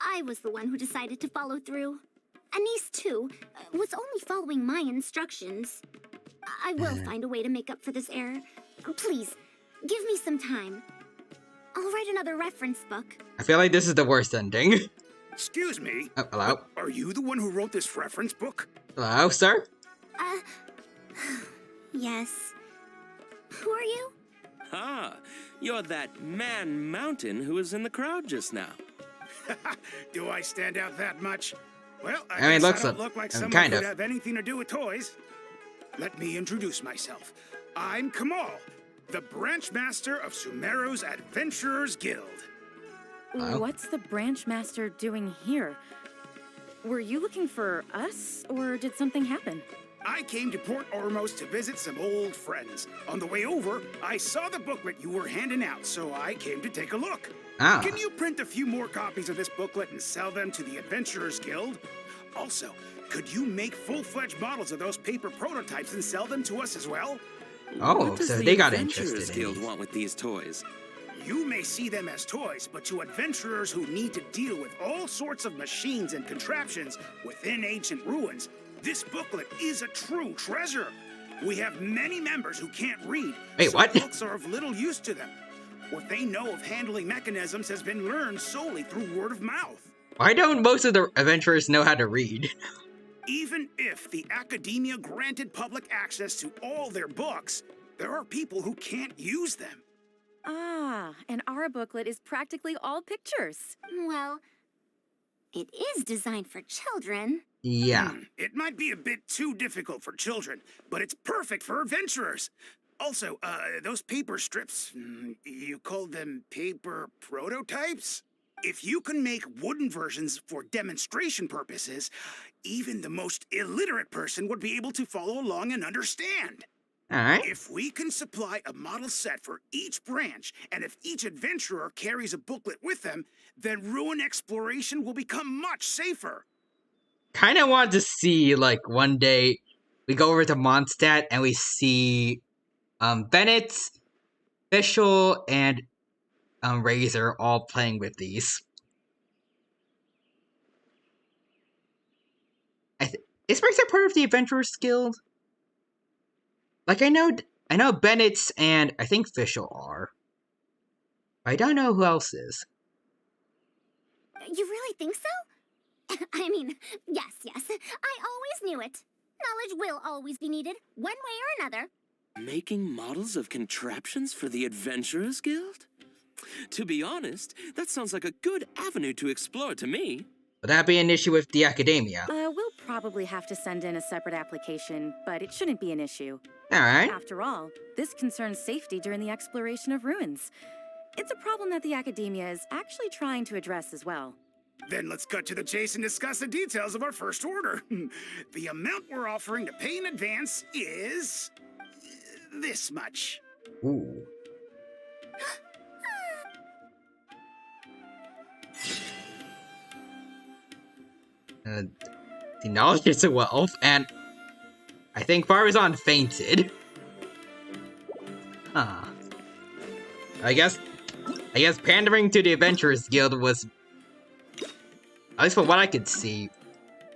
I was the one who decided to follow through. Anise, too, was only following my instructions. I will find a way to make up for this error. Please, give me some time. I'll write another reference book. I feel like this is the worst ending. Excuse me. Oh, hello? Are you the one who wrote this reference book? Hello, sir? Yes. Who are you? Ah, you're that man mountain who was in the crowd just now. Do I stand out that much? Well, I mean, guess I don't look like someone kind who'd of. have anything to do with toys. Let me introduce myself. I'm Kamal, the branch master of Sumeru's Adventurers Guild. What's the branch master doing here? Were you looking for us, or did something happen? I came to Port Ormos to visit some old friends. On the way over, I saw the booklet you were handing out, so I came to take a look. Ah. Can you print a few more copies of this booklet and sell them to the Adventurers Guild? Also, could you make full-fledged models of those paper prototypes and sell them to us as well? Oh, what does so the they got Adventurers interested in Guild these. want with these toys? You may see them as toys, but to adventurers who need to deal with all sorts of machines and contraptions within ancient ruins, this booklet is a true treasure. We have many members who can't read. Wait, so what? books are of little use to them. What they know of handling mechanisms has been learned solely through word of mouth. Why don't most of the adventurers know how to read? Even if the academia granted public access to all their books, there are people who can't use them. Ah, and our booklet is practically all pictures. Well, it is designed for children. Yeah. It might be a bit too difficult for children, but it's perfect for adventurers. Also, those paper strips, you called them paper prototypes? If you can make wooden versions for demonstration purposes, even the most illiterate person would be able to follow along and understand. Alright. If we can supply a model set for each branch, and if each adventurer carries a booklet with them, then ruin exploration will become much safer. Kind of want to see, like, one day we go over to Mondstadt and we see Bennett, Fischl, and Razor all playing with these. Is Razor part of the Adventurers Guild? Like, I know Bennett's and I think Fischl are. I don't know who else is. You really think so? I mean, yes. I always knew it. Knowledge will always be needed, one way or another. Making models of contraptions for the Adventurers Guild? To be honest, that sounds like a good avenue to explore to me. Would that be an issue with the academia? We'll probably have to send in a separate application, but it shouldn't be an issue. Alright. After all, this concerns safety during the exploration of ruins. It's a problem that the Academia is actually trying to address as well. Then let's cut to the chase and discuss the details of our first order. The amount we're offering to pay in advance is this much. Ooh. The knowledge is a wealth, and I think Farazan fainted. Huh. I guess pandering to the Adventurers Guild was, at least from what I could see,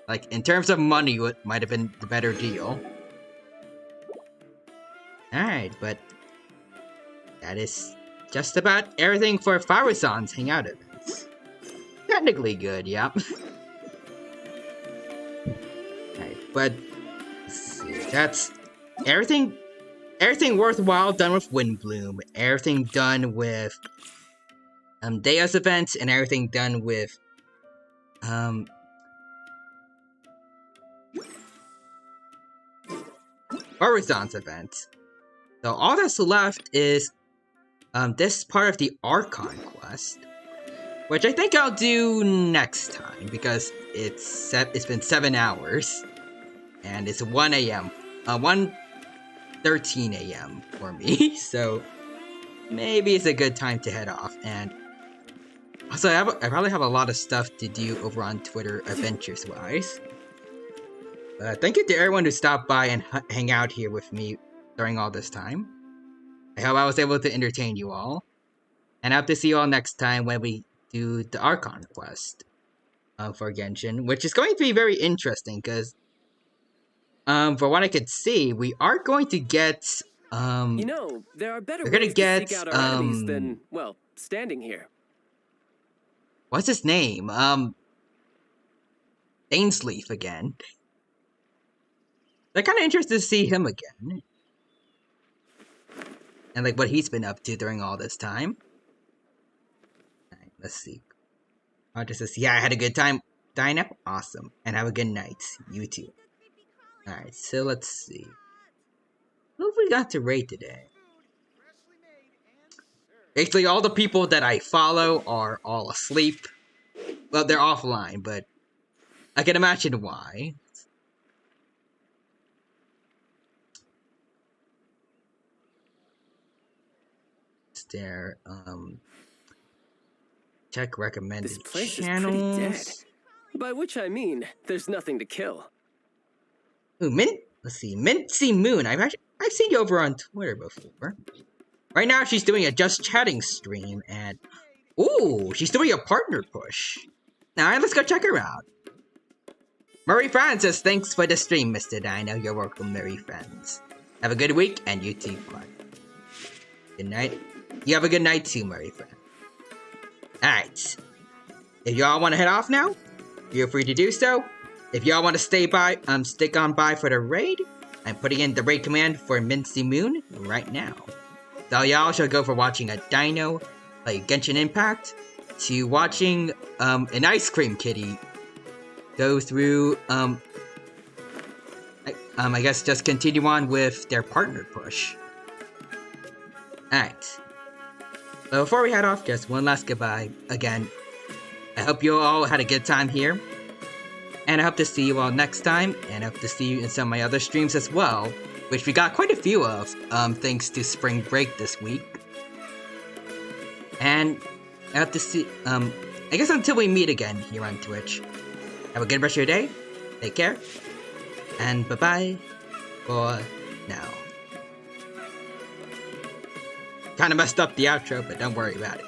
like, in terms of money, what might have been the better deal. Alright, but that is just about everything for Farazan's hangout events. Technically good, yep. Alright, but let's see, that's everything worthwhile done with Windbloom, everything done with Dehya's events, and everything done with Farazan's event. So all that's left is this part of the Archon quest, which I think I'll do next time because it's been 7 hours and it's 1 a.m. 1:13 a.m. for me, so maybe it's a good time to head off. And also, I probably have a lot of stuff to do over on Twitter, adventures-wise. Thank you to everyone who stopped by and hang out here with me during all this time. I hope I was able to entertain you all. And I hope to see you all next time when we do the Archon quest for Genshin, which is going to be very interesting because for what I could see, we are going to get you know, there are better ways to seek out our enemies than, well, standing here. What's his name? Ainsleaf again. I'm kind of interested to see him again. And like what he's been up to during all this time. Alright, let's see. I'll just say, yeah, I had a good time. Dino? Awesome. And have a good night. You too. Alright, so let's see. Who have we got to rate today? Basically, all the people that I follow are all asleep. Well, they're offline, but I can imagine why. There, check recommended This place channels. is pretty dead. By which I mean, there's nothing to kill. Ooh, let's see, Mincy Moon. I've seen you over on Twitter before. Right now, she's doing a Just Chatting stream, and ooh, she's doing a partner push. Now, let's go check her out. Murray Francis, thanks for the stream, Mr. Dino. You're welcome, Murray Friends. Have a good week, and you too, bud. Good night. You have a good night too, Murray friend. Alright. If y'all want to head off now, feel free to do so. If y'all want to stay by, stick on by for the raid, I'm putting in the raid command for Mincy Moon right now. So y'all shall go from watching a dino play Genshin Impact to watching an ice cream kitty go through I guess just continue on with their partner push. Alright. But before we head off, just one last goodbye. Again, I hope you all had a good time here. And I hope to see you all next time. And I hope to see you in some of my other streams as well. Which we got quite a few of, thanks to spring break this week. And I hope to see, I guess until we meet again here on Twitch. Have a good rest of your day. Take care. And bye-bye for now. Kinda messed up the outro, but don't worry about it.